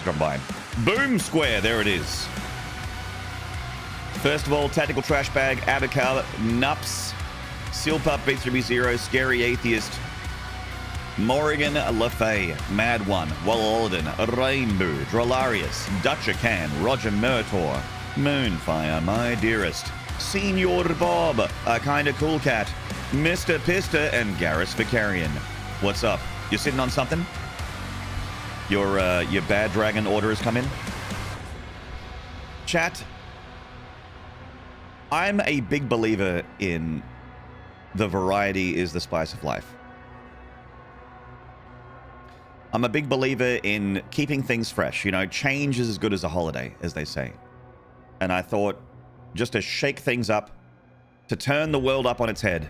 Drop by. Boom Square, there it is. First of all, Tactical Trash Bag, Abacal, Nups, Seal Pup, B3B0, Scary Atheist, Morrigan LaFay, Mad One, Walloden, Rainbow, Drolarius, Dutchacan, Roger Murtor, Moonfire, My Dearest, Senior Bob, A Kinda Cool Cat, Mr. Pista, and Garrus Vicarian. What's up? You sitting on something? Your bad dragon order has come in? Chat, I'm a big believer in the variety is the spice of life. I'm a big believer in keeping things fresh. You know, change is as good as a holiday, as they say. And I thought, just to shake things up, to turn the world up on its head,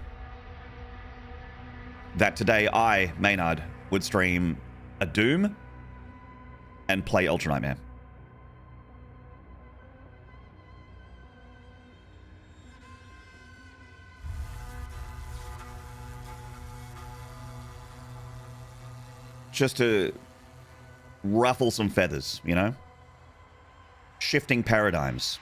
that today I, Maynarde, would stream a Doom and play Ultra Nightmare. Just to ruffle some feathers, you know? Shifting paradigms.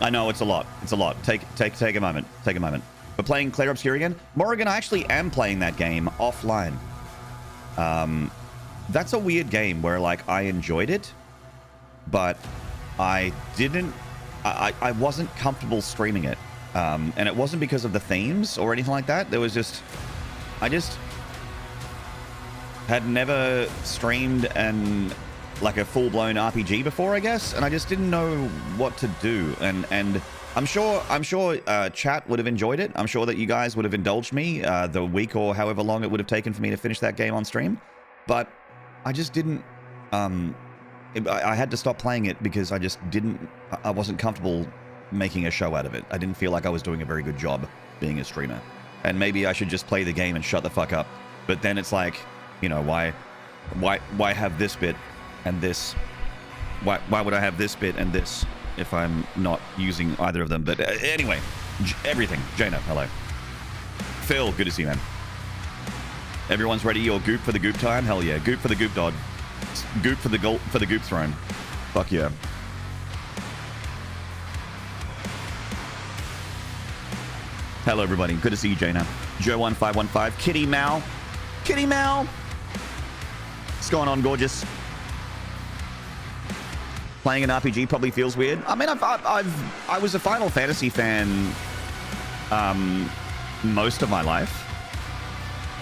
I know it's a lot. It's a lot. Take a moment. Take a moment. We're playing Claire Obscure again. Morrigan, I actually am playing that game offline. That's a weird game where, like, I enjoyed it, but I didn't... I wasn't comfortable streaming it. And it wasn't because of the themes or anything like that. There was just... I just had never streamed like a full-blown RPG before, I guess, and I just didn't know what to do. And I'm sure chat would have enjoyed it. I'm sure that you guys would have indulged me the week or however long it would have taken for me to finish that game on stream. But I just didn't... I had to stop playing it because I just didn't... I wasn't comfortable making a show out of it. I didn't feel like I was doing a very good job being a streamer. And maybe I should just play the game and shut the fuck up. But then it's like, you know, why have this bit and this? Why would I have this bit and this if I'm not using either of them? But anyway, everything. Jaina, hello. Phil, good to see you, man. Everyone's ready? Your goop for the goop time? Hell yeah. Goop for the goop dog. Goop for the goop throne. Fuck yeah. Hello, everybody. Good to see you, Jaina. Joe1515. Kitty Mal. Kitty Mal. What's going on, gorgeous? Playing an RPG probably feels weird. I mean, I was a Final Fantasy fan most of my life.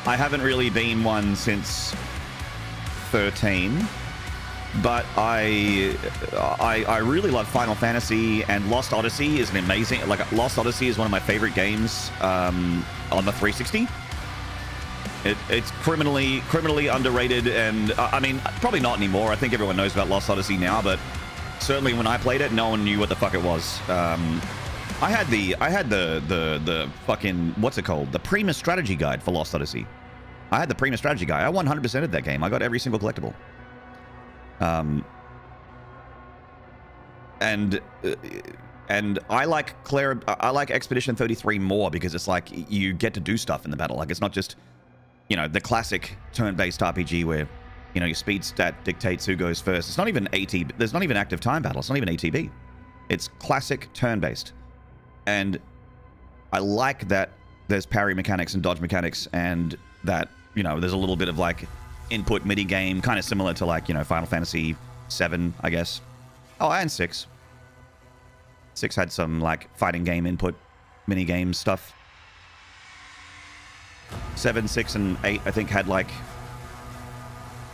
I haven't really been one since 13. But I really love Final Fantasy, and Lost Odyssey is an amazing... Like, Lost Odyssey is one of my favorite games on the 360. It's criminally underrated, and I mean, probably not anymore. I think everyone knows about Lost Odyssey now, but certainly when I played it, no one knew what the fuck it was. I had the fucking... What's it called? The Prima Strategy Guide for Lost Odyssey. I had the Prima Strategy Guide. I 100%ed that game. I got every single collectible. And I like I like Expedition 33 more because it's like you get to do stuff in the battle. Like, it's not just, you know, the classic turn-based RPG where, you know, your speed stat dictates who goes first. It's not even ATB. There's not even active time battle. It's not even ATB. It's classic turn-based. And I like that there's parry mechanics and dodge mechanics, and that, you know, there's a little bit of like input mini game, kind of similar to, like, you know, Final Fantasy 7, I guess. Oh, and 6. 6 had some like fighting game input mini game stuff. 7, 6, and 8 I think had like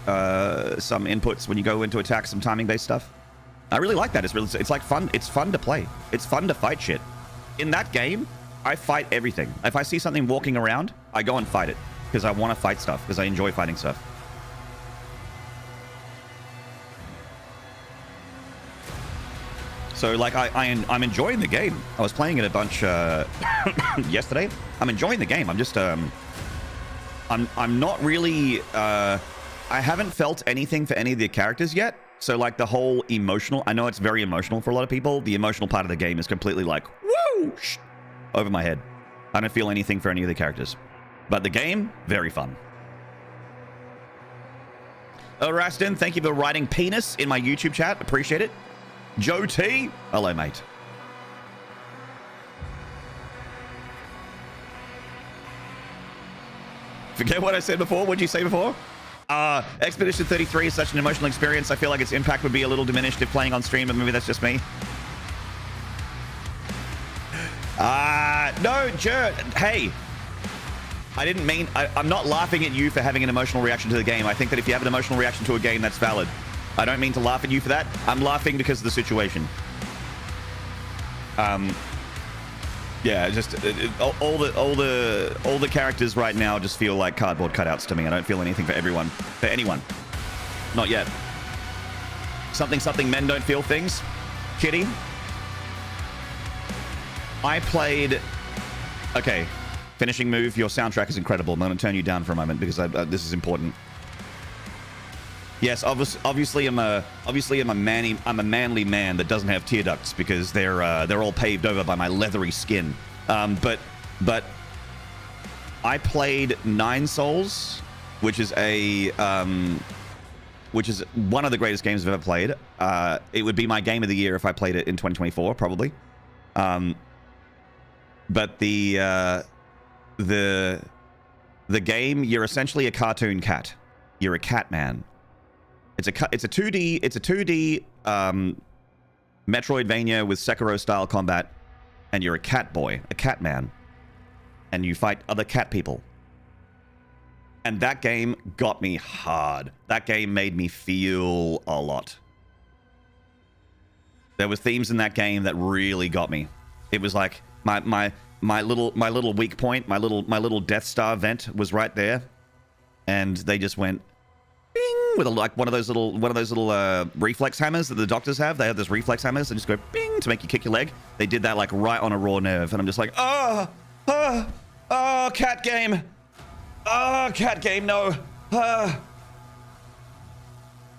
some inputs when you go into attack, some timing based stuff. I really like that. It's like fun. It's fun to play. It's fun to fight shit. In that game, I fight everything. If I see something walking around, I go and fight it because I want to fight stuff, because I enjoy fighting stuff. So, like, I'm enjoying the game. I was playing it a bunch yesterday. I'm enjoying the game. I'm just I'm not really I haven't felt anything for any of the characters yet. So, like, the whole emotional, I know it's very emotional for a lot of people. The emotional part of the game is completely like, woo, over my head. I don't feel anything for any of the characters. But the game, very fun. Rastin, thank you for writing penis in my YouTube chat. Appreciate it. Joe T. Hello, mate. Forget what I said before. What'd you say before? Expedition 33 is such an emotional experience. I feel like its impact would be a little diminished if playing on stream, but maybe that's just me. No, Jer. Hey. I didn't mean... I'm not laughing at you for having an emotional reaction to the game. I think that if you have an emotional reaction to a game, that's valid. I don't mean to laugh at you for that. I'm laughing because of the situation. Yeah, just all the characters right now just feel like cardboard cutouts to me. I don't feel anything for anyone. Not yet. Something men don't feel things. Kitty. I played... Okay. Finishing move. Your soundtrack is incredible. I'm going to turn you down for a moment because this is important. Yes, obviously I'm a manly man that doesn't have tear ducts because they're all paved over by my leathery skin. But I played Nine Souls, which is one of the greatest games I've ever played. It would be my game of the year if I played it in 2024, probably. But the game, you're essentially a cartoon cat. You're a cat man. It's a 2D Metroidvania with Sekiro style combat, and you're a cat boy, a cat man, and you fight other cat people. And that game got me hard. That game made me feel a lot. There were themes in that game that really got me. It was like my little weak point, my little Death Star vent was right there, and they just went bing with one of those little reflex hammers that the doctors have. They have those reflex hammers that just go bing to make you kick your leg. They did that like right on a raw nerve, and I'm just like, cat game, cat game, no,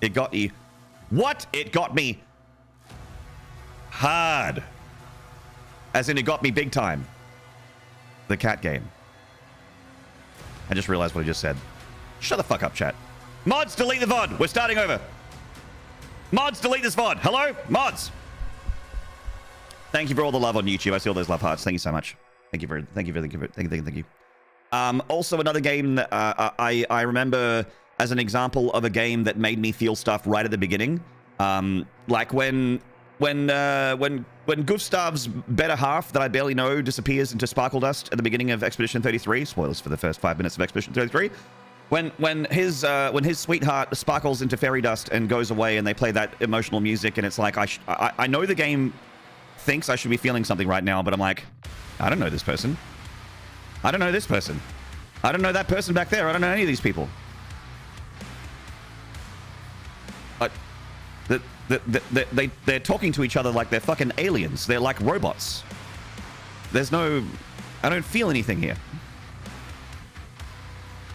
It got you. What? It got me hard. As in, it got me big time. The cat game. I just realized what I just said. Shut the fuck up, chat. Mods, delete the VOD. We're starting over. Mods, delete this VOD. Hello? Mods. Thank you for all the love on YouTube. I see all those love hearts. Thank you so much. Thank you. Also, another game that I remember as an example of a game that made me feel stuff right at the beginning. Like when Gustav's better half that I barely know disappears into sparkle dust at the beginning of Expedition 33. Spoilers for the first 5 minutes of Expedition 33. When his sweetheart sparkles into fairy dust and goes away, and they play that emotional music, and it's like I know the game thinks I should be feeling something right now, but I'm like, I don't know this person. I don't know this person. I don't know that person back there. I don't know any of these people. They're talking to each other like they're fucking aliens. They're like robots. There's no... I don't feel anything here.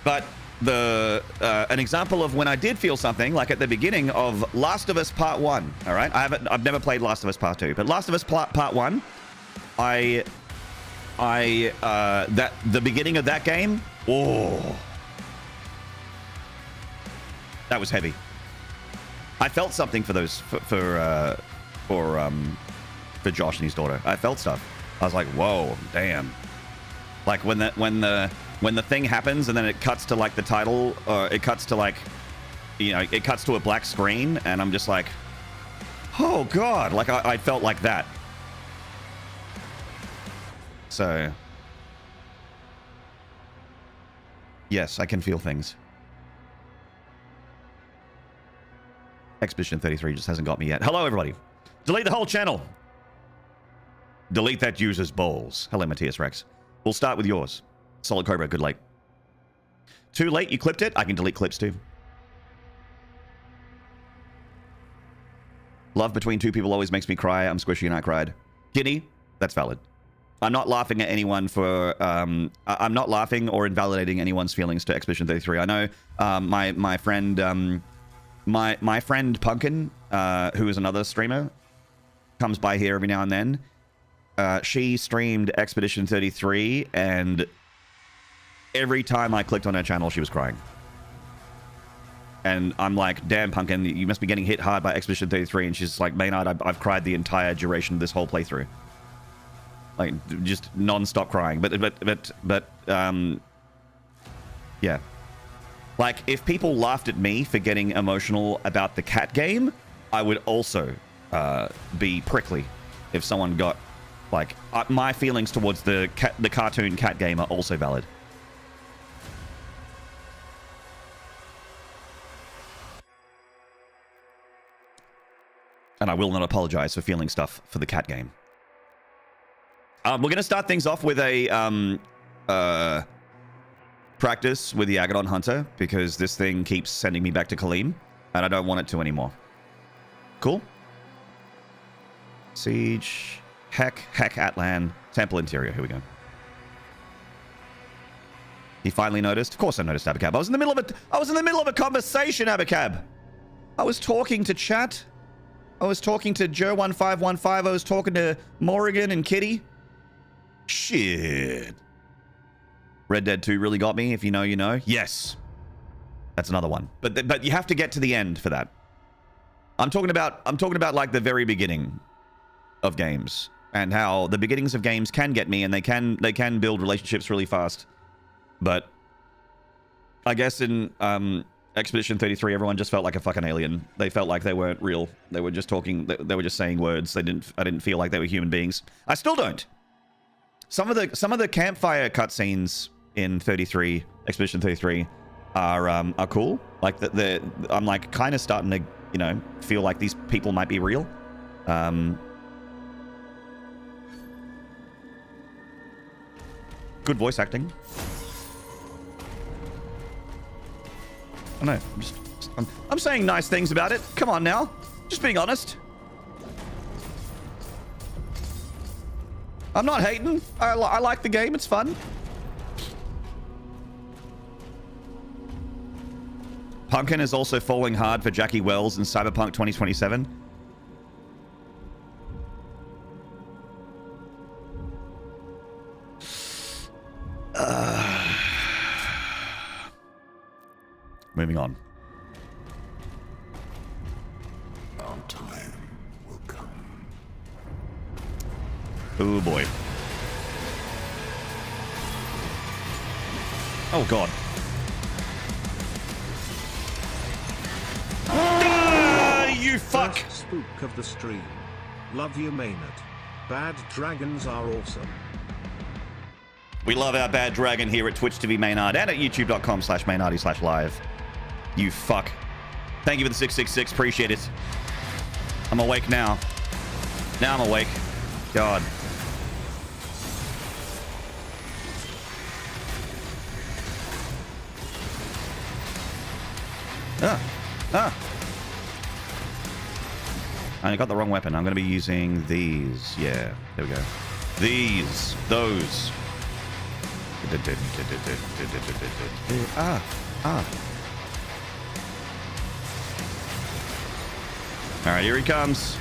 But an example of when I did feel something, like at the beginning of Last of Us Part 1, all right? I've never played Last of Us Part 2, but Last of Us Part 1, the beginning of that game, oh, that was heavy. I felt something for those for Josh and his daughter. I felt stuff. I was like, whoa, damn. Like when the thing happens and then it cuts to like the title, or it cuts to like, you know, it cuts to a black screen, and I'm just like, oh god, like I felt like that. So yes, I can feel things. Expedition 33 just hasn't got me yet. Hello, everybody. Delete the whole channel. Delete that user's balls. Hello, Matthias Rex. We'll start with yours. Solid Cobra, good late. Too late, you clipped it? I can delete clips too. Love between two people always makes me cry. I'm squishy and I cried. Guinea, that's valid. I'm not laughing at anyone for... I'm not laughing or invalidating anyone's feelings to Expedition 33. I know my friend... My friend Pumpkin, who is another streamer, comes by here every now and then. She streamed Expedition 33, and every time I clicked on her channel, she was crying. And I'm like, damn, Pumpkin, you must be getting hit hard by Expedition 33. And she's like, Maynard, I've cried the entire duration of this whole playthrough. Like, just non-stop crying. But yeah. Like, if people laughed at me for getting emotional about the cat game, I would also be prickly if someone got, like, my feelings towards the cartoon cat game are also valid. And I will not apologize for feeling stuff for the cat game. We're going to start things off with a practice with the Agadon Hunter, because this thing keeps sending me back to Kaleem, and I don't want it to anymore. Cool? Siege, Heck, Atlan, Temple Interior. Here we go. He finally noticed. Of course I noticed, Abacab. I was in the middle of a conversation, Abacab. I was talking to chat. I was talking to Joe1515. I was talking to Morrigan and Kitty. Shit. Red Dead 2 really got me. If you know, you know. Yes. That's another one. But you have to get to the end for that. I'm talking about like the very beginning of games, and how the beginnings of games can get me, and they can build relationships really fast. But I guess in Expedition 33, everyone just felt like a fucking alien. They felt like they weren't real. They were just talking. They were just saying words. I didn't feel like they were human beings. I still don't. Some of the campfire cutscenes in Expedition 33 are cool. Like I'm like kind of starting to, you know, feel like these people might be real. Good voice acting. I know. I'm saying nice things about it. Come on now. Just being honest. I'm not hating. I like the game. It's fun. Pumpkin is also falling hard for Jackie Wells in Cyberpunk 2027. Moving on. Our time will come. Oh boy. Oh god. You fuck! First spook of the stream. Love you, Maynard. Bad dragons are awesome. We love our bad dragon here at Twitch TV Maynard and at youtube.com/Maynarde/live. You fuck. Thank you for the 666. Appreciate it. I'm awake now. Now I'm awake. God. I got the wrong weapon. I'm going to be using these. Yeah, there we go. These. Those. All right, here he comes.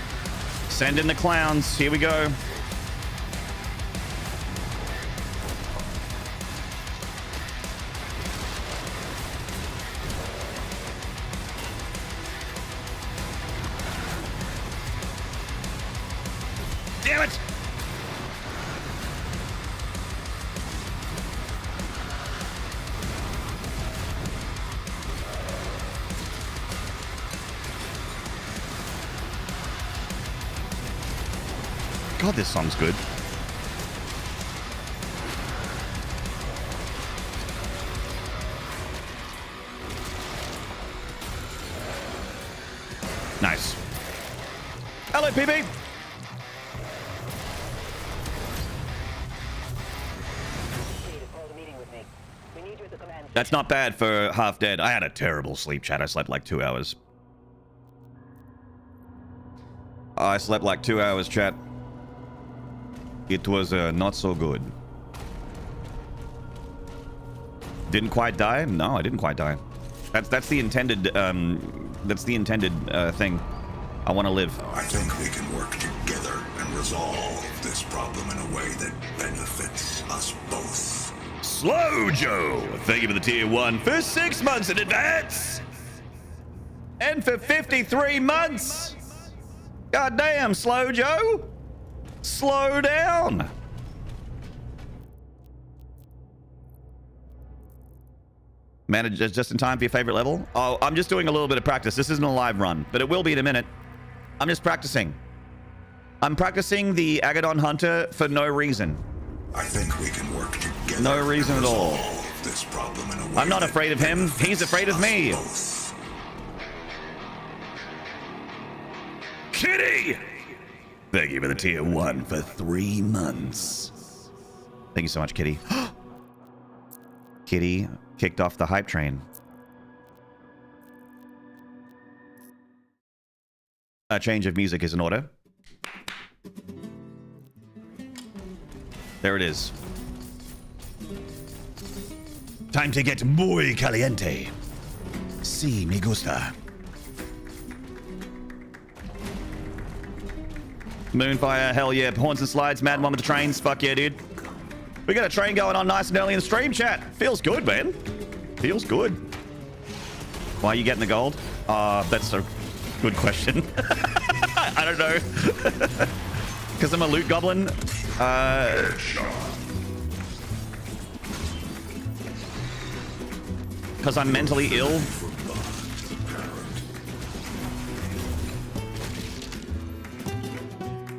Send in the clowns. Here we go. Damn it! God, this song's good. Nice. Hello, PB. That's not bad for half dead. I had a terrible sleep, chat. I slept like 2 hours. I slept like 2 hours, chat. It was not so good. Didn't quite die? No, I didn't quite die. That's the intended thing. I want to live. I think we can work together and resolve this problem in a way that benefits us both. Slow Joe, thank you for the tier 1 for 6 months in advance. And for 53 months. God damn, Slow Joe. Slow down. Manage just in time for your favorite level. Oh, I'm just doing a little bit of practice. This isn't a live run, but it will be in a minute. I'm just practicing. I'm practicing the Agadon Hunter for no reason. I think we can work together. No reason at all. This problem in a way I'm not afraid of him. He's afraid of me. Both. Kitty! Thank you for the tier 1 for 3 months. Thank you so much, Kitty. Kitty kicked off the hype train. A change of music is in order. There it is. Time to get muy caliente. Si, me gusta. Moonfire, hell yeah. Horns and slides, Mad One with the trains. Fuck yeah, dude. We got a train going on nice and early in the stream chat. Feels good, man. Feels good. Why are you getting the gold? That's a good question. I don't know. Because I'm a loot goblin. Because I'm mentally ill.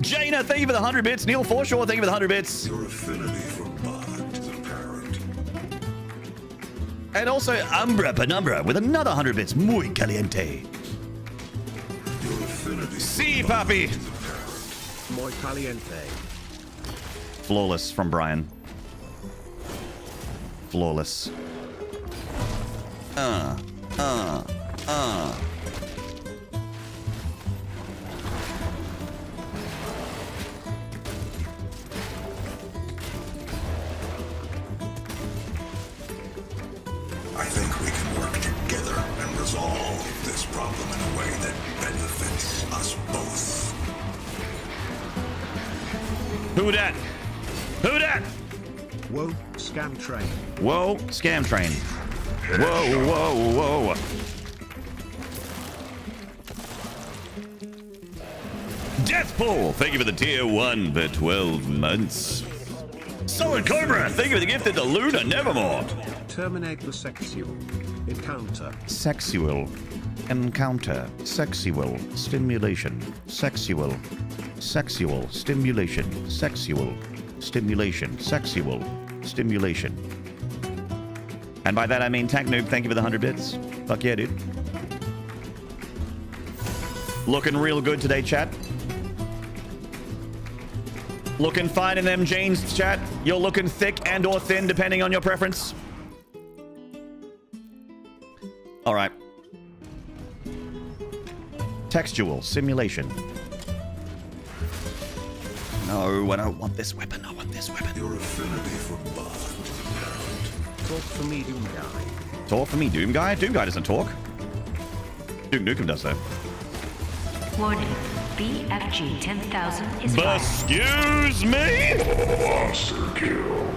Jaina, thank you for the 100 bits. Neil Forshaw, thank you for the 100 bits. Your affinity for blood is apparent. And also Umbra Penumbra with another 100 bits. Muy caliente. Your affinity See, Papi. Muy caliente. Flawless from Brian. Flawless. I think we can work together and resolve this problem in a way that benefits us both. Who dat? Who dat? Whoa, scam train. Whoa, scam train. Whoa, whoa, whoa. Deathpool, thank you for the tier 1 for 12 months. Solid Cobra, thank you for the gift of the Luna Nevermore. Terminate the sexual encounter. Sexual encounter. Sexual stimulation. Sexual. Sexual stimulation. Sexual stimulation. Sexual stimulation. And by that I mean Tank Noob, thank you for the 100 bits. Fuck yeah, dude. Looking real good today, chat. Looking fine in them jeans, chat. You're looking thick and or thin, depending on your preference. All right. Textual simulation. No, I don't want this weapon. I want this weapon. Your affinity for blood is apparent. Talk for me, Doom Guy. Talk for me, Doom Guy? Doom Guy doesn't talk. Duke Nukem does, though. Warning. BFG 10,000 is fired. Excuse me? Monster kill.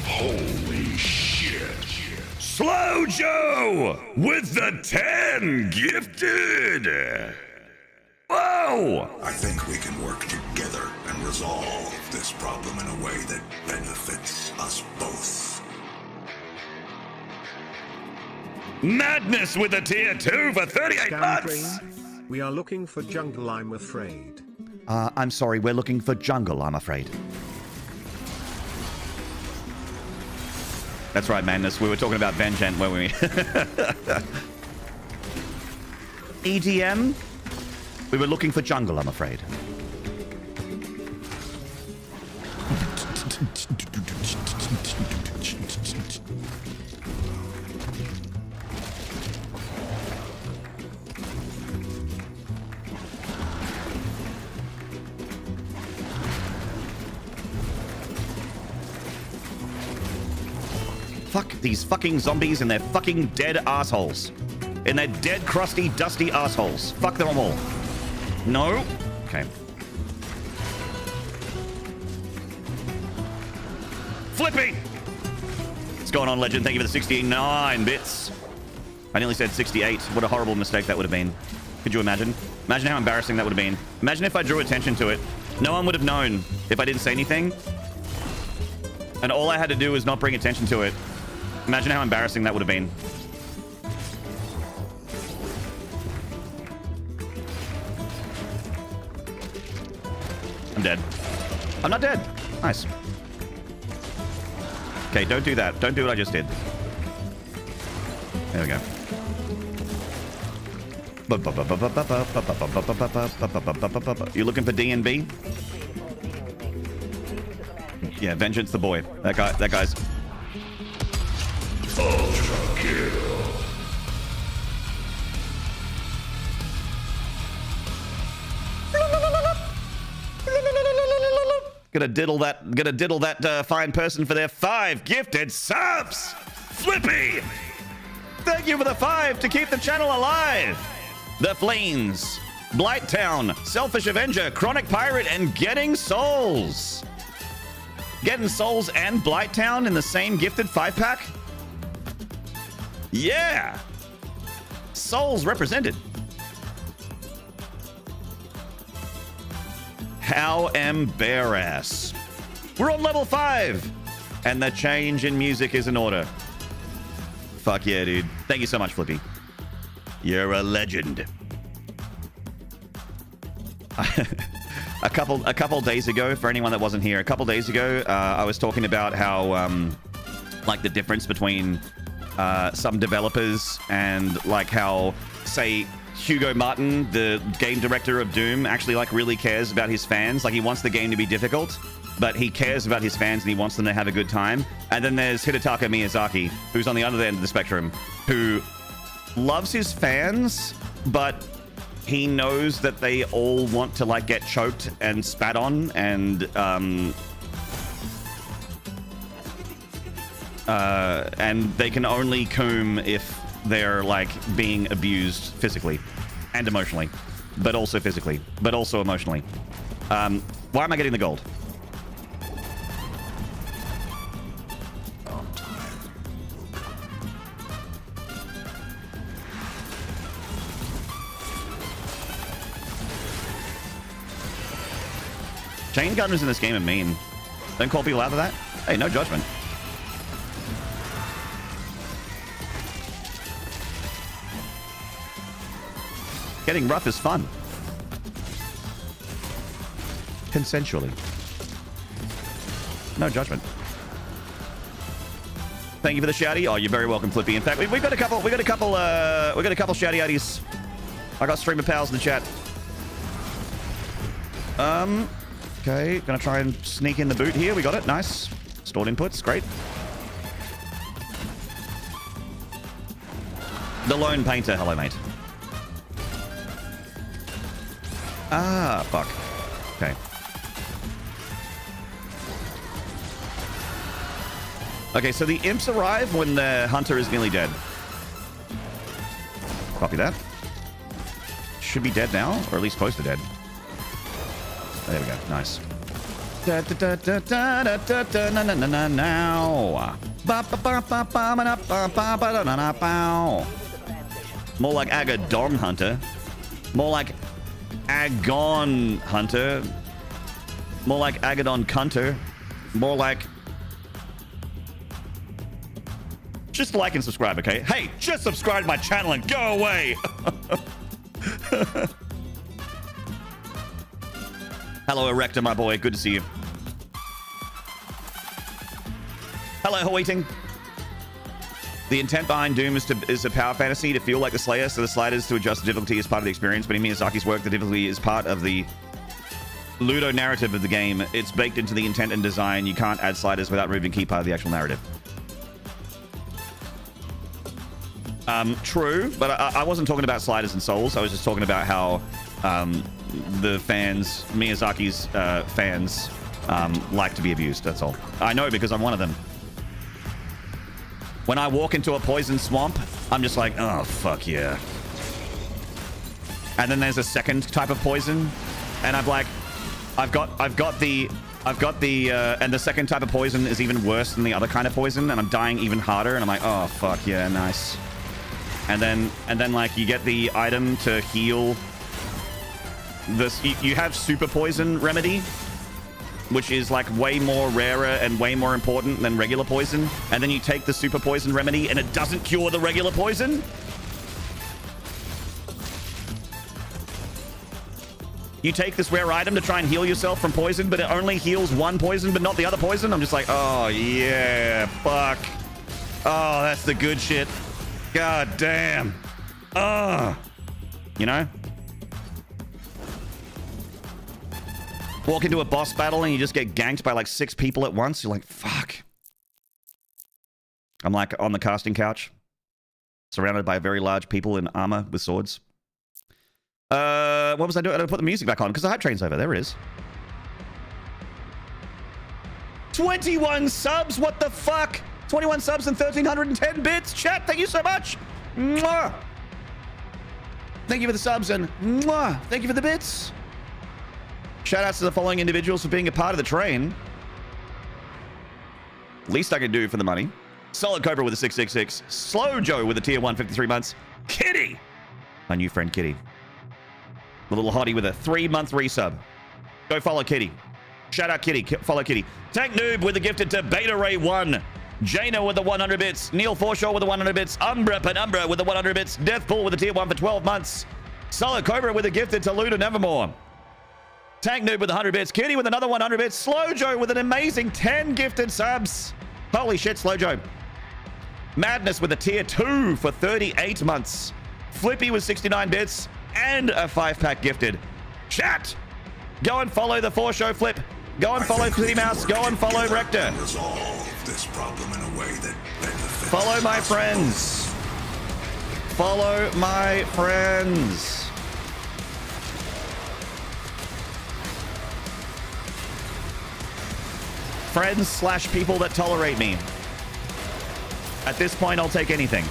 Holy shit. Slow Joe with the 10 gifted. Whoa! I think we can work together and resolve this problem in a way that benefits us both. Madness with a tier 2 for 38 Scam months. train. We are looking for jungle, I'm afraid. I'm sorry, we're looking for jungle, I'm afraid. That's right, Madness. We were talking about Vengeance, weren't we? EDM? We were looking for jungle, I'm afraid. Fuck these fucking zombies and their fucking dead assholes. And their dead, crusty, dusty assholes. Fuck them all. No? Okay. Flippy! What's going on, Legend? Thank you for the 69 bits. I nearly said 68. What a horrible mistake that would have been. Could you imagine? Imagine how embarrassing that would have been. Imagine if I drew attention to it. No one would have known if I didn't say anything. And all I had to do was not bring attention to it. Imagine how embarrassing that would have been. I'm dead. I'm not dead. Nice. Okay, don't do that. Don't do what I just did. There we go. You looking for D and B? Yeah, Vengeance the boy. That guy's... Ultra kill. Gonna diddle that fine person for their 5 gifted subs. Flippy! Thank you for the 5 to keep the channel alive. The Flames, Blighttown, Selfish Avenger, Chronic Pirate, and Getting Souls. Getting Souls and Blighttown in the same gifted 5-pack? Yeah! Souls represented. How embarrass. We're on level 5, and the change in music is in order. Fuck yeah, dude. Thank you so much, Flippy. You're a legend. A couple days ago, for anyone that wasn't here, a couple days ago, I was talking about how, like, the difference between some developers and, like, how, say, Hugo Martin, the game director of Doom, actually, like, really cares about his fans. Like, he wants the game to be difficult, but he cares about his fans and he wants them to have a good time. And then there's Hidetaka Miyazaki, who's on the other end of the spectrum, who loves his fans, but he knows that they all want to, like, get choked and spat on and they can only coom if they're, like, being abused physically and emotionally, but also physically, but also emotionally. Why am I getting the gold? Chain gunners in this game are mean. Don't call people out for that. Hey, no judgment. Getting rough is fun. Consensually. No judgment. Thank you for the shouty. Oh, you're very welcome, Flippy. In fact, we've got a couple shouty-outies. I got streamer pals in the chat. Okay, gonna try and sneak in the boot here. We got it. Nice. Stored inputs. Great. The Lone Painter. Hello, mate. Ah, fuck. Okay. Okay, so the imps arrive when the hunter is nearly dead. Copy that. Should be dead now, or at least close to dead. There we go. Nice. More like Agadon Hunter. More like Agon Hunter. More like Agadon Cunter. More like... Just like and subscribe, okay? Hey, just subscribe to my channel and go away! Hello, Erector, my boy. Good to see you. Hello, Hoiting. The intent behind Doom is a power fantasy to feel like the Slayer, so the sliders to adjust the difficulty is part of the experience. But in Miyazaki's work, the difficulty is part of the Ludo narrative of the game. It's baked into the intent and design. You can't add sliders without removing key part of the actual narrative. True, but I wasn't talking about sliders and souls. I was just talking about how the fans, Miyazaki's fans, like to be abused. That's all. I know because I'm one of them. When I walk into a poison swamp, I'm just like, oh, fuck yeah. And then there's a second type of poison, and I'm like, I've got the I've got the, and the second type of poison is even worse than the other kind of poison, and I'm dying even harder, and I'm like, oh, fuck, yeah, nice. And then like, you get the item to heal this. You have super poison remedy, which is like way more rarer and way more important than regular poison. And then you take the super poison remedy, and it doesn't cure the regular poison. You take this rare item to try and heal yourself from poison, but it only heals one poison, but not the other poison. I'm just like, oh, yeah, fuck. Oh, that's the good shit. God damn. You know? Walk into a boss battle and you just get ganked by like 6 people at once. You're like, fuck. I'm like on the casting couch, surrounded by very large people in armor with swords. What was I doing? I put the music back on because the hype train's over. There it is. 21 subs? What the fuck? 21 subs and 1,310 bits. Chat, thank you so much. Mwah. Thank you for the subs and mwah. Thank you for the bits. Shout outs to the following individuals for being a part of the train. Least I can do for the money. Solid Cobra with a 666. Slow Joe with a tier 1, 53 months. Kitty. My new friend Kitty. The little hottie with a 3-month resub. Go follow Kitty. Shout out Kitty. Follow Kitty. Tank Noob with a gifted to Beta Ray 1. Jaina with the 100 bits. Neil Forshaw with the 100 bits. Umbra Penumbra with the 100 bits. Deathpool with a tier 1 for 12 months. Solid Cobra with a gifted to Luda Nevermore. Tank Noob with 100 bits. Kitty with another 100 bits. Slow Joe with an amazing 10 gifted subs. Holy shit, Slow Joe. Madness with a tier 2 for 38 months. Flippy with 69 bits and a 5-pack gifted. Chat! Go and follow the 4-show Flip. Go and follow Flitty Mouse. Go and follow Rector. Resolve this problem in a way that benefits Follow my friends. Follow my friends. Friends / people that tolerate me. At this point, I'll take anything.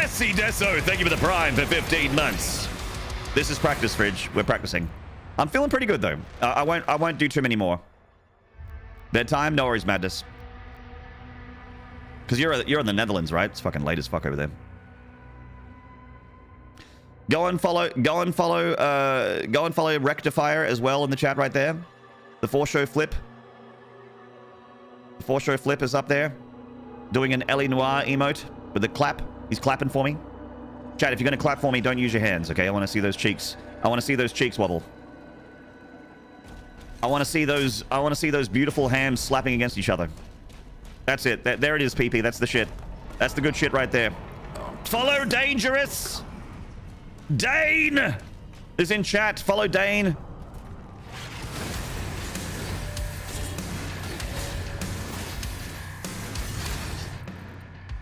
SC Deso, thank you for the prime for 15 months. This is practice, Fridge. We're practicing. I'm feeling pretty good though. I won't do too many more. Bedtime? No worries, Madness. Because you're in the Netherlands, right? It's fucking late as fuck over there. Go and follow Rectifier as well in the chat right there. The 4-show Flip. The 4-show Flip is up there, doing an Ellie Noir emote with a clap. He's clapping for me. Chat, if you're gonna clap for me, don't use your hands, okay? I want to see those cheeks. I want to see those cheeks wobble. I want to see those beautiful hands slapping against each other. That's it. There it is, PP. That's the shit. That's the good shit right there. Follow Dangerous. Dane is in chat. Follow Dane.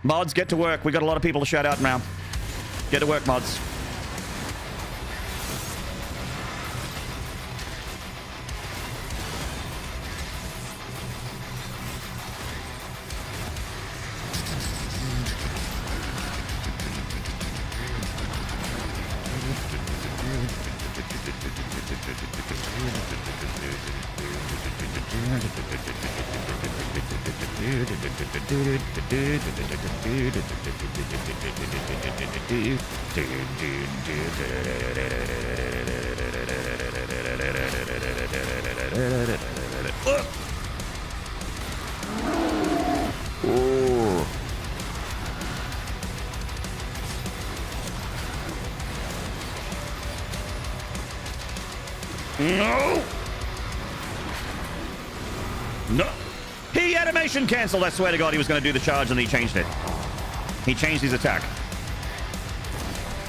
Mods, get to work. We got a lot of people to shout out now. Get to work, mods. No! He animation cancelled. I swear to God, he was going to do the charge and he changed it. He changed his attack.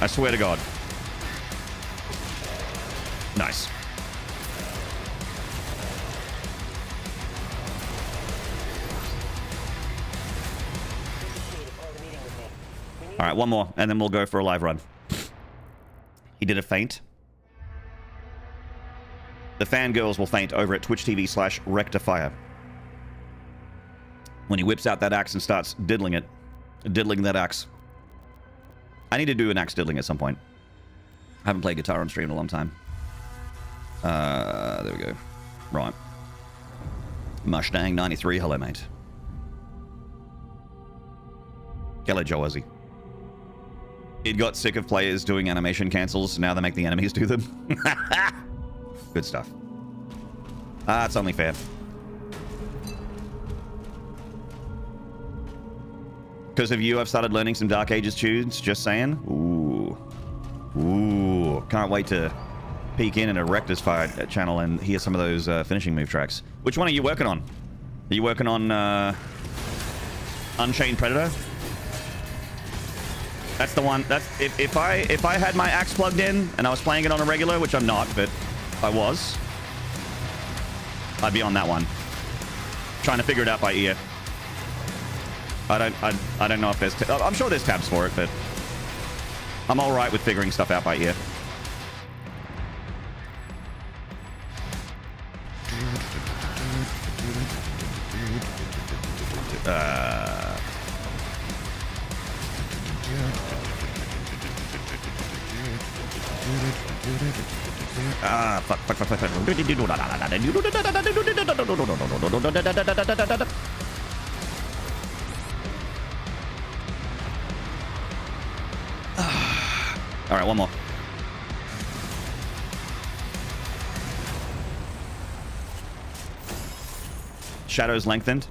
I swear to God. Nice. All right, one more, and then we'll go for a live run. He did a feint. The fangirls will faint over at Twitch TV / Rectifier. When he whips out that axe and starts diddling it. Diddling that axe. I need to do an axe diddling at some point. I haven't played guitar on stream in a long time. There we go. Right. Mustang 93, hello, mate. Hello, Joe Ozzy. It got sick of players doing animation cancels, so now they make the enemies do them. Good stuff. It's only fair. Because of you, I've started learning some Dark Ages tunes, just saying. Ooh. Ooh. Can't wait to peek in a Rector's Fire channel and hear some of those finishing move tracks. Which one are you working on? Are you working on Unchained Predator? That's the one. That's if I had my axe plugged in and I was playing it on a regular, which I'm not, but if I was, I'd be on that one. Trying to figure it out by ear. I don't know if there's... I'm sure there's tabs for it, but I'm all right with figuring stuff out by ear. Fuck. All right, one more. Shadows lengthened.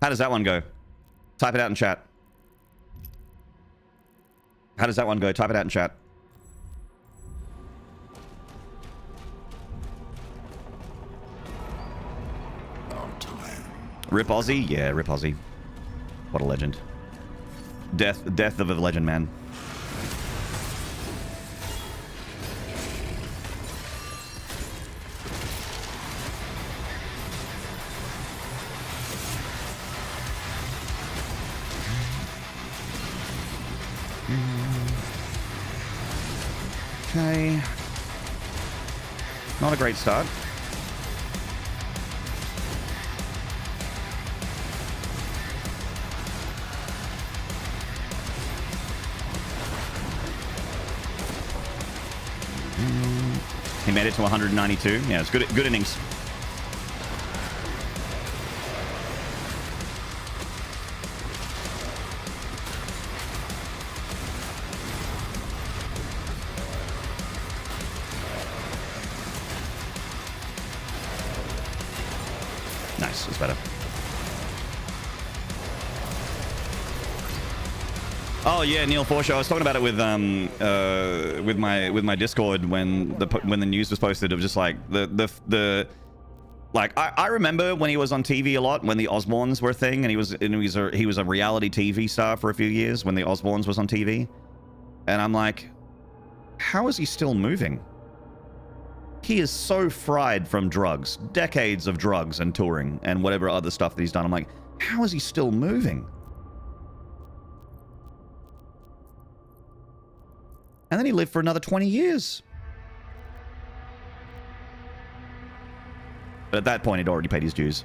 How does that one go? Type it out in chat. How does that one go? Type it out in chat. Rip Aussie? Yeah, Rip Aussie. What a legend. Death of a legend, man. Okay. Not a great start. He made it to 192. Yeah, it's good innings. Nice, it's better. Oh yeah, Neil Forshaw. I was talking about it with my Discord when the news was posted. It was just like the like I remember when he was on TV a lot when the Osbournes were a thing, and he was a reality TV star for a few years when the Osbournes was on TV, and I'm like, how is he still moving? He is so fried from drugs, decades of drugs and touring and whatever other stuff that he's done. I'm like, how is he still moving? And then he lived for another 20 years. But at that point, he'd already paid his dues.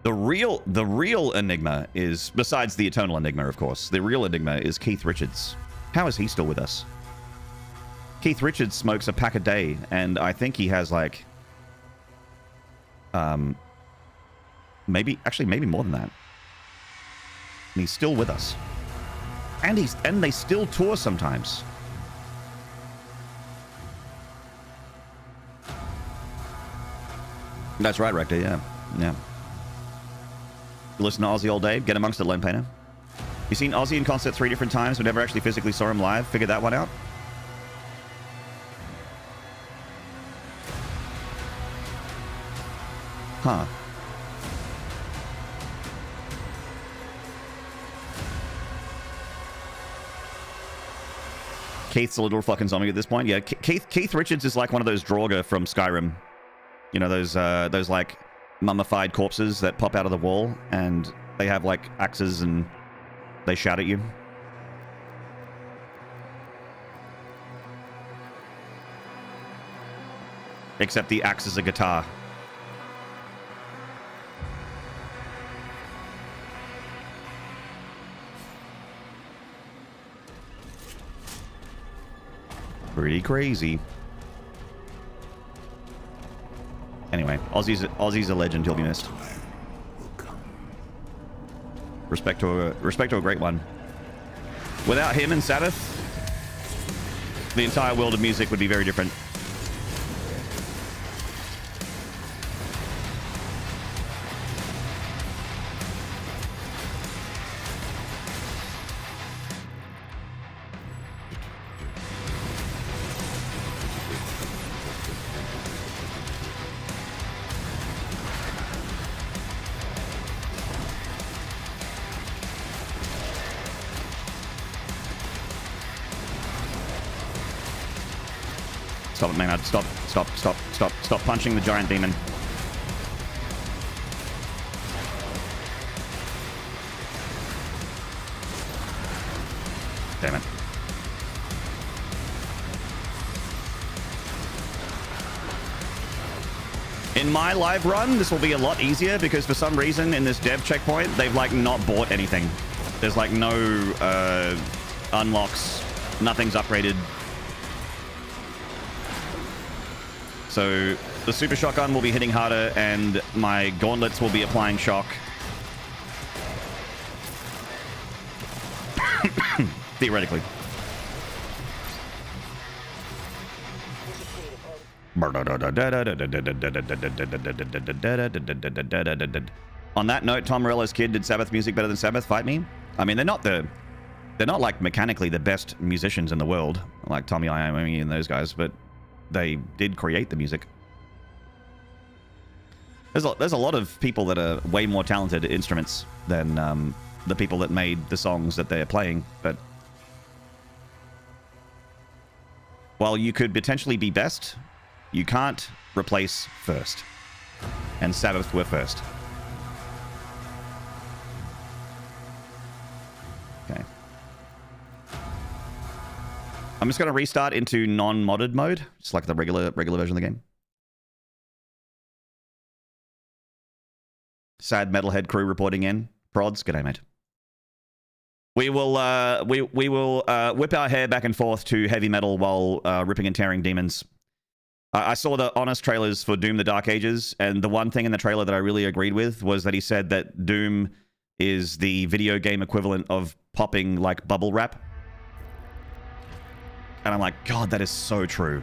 The real enigma is, besides the eternal enigma, of course, the real enigma is Keith Richards. How is he still with us? Keith Richards smokes a pack a day, and I think he has like... maybe more than that. And he's still with us. And they still tour sometimes. That's right, Rector, yeah. Yeah. You listen to Ozzy all day, get amongst it, Lone Painter. You seen Ozzy in concert 3 different times, but never actually physically saw him live? Figure that one out? Huh. Keith's a little fucking zombie at this point. Yeah, Keith Richards is like one of those Draugr from Skyrim. You know, those like mummified corpses that pop out of the wall and they have like axes and they shout at you. Except the axe is a guitar. Pretty crazy. Anyway, Aussie's a legend. He'll be missed. Respect to a great one. Without him and Sabbath, the entire world of music would be very different. Stop it, Maynard. Stop punching the giant demon. Damn it. In my live run, this will be a lot easier because for some reason in this dev checkpoint, they've like not bought anything. There's like no unlocks. Nothing's upgraded. So the super shotgun will be hitting harder and my gauntlets will be applying shock. Theoretically. On that note, Tom Morello's kid did Sabbath music better than Sabbath. Fight me. I mean, they're not like mechanically the best musicians in the world, like Tommy Iommi and those guys, but they did create the music. There's a lot of people that are way more talented at instruments than the people that made the songs that they're playing, but while you could potentially be best, you can't replace first. And Sabbath were first. Okay. I'm just going to restart into non-modded mode, just like the regular version of the game. Sad metalhead crew reporting in. Prods, g'day, mate. We will whip our hair back and forth to heavy metal while ripping and tearing demons. I saw the honest trailers for Doom: The Dark Ages, and the one thing in the trailer that I really agreed with was that he said that Doom is the video game equivalent of popping like bubble wrap. And I'm like, God, that is so true.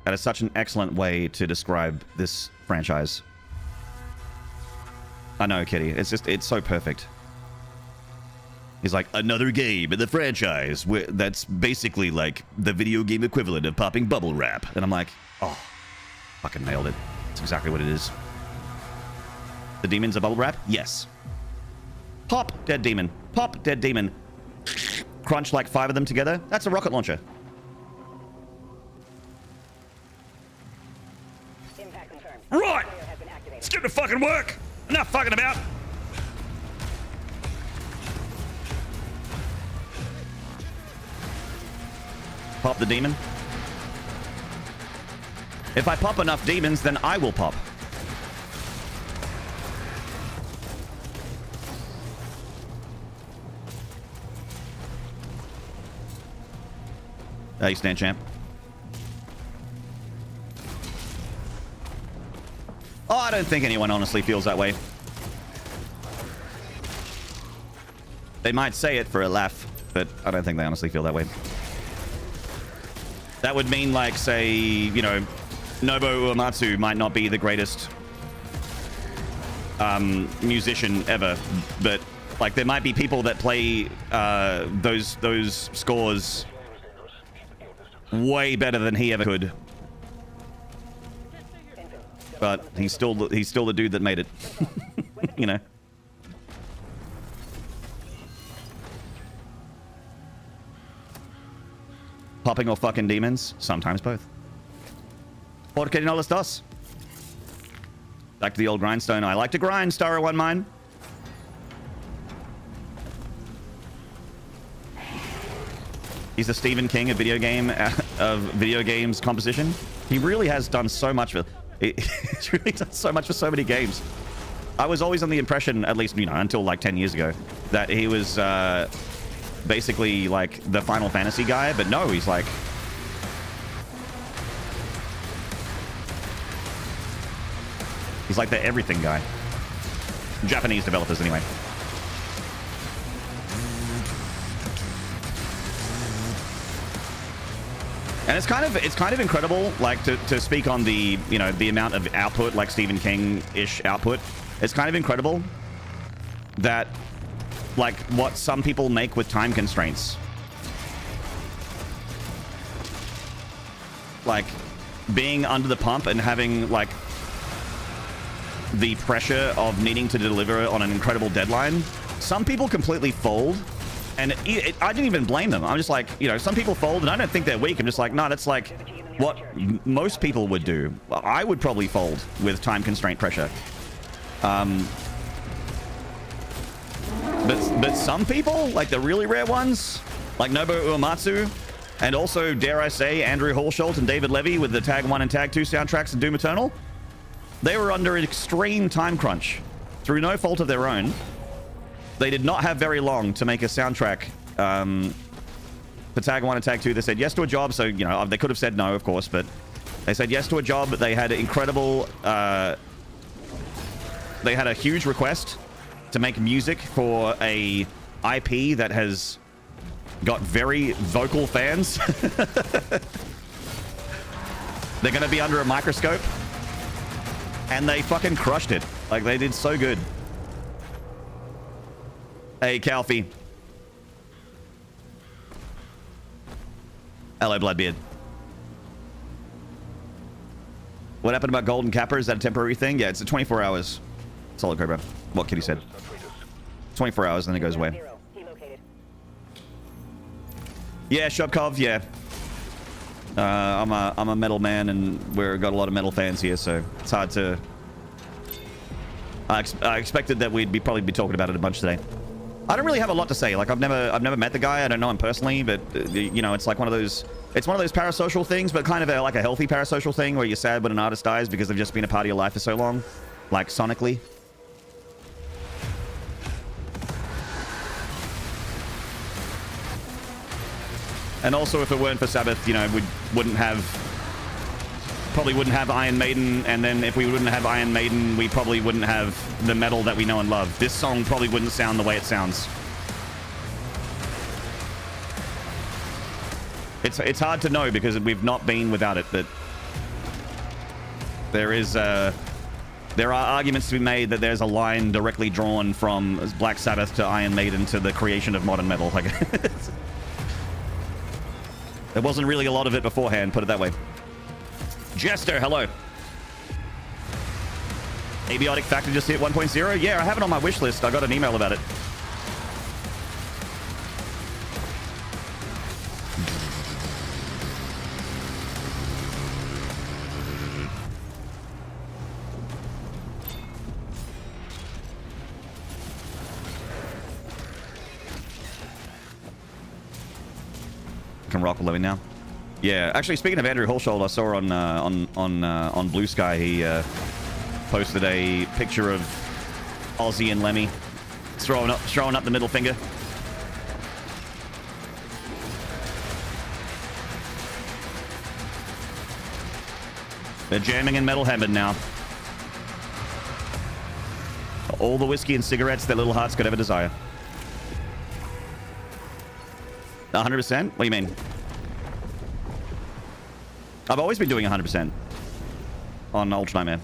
That is such an excellent way to describe this franchise. I know, Kitty. It's so perfect. He's like, another game in the franchise that's basically like the video game equivalent of popping bubble wrap. And I'm like, oh, fucking nailed it. That's exactly what it is. The demon's a bubble wrap? Yes. Pop, dead demon. Pop, dead demon. Crunch like 5 of them together. That's a rocket launcher. Right! Let's get to fucking work! Enough fucking about! Pop the demon. If I pop enough demons, then I will pop. You stand, champ. Oh, I don't think anyone honestly feels that way. They might say it for a laugh, but I don't think they honestly feel that way. That would mean, like, say, you know, Nobuo Uematsu might not be the greatest musician ever, but, like, there might be people that play those scores way better than he ever could. But he's still the dude that made it. You know. Popping or fucking demons? Sometimes both. Por que no los dos? Back to the old grindstone. I like to grind, Star One Mine. He's the Stephen King of video games composition. He really has done so much for. He's really done so much for so many games. I was always on the impression, at least, you know, until like 10 years ago, that he was basically like the Final Fantasy guy, but no, he's like the everything guy. Japanese developers anyway. And it's kind of incredible, like, to speak on the, you know, the amount of output, like Stephen King-ish output. It's kind of incredible that, like, what some people make with time constraints. Like, being under the pump and having, like, the pressure of needing to deliver on an incredible deadline. Some people completely fold. And I didn't even blame them. I'm just like, you know, some people fold, and I don't think they're weak. I'm just like, no, that's like what most people would do. I would probably fold with time constraint pressure. But some people, like the really rare ones, like Nobuo Uematsu, and also, dare I say, Andrew Halsholt and David Levy with the Tag 1 and Tag 2 soundtracks in Doom Eternal, they were under an extreme time crunch through no fault of their own. They did not have very long to make a soundtrack for Tag 1 and Tag 2. They said yes to a job, so, you know, they could have said no, of course, but they said yes to a job. They had incredible... they had a huge request to make music for a IP that has got very vocal fans. They're going to be under a microscope. And they fucking crushed it. Like, they did so good. Hey, Calfee. Hello, Bloodbeard. What happened about Golden Kappa? Is that a temporary thing? Yeah, it's a 24 hours. Solid Cobra. What Kitty said. 24 hours, and then it goes away. Yeah, Shubkov, yeah. I'm a metal man, and we've got a lot of metal fans here, so it's hard to... I expected that we'd probably be talking about it a bunch today. I don't really have a lot to say. Like, I've never met the guy. I don't know him personally, but you know, it's like one of those parasocial things, but kind of like a healthy parasocial thing where you're sad when an artist dies because they've just been a part of your life for so long, like sonically. And also, if it weren't for Sabbath, you know, we probably wouldn't have Iron Maiden, and then if we wouldn't have Iron Maiden, we probably wouldn't have the metal that we know and love. This song probably wouldn't sound the way it sounds. It's hard to know because we've not been without it, but there are arguments to be made that there's a line directly drawn from Black Sabbath to Iron Maiden to the creation of modern metal. Like, there wasn't really a lot of it beforehand, put it that way. Jester, hello. Abiotic Factor just hit 1.0. Yeah, I have it on my wish list. I got an email about it. Can rock a living now. Yeah, actually, speaking of Andrew Halsholt, I saw on Blue Sky, he posted a picture of Ozzy and Lemmy throwing up the middle finger. They're jamming in Metal Heaven now. All the whiskey and cigarettes their little hearts could ever desire. 100%? What do you mean? I've always been doing 100% on Ultra Nightmare.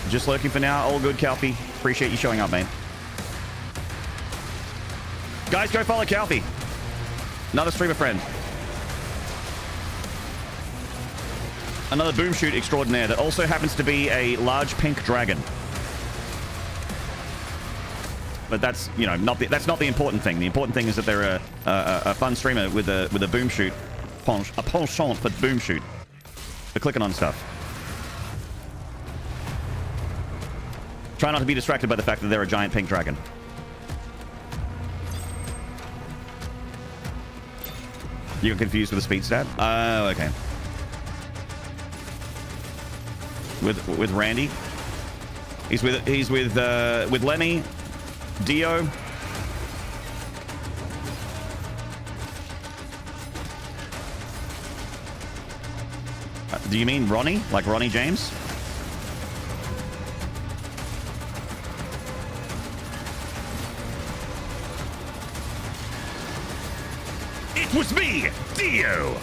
Just lurking for now. All good, Calfee. Appreciate you showing up, man. Guys, go follow Calfee. Another streamer friend. Another boom shoot extraordinaire that also happens to be a large pink dragon. But that's, you know, that's not the important thing. The important thing is that they're a fun streamer with a boom shoot, a penchant for boom shoot, for clicking on stuff. Try not to be distracted by the fact that they're a giant pink dragon. You got confused with the speed stat? Oh, okay. With Randy. He's with Lenny, Dio. Do you mean Ronnie? Like Ronnie James? It was me, Dio!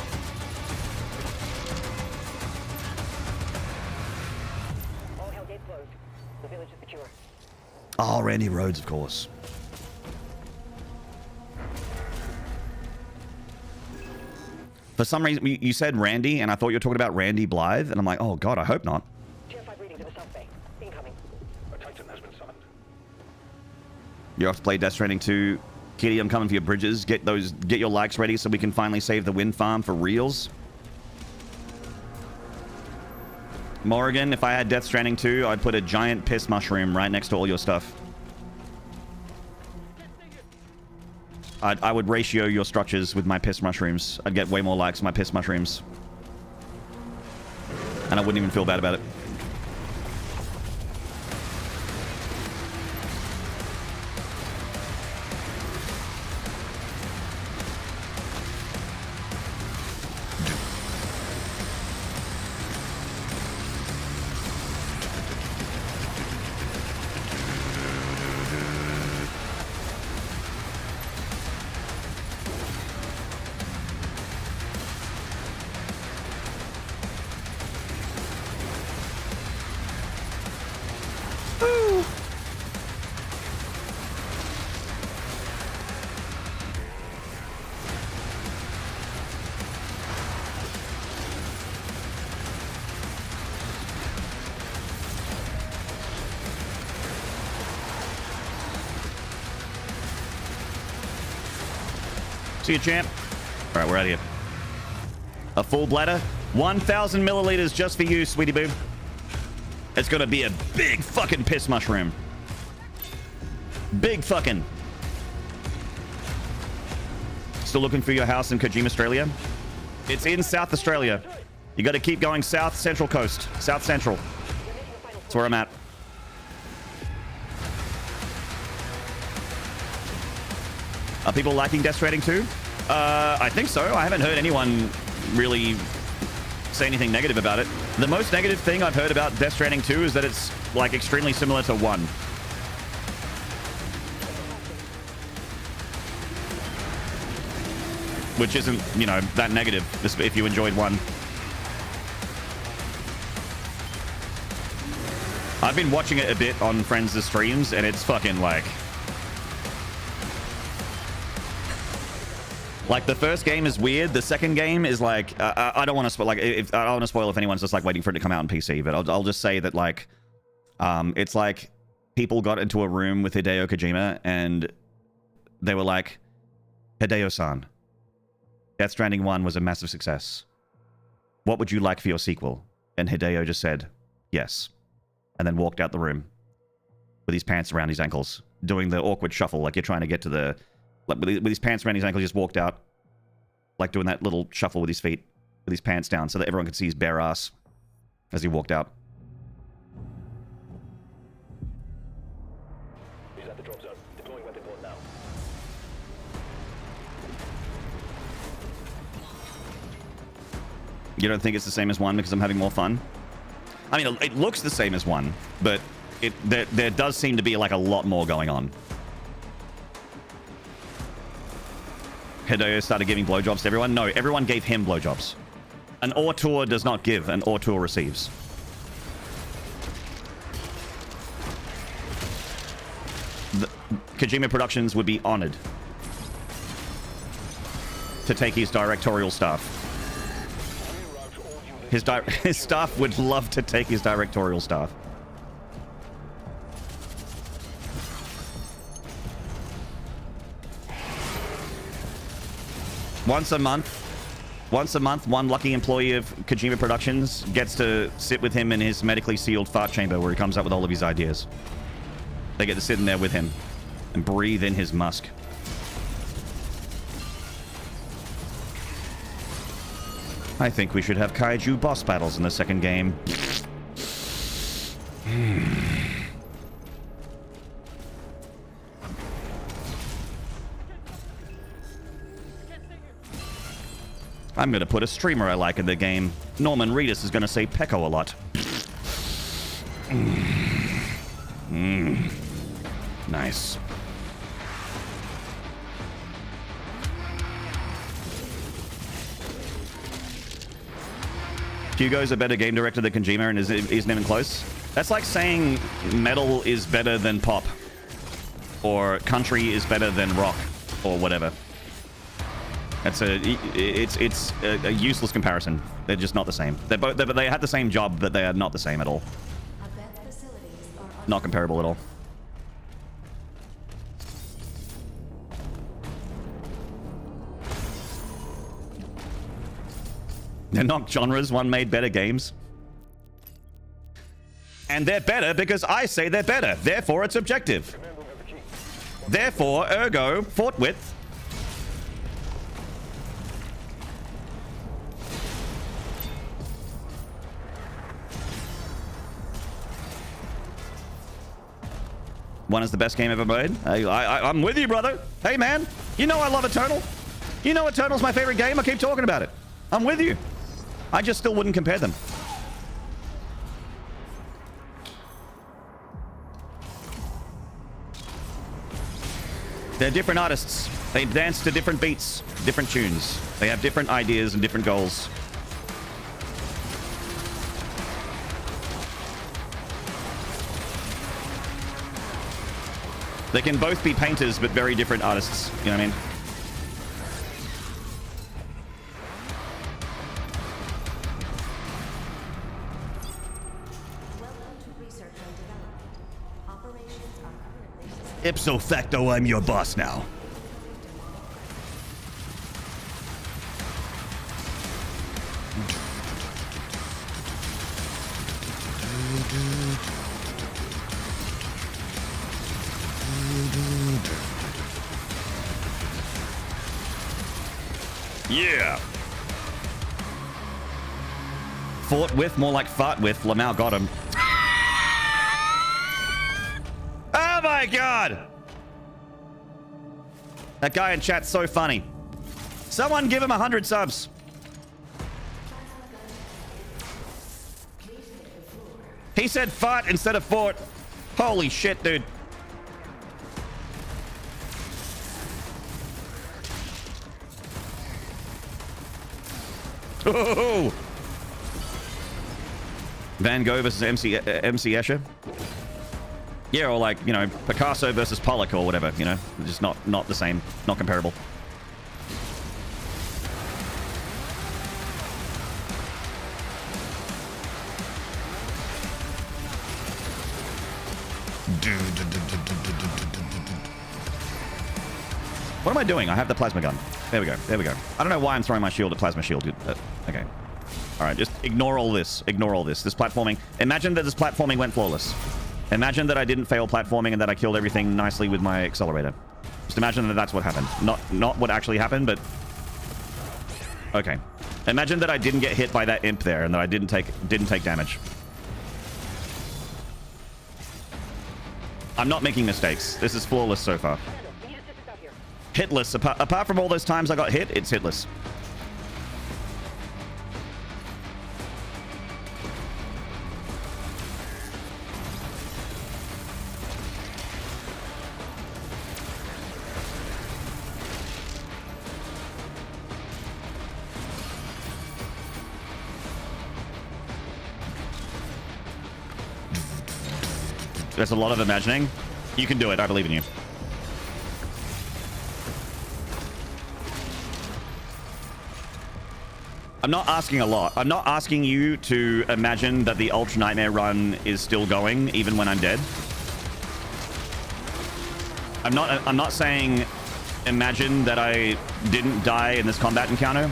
All hell gates closed. The village is secure. Oh, Randy Rhodes, of course. For some reason, you said Randy, and I thought you were talking about Randy Blythe, and I'm like, oh god, I hope not. Tier 5 reading to the south bay. Incoming. A Titan has been summoned. You have to play Death Stranding 2. Kitty, I'm coming for your bridges. Get your likes ready so we can finally save the wind farm for reals. Morrigan, if I had Death Stranding 2, I'd put a giant piss mushroom right next to all your stuff. I would ratio your structures with my piss mushrooms. I'd get way more likes on my piss mushrooms. And I wouldn't even feel bad about it. See you, champ. All right, we're out of here. A full bladder. 1,000 milliliters just for you, sweetie boo. It's gonna be a big fucking piss mushroom. Big fucking. Still looking for your house in Kojima, Australia? It's in South Australia. You got to keep going south, Central Coast. South Central. That's where I'm at. Are people liking Death Stranding 2? I think so. I haven't heard anyone really say anything negative about it. The most negative thing I've heard about Death Stranding 2 is that it's like extremely similar to 1. Which isn't, you know, that negative if you enjoyed 1. I've been watching it a bit on friends' streams, and it's fucking like the first game is weird. The second game is like I don't want to spoil. Like, I don't want to spoil if anyone's just like waiting for it to come out on PC. But I'll just say that like, it's like people got into a room with Hideo Kojima and they were like, Hideo-san, Death Stranding 1 was a massive success. What would you like for your sequel? And Hideo just said, yes, and then walked out the room with his pants around his ankles, doing the awkward shuffle like you're trying to get to the. Like with his pants around his ankles, he just walked out, like doing that little shuffle with his feet, with his pants down, so that everyone could see his bare ass as he walked out. He's at the drop zone. Deploying weapon board now. You don't think it's the same as 1 because I'm having more fun? I mean, it looks the same as 1, but there does seem to be like a lot more going on. Hideo started giving blowjobs to everyone. No, everyone gave him blowjobs. An auteur does not give, an auteur receives. Kojima Productions would be honored to take his directorial staff. His staff would love to take his directorial staff. Once a month, one lucky employee of Kojima Productions gets to sit with him in his medically sealed fart chamber where he comes up with all of his ideas. They get to sit in there with him and breathe in his musk. I think we should have kaiju boss battles in the second game. I'm gonna put a streamer I like in the game. Norman Reedus is gonna say Pecco a lot. Nice. Hugo's a better game director than Kojima and isn't even close. That's like saying metal is better than pop. Or country is better than rock. Or whatever. It's a useless comparison. They're just not the same. They had the same job, but they are not the same at all. Not comparable at all. They're not genres. One made better games. And they're better because I say they're better. Therefore, it's objective. Therefore, ergo, forthwith. One is the best game ever made. I'm with you, brother. Hey, man. You know I love Eternal. You know Eternal's my favorite game. I keep talking about it. I'm with you. I just still wouldn't compare them. They're different artists. They dance to different beats, different tunes. They have different ideas and different goals. They can both be painters, but very different artists. You know what I mean? Ipso facto, I'm your boss now. Yeah. Fought with, more like fought with. Lamau got him. Oh my god! That guy in chat's so funny. Someone give him 100 subs. He said fought instead of fought. Holy shit, dude. Oh! Van Gogh versus MC Escher. Yeah, or like, you know, Picasso versus Pollock or whatever, you know. Just not the same. Not comparable. What am I doing? I have the plasma gun. There we go. There we go. I don't know why I'm throwing my shield at plasma shield. Okay. All right, just ignore all this. Ignore all this. This platforming. Imagine that this platforming went flawless. Imagine that I didn't fail platforming and that I killed everything nicely with my accelerator. Just imagine that that's what happened. Not what actually happened, but... Okay. Imagine that I didn't get hit by that imp there and that I didn't take damage. I'm not making mistakes. This is flawless so far. Hitless. Apart from all those times I got hit, it's hitless. There's a lot of imagining. You can do it. I believe in you. I'm not asking a lot. I'm not asking you to imagine that the Ultra Nightmare run is still going even when I'm dead. I'm not saying imagine that I didn't die in this combat encounter.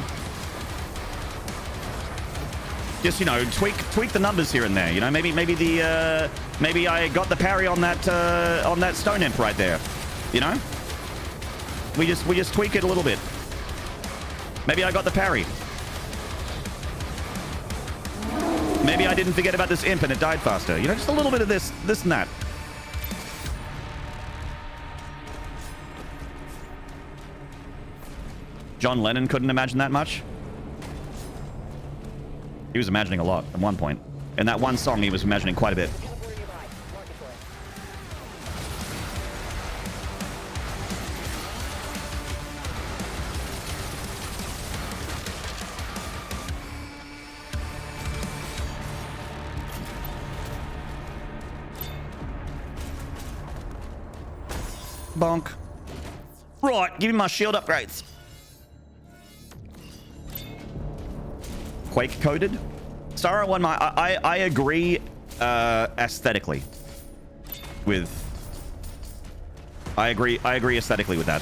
Just, you know, tweak the numbers here and there. You know, maybe I got the parry on that stone imp right there. You know, we just tweak it a little bit. Maybe I got the parry. Maybe I didn't forget about this imp and it died faster. You know, just a little bit of this and that. John Lennon couldn't imagine that much. He was imagining a lot at one point. In that one song, he was imagining quite a bit. Bonk. Right, give me my shield upgrades. Quake coded. Sarah won my... I agree aesthetically with... I agree aesthetically with that.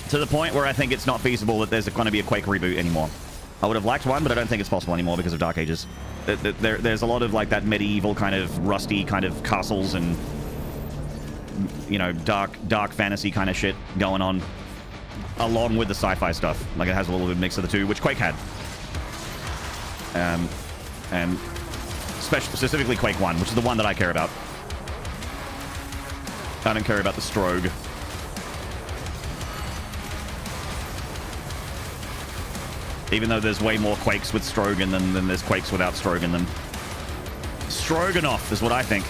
To the point where I think it's not feasible that there's going to be a Quake reboot anymore. I would have liked one, but I don't think it's possible anymore because of Dark Ages. There's a lot of like that medieval kind of rusty kind of castles and... you know, dark fantasy kind of shit going on along with the sci-fi stuff. Like it has a little bit of mix of the two, which Quake had. And specifically Quake 1, which is the one that I care about. I don't care about the Strogue. Even though there's way more Quakes with Strogue in them than there's Quakes without Strogue in them. Stroganoff is what I think.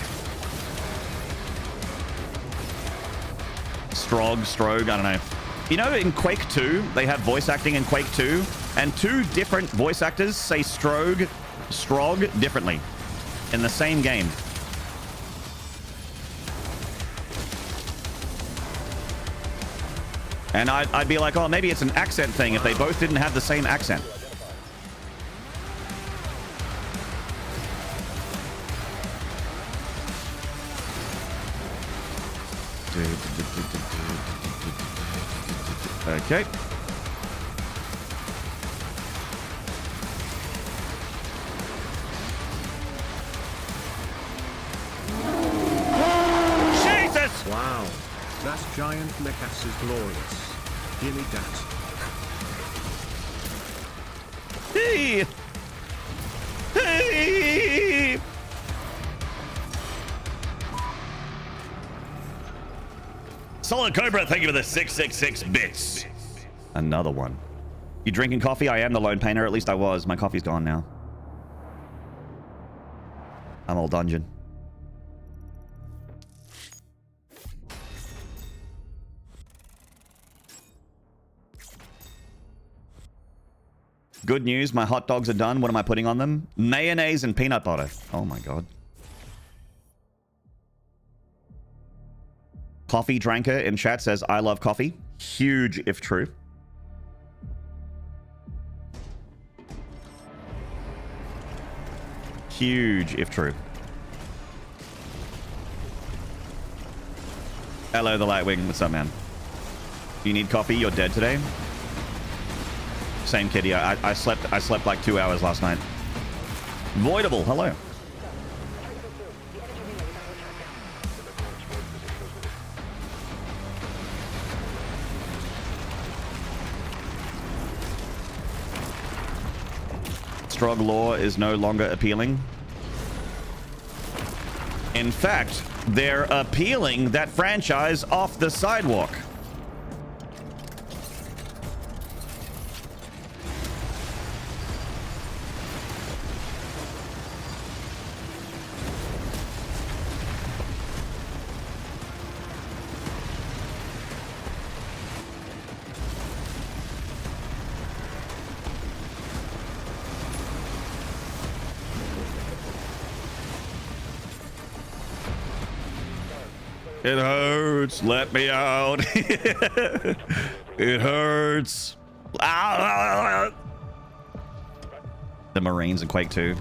Strogue, I don't know. You know, in Quake 2, they have voice acting in Quake 2, and two different voice actors say Strog differently in the same game. And I'd be like, oh, maybe it's an accent thing if they both didn't have the same accent. Okay. Jesus! Wow. That giant mechass is glorious. Gimme dat. Hey! Hey! Solid Cobra, thank you for the 666 bits. Another one. You drinking coffee? I am the lone painter. At least I was. My coffee's gone now. I'm all dungeon. Good news, my hot dogs are done. What am I putting on them? Mayonnaise and peanut butter. Oh my god. Coffee Dranker in chat says, I love coffee. Huge if true. Huge if true. Hello, the Lightwing. What's up, man? You need coffee? You're dead today? Same kitty. I slept like 2 hours last night. Voidable, hello. Strog lore is no longer appealing. In fact, they're appealing that franchise off the sidewalk. It hurts. Let me out. It hurts. The Marines in Quake 2.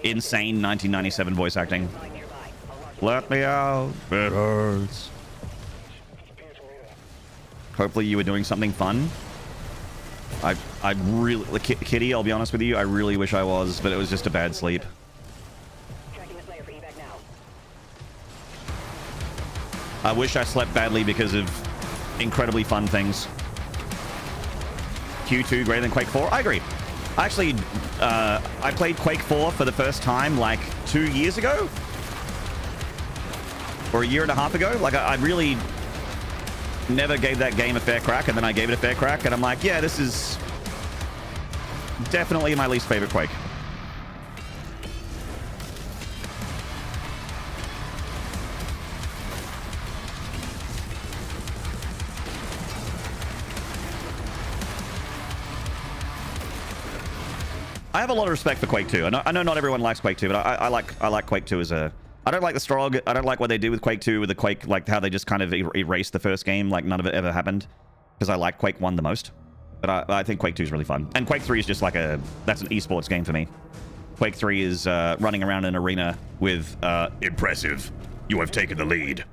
Insane 1997 voice acting. Let me out. It hurts. Hopefully you were doing something fun. I really... Kitty, I'll be honest with you, I really wish I was, but it was just a bad sleep. I wish I slept badly because of incredibly fun things. Q2 greater than Quake 4? I agree. Actually, I played Quake 4 for the first time like 2 years ago. Or a year and a half ago. Like, I really never gave that game a fair crack, and then I gave it a fair crack, and I'm like, yeah, this is definitely my least favorite Quake. I have a lot of respect for Quake 2. I know not everyone likes Quake 2, but I like Quake 2 as a... I don't like the Strog. I don't like what they do with Quake 2, with the Quake, like how they just kind of erased the first game, like none of it ever happened. Because I like Quake 1 the most. But I think Quake 2 is really fun. And Quake 3 is just like that's an esports game for me. Quake 3 is running around an arena with, impressive. You have taken the lead.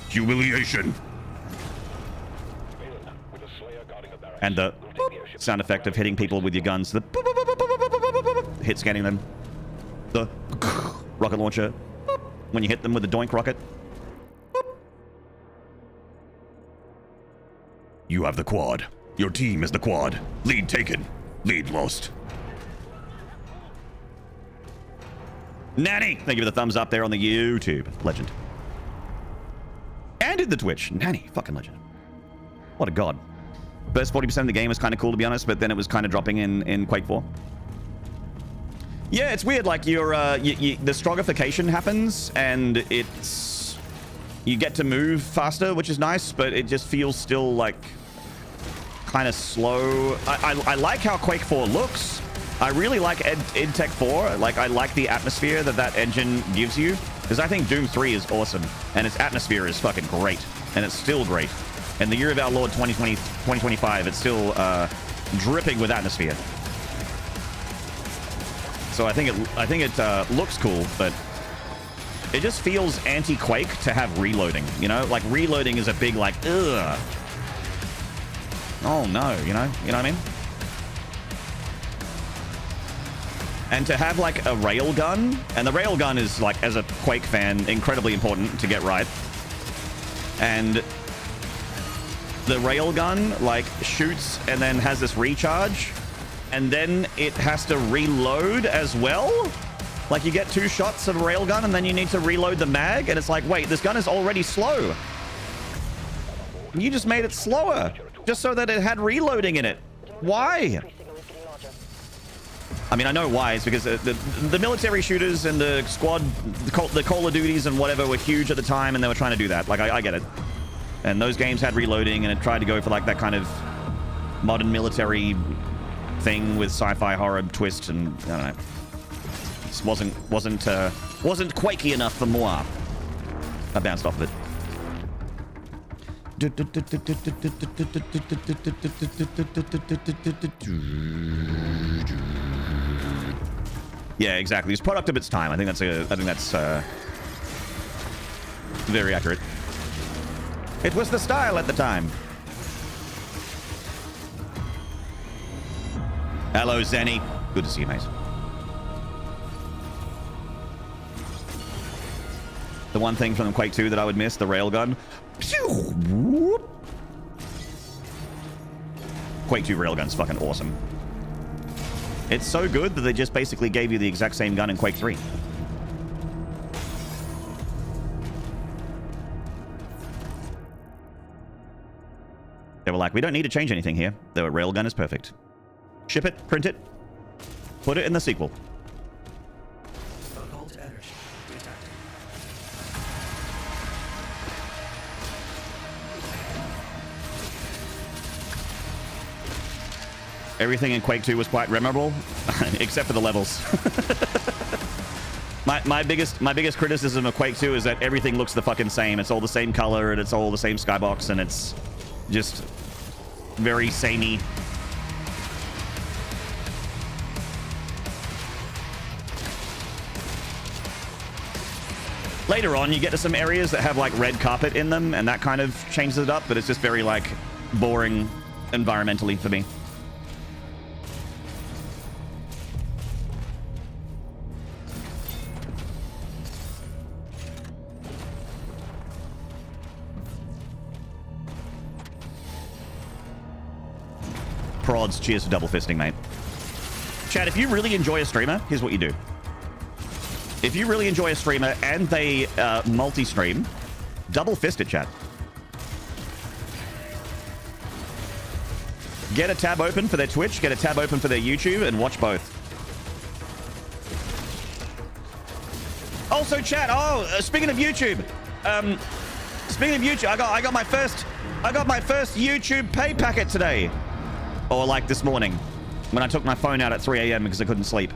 Humiliation. And the sound effect of hitting people with your guns. The hit scanning them. The rocket launcher. When you hit them with the doink rocket. You have the quad. Your team is the quad. Lead taken. Lead lost. Nanny! Thank you for the thumbs up there on the YouTube. Legend. And in the Twitch. Nanny. Fucking legend. What a god. First 40% of the game was kind of cool, to be honest, but then it was kind of dropping in Quake 4. Yeah, it's weird. Like, the strogification happens, and it's... You get to move faster, which is nice, but it just feels still, like, kind of slow. I like how Quake 4 looks. I really like EdTech 4. Like, I like the atmosphere that engine gives you, because I think Doom 3 is awesome, and its atmosphere is fucking great, and it's still great. In the year of our Lord 2025, it's still dripping with atmosphere. So I think it looks cool, but it just feels anti-Quake to have reloading. You know, like reloading is a big like, ugh. Oh no, you know what I mean? And to have like a railgun, and the railgun is like, as a Quake fan, incredibly important to get right. And the railgun like shoots and then has this recharge, and then it has to reload as well. Like, you get 2 shots of a railgun and then you need to reload the mag, and it's like, wait, this gun is already slow. You just made it slower just so that it had reloading in it. Why? I mean, I know why. It's because the military shooters and the squad, the Call of Duties and whatever were huge at the time, and they were trying to do that. Like, I get it. And those games had reloading, and it tried to go for like that kind of modern military thing with sci-fi horror twist, and I don't know. This wasn't Quakey enough for moi. I bounced off of it. Yeah, exactly. It's product of its time. I think that's very accurate. It was the style at the time. Hello, Zenny. Good to see you, mate. The one thing from Quake 2 that I would miss, the railgun. Quake 2 railgun's fucking awesome. It's so good that they just basically gave you the exact same gun in Quake 3. They were like, we don't need to change anything here. The railgun is perfect. Ship it, print it, put it in the sequel. Everything in Quake 2 was quite memorable, except for the levels. My biggest criticism of Quake 2 is that everything looks the fucking same. It's all the same color, and it's all the same skybox, and it's just very samey. Later on, you get to some areas that have like red carpet in them, and that kind of changes it up, but it's just very like boring environmentally for me. gods, cheers for double fisting, mate. Chad, if you really enjoy a streamer, here's what you do. If you really enjoy a streamer and they multi-stream, double fist it, chat. Get a tab open for their Twitch, get a tab open for their YouTube, and watch both. Also, chat. Oh, speaking of YouTube, I got my first YouTube pay packet today, or like this morning, when I took my phone out at 3 a.m. because I couldn't sleep.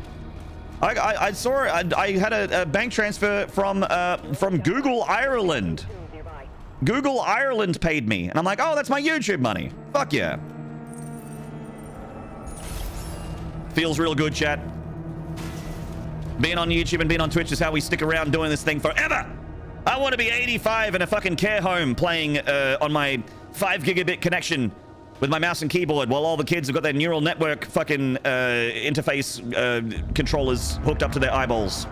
I saw it. I had a bank transfer from Google Ireland. Google Ireland paid me, and I'm like, oh, that's my YouTube money. Fuck yeah. Feels real good, chat. Being on YouTube and being on Twitch is how we stick around doing this thing forever. I want to be 85 in a fucking care home playing on my 5 gigabit connection with my mouse and keyboard while all the kids have got their neural network fucking interface controllers hooked up to their eyeballs.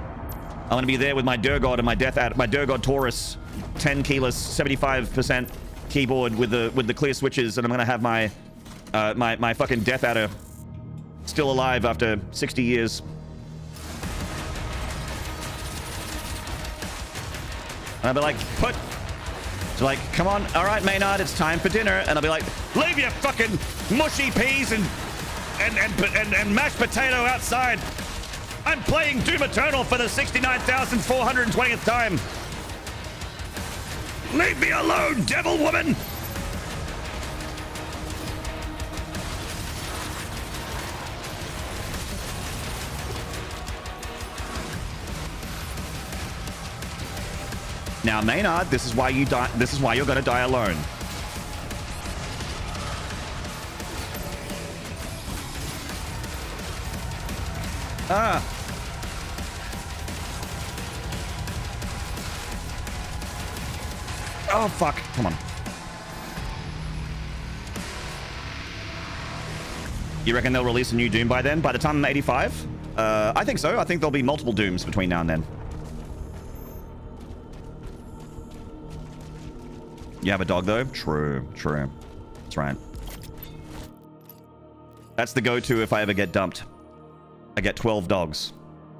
I want to be there with my Durgod and my Durgod Taurus 10 keyless 75% keyboard with the clear switches, and I'm gonna have my my fucking Death Adder still alive after 60 years. And I'll be like, come on, all right, Maynard, it's time for dinner. And I'll be like, leave your fucking mushy peas and mashed potato outside. I'm playing Doom Eternal for the 69,420th time. Leave me alone, devil woman! Now, Maynard, this is why you die. This is why you're gonna die alone. Ah. Oh fuck! Come on. You reckon they'll release a new Doom by then? By the time I'm 85? I think so. I think there'll be multiple Dooms between now and then. You have a dog, though? True. That's right. That's the go-to if I ever get dumped. I get 12 dogs.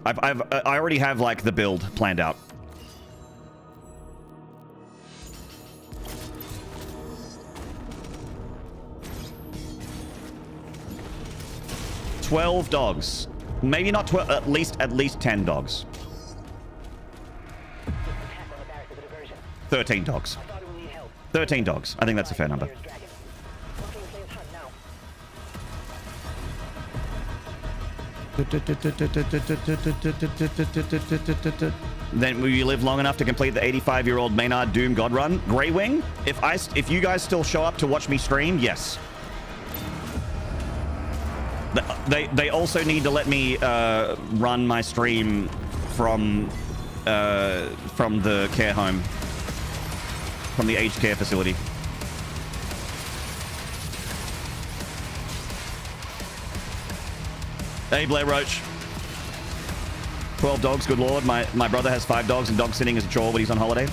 I already have, like, the build planned out. $12 dogs. Maybe not 12, at least 10 dogs. 13 dogs. 13 dogs. I think that's a fair number. Then will you live long enough to complete the 85-year-old Maynard Doom God Run? Grey Wing? If you guys still show up to watch me stream, yes. They also need to let me run my stream from the care home. From the aged care facility. Hey, Blair Roach. 12 dogs, good lord. My brother has 5 dogs, and dog sitting is a chore when he's on holiday.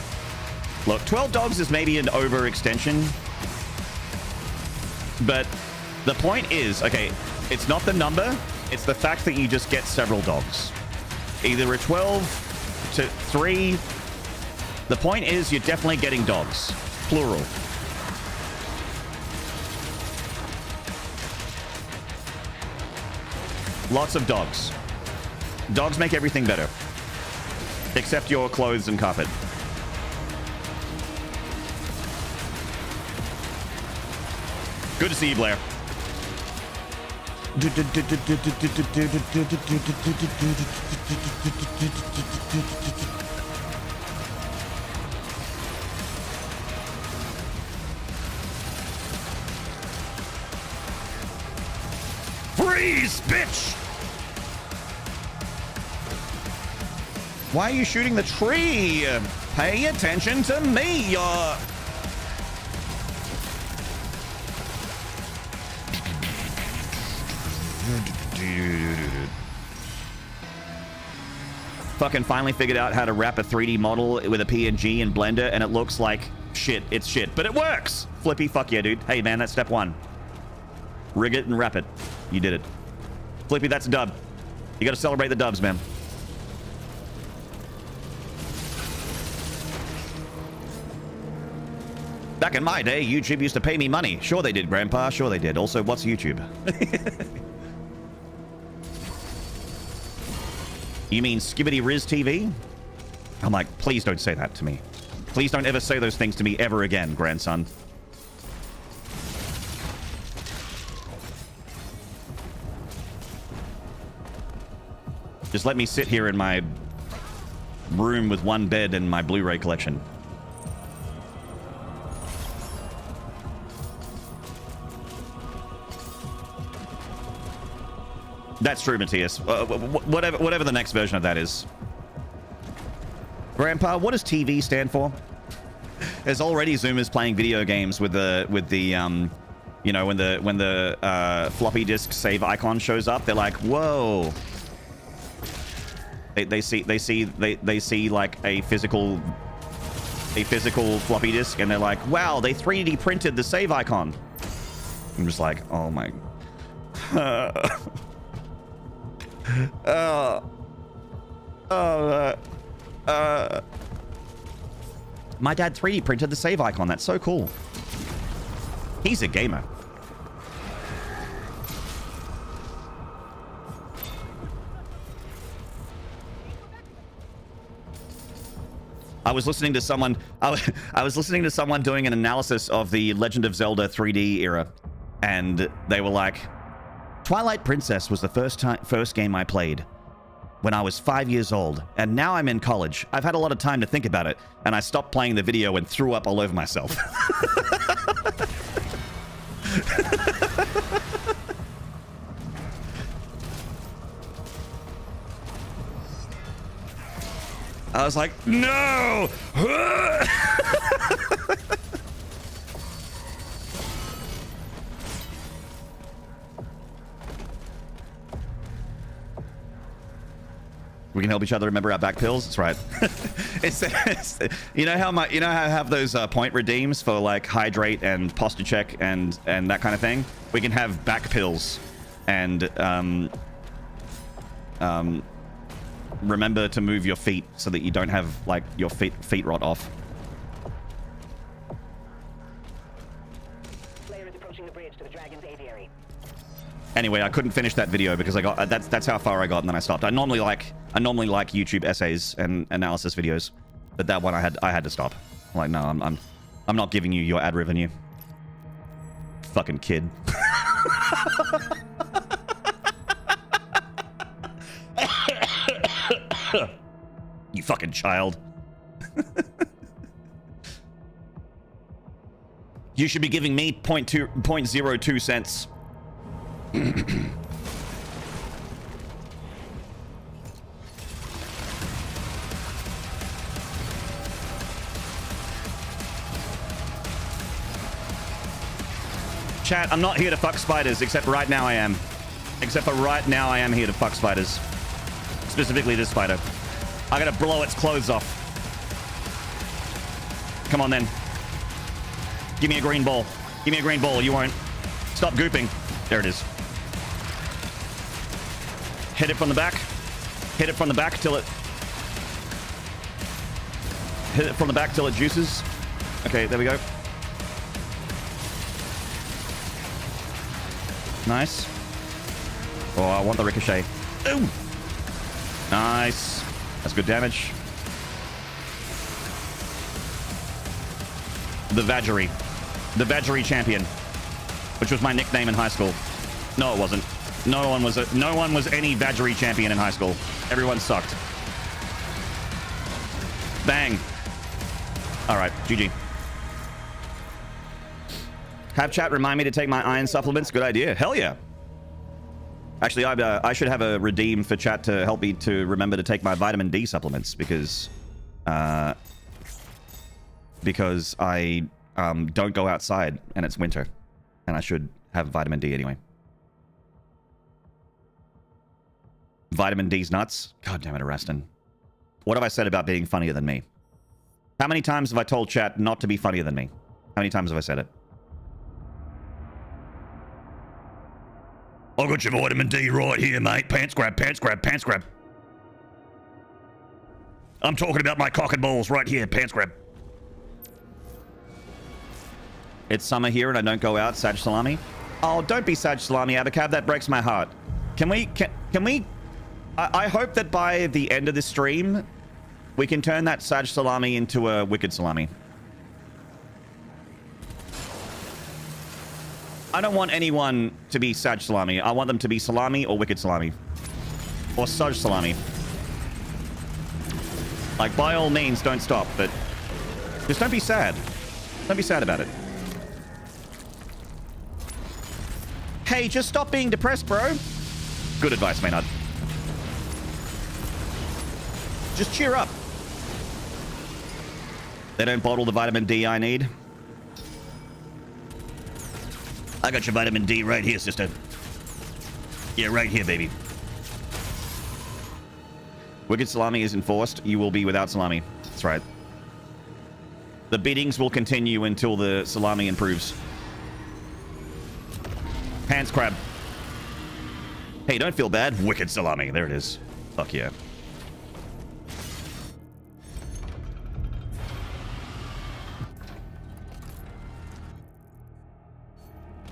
Look, 12 dogs is maybe an overextension. But the point is, okay, it's not the number, it's the fact that you just get several dogs. Either a 12 to 3. The point is, you're definitely getting dogs. Plural. Lots of dogs. Dogs make everything better. Except your clothes and carpet. Good to see you, Blair. Freeze, bitch! Why are you shooting the tree? Pay attention to me, Fucking finally figured out how to wrap a 3D model with a PNG in Blender, and it looks like shit. It's shit, but it works! Flippy, fuck yeah, dude. Hey, man, that's step 1. Rig it and wrap it. You did it. Flippy, that's a dub. You got to celebrate the dubs, man. Back in my day, YouTube used to pay me money. Sure they did, Grandpa. Sure they did. Also, what's YouTube? You mean Skibbity Riz TV? I'm like, please don't say that to me. Please don't ever say those things to me ever again, grandson. Just let me sit here in my room with one bed and my Blu-ray collection. That's true, Matthias. Whatever the next version of that is. Grandpa, what does TV stand for? There's already Zoomers playing video games with the you know, when the floppy disk save icon shows up, they're like, whoa. They see like a physical floppy disk, and they're like, wow, they 3D printed the save icon. I'm just like, oh my. My dad 3D printed the save icon. That's so cool. He's a gamer. I was listening to someone. I was listening to someone doing an analysis of the Legend of Zelda 3D era, and they were like, "Twilight Princess was the first game I played when I was 5 years old, and now I'm in college. I've had a lot of time to think about it, and I stopped playing the video and threw up all over myself." I was like, no! We can help each other remember our back pills. That's right. it's you know how I have those point redeems for like hydrate and posture check and that kind of thing. We can have back pills and remember to move your feet so that you don't have like your feet rot off. Player is approaching the bridge to the Dragon's aviary. Anyway, I couldn't finish that video because I got that's how far I got, and then I stopped. I normally like YouTube essays and analysis videos, but that one I had to stop. I'm like, no, I'm not giving you your ad revenue. Fucking kid. You fucking child. You should be giving me 0.02 cents. Chat, I'm not here to fuck spiders, except right now I am. Except for right now I am here to fuck spiders. Specifically this spider. I gotta blow its clothes off. Come on then. Give me a green ball. Give me a green ball. You won't. Stop gooping. There it is. Hit it from the back. Hit it from the back till it... Hit it from the back till it juices. Okay, there we go. Nice. Oh, I want the ricochet. Ooh! Nice. That's good damage. The Vaggery. The Vaggery champion. Which was my nickname in high school. No, it wasn't. No one was any Vaggery champion in high school. Everyone sucked. Bang. Alright, GG. Have chat remind me to take my iron supplements. Good idea. Hell yeah. Actually, I should have a redeem for chat to help me to remember to take my vitamin D supplements because I don't go outside and it's winter, and I should have vitamin D anyway. Vitamin D's nuts. God damn it, Arrestin. What have I said about being funnier than me? How many times have I told chat not to be funnier than me? How many times have I said it? I got your vitamin D right here, mate. Pants grab, pants grab, pants grab. I'm talking about my cock and balls right here. Pants grab. It's summer here and I don't go out. Sag Salami. Oh, don't be Sag Salami, Abacab. That breaks my heart. Can we... I hope that by the end of this stream, we can turn that Sag Salami into a Wicked Salami. I don't want anyone to be Sag Salami. I want them to be Salami or Wicked Salami. Or Saj Salami. Like, by all means, don't stop, but just don't be sad. Don't be sad about it. Hey, just stop being depressed, bro. Good advice, Maynard. Just cheer up. They don't bottle the vitamin D I need. I got your vitamin D right here, sister. Yeah, right here, baby. Wicked Salami is enforced. You will be without salami. That's right. The beatings will continue until the salami improves. Pants crab. Hey, don't feel bad. Wicked Salami. There it is. Fuck yeah.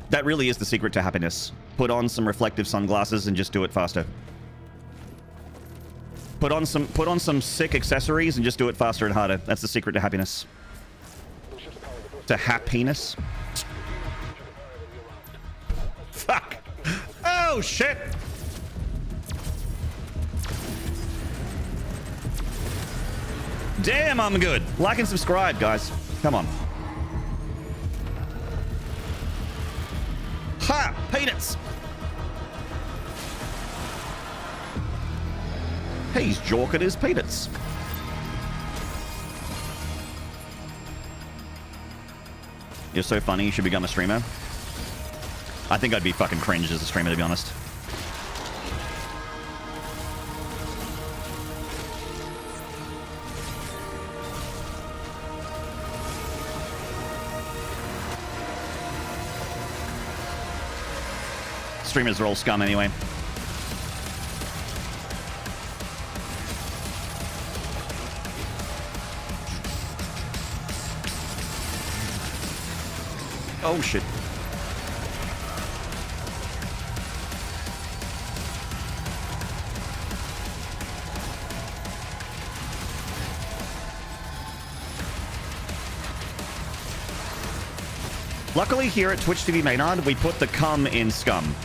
That really is the secret to happiness. Put on some reflective sunglasses and just do it faster. Put on some sick accessories and just do it faster and harder. That's the secret to happiness. To happiness. Fuck. Oh shit. Damn, I'm good. Like and subscribe, guys. Come on. Ha! Peanuts! He's jorking his peanuts. You're so funny, you should become a streamer. I think I'd be fucking cringe as a streamer, to be honest. Streamers are all scum anyway. Oh shit. Luckily here at Twitch TV Maynard, we put the cum in scum.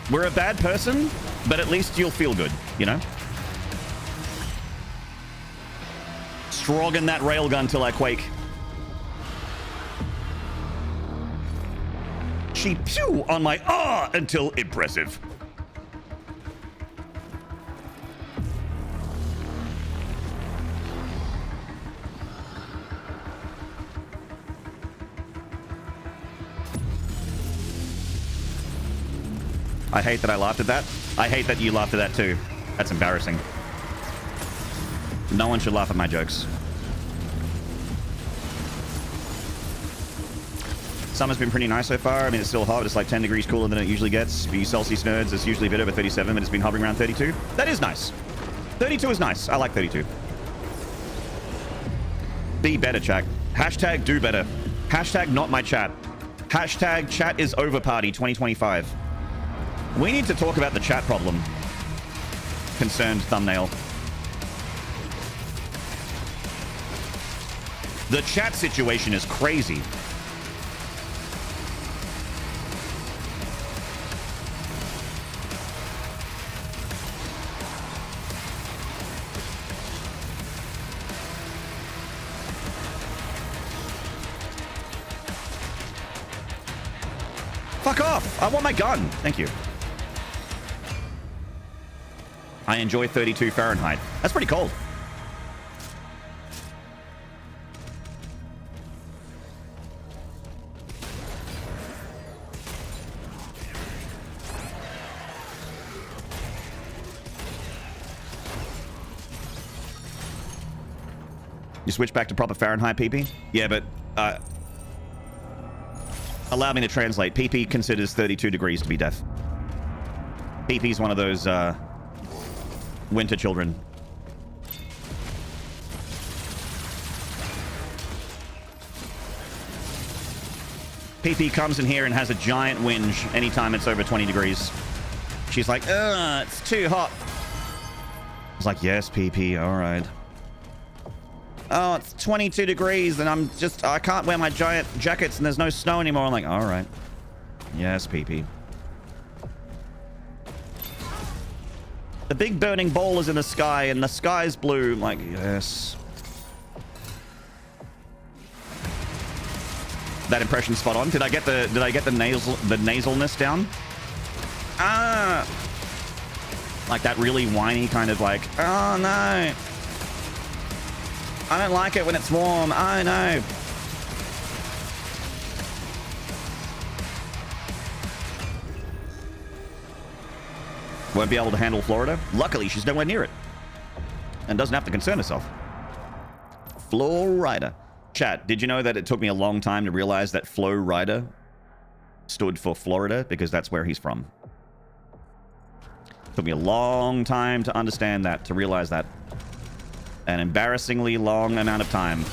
We're a bad person, but at least you'll feel good, you know? Strogging that railgun till I quake. She pew on my until impressive. I hate that I laughed at that. I hate that you laughed at that too. That's embarrassing. No one should laugh at my jokes. Summer's been pretty nice so far. I mean, it's still hot, but it's like 10 degrees cooler than it usually gets. For you Celsius nerds, it's usually a bit over 37, but it's been hovering around 32. That is nice. 32 is nice. I like 32. Be better, chat. Hashtag do better. Hashtag not my chat. Hashtag chat is over party 2025. We need to talk about the chat problem. Concerned thumbnail. The chat situation is crazy. Fuck off! I want my gun. Thank you. I enjoy 32 Fahrenheit. That's pretty cold. You switch back to proper Fahrenheit, PP? Yeah, but Allow me to translate. PP considers 32 degrees to be death. PP's one of those winter children. PP comes in here and has a giant whinge anytime it's over 20 degrees. She's like, ugh, it's too hot. I was like, yes, PP, all right. Oh, it's 22 degrees and I can't wear my giant jackets and there's no snow anymore. I'm like, all right. Yes, PP. The big burning ball is in the sky and the sky's blue. I'm like, yes. That impression's spot on. Did I get the nasalness down? Ah, like that really whiny kind of like, oh no, I don't like it when it's warm. Oh no. Won't be able to handle Florida. Luckily, she's nowhere near it and doesn't have to concern herself. Florida. Chat, did you know that it took me a long time to realize that Flo Rida stood for Florida because that's where he's from? Took me a long time to understand that, to realize that. An embarrassingly long amount of time.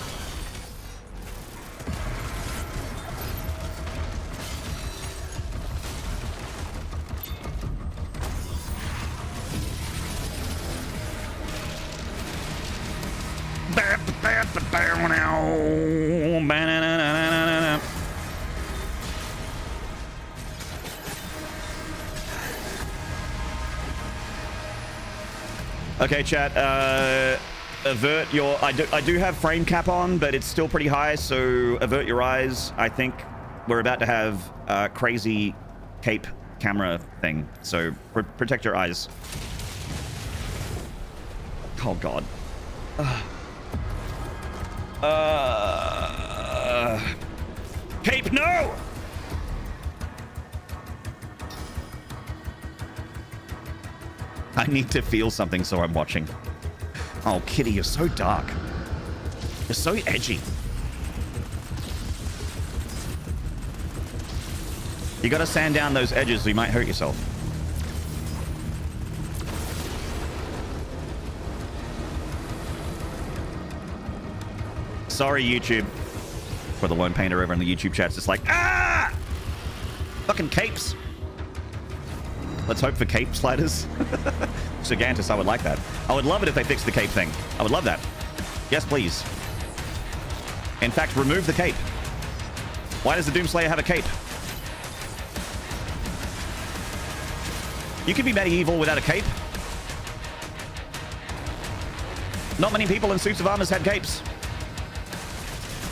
Okay, chat, avert your... I do have frame cap on, but it's still pretty high, so avert your eyes. I think we're about to have a crazy cape camera thing, so protect your eyes. Oh, God. Cape, no! I need to feel something, so I'm watching. Oh, Kitty, you're so dark. You're so edgy. You gotta sand down those edges or you might hurt yourself. Sorry, YouTube. For the lone painter over in the YouTube chat's just like, ah! Fucking capes. Let's hope for cape sliders. Gigantus, I would like that. I would love it if they fixed the cape thing. I would love that. Yes, please. In fact, remove the cape. Why does the Doomslayer have a cape? You can be medieval without a cape. Not many people in suits of armor had capes.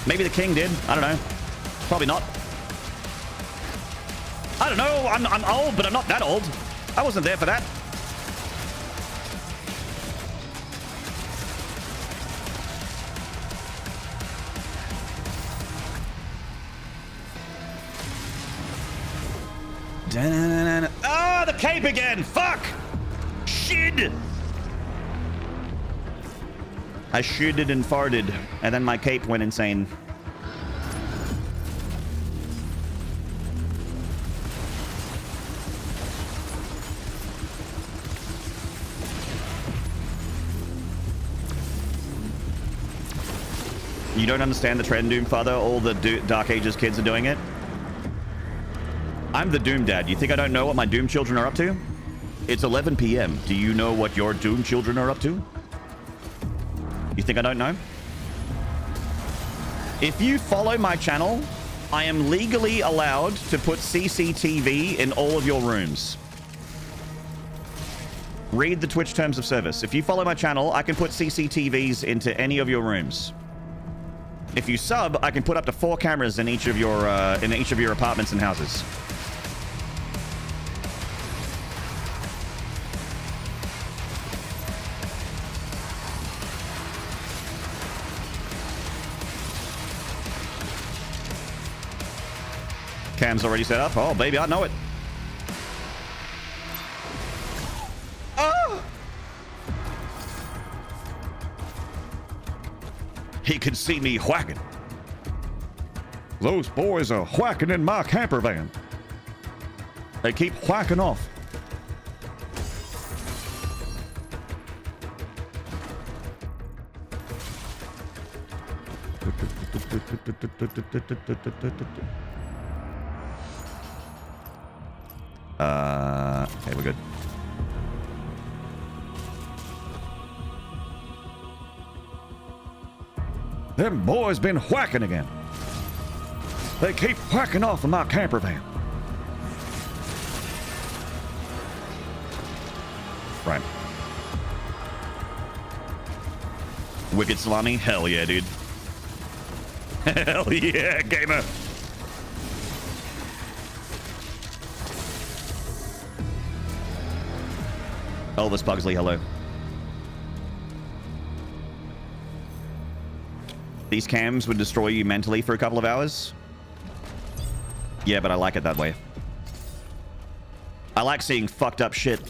Maybe the king did. I don't know. Probably not. I don't know. I'm old, but I'm not that old. I wasn't there for that. Ah, the cape again. Fuck. Shit. I shitted and farted, and then my cape went insane. You don't understand the trend, Doomfather? All the Dark Ages kids are doing it? I'm the Doom Dad. You think I don't know what my Doom children are up to? It's 11 p.m. Do you know what your Doom children are up to? You think I don't know? If you follow my channel, I am legally allowed to put CCTV in all of your rooms. Read the Twitch terms of service. If you follow my channel, I can put CCTVs into any of your rooms. If you sub, I can put up to 4 cameras in each of your apartments and houses. Cam's already set up. Oh, baby, I know it. Oh! He can see me whacking. Those boys are whacking in my camper van. They keep whacking off. Okay, we're good. Them boys been whacking again. They keep whacking off of my camper van. Right. Wicked salami? Hell yeah, dude. Hell yeah, gamer. Elvis Pugsley, hello. These cams would destroy you mentally for a couple of hours. Yeah, but I like it that way. I like seeing fucked up shit.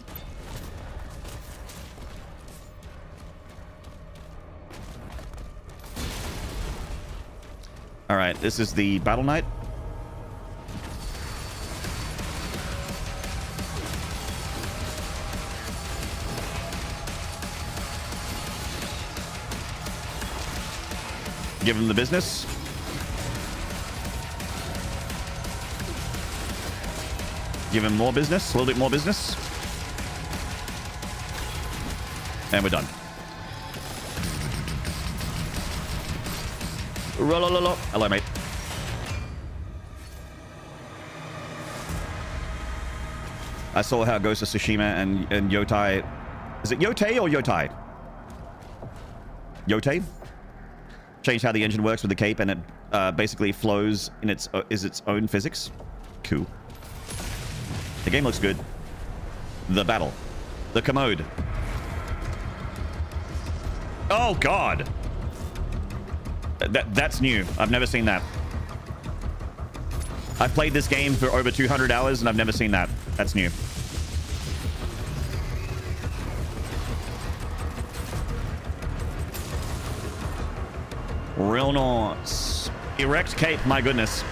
All right, this is the Battle Knight. Give him the business. Give him more business, a little bit more business. And we're done. Hello, mate. I saw how Ghost of Tsushima and Yotai... Is it Yotei or Yotai? Yotei? Changed how the engine works with the cape, and it basically flows in its own physics. Cool. The game looks good. The battle. The commode. Oh, God. That's new. I've never seen that. I've played this game for over 200 hours, and I've never seen that. That's new. Real nice. Erect cape, my goodness.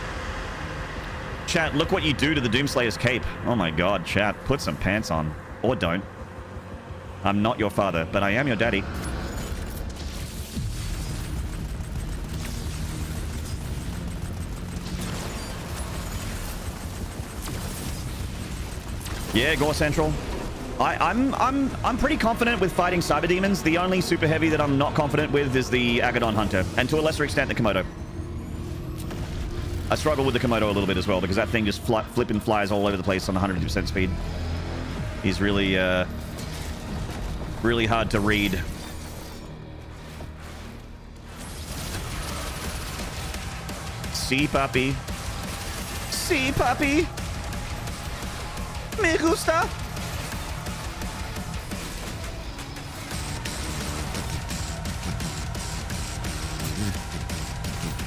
Chat, look what you do to the Doomslayer's cape. Oh my god, chat. Put some pants on. Or don't. I'm not your father, but I am your daddy. Yeah, Gore Central. I'm pretty confident with fighting cyber demons. The only super heavy that I'm not confident with is the Agadon Hunter, and to a lesser extent the Komodo. I struggle with the Komodo a little bit as well because that thing just flipping flies all over the place on 100% speed. He's really really hard to read. See, puppy. See, puppy. Me gusta.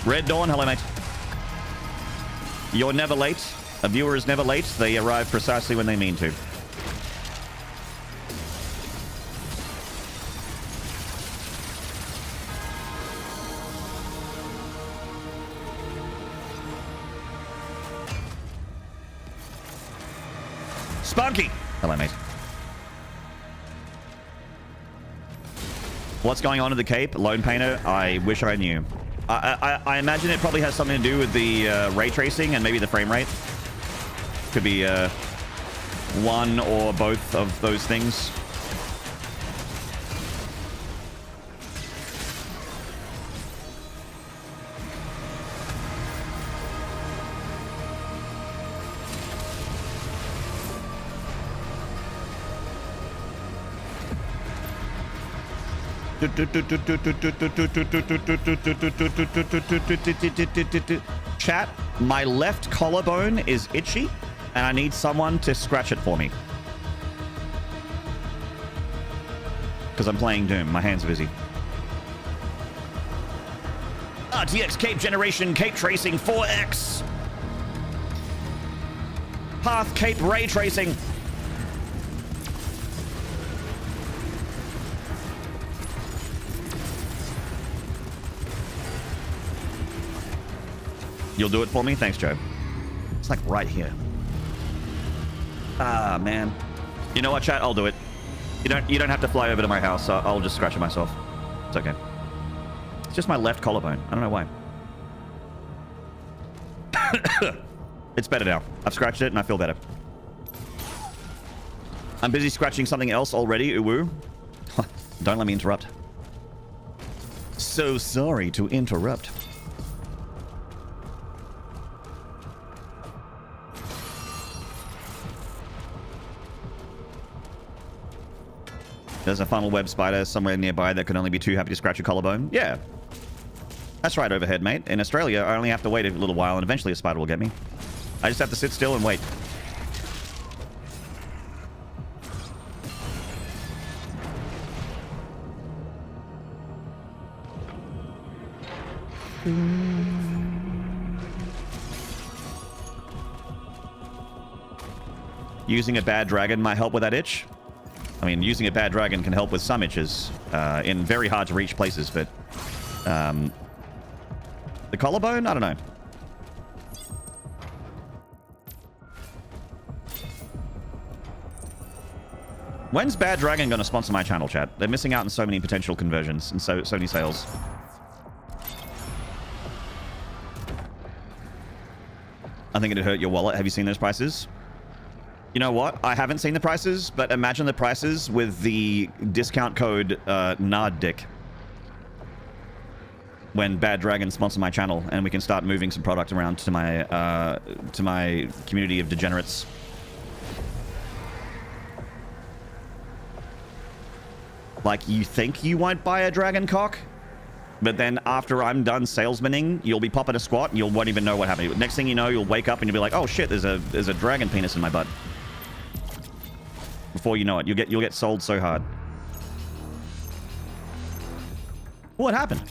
Red Dawn, hello, mate. You're never late. A viewer is never late. They arrive precisely when they mean to. Spunky! Hello, mate. What's going on in the Cape? Lone Painter? I wish I knew. I imagine it probably has something to do with the ray tracing and maybe the frame rate. Could be one or both of those things. Chat, my left collarbone is itchy and I need someone to scratch it for me. Because I'm playing Doom. My hands are busy. RTX Cape Generation Cape Tracing 4X. Path Cape Ray Tracing. You'll do it for me? Thanks, Joe. It's like right here. Ah, man. You know what, chat? I'll do it. You don't have to fly over to my house. I'll just scratch it myself. It's okay. It's just my left collarbone. I don't know why. It's better now. I've scratched it and I feel better. I'm busy scratching something else already, uwu. Don't let me interrupt. So sorry to interrupt. There's a funnel web spider somewhere nearby that can only be too happy to scratch a collarbone. Yeah. That's right, overhead, mate. In Australia, I only have to wait a little while and eventually a spider will get me. I just have to sit still and wait. Using a bad dragon might help with that itch. I mean, using a bad dragon can help with some itches in very hard to reach places, but the collarbone? I don't know. When's Bad Dragon going to sponsor my channel, chat? They're missing out on so many potential conversions and so many sales. I think it'd hurt your wallet. Have you seen those prices? You know what? I haven't seen the prices, but imagine the prices with the discount code Maynarde when Bad Dragon sponsor my channel, and we can start moving some product around to my community of degenerates. Like, you think you won't buy a dragon cock, but then after I'm done salesmaning, you'll be popping a squat and you won't even know what happened. Next thing you know, you'll wake up and you'll be like, oh shit, there's a dragon penis in my butt. Before you know it, you'll get sold so hard. What happened?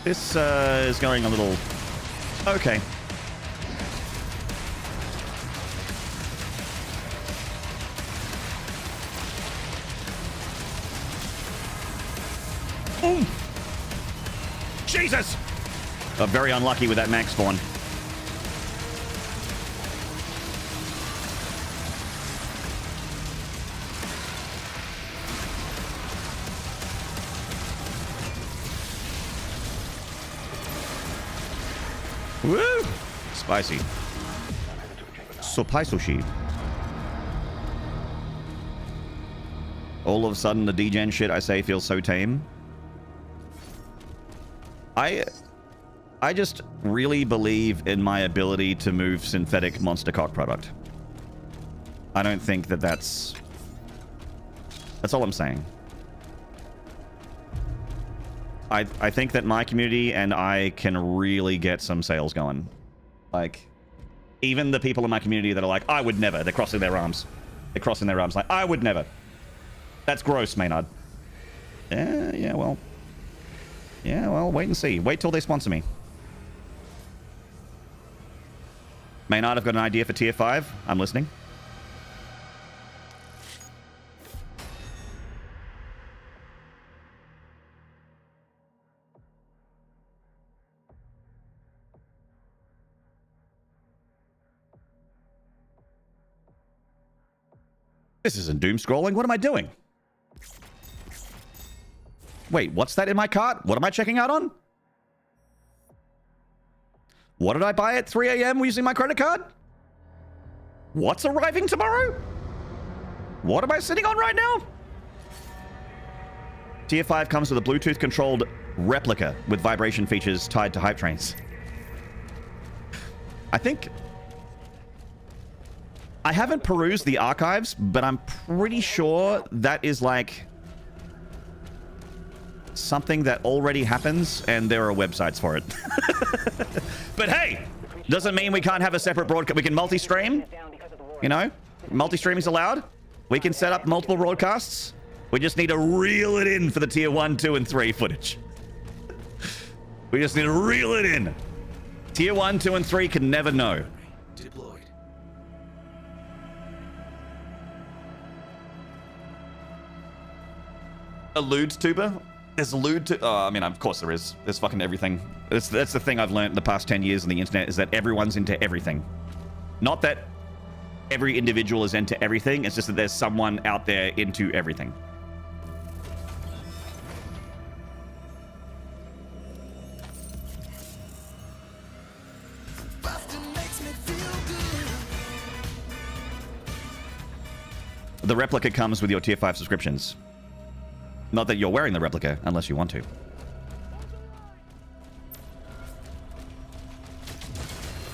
This is going a little... Okay. Boom! Jesus! Very unlucky with that max spawn. Woo! Spicy. Sopai. All of a sudden, the degen shit I say feels so tame. I just really believe in my ability to move synthetic monster cock product. I don't think that that's all I'm saying. I think that my community and I can really get some sales going. Like, even the people in my community that are like, I would never. They're crossing their arms. They're crossing their arms like, I would never. That's gross, Maynard. Yeah, well, wait and see. Wait till they sponsor me. Maynard, I've got an idea for tier 5. I'm listening. This isn't doom scrolling. What am I doing? Wait, what's that in my cart? What am I checking out on? What did I buy at 3 a.m. using my credit card? What's arriving tomorrow? What am I sitting on right now? Tier 5 comes with a Bluetooth-controlled replica with vibration features tied to hype trains. I think... I haven't perused the archives, but I'm pretty sure that is like something that already happens, and there are websites for it. But hey, doesn't mean we can't have a separate broadcast. We can multi-stream, you know? Multi-stream is allowed. We can set up multiple broadcasts. We just need to reel it in for the tier 1, 2, and 3 footage. We just need to reel it in. Tier 1, 2, and 3 can never know. Deployed. A lewd tuber? There's a lewd tuber. Oh, I mean, of course there is. There's fucking everything. That's the thing I've learned in the past 10 years on the internet, is that everyone's into everything. Not that every individual is into everything. It's just that there's someone out there into everything. The replica comes with your tier 5 subscriptions. Not that you're wearing the replica, unless you want to.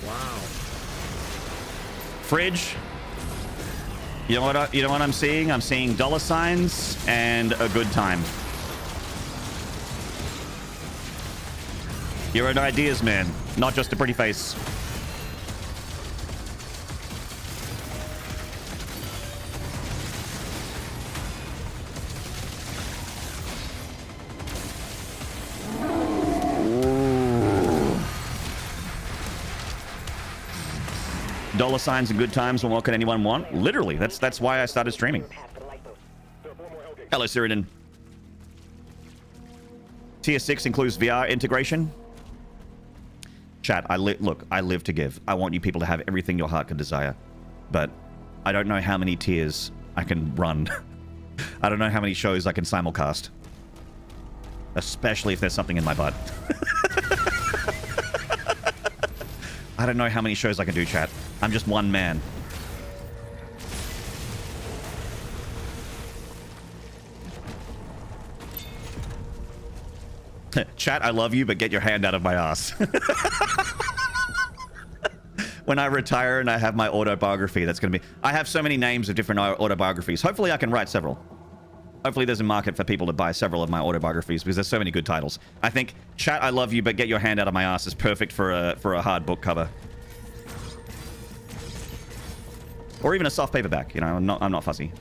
Wow. Fridge. You know what I'm seeing? I'm seeing dollar signs and a good time. You're an ideas man, not just a pretty face. Dollar signs and good times, and what can anyone want? Literally, that's why I started streaming. Hello, Cyriden. Tier 6 includes VR integration. Chat, I live to give. I want you people to have everything your heart can desire. But I don't know how many tiers I can run. I don't know how many shows I can simulcast. Especially if there's something in my butt. I don't know how many shows I can do, chat. I'm just one man. Chat, I love you, but get your hand out of my ass. When I retire and I have my autobiography, that's going to be... I have so many names of different autobiographies. Hopefully I can write several. Hopefully there's a market for people to buy several of my autobiographies, because there's so many good titles. I think Chat, I love you, but get your hand out of my ass is perfect for a hard book cover. Or even a soft paperback, you know, I'm not fussy.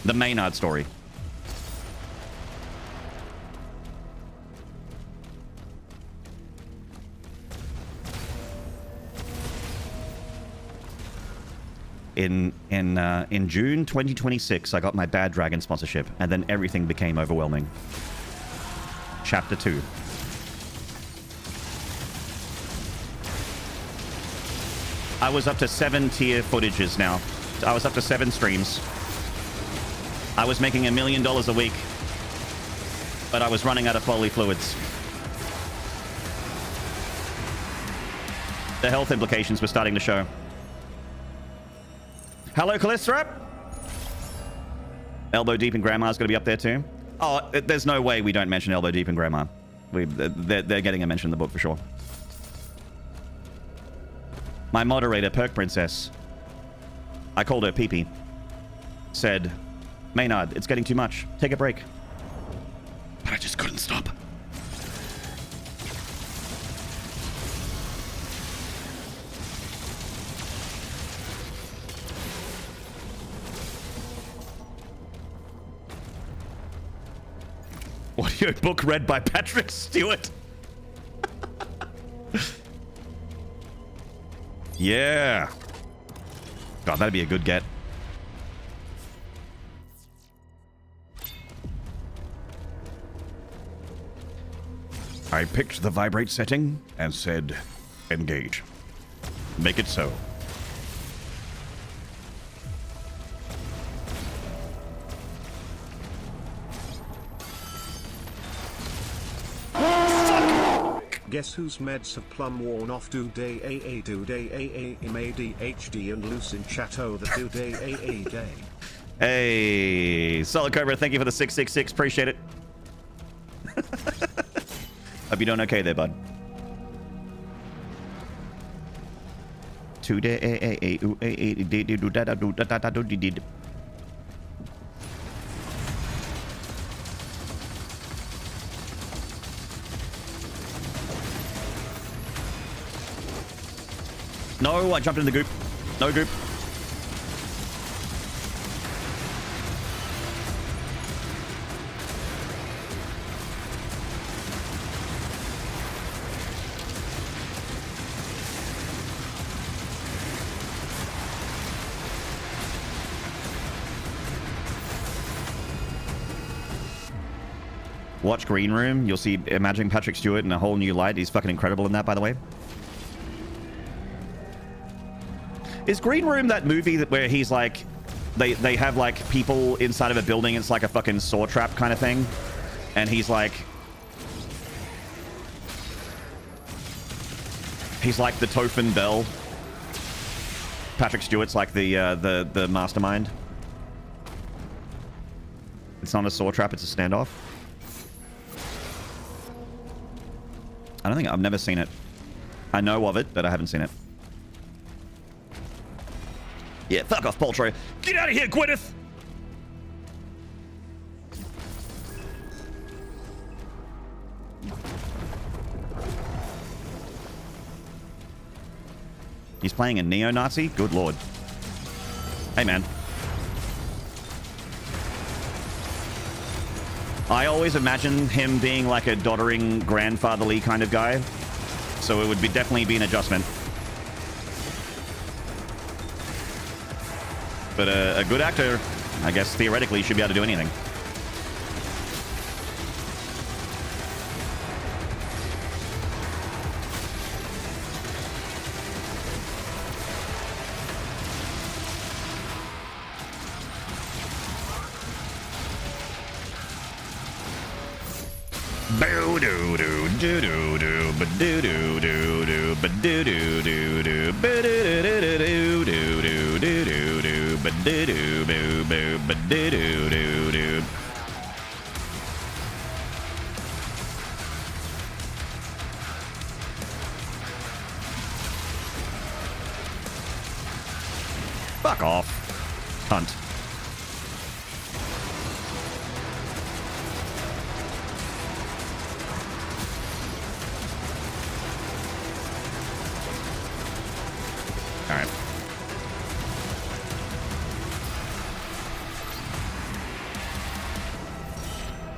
The Maynarde story. In June 2026, I got my Bad Dragon sponsorship, and then everything became overwhelming. Chapter 2. I was up to 7 tier footages now. I was up to 7 streams. I was making $1 million a week, but I was running out of bodily fluids. The health implications were starting to show. Hello, Callistrap. Elbow Deep in Grandma's going to be up there too. Oh, there's no way we don't mention Elbow Deep in Grandma. They're getting a mention in the book for sure. My moderator, Perk Princess, I called her Pee-Pee, said, Maynard, it's getting too much. Take a break. But I just couldn't stop. Audio book read by Patrick Stewart. Yeah. God, that'd be a good get. I picked the vibrate setting and said, engage. Make it so. Guess whose meds have plumb worn off? Do day AA, do day AA, MAD, HD, and loose in chateau the do day AA day. Hey, Solid Cobra, thank you for the 666. Appreciate it. Hope you're doing okay there, bud. Today, No, I jumped in the goop. No goop. Watch Green Room. You'll see Imagine Patrick Stewart in a whole new light. He's fucking incredible in that, by the way. Is Green Room that movie that where he's like, they have like people inside of a building? It's like a fucking saw trap kind of thing, and he's like the Tophin Bell. Patrick Stewart's like the mastermind. It's not a saw trap. It's a standoff. I don't think I've never seen it. I know of it, but I haven't seen it. Yeah, fuck off, Paltrow. Get out of here, Gwyneth! He's playing a neo-Nazi? Good lord. Hey, man. I always imagine him being like a doddering, grandfatherly kind of guy. So it would be definitely be an adjustment. But a good actor, I guess, theoretically, should be able to do anything. Fuck off, cunt. All right.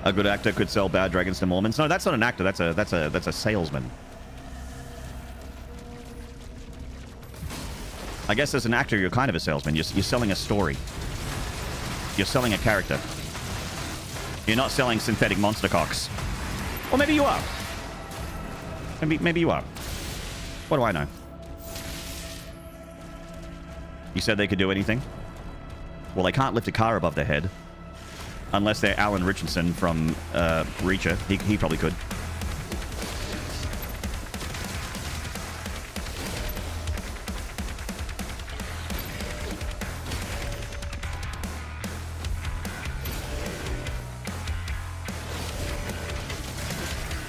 A good actor could sell bad dragons to Mormons. No, that's not an actor. That's a salesman. I guess as an actor, you're kind of a salesman. You're selling a story. You're selling a character. You're not selling synthetic monster cocks. Or maybe you are. Maybe you are. What do I know? You said they could do anything? Well, they can't lift a car above their head. Unless they're Alan Richardson from Reacher. He probably could.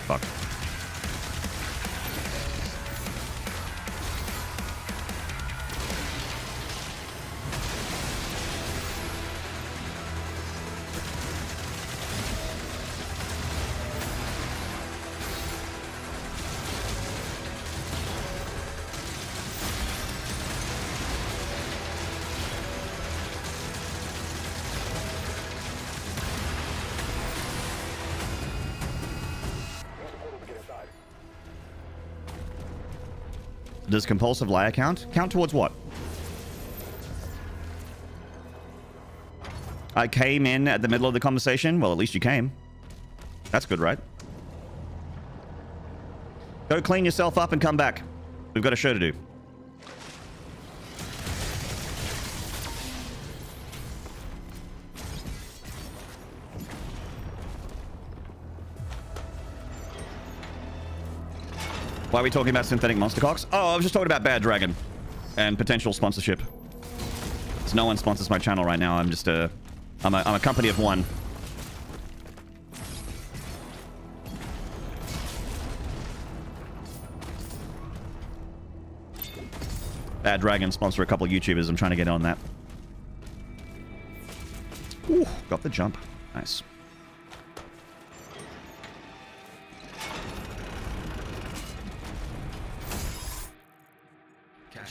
Fuck. Does compulsive liar count? Count towards what? I came in at the middle of the conversation. Well, at least you came. That's good, right? Go clean yourself up and come back. We've got a show to do. Why are we talking about synthetic monster cocks? Oh, I was just talking about Bad Dragon and potential sponsorship. So no one sponsors my channel right now. I'm just I'm a company of one. Bad Dragon sponsor a couple of YouTubers. I'm trying to get on that. Ooh, got the jump. Nice.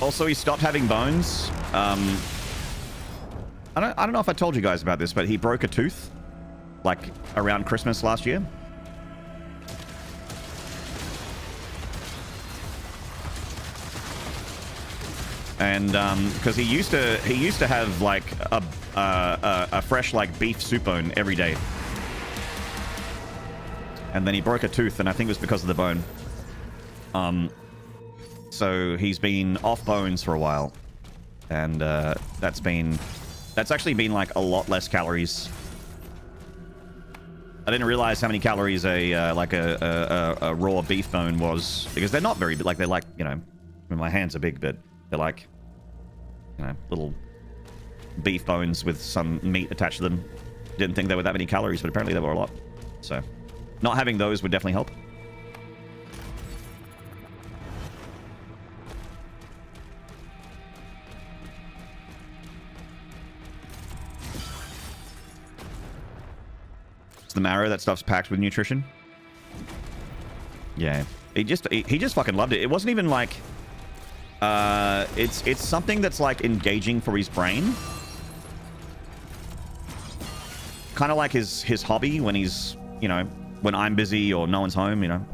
Also, he stopped having bones. I don't know if I told you guys about this, but he broke a tooth, like, around Christmas last year. And because he used to have like a fresh like beef soup bone every day, and then he broke a tooth, and I think it was because of the bone. So he's been off bones for a while, and that's actually been like a lot less calories. I didn't realize how many calories a raw beef bone was, because they're not very like, they're like, you know, I mean, my hands are big, but they're like, you know, little beef bones with some meat attached to them. Didn't think there were that many calories, but apparently there were a lot. So not having those would definitely help. It's the marrow. That stuff's packed with nutrition. Yeah. He just fucking loved it. It wasn't even like... it's something that's like engaging for his brain. Kind of like his hobby when he's, you know, when I'm busy or no one's home, you know.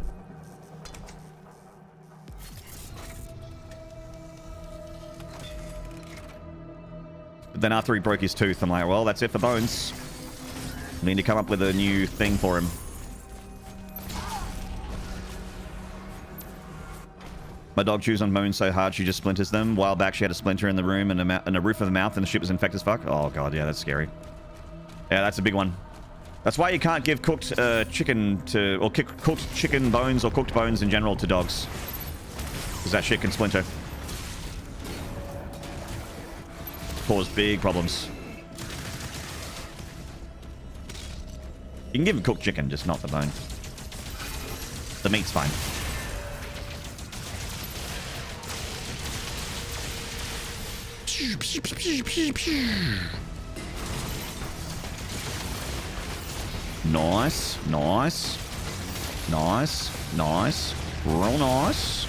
But then after he broke his tooth, I'm like, well, that's it for bones. I need to come up with a new thing for him. My dog chews on bones so hard she just splinters them. A while back, she had a splinter in the room and a roof of the mouth, and the shit was infected as fuck. Oh god, yeah, that's scary. Yeah, that's a big one. That's why you can't give cooked chicken to, or cooked chicken bones or cooked bones in general to dogs, because that shit can splinter. Cause big problems. You can give them cooked chicken, just not the bone. The meat's fine. Nice, nice, nice, nice, real nice.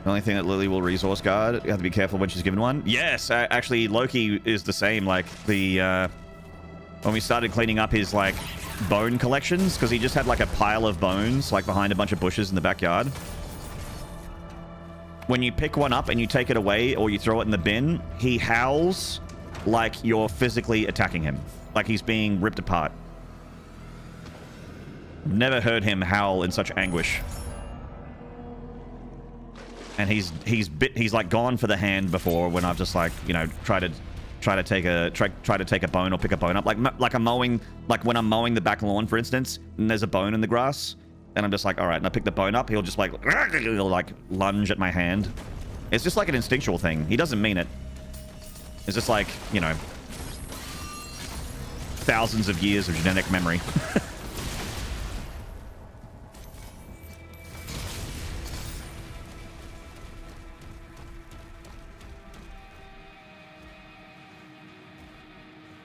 The only thing that Lily will resource guard, you have to be careful when she's given one. Yes, actually Loki is the same. Like the when we started cleaning up his like bone collections, because he just had like a pile of bones like behind a bunch of bushes in the backyard. When you pick one up and you take it away or you throw it in the bin, he howls like you're physically attacking him, like he's being ripped apart. Never heard him howl in such anguish. And he's like gone for the hand before, when I've just like, you know, try to take a bone or pick a bone up, like I'm mowing, like when I'm mowing the back lawn, for instance, and there's a bone in the grass, and I'm just like, all right, and I pick the bone up, he'll just like, he'll like lunge at my hand. It's just like an instinctual thing. He doesn't mean it. It's just like, you know, thousands of years of genetic memory.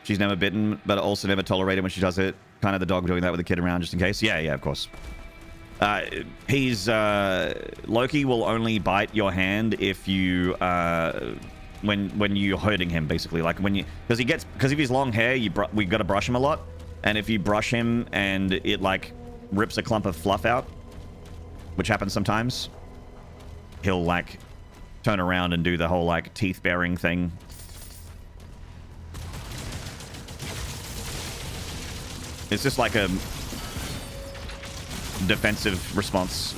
She's never bitten, but also never tolerated when she does it. Kind of the dog doing that with the kid around just in case. Yeah, of course. Loki will only bite your hand if you when you're hurting him, basically. Like when you, because of his long hair, we got to brush him a lot, and if you brush him and it like rips a clump of fluff out, which happens sometimes, he'll like turn around and do the whole like teeth baring thing. It's just like a defensive response.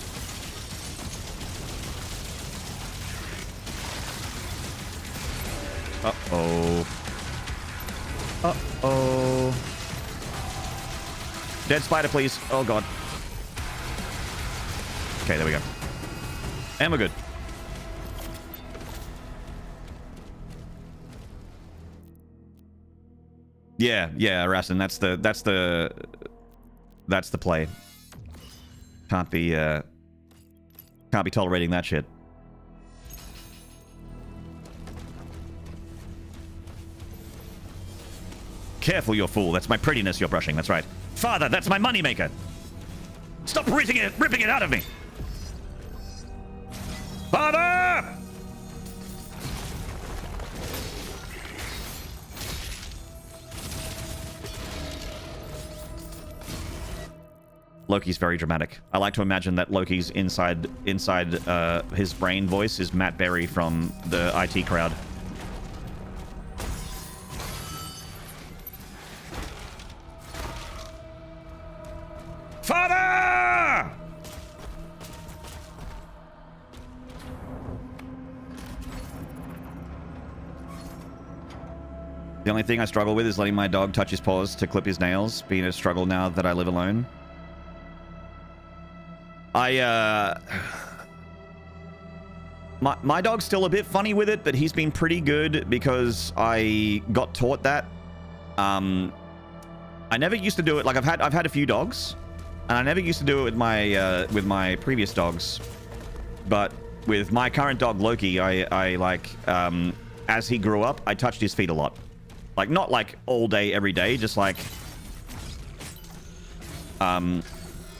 Uh-oh. Uh-oh. Dead spider, please. Oh, God. Okay, there we go. And we're good. Yeah, Rastin, that's the play. Can't be tolerating that shit. Careful, you fool. That's my prettiness you're brushing. That's right. Father, that's my moneymaker. Stop ripping it out of me. Father! Loki's very dramatic. I like to imagine that Loki's inside his brain voice is Matt Berry from the IT crowd. Father! The only thing I struggle with is letting my dog touch his paws to clip his nails, being a struggle now that I live alone. My dog's still a bit funny with it, but he's been pretty good because I got taught that. I never used to do it. Like I've had a few dogs, and I never used to do it with my previous dogs. But with my current dog Loki, I like as he grew up, I touched his feet a lot. Like not like all day every day, just like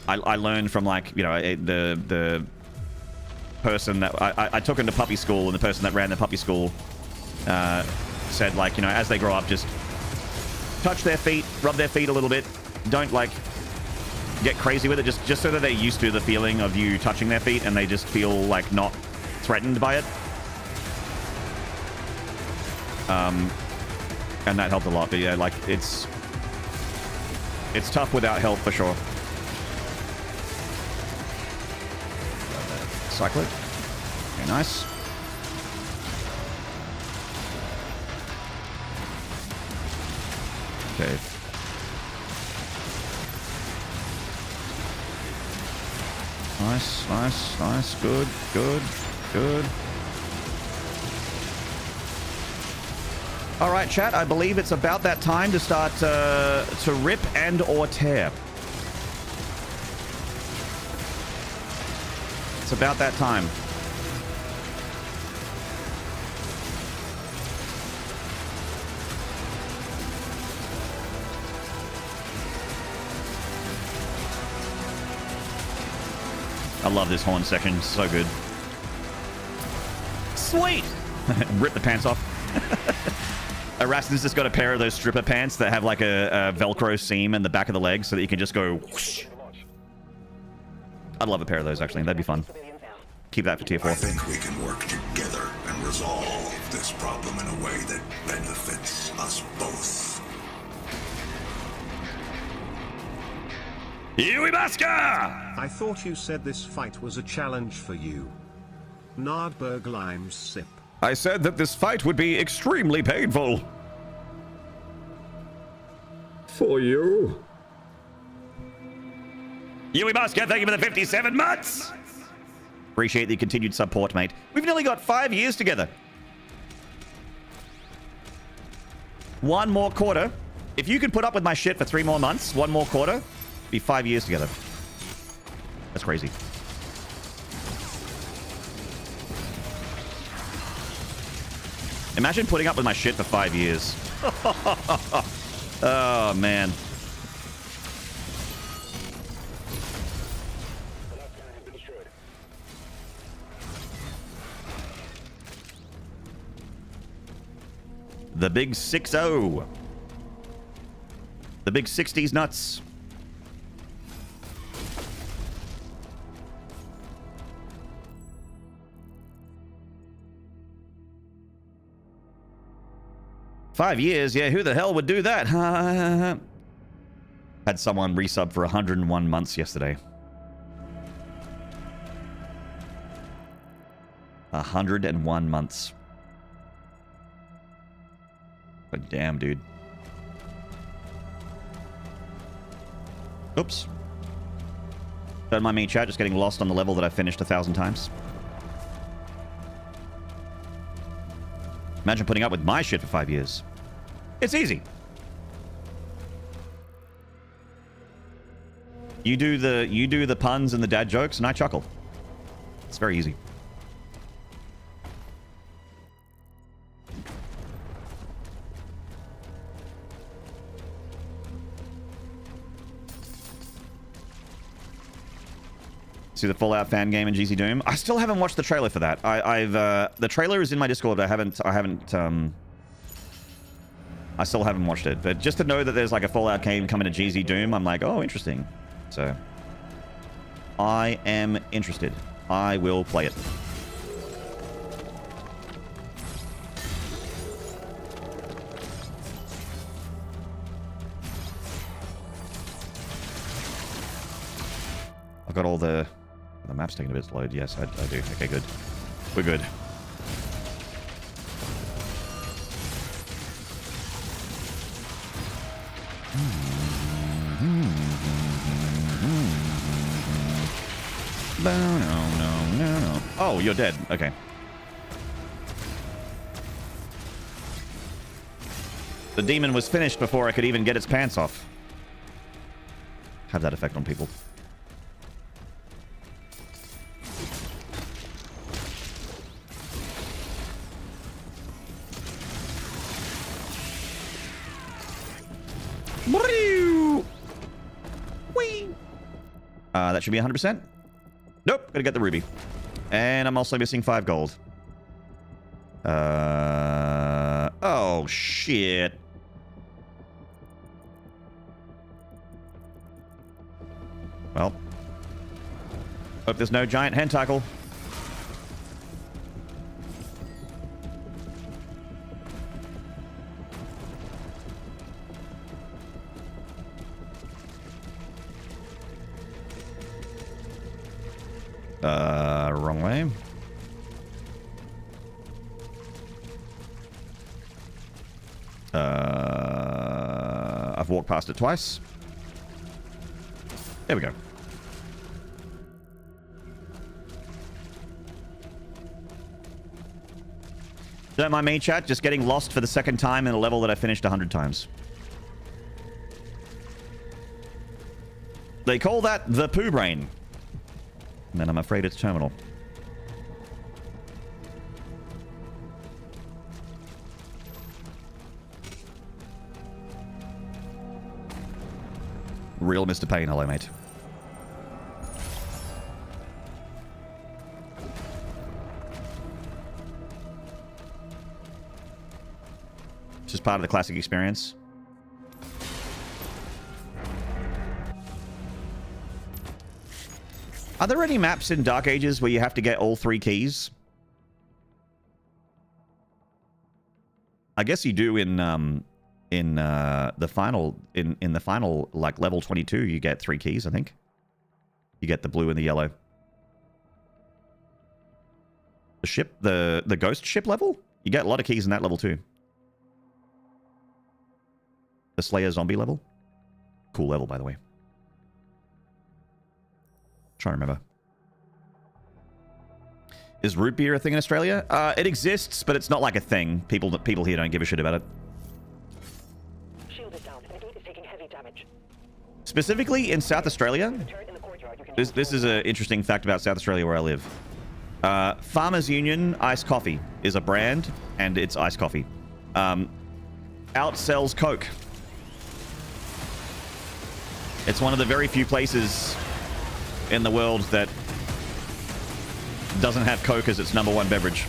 I learned from like, you know, the person that I took him to puppy school, and the person that ran the puppy school said, like, you know, as they grow up, just touch their feet, rub their feet a little bit. Don't like get crazy with it, just so that they're used to the feeling of you touching their feet and they just feel like not threatened by it. And that helped a lot. But yeah, like it's tough without help for sure. Cycler. Very nice. Okay. Nice, nice, nice. Good, good, good. All right, chat. I believe it's about that time to start to rip and or tear. It's about that time. I love this horn section. It's so good. Sweet! Rip the pants off. Erasmus just got a pair of those stripper pants that have like a Velcro seam in the back of the leg so that you can just go whoosh. I'd love a pair of those, actually. That'd be fun. Keep that for tier 4. I think we can work together and resolve this problem in a way that benefits us both. Yuimaska! I thought you said this fight was a challenge for you. Nardberg Limes Sip. I said that this fight would be extremely painful. For you. Yuimaska, thank you for the 57 months! Appreciate the continued support, mate. We've nearly got 5 years together. One more quarter. If you could put up with my shit for 3 more months, one more quarter, be 5 years together. That's crazy. Imagine putting up with my shit for 5 years. Oh, man. The big 6-0. The big 60s nuts. Five years? Yeah, who the hell would do that? Had someone resub for 101 months yesterday. 101 months. But damn, dude. Oops. Don't mind me, chat, just getting lost on the level that I finished 1,000 times. Imagine putting up with my shit for 5 years. It's easy. You do the puns and the dad jokes, and I chuckle. It's very easy. See the Fallout fan game in GC Doom. I still haven't watched the trailer for that. The trailer is in my Discord. I still haven't watched it. But just to know that there's like a Fallout game coming to GZ Doom, I'm like, oh, interesting. So I am interested. I will play it. I've got all the map's taking a bit to load. Yes, I do. Okay, good. We're good. No. Oh, you're dead. Okay. The demon was finished before I could even get its pants off. Have that effect on people. That should be 100%. Nope, gotta get the ruby. And I'm also missing 5 gold. Oh, shit. Well. Hope there's no giant hentacle. Wrong way. I've walked past it twice. There we go. Don't mind me, chat. Just getting lost for the second time in a level that I finished 100 times. They call that the poo brain. And I'm afraid it's terminal. Real Mr. Payne, hello, mate. It's just part of the classic experience. Are there any maps in Dark Ages where you have to get all 3 keys? I guess you do in the final like level 22. You get 3 keys, I think. You get the blue and the yellow. The ship, the ghost ship level. You get a lot of keys in that level too. The Slayer zombie level. Cool level, by the way. Trying to remember. Is root beer a thing in Australia? It exists, but it's not like a thing. People here don't give a shit about it. Shield is down, and is taking heavy damage. Specifically in South Australia, this is an interesting fact about South Australia where I live. Farmers Union Iced Coffee is a brand, and it's iced coffee. Outsells Coke. It's one of the very few places in the world that doesn't have Coke as its #1 beverage.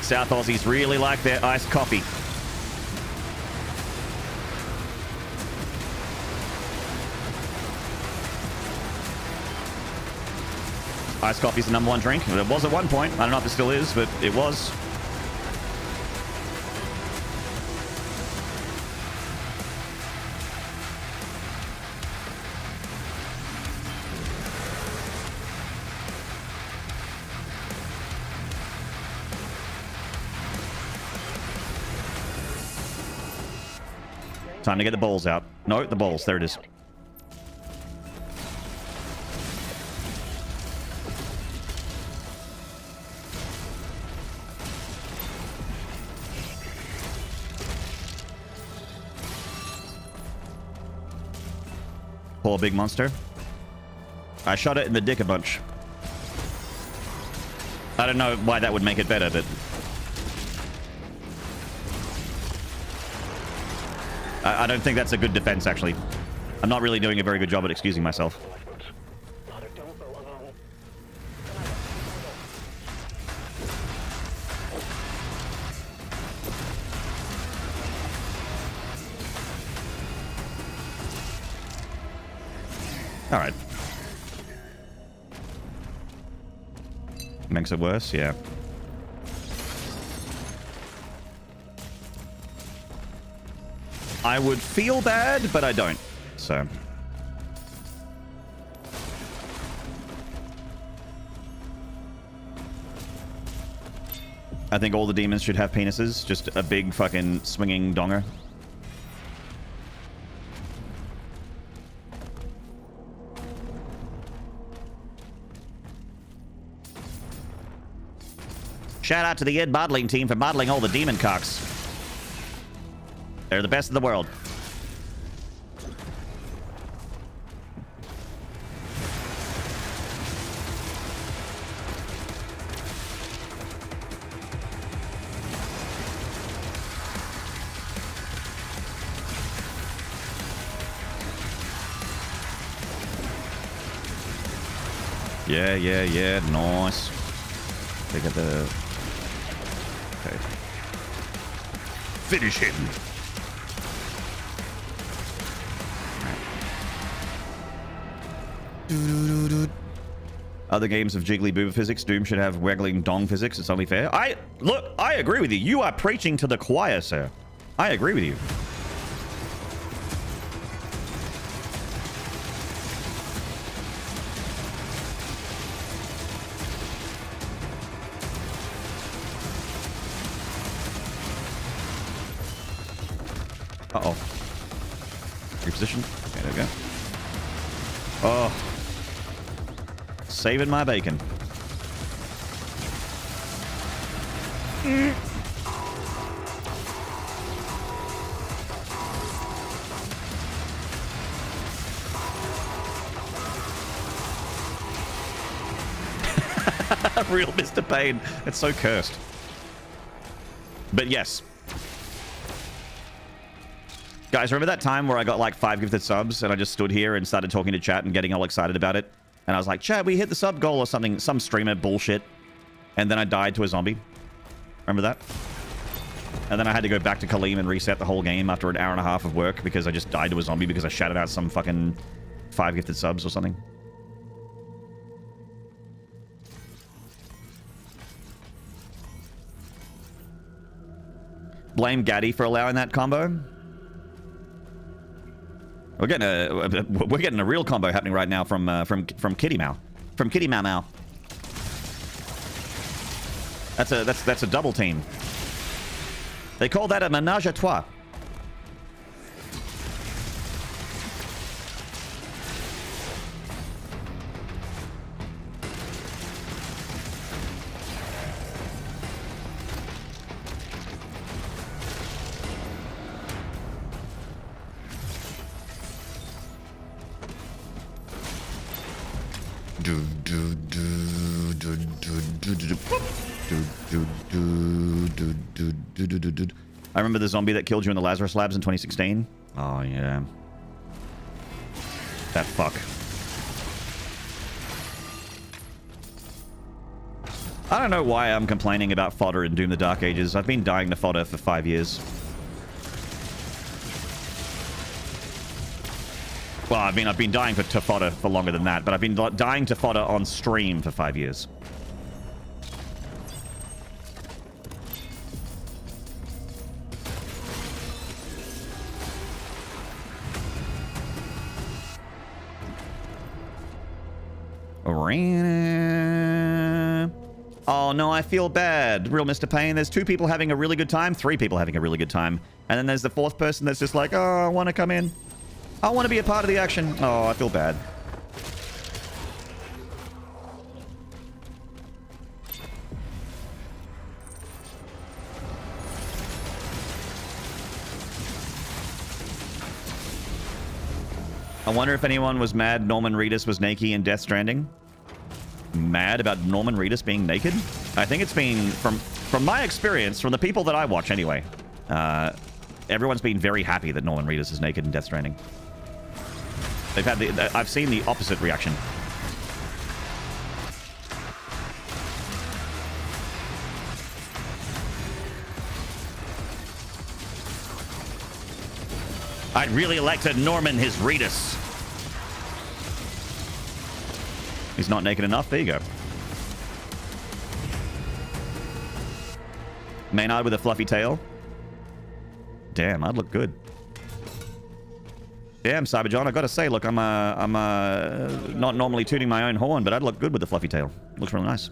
South Aussies really like their iced coffee. Iced coffee's the #1 drink. It was at one point. I don't know if it still is, but it was. Time to get the balls out. No, the balls. There it is. Poor big monster. I shot it in the dick a bunch. I don't know why that would make it better, but... I don't think that's a good defense, actually. I'm not really doing a very good job at excusing myself. Father, don't go alone. All right. Makes it worse, yeah. I would feel bad, but I don't. So. I think all the demons should have penises. Just a big fucking swinging donger. Shout out to the Ed modeling team for modeling all the demon cocks. They're the best in the world. Yeah, nice. They got the... Okay. Finish him. Other games of jiggly booba physics, Doom should have waggling dong physics. It's only fair. I agree with you. You are preaching to the choir, sir. I agree with you. Uh-oh. Reposition. Okay, there we go. Oh. Saving my bacon. Real Mr. Pain. It's so cursed. But yes. Guys, remember that time where I got like 5 gifted subs and I just stood here and started talking to chat and getting all excited about it? And I was like, chat, we hit the sub goal or something, some streamer bullshit. And then I died to a zombie. Remember that? And then I had to go back to Kaleem and reset the whole game after an hour and a half of work because I just died to a zombie because I shouted out some fucking 5 gifted subs or something. Blame Gaddy for allowing that combo. We're getting a real combo happening right now from Kitty Mau. From Kitty Mau Mau. That's a double team. They call that a ménage à trois. I remember the zombie that killed you in the Lazarus Labs in 2016. Oh, yeah. That fuck. I don't know why I'm complaining about fodder in Doom the Dark Ages. I've been dying to fodder for 5 years. Well, I mean, I've been dying to fodder for longer than that, but I've been dying to fodder on stream for 5 years. Oh no, I feel bad. Real Mr. Pain. There's 2 people having a really good time, 3 people having a really good time. And then there's the 4th person that's just like, oh, I want to come in. I want to be a part of the action. Oh, I feel bad. I wonder if anyone was mad Norman Reedus was naked in Death Stranding. Mad about Norman Reedus being naked? I think it's been, from my experience, from the people that I watch anyway, everyone's been very happy that Norman Reedus is naked in Death Stranding. They've had I've seen the opposite reaction. I'd really like to Norman his Reedus. He's not naked enough. There you go. Maynard with a fluffy tail. Damn, I'd look good. Damn, Cyberjohn, I gotta say, look, I'm not normally tooting my own horn, but I'd look good with the fluffy tail. Looks really nice.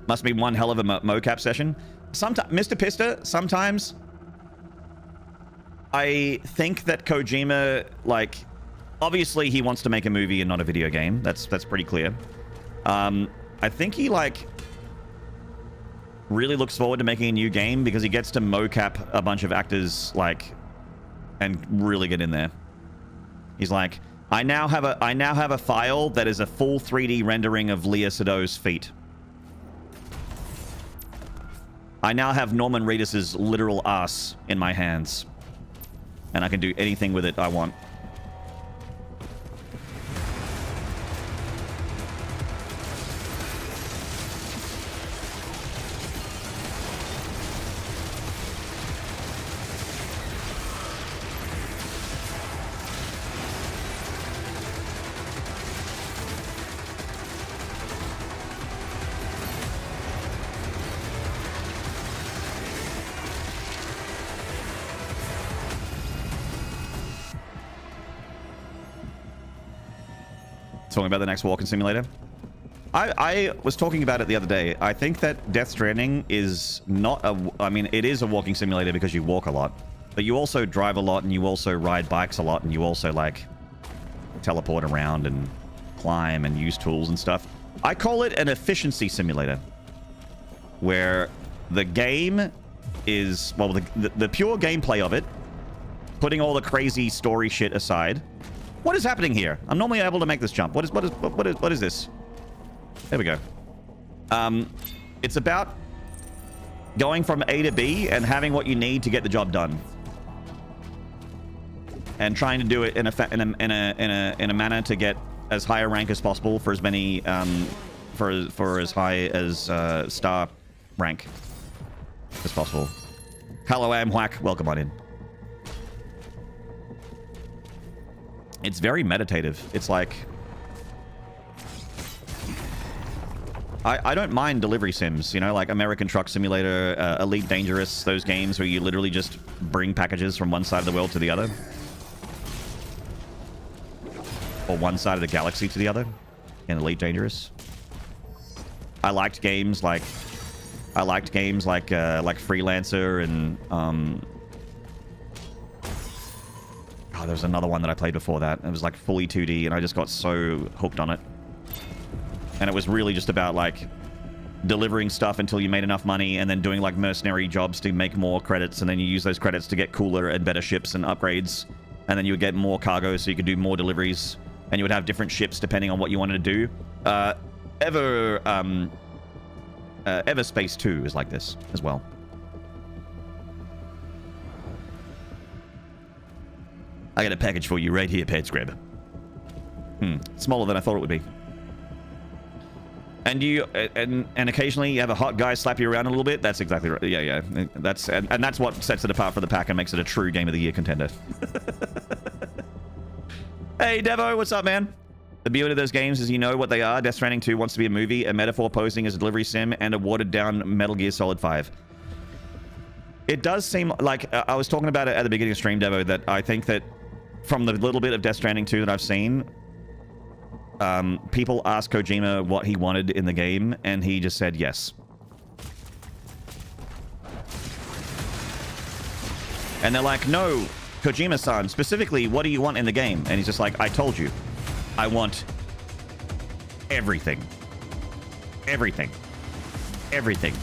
Must be one hell of a mocap session. Sometimes, Mr. Pista, sometimes I think that Kojima, like, obviously he wants to make a movie and not a video game. That's pretty clear. I think he, like, really looks forward to making a new game because he gets to mocap a bunch of actors, like, and really get in there. He's like, I now have a file that is a full 3D rendering of Léa Seydoux' feet. I now have Norman Reedus' literal ass in my hands. And I can do anything with it I want. Talking about the next walking simulator. I was talking about it the other day. I think that Death Stranding is not a... I mean, it is a walking simulator because you walk a lot. But you also drive a lot, and you also ride bikes a lot, and you also, like, teleport around and climb and use tools and stuff. I call it an efficiency simulator. Where the game is... Well, the pure gameplay of it, putting all the crazy story shit aside... What is happening here? I'm normally able to make this jump. What is this? There we go. It's about going from A to B and having what you need to get the job done, and trying to do it in a manner to get as high a rank as possible for as many for as high as star rank as possible. Hello, Amwhack. Welcome on in. It's very meditative. It's like... I don't mind delivery sims, you know, like American Truck Simulator, Elite Dangerous, those games where you literally just bring packages from one side of the world to the other. Or one side of the galaxy to the other in Elite Dangerous. I liked games like Freelancer and there was another one that I played before that. It was like fully 2D, and I just got so hooked on it. And it was really just about like delivering stuff until you made enough money, and then doing like mercenary jobs to make more credits, and then you use those credits to get cooler and better ships and upgrades, and then you would get more cargo so you could do more deliveries, and you would have different ships depending on what you wanted to do. Everspace 2 is like this as well. I got a package for you right here, Pet Scrub. Smaller than I thought it would be. And you and occasionally you have a hot guy slap you around a little bit. That's exactly right. Yeah. That's and that's what sets it apart for the pack and makes it a true Game of the Year contender. Hey, Devo, what's up, man? The beauty of those games is you know what they are. Death Stranding 2 wants to be a movie, a metaphor posing as a delivery sim, and a watered-down Metal Gear Solid 5. It does seem like... I was talking about it at the beginning of stream, Devo, that I think that from the little bit of Death Stranding 2 that I've seen, people asked Kojima what he wanted in the game, and he just said yes. And they're like, no, Kojima-san, specifically, what do you want in the game? And he's just like, I told you. I want everything. Everything. Everything.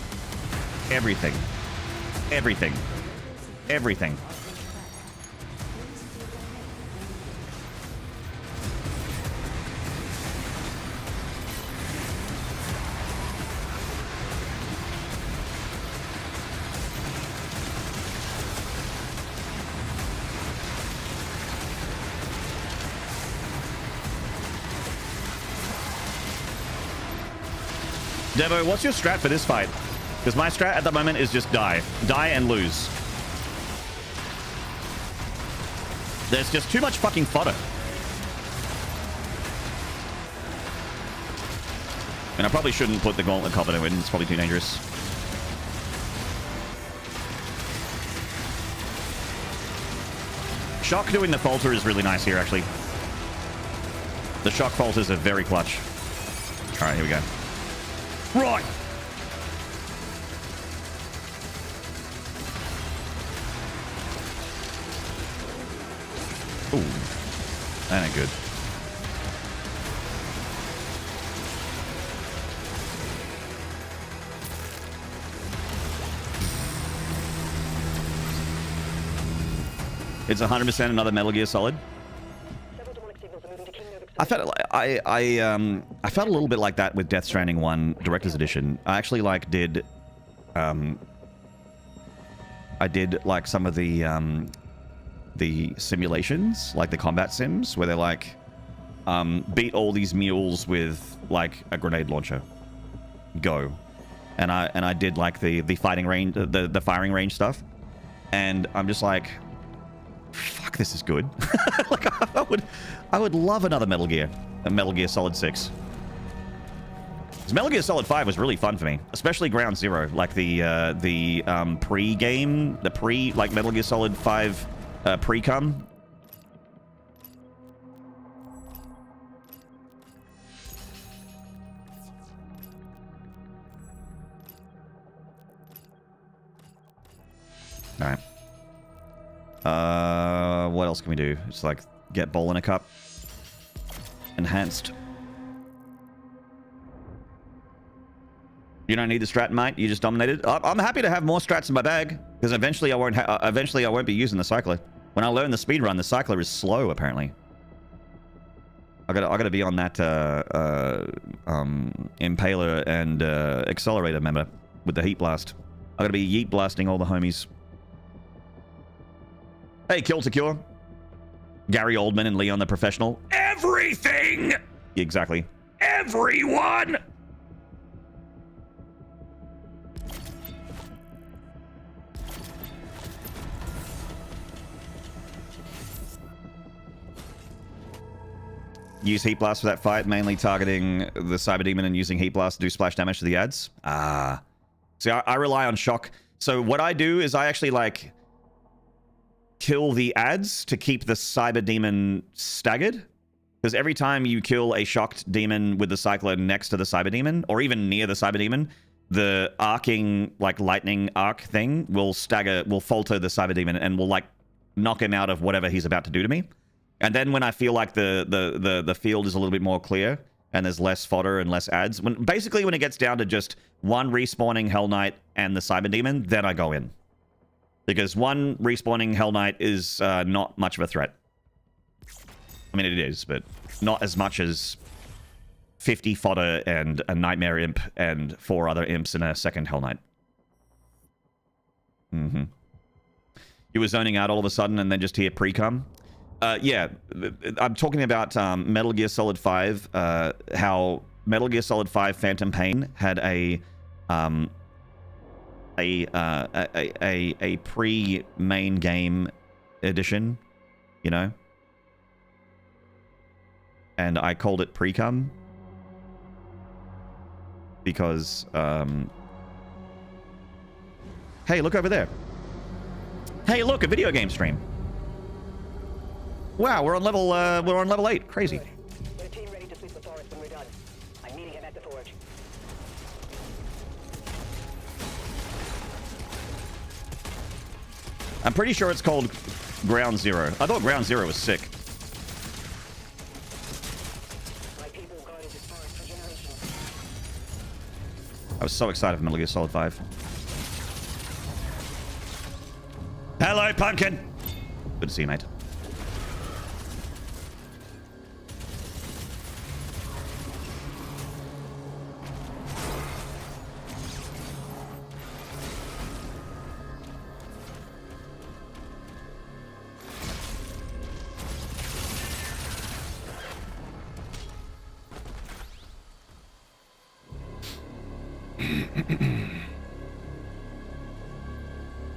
Everything. Everything. Everything. Devo, what's your strat for this fight? Because my strat at the moment is just die. Die and lose. There's just too much fucking fodder. And I probably shouldn't put the Gauntlet Covenant in. It's probably too dangerous. Shock doing the falter is really nice here, actually. The shock falters are very clutch. All right, here we go. Right. Ooh, that ain't good. It's 100% another Metal Gear Solid. I felt I felt a little bit like that with Death Stranding 1 Director's Edition. I actually did like some of the simulations, like the combat sims, where they're like beat all these mules with like a grenade launcher. Go. And I did like the fighting range, the firing range stuff. And I'm just like, fuck, this is good. Like I would love another Metal Gear, a Metal Gear Solid 6. Because Metal Gear Solid 5 was really fun for me, especially Ground Zero, like the pre-game, like Metal Gear Solid 5 pre-cum. All right. What else can we do? It's like get bowl in a cup. Enhanced. You don't need the strat, mate. You just dominated. I'm happy to have more strats in my bag because eventually I won't be using the cycler. When I learn the speed run, the cycler is slow apparently. I gotta be on that impaler and accelerator, remember, with the heat blast. I gotta be yeet blasting all the homies. Hey, Kill to Cure. Gary Oldman and Leon the Professional. Everything! Exactly. Everyone! Use Heat Blast for that fight, mainly targeting the Cyber Demon and using Heat Blast to do splash damage to the ads. Ah. See, I rely on shock. So what I do is I actually, like, kill the ads to keep the Cyber Demon staggered. Because every time you kill a shocked demon with the cycler next to the Cyber Demon, or even near the Cyber Demon, the arcing, like, lightning arc thing will falter the Cyber Demon and will, like, knock him out of whatever he's about to do to me. And then when I feel like the field is a little bit more clear and there's less fodder and less ads, basically when it gets down to just one respawning Hell Knight and the Cyber Demon, then I go in. Because one respawning Hell Knight is not much of a threat. I mean, it is, but not as much as 50 fodder and a Nightmare Imp and 4 other imps in a second Hell Knight. Mm-hmm. You were zoning out all of a sudden and then just hear pre-cum. Yeah, I'm talking about Metal Gear Solid 5, how Metal Gear Solid 5 Phantom Pain had a pre-main game edition, you know? And I called it pre-cum because, hey, look over there. Hey, look, a video game stream. Wow, we're on level 8. Crazy. Get a team ready to sweep the forest when we're done. I'm meeting him at the forge. I'm pretty sure it's called Ground Zero. I thought Ground Zero was sick. My people guarded this forest for generations. I was so excited for Metal Gear Solid 5. Hello, Pumpkin! Good to see you, mate.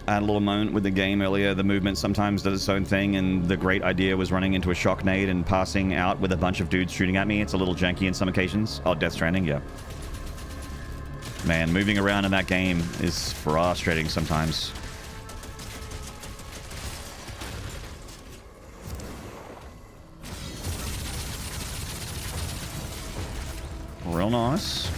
I had a little moment with the game earlier. The movement sometimes does its own thing, and the great idea was running into a shock nade and passing out with a bunch of dudes shooting at me. It's a little janky in some occasions. Oh, Death Stranding, yeah. Man, moving around in that game is frustrating sometimes. Real nice.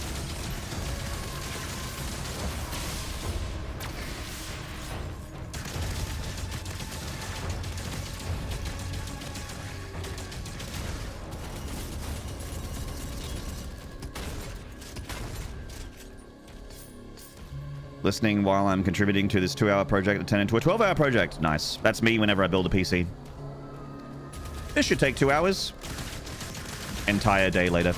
Listening while I'm contributing to this 2-hour project that turned into a 12-hour project. Nice. That's me whenever I build a PC. This should take 2 hours. Entire day later.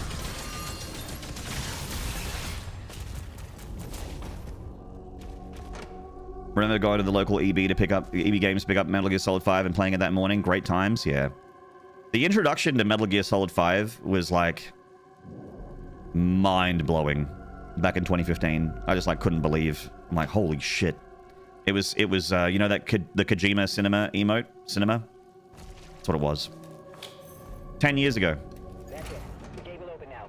Remember going to the local EB to pick up EB Games to pick up Metal Gear Solid 5 and playing it that morning? Great times, yeah. The introduction to Metal Gear Solid 5 was like mind-blowing back in 2015. I just like couldn't believe. I'm like, holy shit. It was you know that the Kojima cinema emote? Cinema? That's what it was. 10 years ago. That's it. The gate will open now.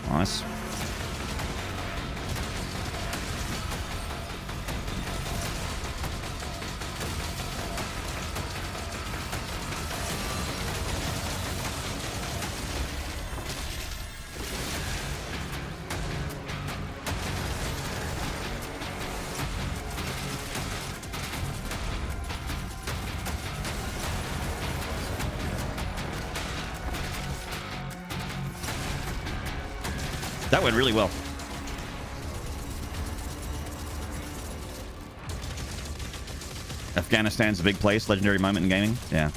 Nice. That went really well. Afghanistan's a big place, legendary moment in gaming. Yeah.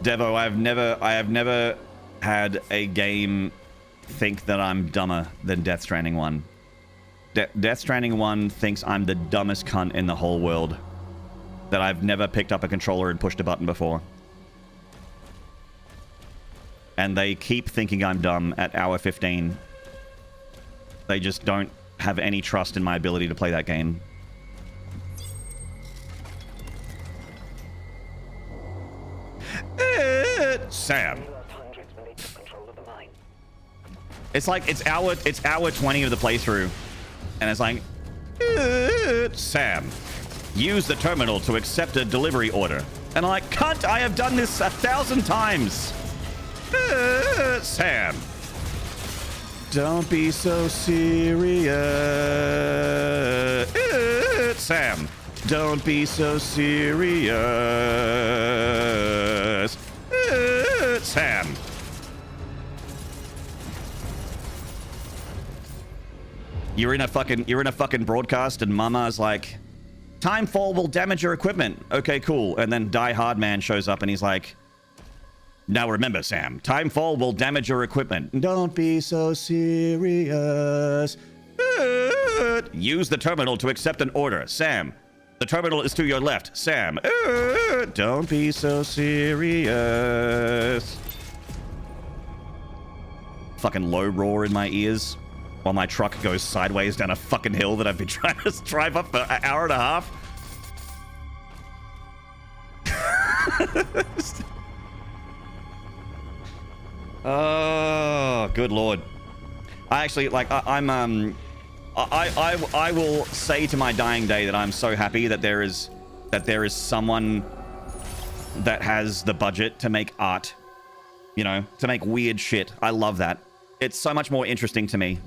Devo, I have never had a game think that I'm dumber than Death Stranding 1. Death Stranding 1 thinks I'm the dumbest cunt in the whole world. That I've never picked up a controller and pushed a button before. And they keep thinking I'm dumb at hour 15. They just don't have any trust in my ability to play that game. Sam. It's like it's hour 20 of the playthrough, and it's like, Sam, use the terminal to accept a delivery order. And I'm like, cunt, I have done this 1,000 times. Sam, don't be so serious. Sam, don't be so serious. Sam. You're in a fucking broadcast and Mama's like, timefall will damage your equipment. Okay, cool. And then Die Hard Man shows up and he's like, now remember, Sam, timefall will damage your equipment. Don't be so serious. Use the terminal to accept an order. Sam, the terminal is to your left. Sam, don't be so serious. Fucking low roar in my ears while my truck goes sideways down a fucking hill that I've been trying to drive up for an hour and a half. Oh, good lord. I actually, like, I will say to my dying day that I'm so happy that there is someone that has the budget to make art, you know, to make weird shit. I love that. It's so much more interesting to me.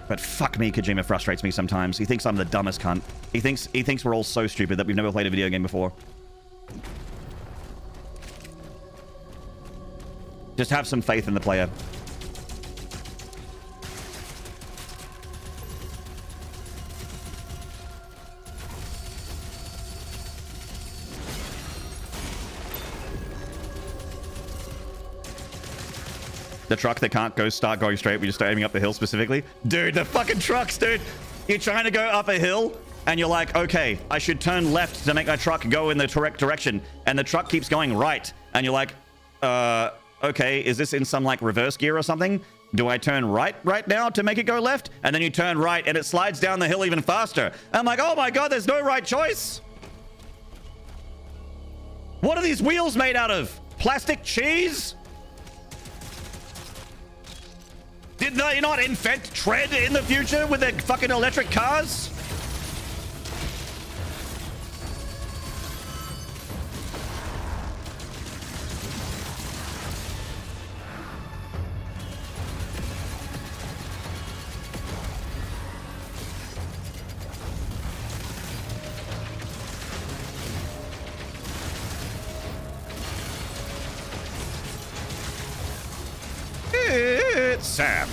But fuck me, Kojima frustrates me sometimes. He thinks I'm the dumbest cunt. He thinks we're all so stupid that we've never played a video game before. Just have some faith in the player. The truck that can't start going straight. We just start aiming up the hill specifically. Dude, the fucking trucks, dude. You're trying to go up a hill and you're like, okay, I should turn left to make my truck go in the correct direction. And the truck keeps going right. And you're like, okay, is this in some like reverse gear or something? Do I turn right now to make it go left? And then you turn right and it slides down the hill even faster. And I'm like, oh my God, there's no right choice. What are these wheels made out of? Plastic cheese? Did they not invent tread in the future with their fucking electric cars? It's Sam.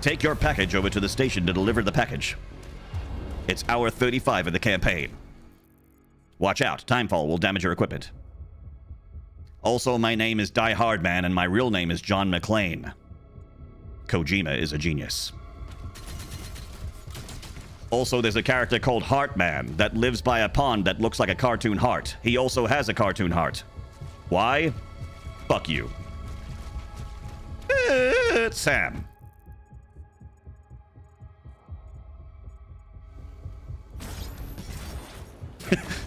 Take your package over to the station to deliver the package. It's hour 35 of the campaign. Watch out, timefall will damage your equipment. Also, my name is Die Hard Man and my real name is John McClane. Kojima is a genius. Also, there's a character called Heartman that lives by a pond that looks like a cartoon heart. He also has a cartoon heart. Why? Fuck you. It's Sam.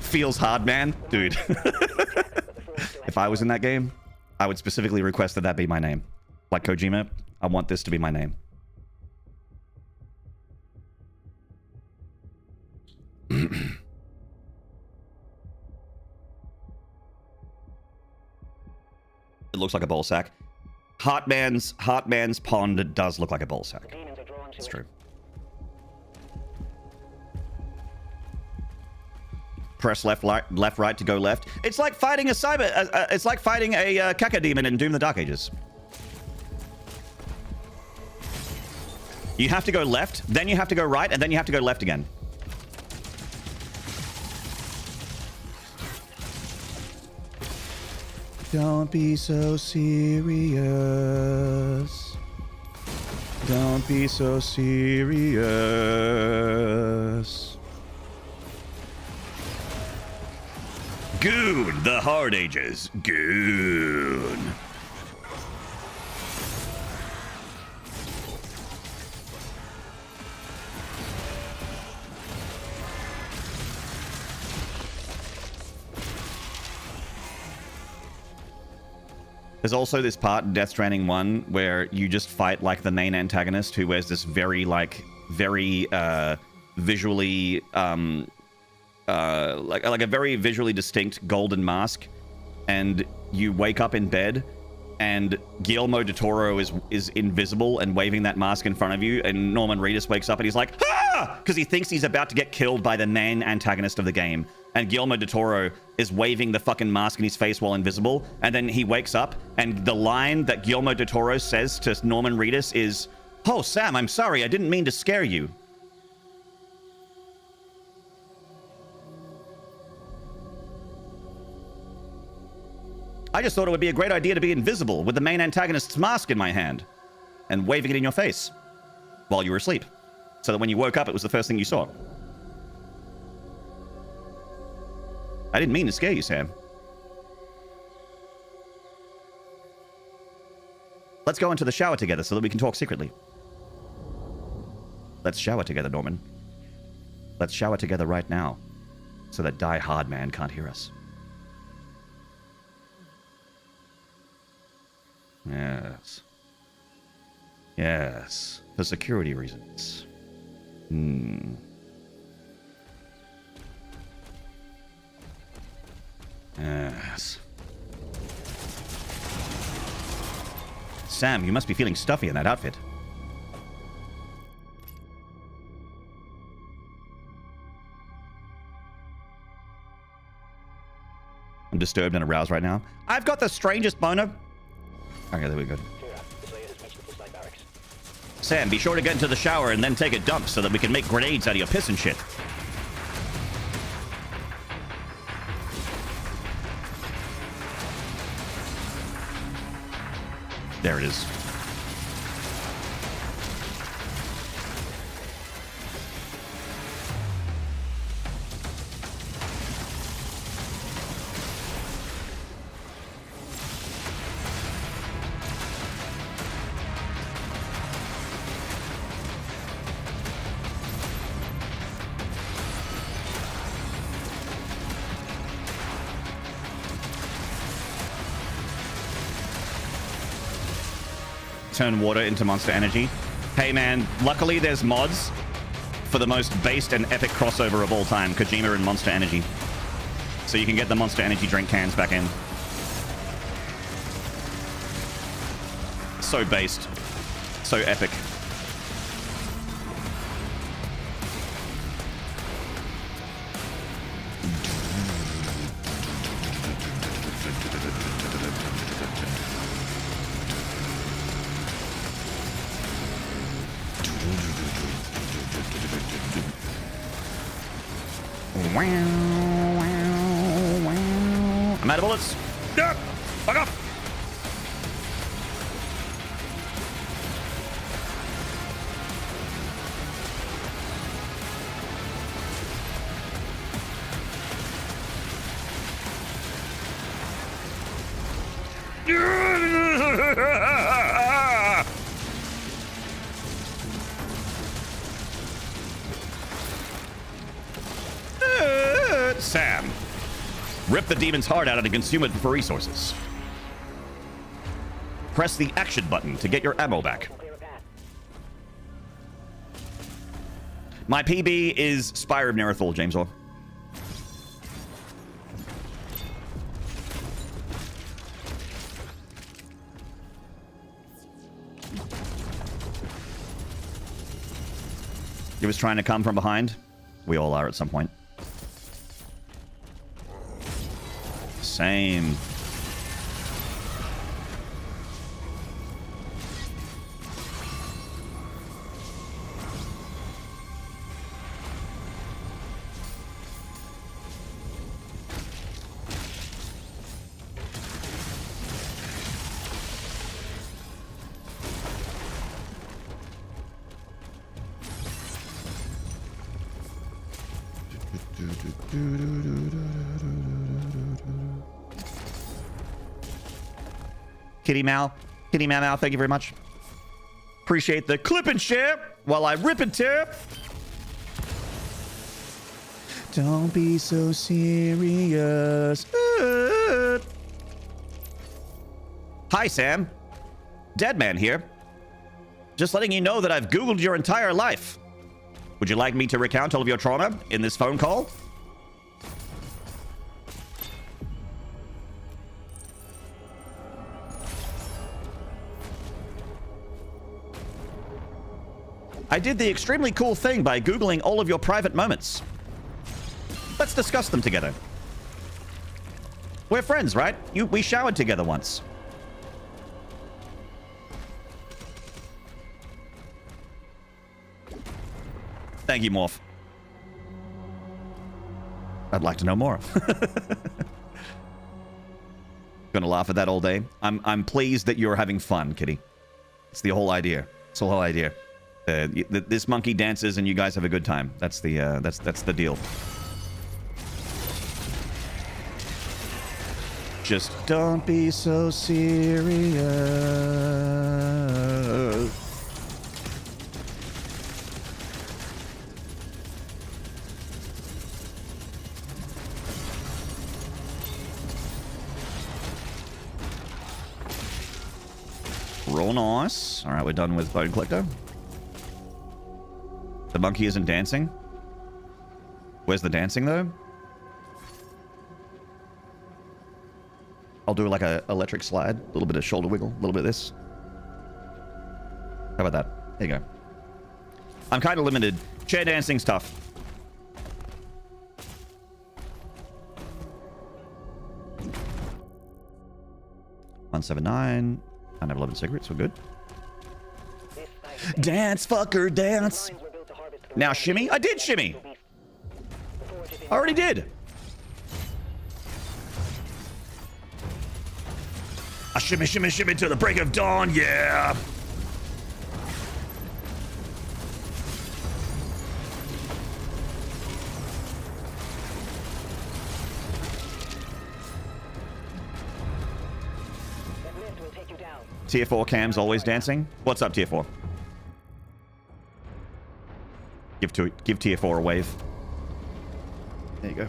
Feels hard, man. Dude. If I was in that game, I would specifically request that that be my name. Like Kojima, I want this to be my name. It looks like a bowl sack. Heartman's pond does look like a bowl sack. It's true. Press left, right to go left. It's like fighting a it's like fighting a caca demon in Doom: The Dark Ages. You have to go left, then you have to go right, and then you have to go left again. Don't be so serious. Don't be so serious. Goon, the hard ages. Goon. There's also this part in Death Stranding 1 where you just fight like the main antagonist who wears this very visually like a very visually distinct golden mask, and you wake up in bed and Guillermo del Toro is invisible and waving that mask in front of you, and Norman Reedus wakes up and he's like, ah! Because he thinks he's about to get killed by the main antagonist of the game. And Guillermo del Toro is waving the fucking mask in his face while invisible, and then he wakes up, and the line that Guillermo del Toro says to Norman Reedus is, "Oh, Sam, I'm sorry, I didn't mean to scare you." I just thought it would be a great idea to be invisible with the main antagonist's mask in my hand and waving it in your face while you were asleep, so that when you woke up, it was the first thing you saw. I didn't mean to scare you, Sam. Let's go into the shower together so that we can talk secretly. Let's shower together, Norman. Let's shower together right now so that Die Hard Man can't hear us. Yes. Yes. For security reasons. Yes. Sam, you must be feeling stuffy in that outfit. I'm disturbed and aroused right now. I've got the strangest boner. Okay, there we go. Sam, be sure to get into the shower and then take a dump so that we can make grenades out of your piss and shit. There it is. Turn water into monster energy. Hey man, luckily there's mods for the most based and epic crossover of all time, Kojima and Monster Energy. So you can get the Monster Energy drink cans back in. So based. So epic. I'm out of bullets. Yeah, fuck off. Sam. Rip the demon's heart out and consume it for resources. Press the action button to get your ammo back. My PB is Spire of Nerithal, James Orr. He was trying to come from behind. We all are at some point. Same. Kitty Mal, thank you very much. Appreciate the clip and share while I rip and tear. Don't be so serious. Hi, Sam. Deadman here. Just letting you know that I've Googled your entire life. Would you like me to recount all of your trauma in this phone call? I did the extremely cool thing by Googling all of your private moments. Let's discuss them together. We're friends, right? We showered together once. Thank you, Morph. I'd like to know more. Gonna laugh at that all day. I'm pleased that you're having fun, Kitty. It's the whole idea. It's the whole idea. This monkey dances and you guys have a good time. That's the deal. Just don't be so serious. Roll nice. All right, we're done with Bone Collector. The monkey isn't dancing? Where's the dancing, though? I'll do like a electric slide. A little bit of shoulder wiggle. A little bit of this. How about that? There you go. I'm kind of limited. Chair dancing's tough. $179. I have 11 cigarettes. We're good. Dance, fucker, dance. Now shimmy? I did shimmy. I already did. I shimmy, shimmy, shimmy to the break of dawn, yeah! That lift will take you down. Tier 4 Cam's always dancing. What's up, Tier 4? Give Tier 4 a wave. There you go.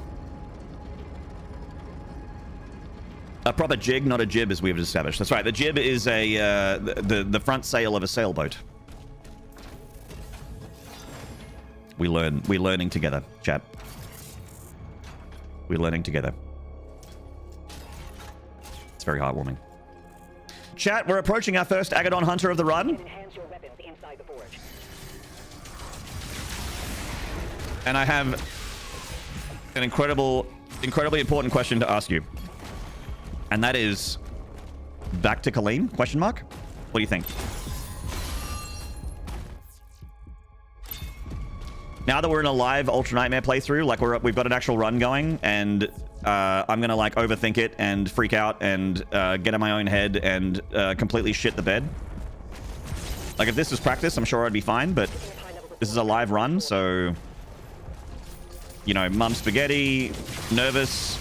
A proper jig, not a jib, as we've established. That's right. The jib is a the front sail of a sailboat. We're learning together, chat. We're learning together. It's very heartwarming. Chat, we're approaching our first Agadon Hunter of the run. Enhance your weapons inside the forge. And I have an incredibly important question to ask you. And that is, back to Colleen? Question mark? What do you think? Now that we're in a live Ultra Nightmare playthrough, like we've got an actual run going, and I'm gonna like overthink it and freak out and get in my own head and completely shit the bed. Like if this was practice, I'm sure I'd be fine, but this is a live run, so you know, mum spaghetti, nervous,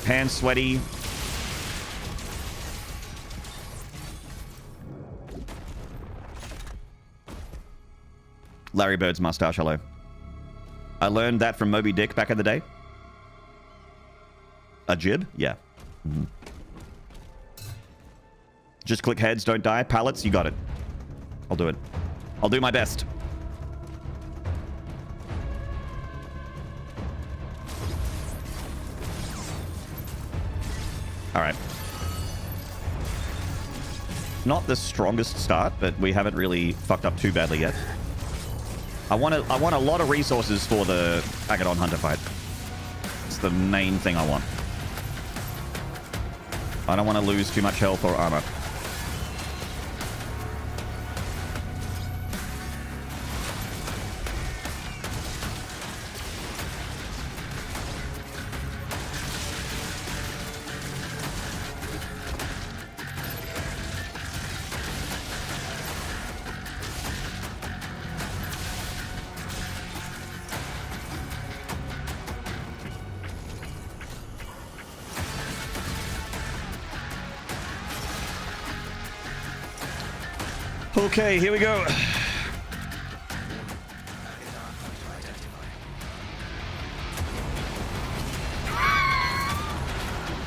hands sweaty. Larry Bird's mustache, hello. I learned that from Moby Dick back in the day. A jib? Yeah. Mm-hmm. Just click heads, don't die. Pallets, you got it. I'll do it. I'll do my best. Alright. Not the strongest start, but we haven't really fucked up too badly yet. I want a lot of resources for the Agadon Hunter fight. It's the main thing I want. I don't want to lose too much health or armor. Okay, here we go.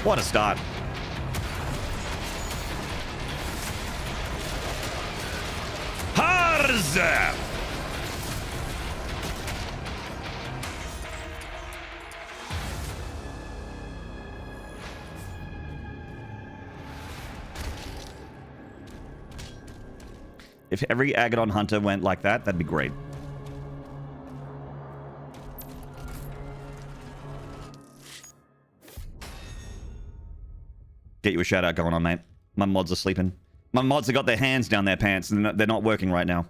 What a start. Harza! If every Agadon Hunter went like that, that'd be great. Get you a shout out going on, mate. My mods are sleeping. My mods have got their hands down their pants and they're not working right now.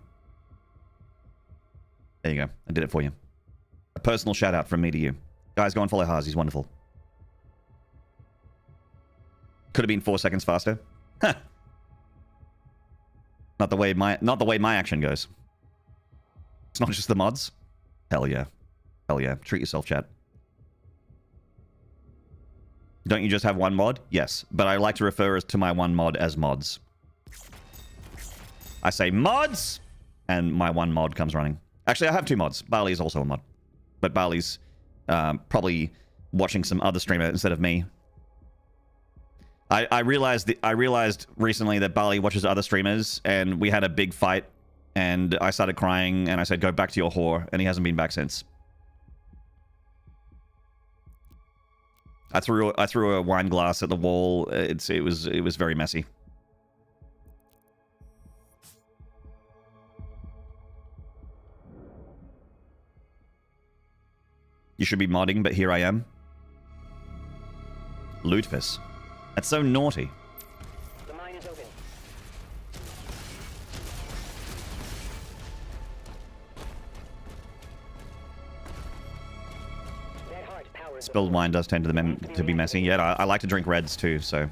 There you go. I did it for you. A personal shout out from me to you. Guys, go and follow Haas. He's wonderful. Could have been 4 seconds faster. Huh. Not the way my action goes. It's not just the mods. Hell yeah. Hell yeah. Treat yourself, chat. Don't you just have one mod? Yes. But I like to refer to my one mod as mods. I say mods, and my one mod comes running. Actually, I have 2 mods. Barley is also a mod. But Barley's probably watching some other streamer instead of me. I realized recently that Barley watches other streamers, and we had a big fight, and I started crying, and I said, "Go back to your whore," and he hasn't been back since. I threw a wine glass at the wall. It was very messy. You should be modding, but here I am. Lootfus. That's so naughty. The mine is open. That heart powers Spilled wine does tend to be messy. Yeah, I like to drink reds too, so.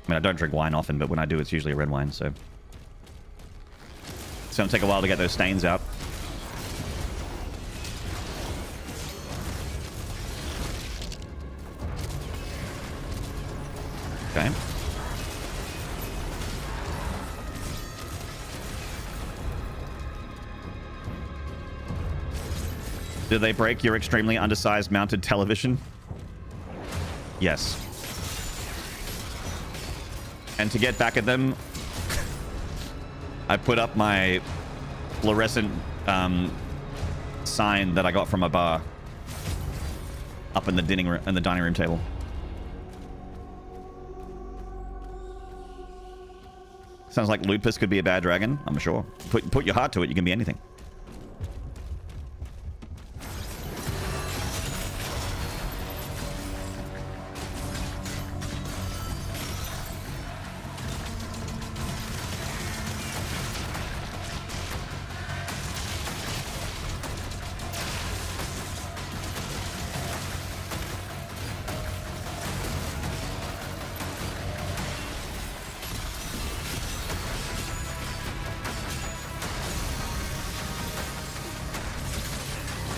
I mean, I don't drink wine often, but when I do, it's usually a red wine, so... It's gonna take a while to get those stains out. Okay. Did they break your extremely undersized mounted television? Yes. And to get back at them, I put up my fluorescent sign that I got from a bar up in the dining room table. Sounds like Lupus could be a bad dragon. I'm sure. Put your heart to it. You can be anything.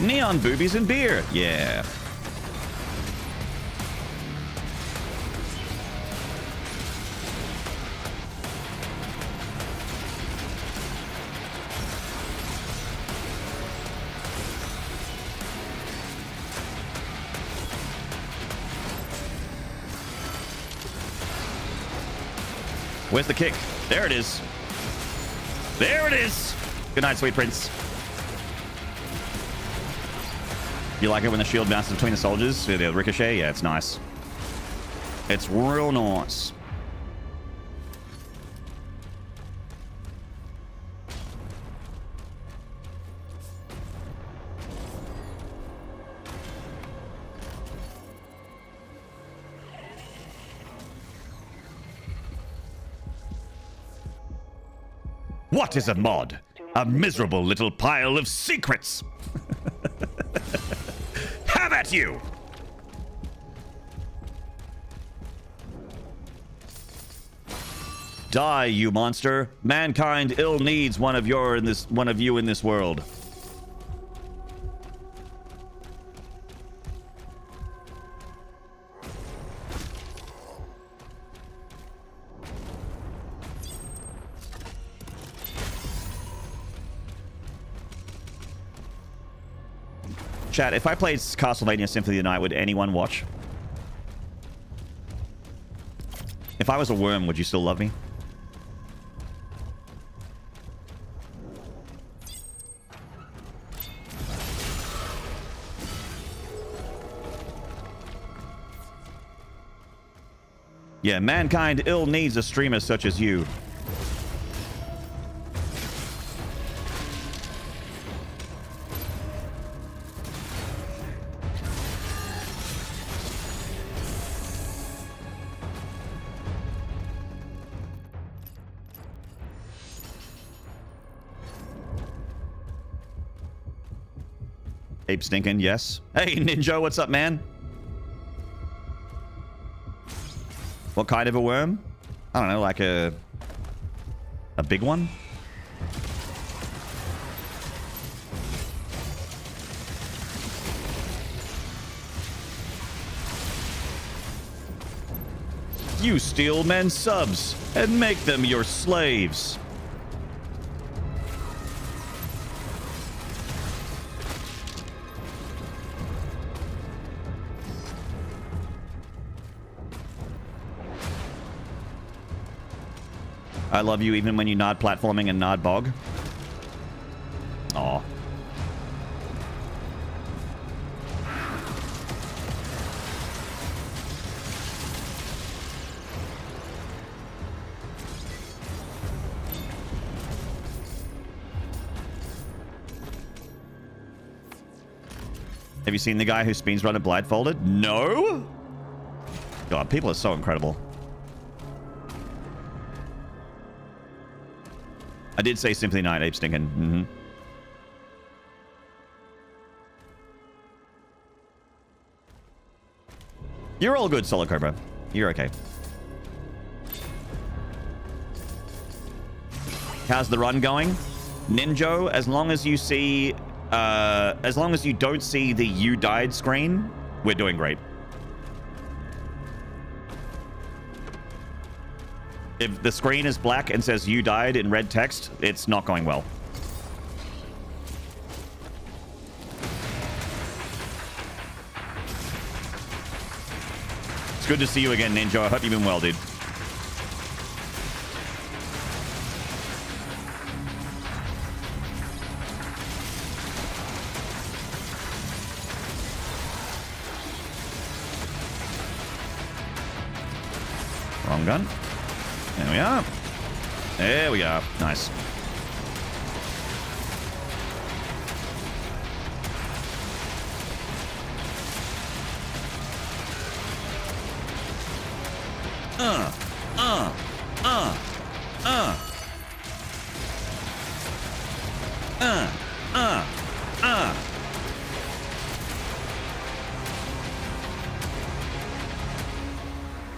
Neon boobies and beer. Yeah. Where's the kick? There it is. There it is. Good night, sweet prince. You like it when the shield bounces between the soldiers? The ricochet? Yeah, it's nice. It's real nice. What is a mod? A miserable little pile of secrets. Have at you! Die, you monster! Mankind ill needs one of you in this world. Chat, if I played Castlevania Symphony of the Night, would anyone watch? If I was a worm, would you still love me? Yeah, mankind ill needs a streamer such as you. Ape Stinkin', yes. Hey, Ninja, what's up, man? What kind of a worm? I don't know, like a big one? You steal men's subs and make them your slaves. I love you even when you nod platforming and nod bog. Aw. Have you seen the guy who speeds run it blindfolded? No? God, people are so incredible. I did say Symphony Night, Ape Stinkin'. Mm-hmm. You're all good, Solo Cobra. You're okay. How's the run going? Ninjo, as long as you see, as long as you don't see the "you died" screen, we're doing great. If the screen is black and says "you died" in red text, it's not going well. It's good to see you again, Ninja. I hope you've been well, dude. Wrong gun. There we are. There we are. Nice.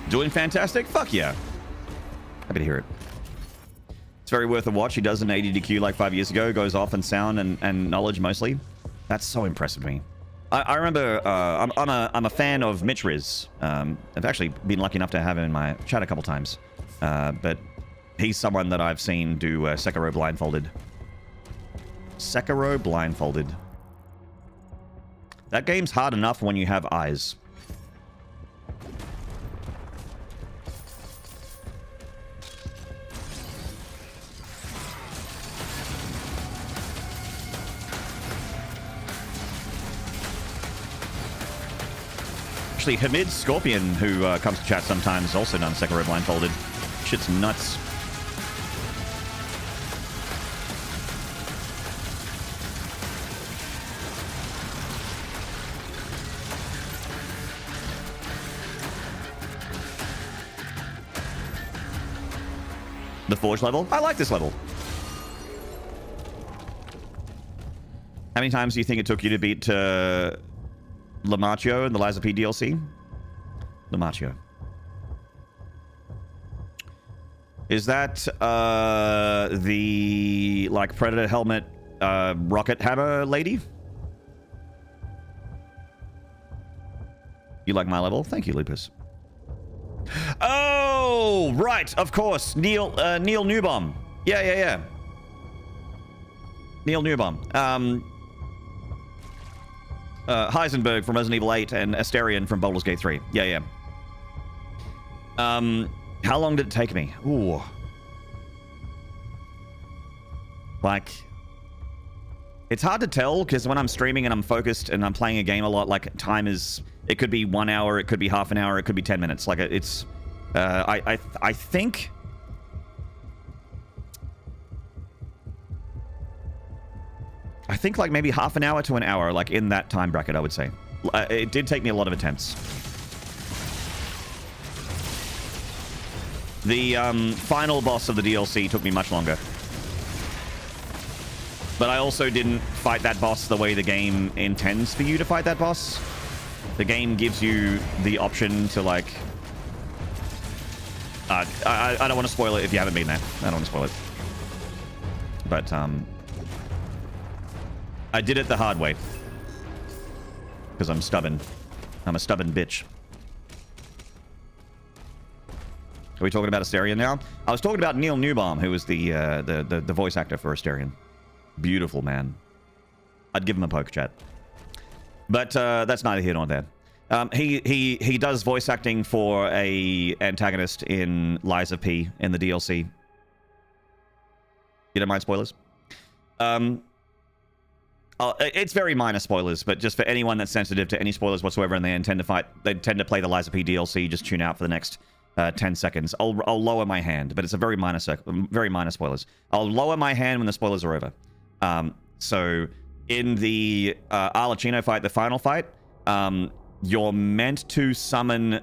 Doing fantastic? Fuck yeah. Happy to hear it. It's very worth a watch. He does an ADDQ like 5 years ago. Goes off in sound and knowledge mostly. That's so impressive to me. I remember I'm a fan of Mitch Riz. I've actually been lucky enough to have him in my chat a couple times. But he's someone that I've seen do Sekiro blindfolded. Sekiro blindfolded. That game's hard enough when you have eyes. Actually, Hamid Scorpion, who comes to chat sometimes, also done Sekiro blindfolded. Shit's nuts. The Forge level? I like this level. How many times do you think it took you to beat Lamaccio in the Lies of P DLC? Lamaccio. Is that the like Predator helmet rocket hammer lady? You like my level? Thank you, Lupus. Oh, right, of course. Neil Newbomb. Yeah. Neil Newbomb. Heisenberg from Resident Evil 8 and Asterion from Baldur's Gate 3. Yeah. How long did it take me? Ooh. Like, it's hard to tell because when I'm streaming and I'm focused and I'm playing a game a lot, like time is, it could be 1 hour, it could be half an hour, it could be 10 minutes. Like it's, I think like maybe half an hour to an hour, like in that time bracket, I would say. It did take me a lot of attempts. The final boss of the DLC took me much longer. But I also didn't fight that boss the way the game intends for you to fight that boss. The game gives you the option to like... I don't want to spoil it if you haven't been there. I don't want to spoil it. But, I did it the hard way. Because I'm stubborn. I'm a stubborn bitch. Are we talking about Asterion now? I was talking about Neil Newbaum, who was the voice actor for Asterion. Beautiful man. I'd give him a poke, chat. But that's neither here nor there. He does voice acting for a antagonist in Lies of P in the DLC. You don't mind spoilers? It's very minor spoilers, but just for anyone that's sensitive to any spoilers whatsoever and they tend to play the Lies of P DLC, just tune out for the next 10 seconds. I'll lower my hand, but it's a very minor spoilers. I'll lower my hand when the spoilers are over. So in the Arlecchino fight, the final fight, you're meant to summon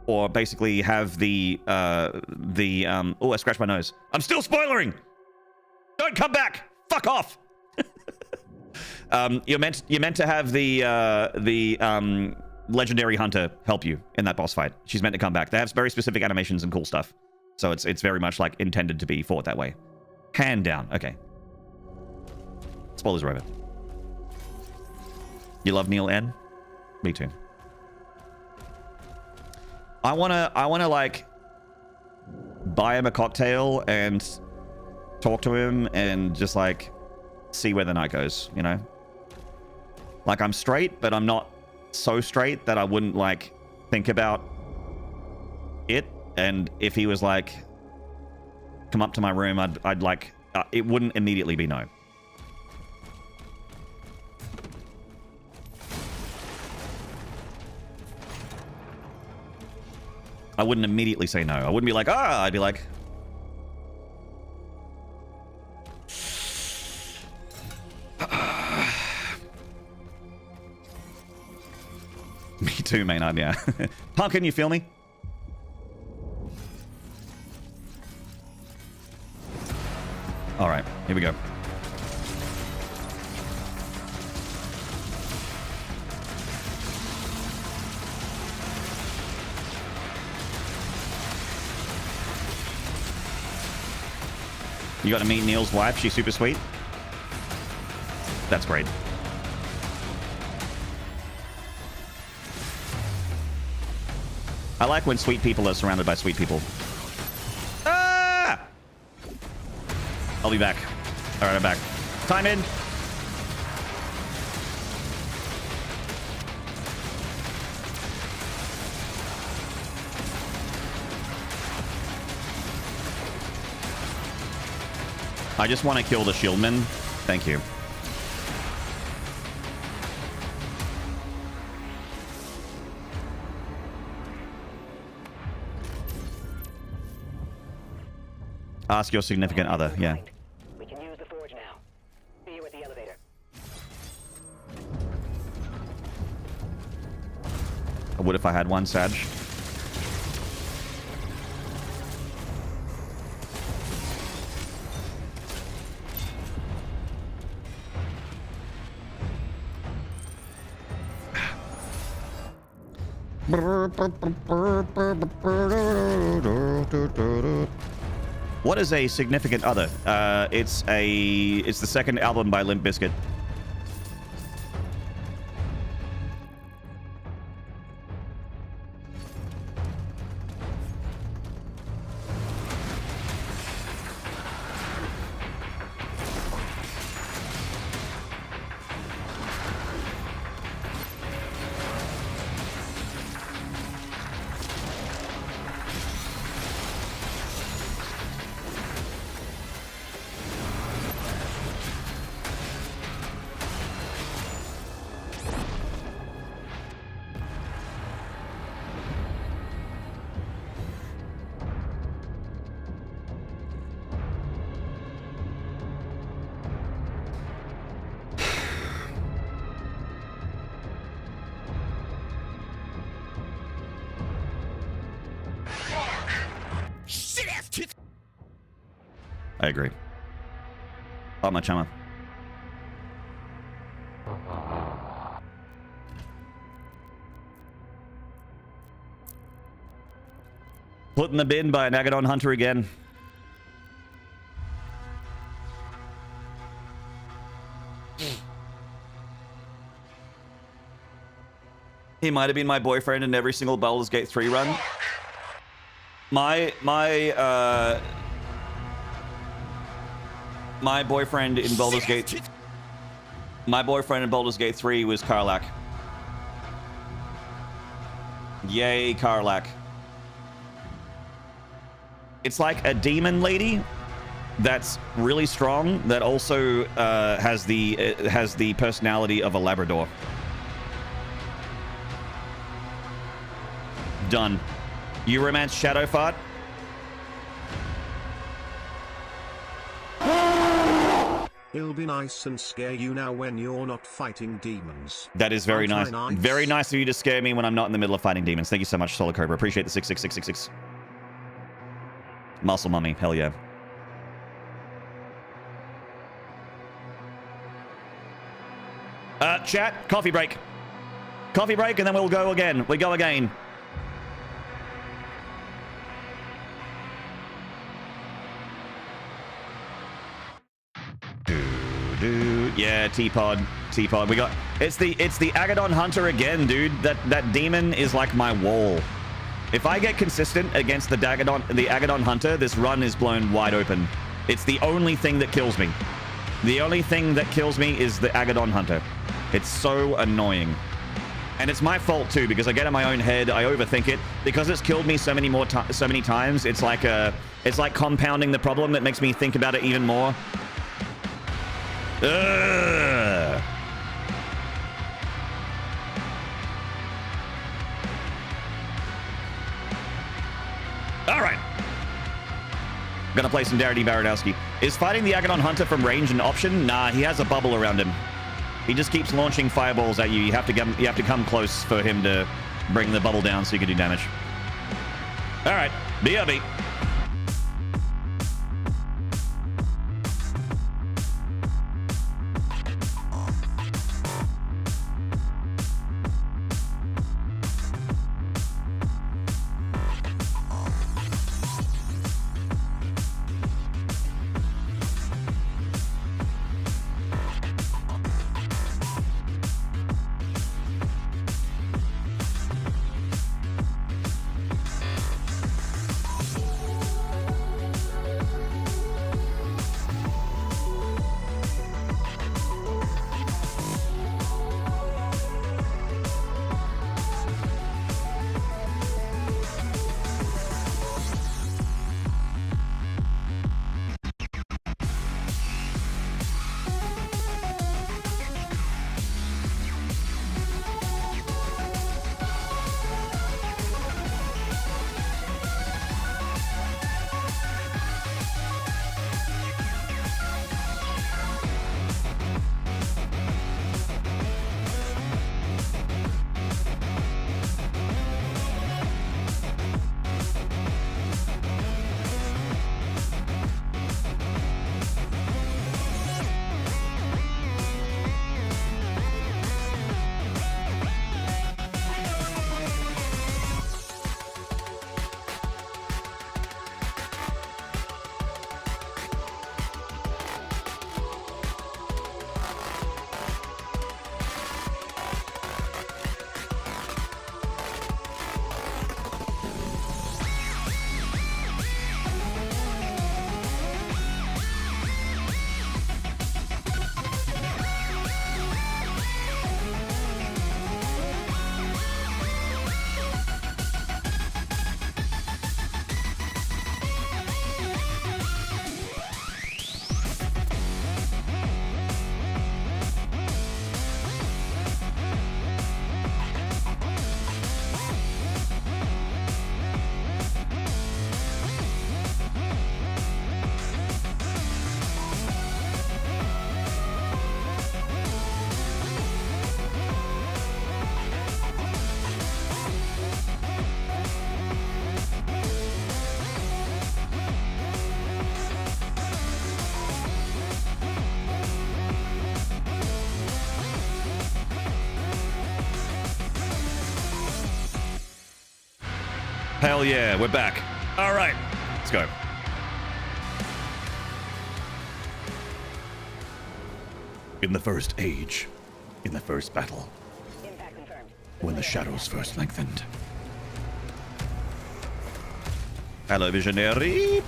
or basically have the oh, I scratched my nose. I'm still spoilering. Don't come back. Fuck off. You're meant to have the legendary hunter help you in that boss fight. She's meant to come back. They have very specific animations and cool stuff. So it's very much like intended to be fought that way. Hand down. Okay. Spoilers are over. You love Neil N? Me too. I wanna like buy him a cocktail and talk to him and just like see where the night goes, you know? Like I'm straight, but I'm not so straight that I wouldn't like think about it. And if he was like, come up to my room, I'd like, it wouldn't immediately be no. I wouldn't immediately say no. I wouldn't be like, ah, I'd be like, me too, Maynarde, yeah. Pumpkin, you feel me? All right, here we go. You got to meet Neil's wife. She's super sweet. That's great. I like when sweet people are surrounded by sweet people. Ah! I'll be back. All right, I'm back. Time in. I just want to kill the shieldman. Thank you. Ask your significant other, yeah. We can use the forge now. See you at the elevator. I would if I had one, Sag. What is a significant other? It's the second album by Limp Bizkit. I agree. Oh, my chama. Put in the bin by an Agadon Hunter again. He might have been my boyfriend in every single Baldur's Gate 3 run. My boyfriend in Baldur's Gate... My boyfriend in Baldur's Gate 3 was Karlach. Yay, Karlach. It's like a demon lady that's really strong that also has the personality of a Labrador. Done. You romance Shadowfart? It'll be nice and scare you now when you're not fighting demons. That is very nice. Very nice of you to scare me when I'm not in the middle of fighting demons. Thank you so much, Solar Cobra. Appreciate the 66666. Muscle Mummy. Hell yeah. Chat. Coffee break. Coffee break and then we'll go again. We go again. Yeah, T-Pod. T-Pod. We got... It's the Agadon Hunter again, dude. That demon is like my wall. If I get consistent against the Agadon Hunter, this run is blown wide open. It's the only thing that kills me. The only thing that kills me is the Agadon Hunter. It's so annoying. And it's my fault too, because I get in my own head, I overthink it. Because it's killed me so many times, it's like compounding the problem that makes me think about it even more. Ugh. All right. Gonna play some Darity Baranowski. Is fighting the Agadon Hunter from range an option? Nah, he has a bubble around him. He just keeps launching fireballs at you. You have to come close for him to bring the bubble down so you can do damage. All right, BRB. Hell yeah, we're back. All right, let's go. In the first age, in the first battle, Impact confirmed. when the shadows first lengthened. Hello, Visionary.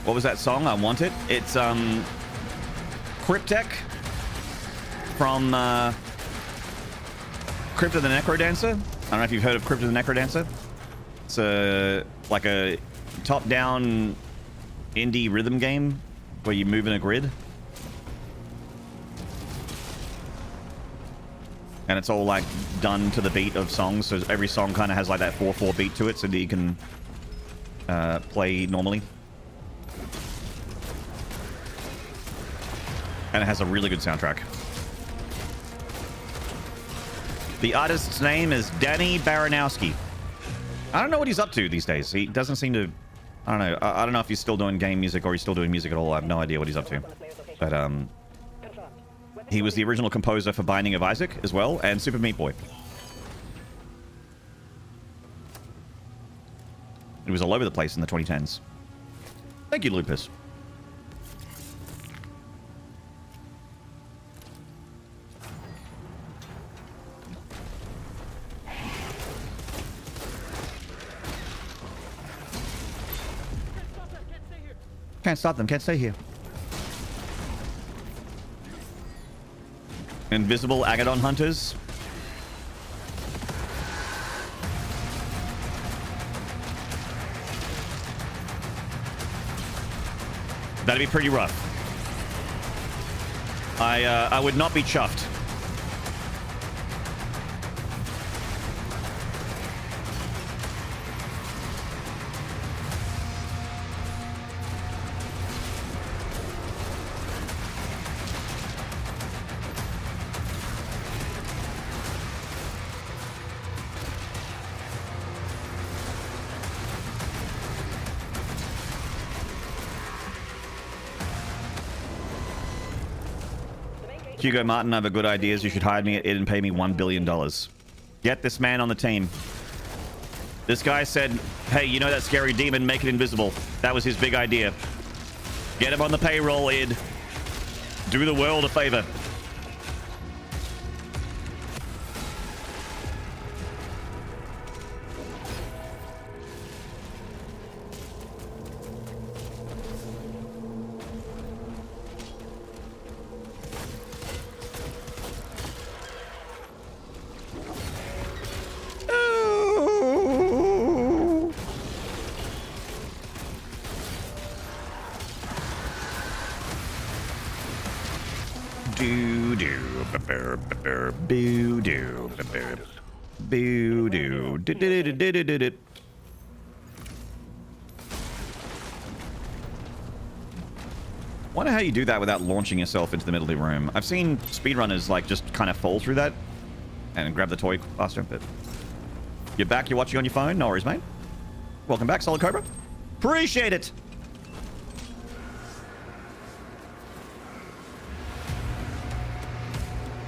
What was that song? I Want It. It's Cryptek from Crypt of the Necrodancer. I don't know if you've heard of Crypt of the Necrodancer. It's like a top-down indie rhythm game where you move in a grid. And it's all like done to the beat of songs, so every song kind of has like that 4/4 beat to it so that you can play normally. And it has a really good soundtrack. The artist's name is Danny Baranowski. I don't know what he's up to these days. He doesn't seem to... I don't know. I don't know if he's still doing game music or he's still doing music at all. I have no idea what he's up to. But he was the original composer for Binding of Isaac as well, and Super Meat Boy. It was all over the place in the 2010s. Thank you, Lupus. Can't stop them. Can't stay here. Invisible Agadon hunters. That'd be pretty rough. I would not be chuffed. Hugo Martin, I have a good ideas. You should hire me at it and pay me $1 billion. Get this man on the team. This guy said, hey, you know that scary demon? Make it invisible. That was his big idea. Get him on the payroll, Id. Do the world a favor. Wonder how you do that without launching yourself into the middle of the room. I've seen speedrunners like just kind of fall through that and grab the toy faster, but you're back, you're watching on your phone. No worries, mate. Welcome back, Solid Cobra. Appreciate it.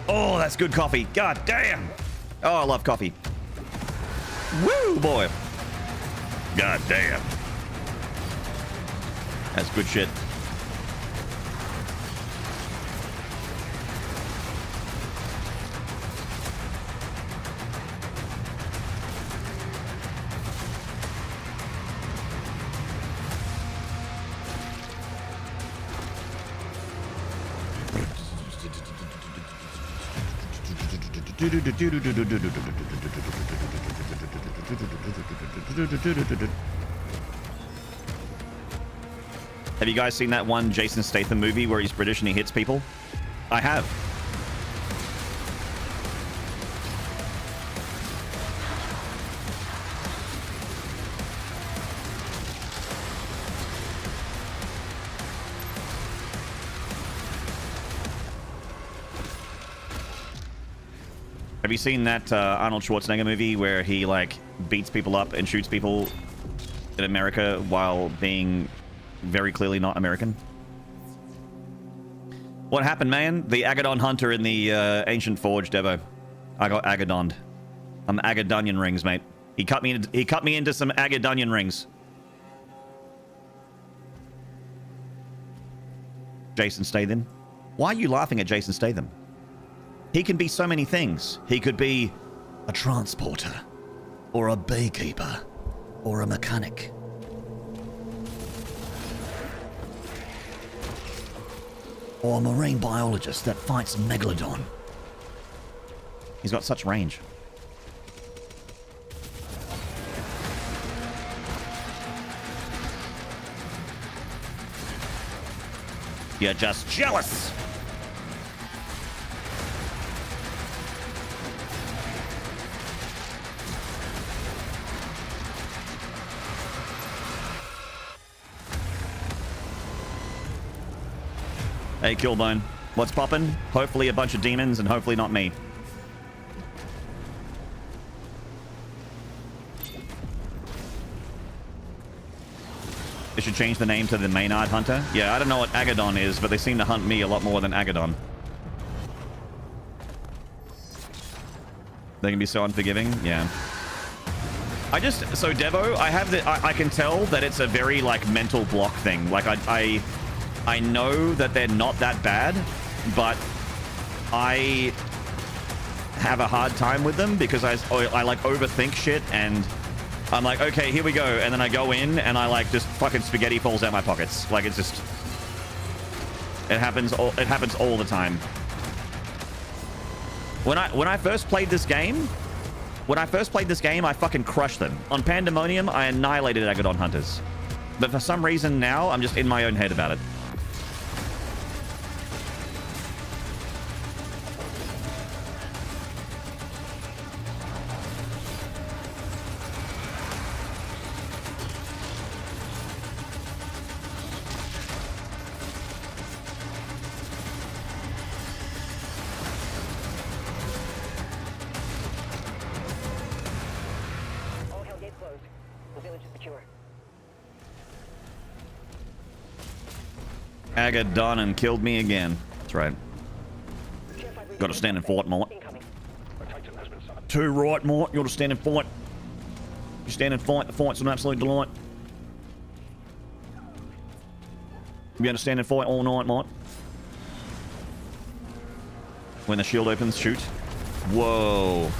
Oh, that's good coffee. God damn. Oh, I love coffee. Woo, boy. God damn. That's good shit. Have you guys seen that one Jason Statham movie where he's British and he hits people? I have. Have you seen that Arnold Schwarzenegger movie where he like beats people up and shoots people in America while being very clearly not American? What happened, man? The Agadon hunter in the ancient forge, Devo. I got Agadoned. I'm Agadonian rings, mate. He cut me into some Agadonian rings. Jason Statham. Why are you laughing at Jason Statham? He can be so many things. He could be a transporter, or a beekeeper, or a mechanic. Or a marine biologist that fights Megalodon. He's got such range. You're just jealous! Hey, Killbone. What's poppin'? Hopefully a bunch of demons and hopefully not me. They should change the name to the Maynarde Hunter. Yeah, I don't know what Agadon is, but they seem to hunt me a lot more than Agadon. They can be so unforgiving. Yeah. So Devo, I can tell that it's a very like mental block thing. Like I know that they're not that bad, but I have a hard time with them because I like overthink shit, and I'm like, okay, here we go. And then I go in and I like just fucking spaghetti falls out my pockets. Like it's just, it happens all the time. When I first played this game, I fucking crushed them. On Pandemonium, I annihilated Agadon Hunters. But for some reason now, I'm just in my own head about it. All hell gates closed. The village is secure. Agadon and killed me again. That's right. Got to stand and fight, Mort. Incoming. A Titan has been summoned. Too right, Mort. You got to stand and fight. You stand and fight. The fight's an absolute delight. You got to stand and fight all night, Mort. When the shield opens, shoot. Whoa.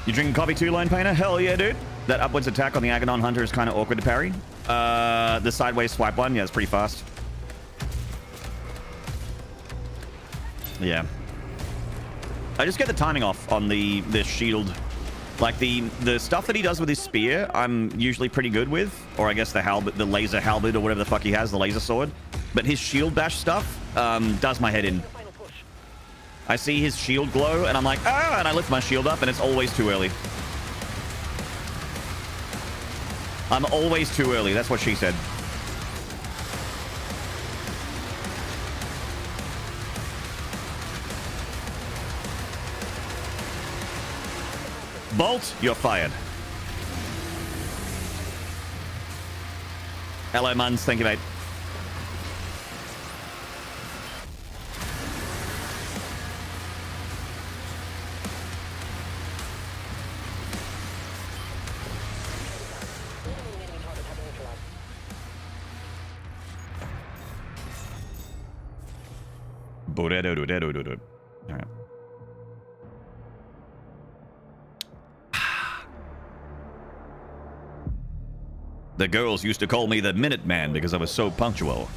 You drinking coffee too, Lone Painter? Hell yeah, dude. That upwards attack on the Agadon Hunter is kind of awkward to parry. The sideways swipe one, yeah, it's pretty fast. Yeah. I just get the timing off on the shield. Like the stuff that he does with his spear, I'm usually pretty good with. Or I guess the halberd, the laser halberd or whatever the fuck he has, the laser sword. But his shield bash stuff does my head in. Final push. I see his shield glow, and I'm like, ah, and I lift my shield up, and it's always too early. I'm always too early. That's what she said. Bolt, you're fired. Hello, Muns. Thank you, mate. Enemy targets have been neutralized. All right. The girls used to call me the Minuteman because I was so punctual.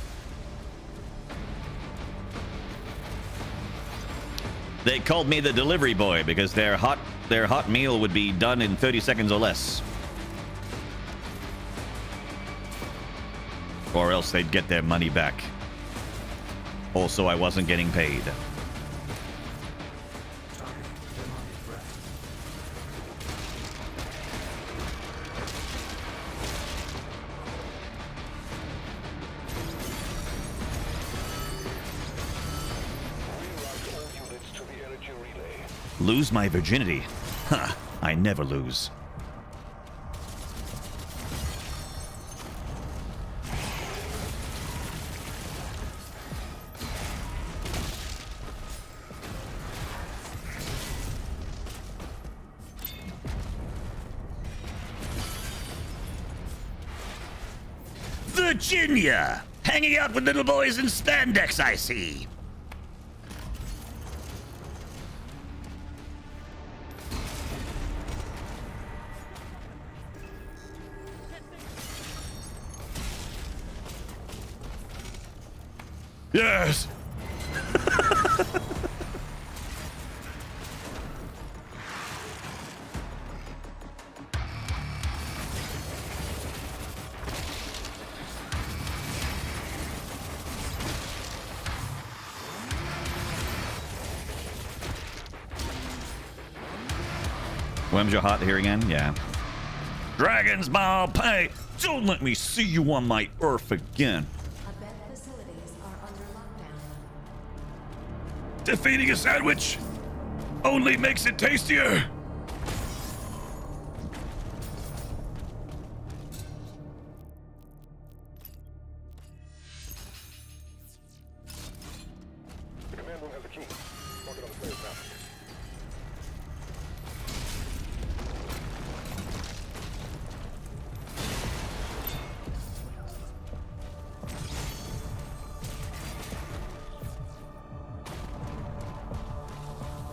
They called me the delivery boy because their hot meal would be done in 30 seconds or less. Or else they'd get their money back. Also, I wasn't getting paid. Lose my virginity? Huh, I never lose. Virginia! Hanging out with little boys in spandex, I see. Yes! Worms your heart here again? Yeah. Dragon's Ball Pay! Don't let me see you on my earth again. Abed facilities are under lockdown. Defeating a sandwich only makes it tastier. The command room has a key. Mark it on the player's map.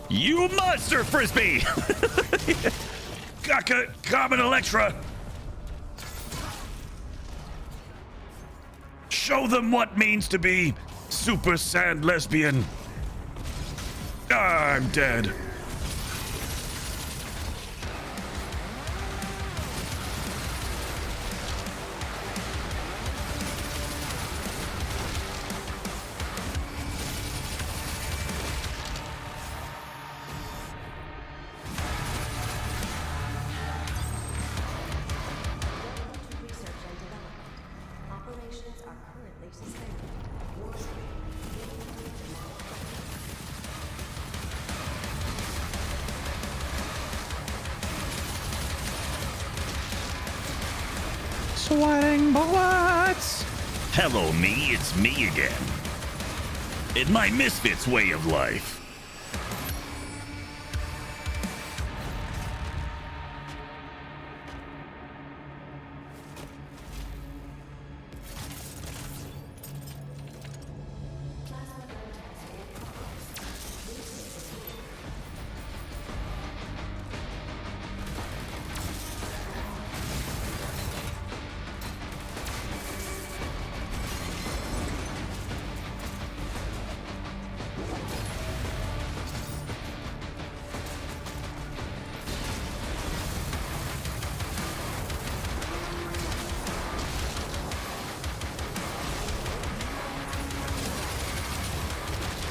You monster frisbee! Gaka, Common Electra. Show them what means to be Super Sand Lesbian. I'm dead. Research and development. Operations are currently suspended. Sweating bullets! Hello, me. It's me again. In my misfits way of life.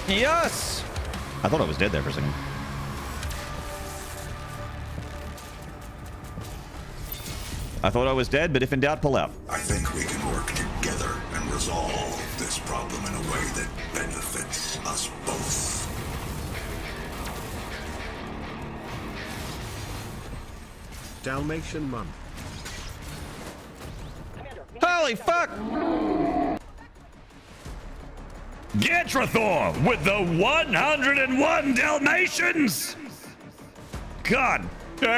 Yes! I thought I was dead there for a second. I thought I was dead, but if in doubt, pull out. I think we can work together and resolve this problem in a way that benefits us both. Dalmatian Month. Holy fuck! Gantrathor with the 101 Dalmatians! God damn!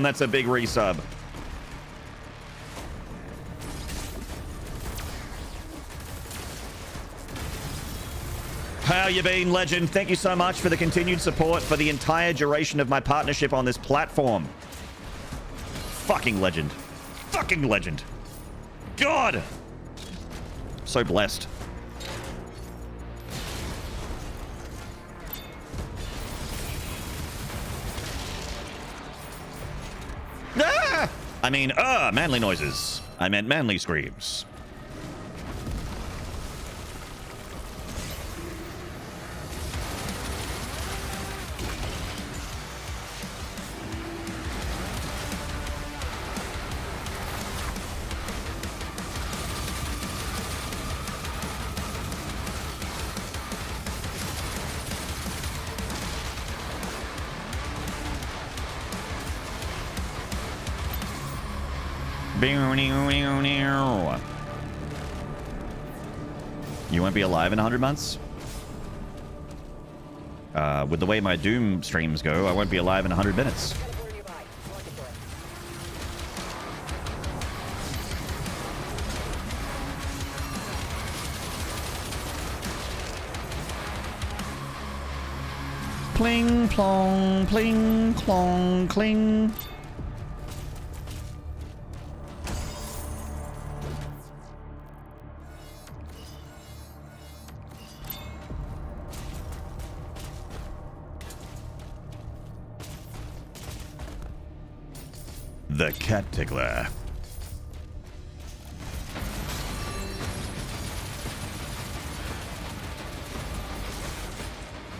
That's a big resub. How you been, legend? Thank you so much for the continued support for the entire duration of my partnership on this platform. Fucking legend. Fucking legend. God! So blessed. Ah! I mean, manly noises. I meant manly screams. You won't be alive in 100 months? With the way my Doom streams go, I won't be alive in 100 minutes. Pling, plong, pling, clong, cling. The cat tickler.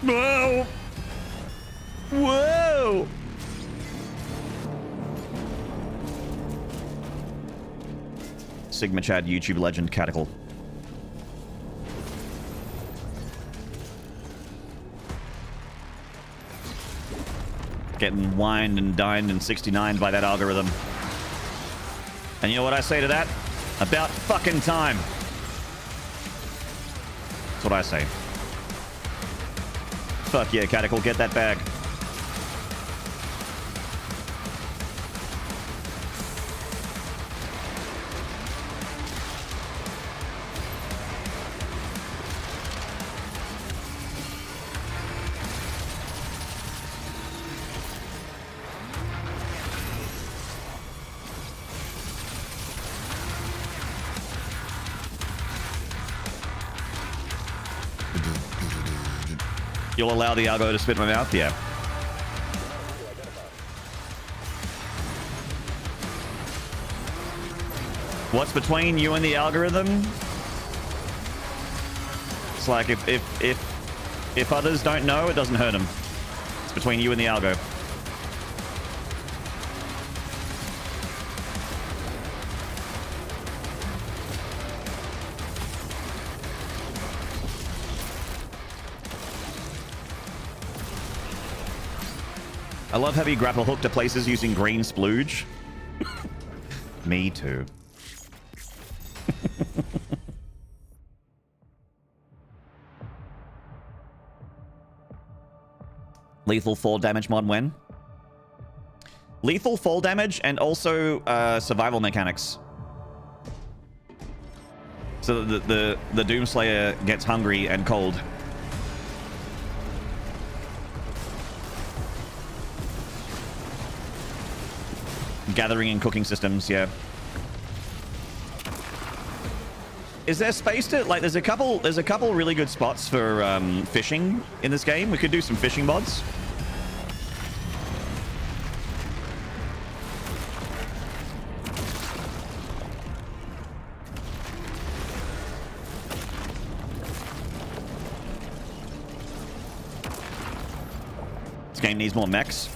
Whoa! Whoa! Sigma Chad YouTube legend Cataclysm. Getting wined and dined and 69 by that algorithm. And you know what I say to that? About fucking time. That's what I say. Fuck yeah, Cataclysm, get that bag. You'll allow the algo to spit in my mouth? Yeah. What's between you and the algorithm? It's like if others don't know, it doesn't hurt them. It's between you and the algo. I love how you grapple hook to places using green splooge. Me too. Lethal fall damage mod when? Lethal fall damage and also survival mechanics. So the Doomslayer gets hungry and cold. Gathering and cooking systems, yeah. Is there space to like? There's a couple really good spots for fishing in this game. We could do some fishing mods. This game needs more mechs.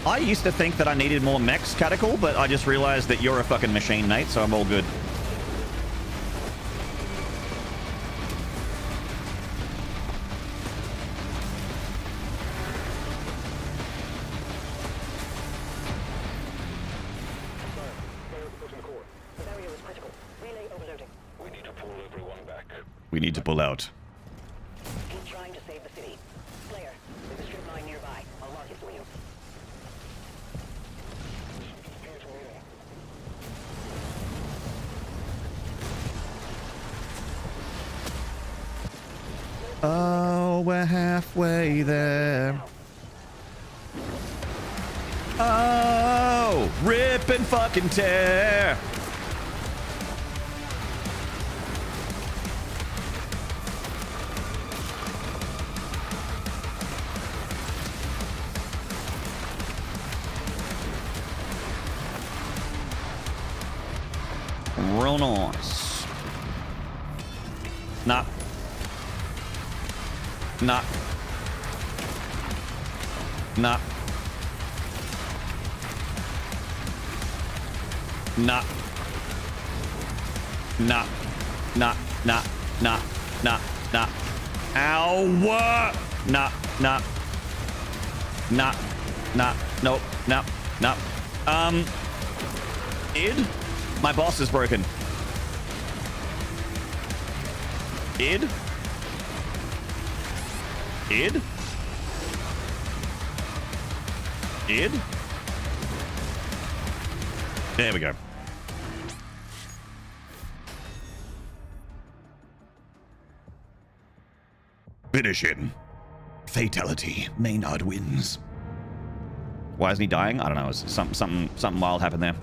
I used to think that I needed more mechs, Cataclysm, but I just realized that you're a fucking machine, mate, so I'm all good. We need to pull out. Keep trying to save the city. Slayer, there's a strip mine nearby. I'll mark it for you. Oh, we're halfway there. Oh, rip and fucking tear. Real nice. Nah. Nah. Nah. Nah. Nah. Nah. Nah. Nah. Nah. Nah. Ow. Nah. Nah. Nah. Nah. Nope. Nah. Nah. Id? My boss is broken. Id? Id? Id? There we go. Finish him. Fatality. Maynarde wins. Why isn't he dying? I don't know. Something wild happened there.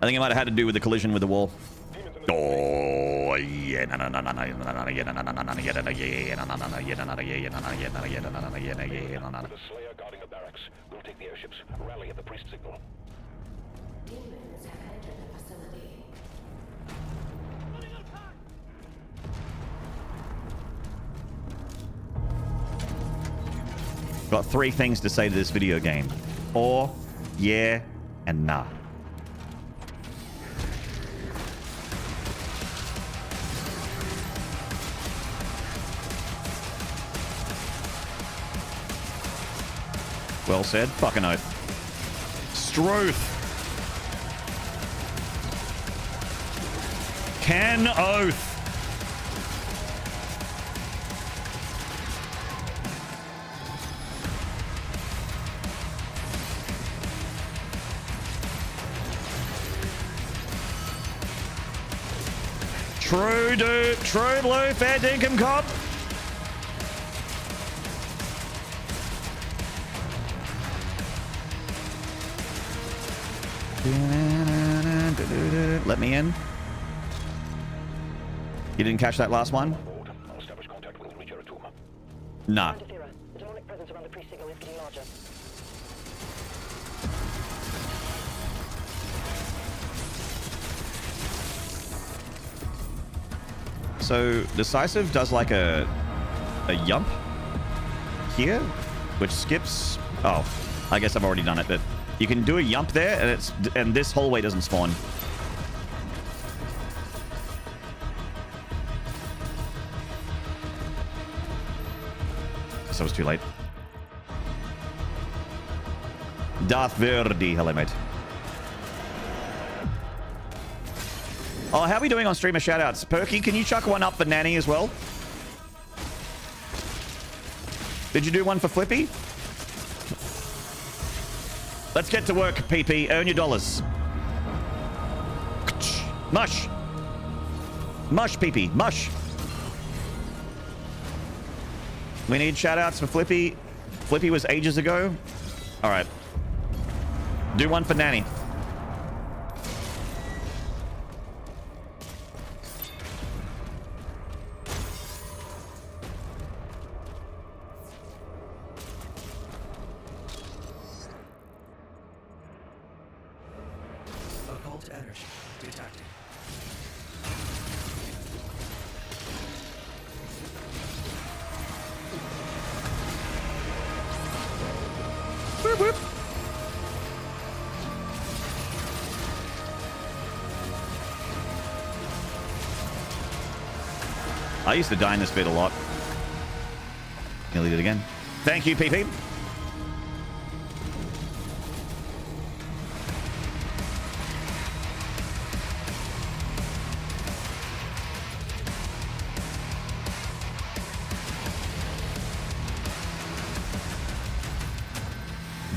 I think it might have had to do with the collision with the wall. Oh yeah, The Slayer guarding the barracks. We'll take the airships. Rally at the priest signal. Demons have entered the facility. Got 3 things to say to this video game. Or, yeah, and nah. Well said. Fucking oath. Struth. Can oath. True dude. True blue. Fair dinkum cop. Let me in. You didn't catch that last one? I'll establish contact with Reacher at Tuma. Nah. The demonic presence around the pre-signal is getting larger. So decisive does like a yump here, which skips. Oh, I guess I've already done it, but you can do a yump there, and this hallway doesn't spawn. So it's too late. Darth Verdi, hello mate. Oh, how are we doing on streamer shoutouts? Perky, can you chuck one up for Nanny as well? Did you do one for Flippy? Let's get to work, PP. Earn your dollars. Mush. Mush, PP. Mush. We need shoutouts for Flippy. Flippy was ages ago. All right. Do one for Nanny. Occult energy detected. Whoop, whoop. I used to die in this bit a lot. Nearly did again. Thank you, PP.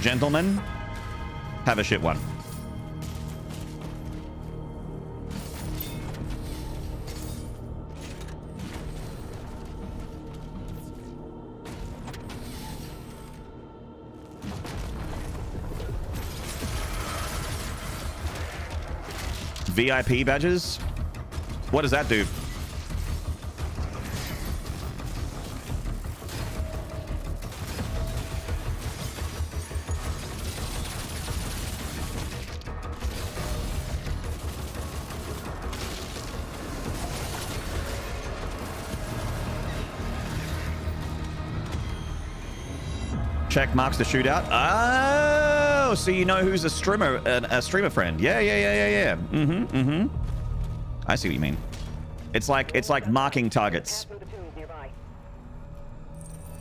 Gentlemen, have a shit one. VIP badges? What does that do? Check marks the shootout. Oh, so you know who's a streamer friend. Yeah. I see what you mean. It's like marking targets.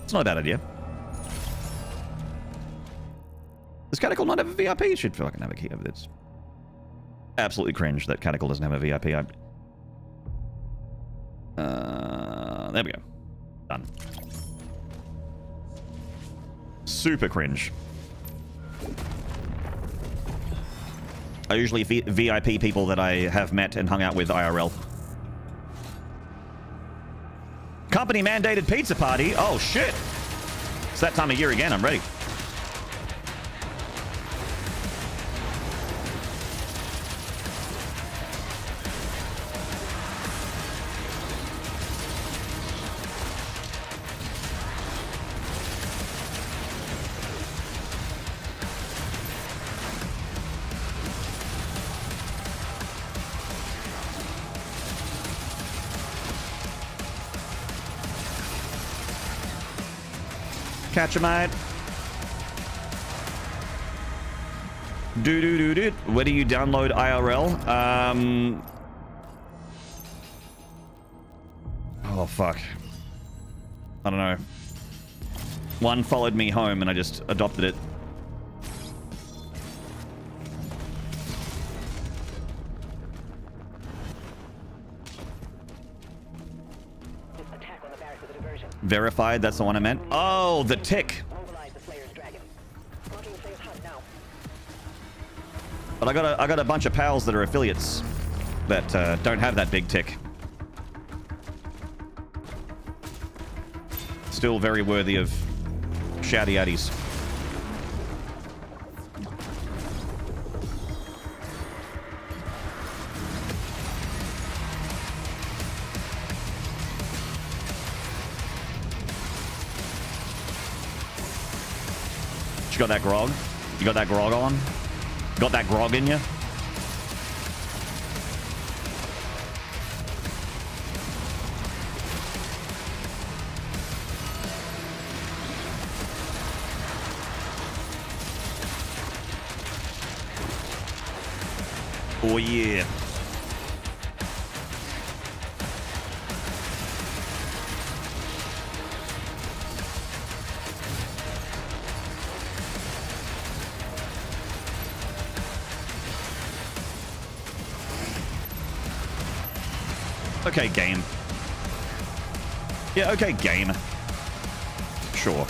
It's not a bad idea. Does Catacomb not have a VIP? It should fucking have a key of this. Absolutely cringe that Catacomb doesn't have a VIP. There we go. Done. Super cringe. Are usually VIP people that I have met and hung out with IRL. Company mandated pizza party. Oh shit. It's that time of year again. I'm ready. Catch a mate. Where do you download IRL? Oh, fuck. I don't know. One followed me home and I just adopted it. Attack on the barracks is a diversion. Verified, that's the one I meant. Oh, the tick. Mobilize the Slayer's dragon. Blocking the Slayer's hut now. But I got a bunch of pals that are affiliates that don't have that big tick. Still very worthy of shouty outies. You got that grog? You got that grog on? Got that grog in you? Oh yeah. Okay, game. Yeah, okay, game. Sure.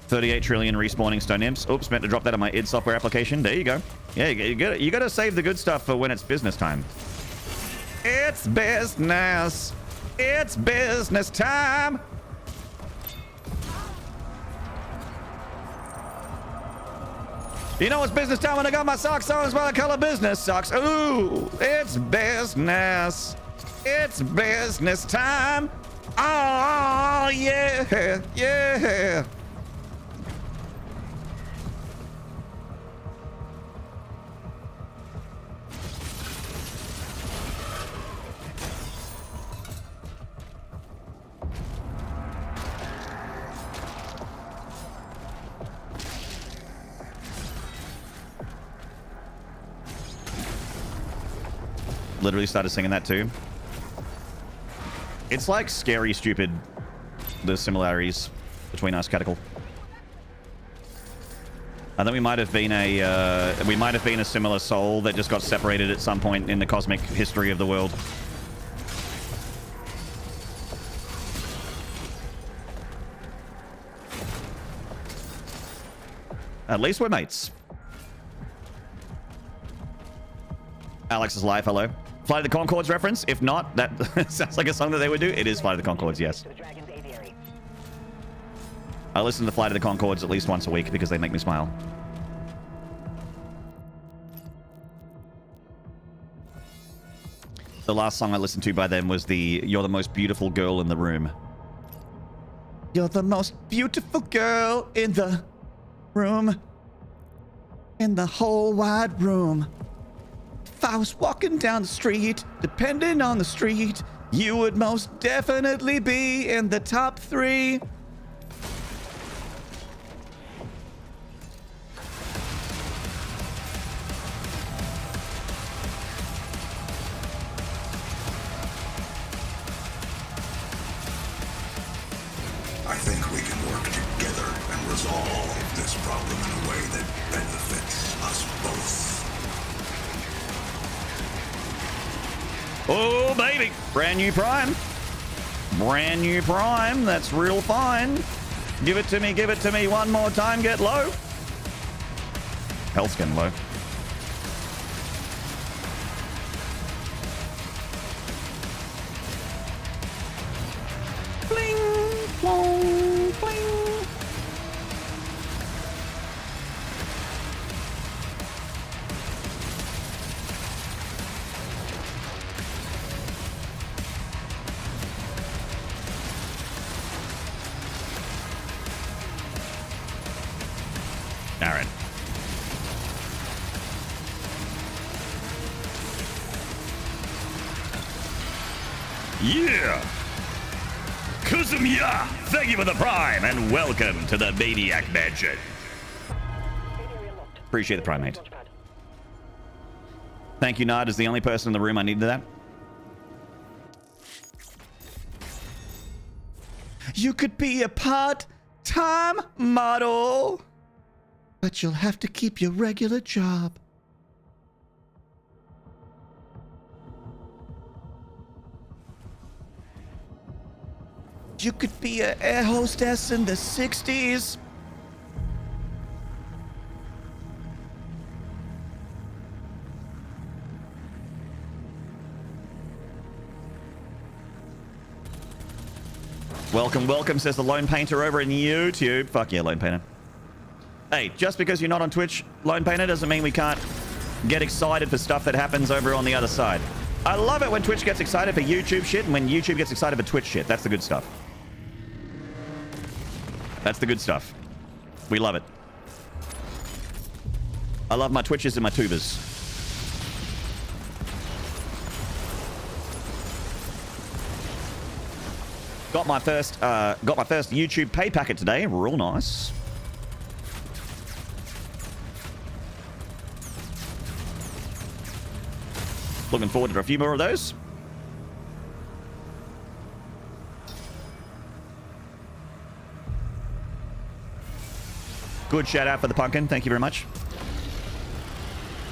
$38 trillion respawning stone imps. Oops, meant to drop that on my id software application. There you go. Yeah, you gotta save the good stuff for when it's business time. It's business. It's business time. You know it's business time when I got my socks on as well. I color business socks. Ooh, it's business. It's business time. Oh, yeah, yeah. Literally started singing that too. It's like scary stupid, the similarities between us, Catacol. I think we might have been a similar soul that just got separated at some point in the cosmic history of the world. At least we're mates. Alex is live, hello. Flight of the Conchords reference? If not, that sounds like a song that they would do. It is Flight of the Conchords, yes. I listen to Flight of the Conchords at least once a week because they make me smile. The last song I listened to by them was the You're the Most Beautiful Girl in the Room. You're the most beautiful girl in the room. In the whole wide room. If I was walking down the street, depending on the street, you would most definitely be in the top 3. I think we can work together and resolve this problem in a way that benefits us both. Oh, baby. Brand new Prime. Brand new Prime. That's real fine. Give it to me one more time. Get low. Health's getting low. Aaron. Yeah! Kuzumya! Thank you for the prime, and welcome to the Maniac Mansion. Appreciate the prime, mate. Thank you, Nard, is the only person in the room I needed that. You could be a part-time model, but you'll have to keep your regular job. You could be an air hostess in the 60s. Welcome, welcome, says the Lone Painter over in YouTube. Fuck yeah, Lone Painter. Hey, just because you're not on Twitch, Lone Painter, doesn't mean we can't get excited for stuff that happens over on the other side. I love it when Twitch gets excited for YouTube shit and when YouTube gets excited for Twitch shit. That's the good stuff. That's the good stuff. We love it. I love my Twitches and my tubers. Got my first YouTube pay packet today. Real nice. Looking forward to a few more of those. Good shout out for the pumpkin. Thank you very much.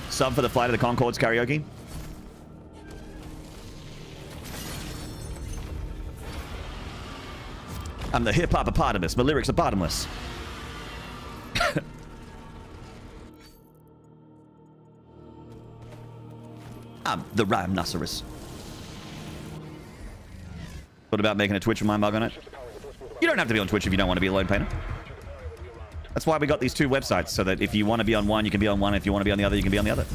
Sub for the Flight of the Conchords karaoke. I'm the hip-hop hippopotamus. My lyrics are bottomless. I'm the rhinoceros. What about making a Twitch with my mug on it? You don't have to be on Twitch if you don't want to be a Lone Painter. That's why we got these two websites, so that if you want to be on one, you can be on one. If you want to be on the other, you can be on the other.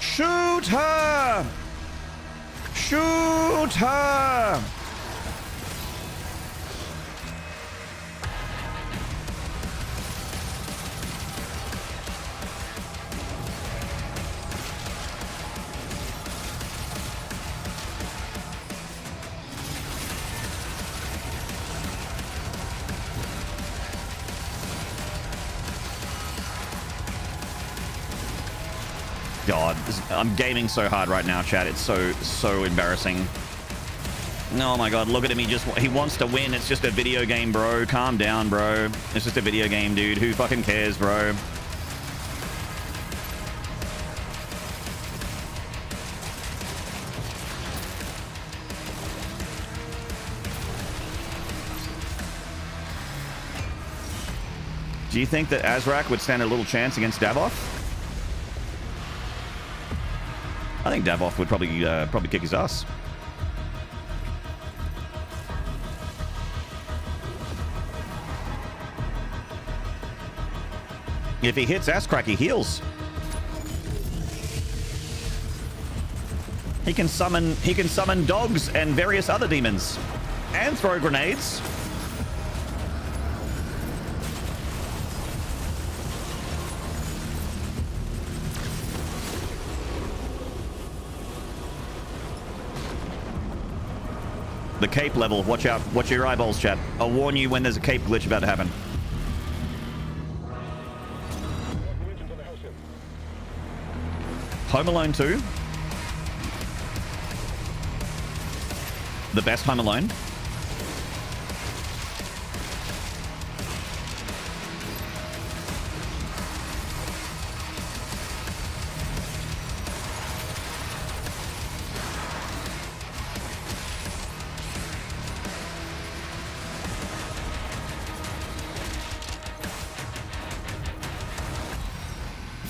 Shoot her! Shoot her! God, I'm gaming so hard right now, chat. It's so embarrassing. Oh my God, look at him. He wants to win. It's just a video game, bro. Calm down, bro. It's just a video game, dude. Who fucking cares, bro? Do you think that Azrak would stand a little chance against Davoth? I think Davoth would probably kick his ass. If he hits ass crack, he heals. He can summon dogs and various other demons, and throw grenades. The cape level. Watch out. Watch your eyeballs, chat. I'll warn you when there's a cape glitch about to happen. Home Alone 2. The best Home Alone.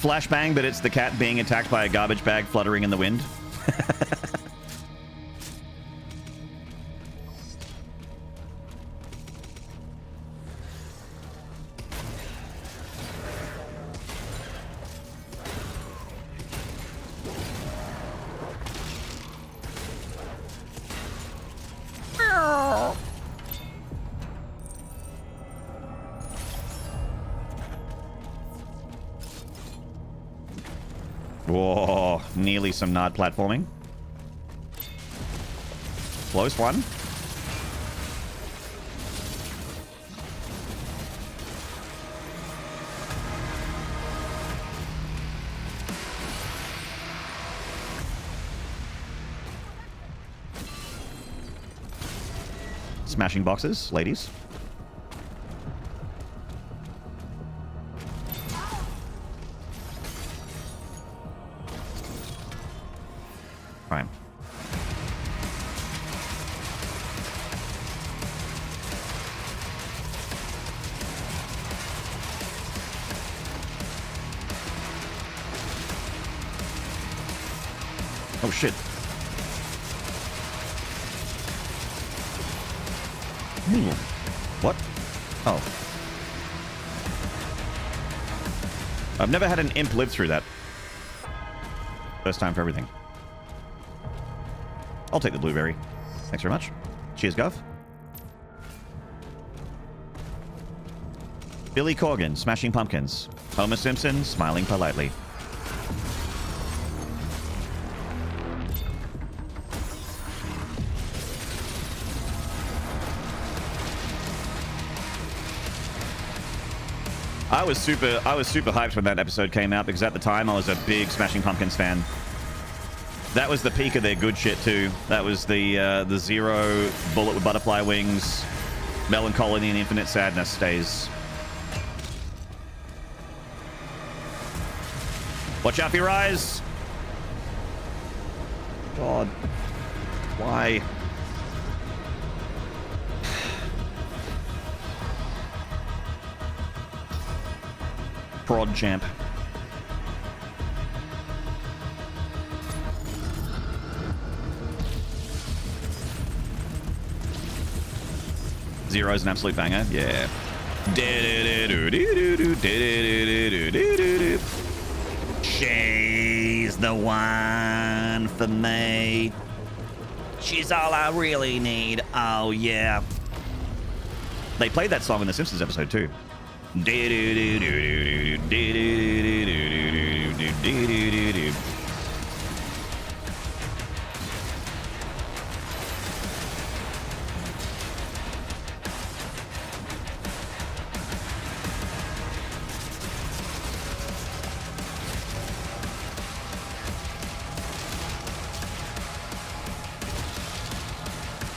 Flashbang, but it's the cat being attacked by a garbage bag fluttering in the wind. Whoa, nearly some Nard platforming. Close one. Smashing boxes, ladies. Fine. Oh shit. What? Oh. I've never had an imp live through that. First time for everything. I'll take the blueberry. Thanks very much. Cheers, Gov. Billy Corgan, smashing pumpkins. Homer Simpson, smiling politely. I was super hyped when that episode came out because at the time I was a big Smashing Pumpkins fan. That was the peak of their good shit too. That was the Zero, Bullet with Butterfly Wings, Melancholy and Infinite Sadness days. Watch out for your eyes. God. Why? Prod champ. Zero's an absolute banger. Yeah. She's the one for me. She's all I really need. Oh, yeah. They played that song in the Simpsons episode, too.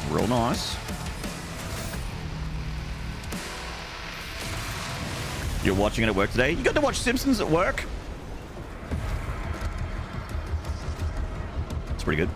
Real nice. You're watching it at work today? You got to watch Simpsons at work? It's pretty good.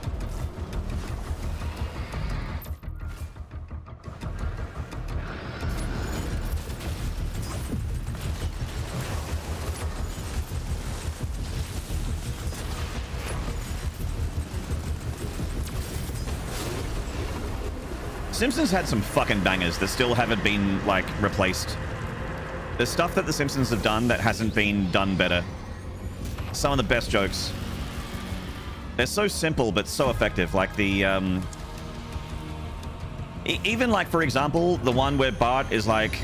Simpsons had some fucking bangers that still haven't been, like, replaced. There's stuff that the Simpsons have done that hasn't been done better. Some of the best jokes. They're so simple, but so effective. Like the, even like, for example, the one where Bart is like,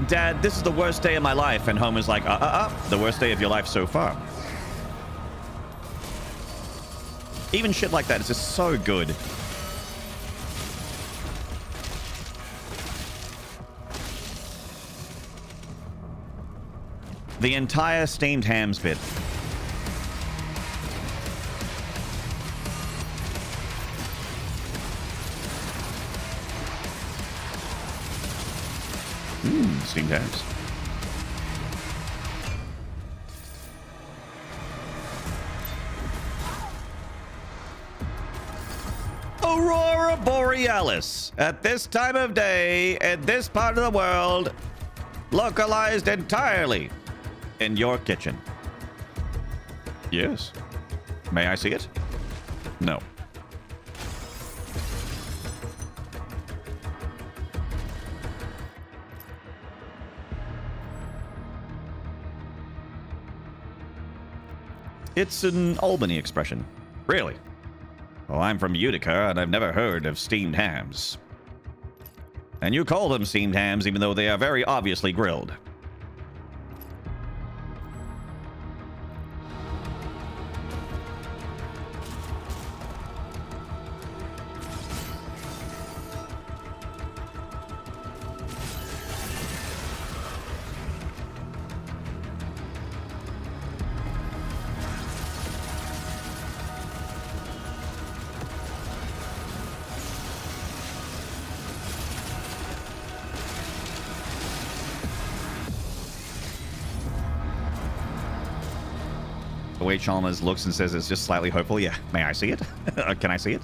Dad, this is the worst day of my life. And Homer's like, the worst day of your life so far. Even shit like that is just so good. The entire steamed hams bit. Steamed hams. Aurora Borealis. At this time of day, in this part of the world, localized entirely in your kitchen. Yes. May I see it? No. It's an Albany expression. Really? Well, I'm from Utica, and I've never heard of steamed hams. And you call them steamed hams even though they are very obviously grilled. The way Chalmers looks and says it's just slightly hopeful. Yeah, may I see it? Can I see it?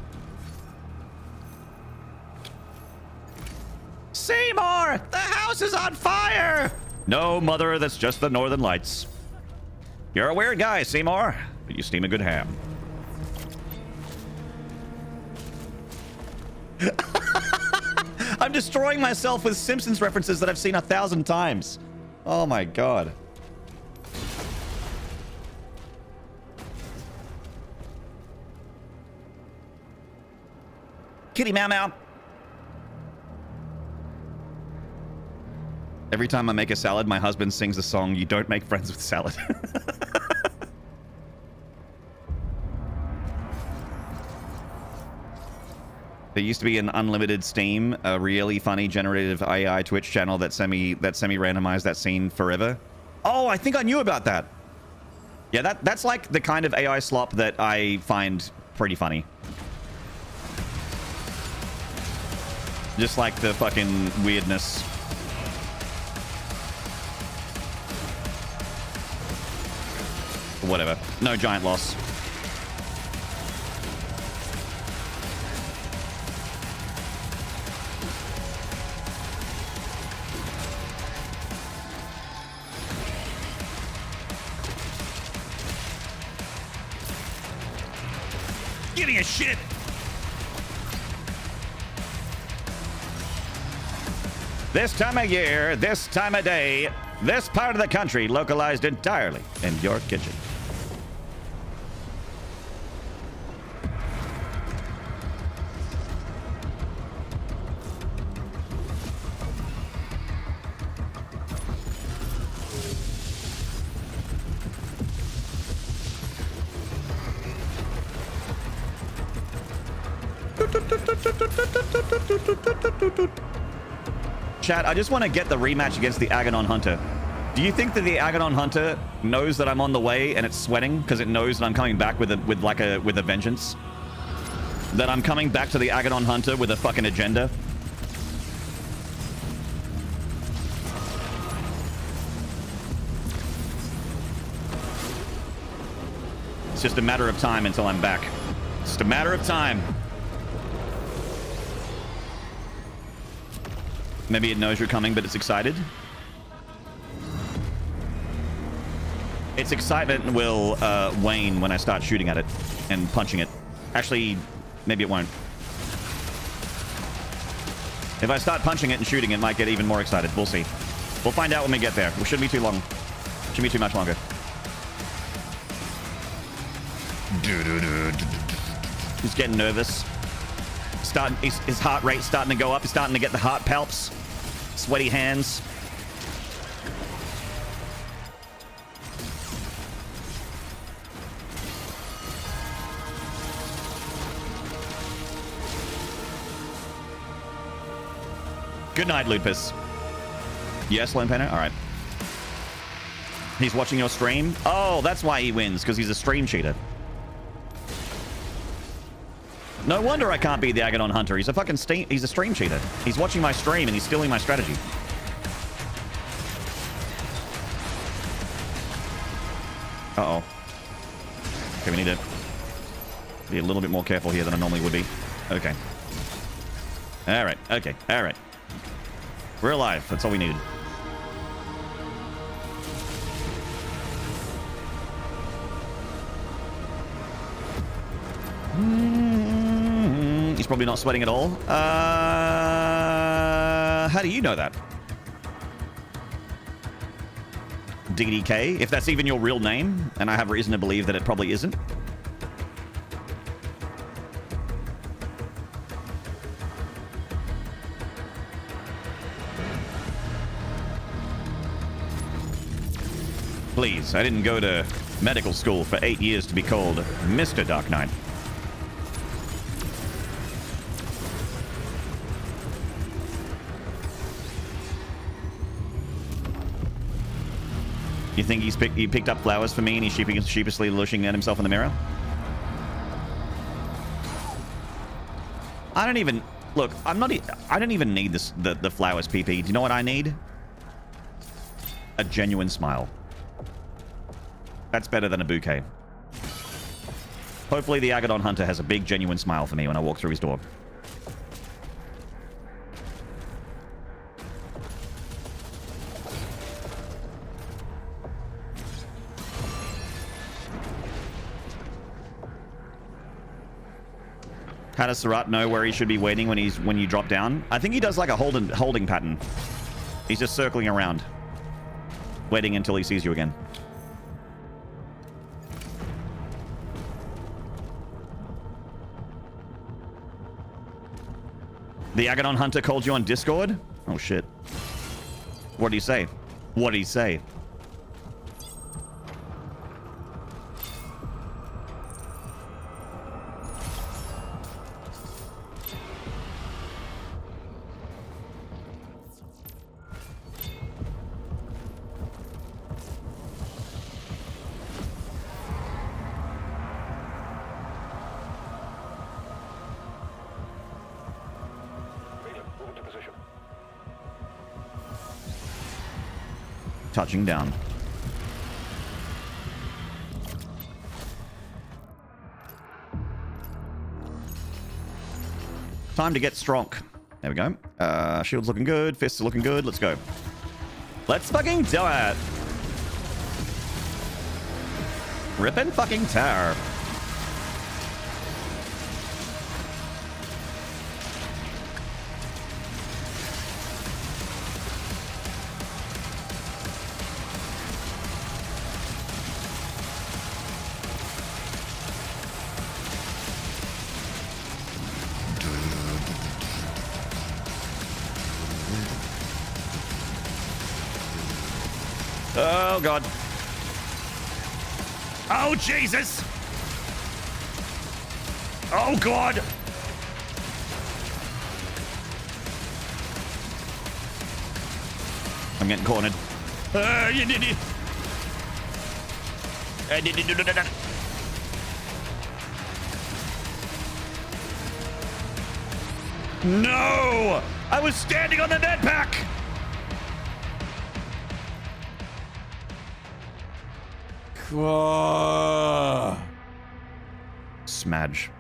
Seymour! The house is on fire! No, mother, that's just the Northern Lights. You're a weird guy, Seymour, but you steam a good ham. I'm destroying myself with Simpsons references that I've seen 1,000 times. Oh my god. Kitty meow meow. Every time I make a salad, my husband sings the song, "You don't make friends with salad." There used to be an unlimited Steam, a really funny generative AI Twitch channel that semi randomized that scene forever. Oh, I think I knew about that. Yeah, that's like the kind of AI slop that I find pretty funny. Just like the fucking weirdness. Whatever. No giant loss. Give me a shit! This time of year, this time of day, this part of the country localized entirely in your kitchen. Chat, I just want to get the rematch against the Aganon Hunter. Do you think that the Aganon Hunter knows that I'm on the way and it's sweating because it knows that I'm coming back with a vengeance? That I'm coming back to the Aganon Hunter with a fucking agenda? It's just a matter of time until I'm back. Just a matter of time. Maybe it knows you're coming, but it's excited. Its excitement will wane when I start shooting at it and punching it. Actually, maybe it won't. If I start punching it and shooting, it might get even more excited. We'll see. We'll find out when we get there. It shouldn't be too long. Shouldn't be too much longer. He's getting nervous. His heart rate's starting to go up. He's starting to get the heart palps. Sweaty hands. Good night, Lupus. Yes, Lone Painter? All right. He's watching your stream? Oh, that's why he wins, because he's a stream cheater. No wonder I can't beat the Aganon Hunter. He's a fucking he's a stream cheater. He's watching my stream and he's stealing my strategy. Uh-oh. Okay, we need to be a little bit more careful here than I normally would be. Okay. All right. Okay. All right. We're alive. That's all we needed. He's probably not sweating at all. How do you know that? DDK, if that's even your real name, and I have reason to believe that it probably isn't. Please, I didn't go to medical school for 8 years to be called Mr. Dark Knight. You think he picked up flowers for me and he's sheepishly looking at himself in the mirror? I don't even... Look, I don't even need the flowers, PP. Do you know what I need? A genuine smile. That's better than a bouquet. Hopefully the Agadon Hunter has a big, genuine smile for me when I walk through his door. How does Surat know where he should be waiting when you drop down? I think he does like a holding pattern. He's just circling around, waiting until he sees you again. The Agadon Hunter called you on Discord? Oh shit. What did he say? What did he say? Touching down. Time to get strong. There we go. Shield's looking good. Fists are looking good. Let's go. Let's fucking do it. Rip and fucking tear. Oh, God. Oh, Jesus! Oh, God! I'm getting cornered. No! I was standing on the med pack! Smudge.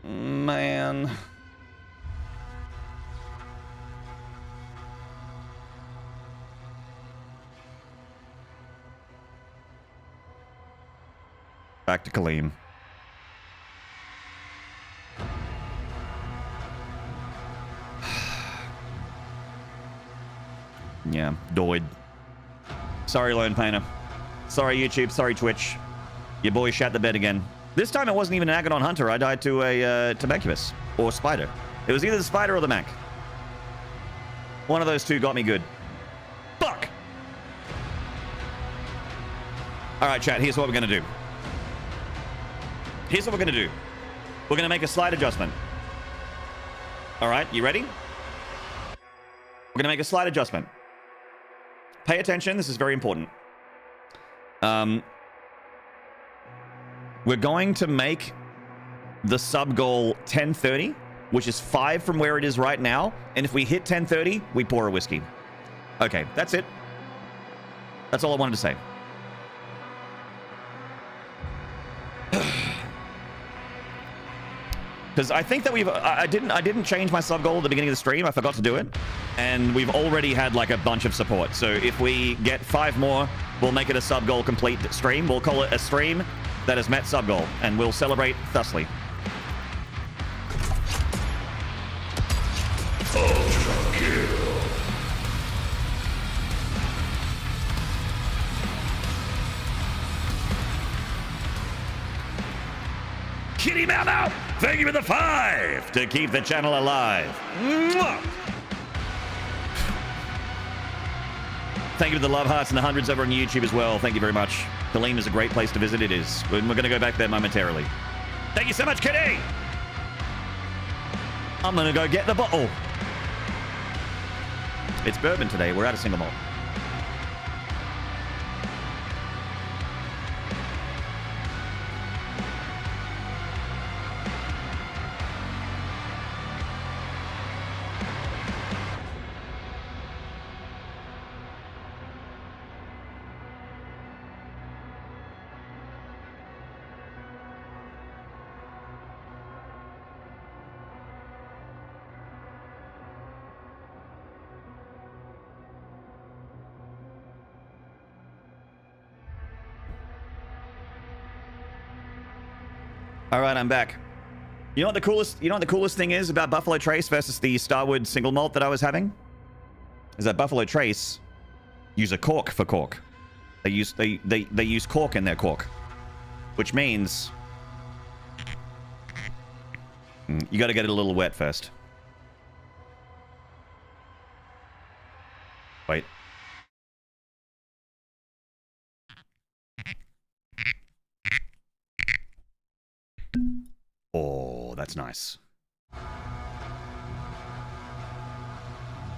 Man. Back to Kaleem. Yeah, doid. Sorry, Lone Painter. Sorry, YouTube. Sorry, Twitch. Your boy shat the bed again. This time it wasn't even an Agadon Hunter. I died to a Temecubus. Or Spider. It was either the Spider or the Mac. One of those two got me good. Fuck! Alright, chat. Here's what we're going to do. Here's what we're going to do. We're going to make a slight adjustment. Alright, you ready? We're going to make a slight adjustment. Pay attention. This is very important. We're going to make the sub goal 1030, which is 5 from where it is right now. And if we hit 1030, we pour a whiskey. Okay, that's it. That's all I wanted to say. Because I think that I didn't change my sub goal at the beginning of the stream. I forgot to do it. And we've already had like a bunch of support. So if we get 5 more, we'll make it a sub-goal complete stream. We'll call it a stream that has met sub-goal. And we'll celebrate thusly. Ultra kill. Kitty Mama, thank you for the 5 To keep the channel alive. Mwah! Thank you to the love hearts and the hundreds over on YouTube as well. Thank you very much. Talim is a great place to visit. It is. We're going to go back there momentarily. Thank you so much, Kitty. I'm going to go get the bottle. It's bourbon today. We're out of single malt. All right, I'm back. You know what the coolest thing is about Buffalo Trace versus the Starwood single malt that I was having? Is that Buffalo Trace use a cork for cork. They use cork in their cork. Which means you got to get it a little wet first. Wait. Oh, that's nice.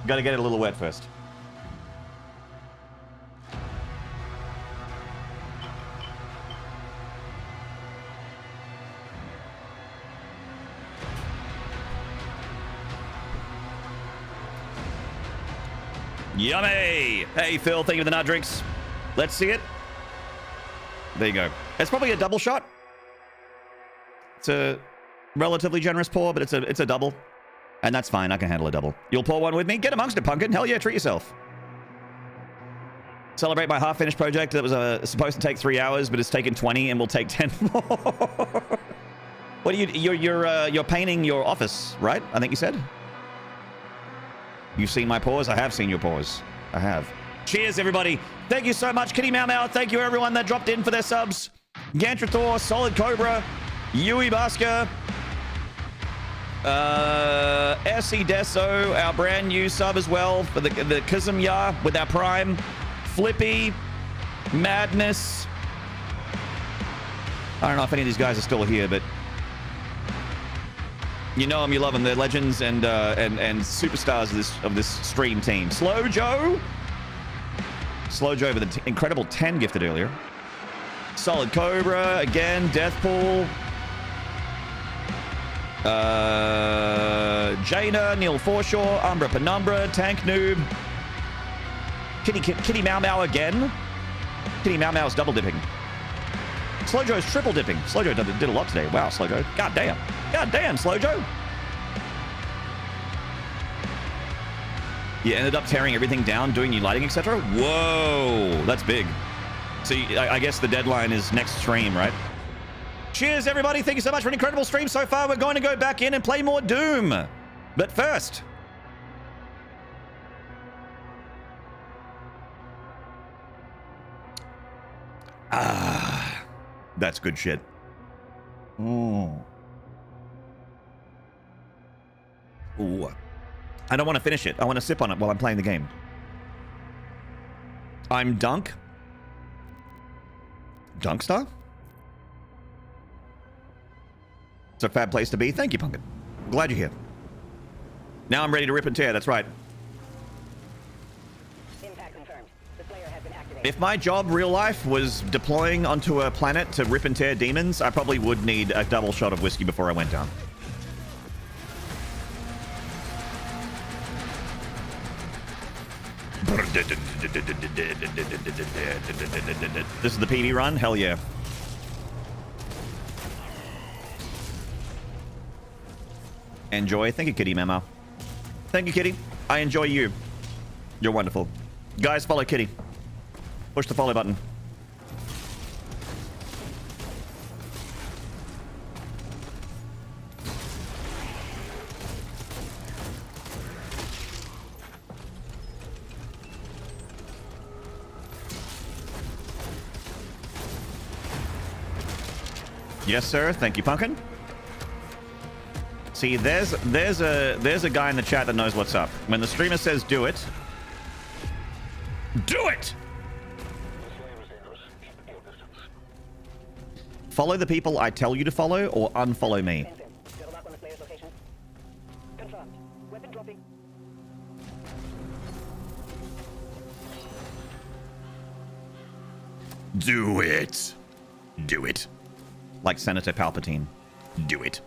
Got to get it a little wet first. Yummy! Hey, Phil, thank you for the nut drinks. Let's see it. There you go. It's probably a double shot. It's a relatively generous pour, but it's a double. And that's fine. I can handle a double. You'll pour one with me? Get amongst it, Pumpkin. Hell yeah, treat yourself. Celebrate my half-finished project that was supposed to take 3 hours, but it's taken 20 and will take 10 more. What are you're painting your office, right? I think you said. You've seen my paws? I have seen your paws. I have. Cheers, everybody. Thank you so much, Kitty Mau Mau. Thank you, everyone that dropped in for their subs. Gantrathor, Solid Cobra, Yui Basker, SC Deso, our brand new sub as well for the Kazumya with our Prime, Flippy, Madness. I don't know if any of these guys are still here, but you know them, you love them. They're legends and superstars of this stream team. Slow Joe with an incredible 10 gifted earlier. Solid Cobra again, Deathpool. Jaina, Neil Forshaw, Umbra Penumbra, Tank Noob, Kitty Mau Mau again. Kitty Mau Mau's double dipping. Slowjo's triple dipping. Slowjo did a lot today. Wow, Slowjo. God damn, Slowjo. You ended up tearing everything down, doing new lighting, etc. Whoa, that's big. So I guess the deadline is next stream, right? Cheers, everybody. Thank you so much for an incredible stream so far. We're going to go back in and play more Doom. But first, that's good shit. Ooh. I don't want to finish it. I want to sip on it while I'm playing the game. I'm Dunk. Dunkstar? It's a fab place to be. Thank you, Pumpkin. Glad you're here. Now I'm ready to rip and tear. That's right. Impact confirmed. The player has been activated. If my job, real life, was deploying onto a planet to rip and tear demons, I probably would need a double shot of whiskey before I went down. This is the PB run? Hell yeah. Enjoy. Thank you, Kitty Memo. Thank you, Kitty. I enjoy you. You're wonderful. Guys, follow Kitty. Push the follow button. Yes, sir. Thank you, Pumpkin. See, there's a guy in the chat that knows what's up. When the streamer says do it, do it! Follow the people I tell you to follow or unfollow me. Do it. Do it. Like Senator Palpatine. Do it.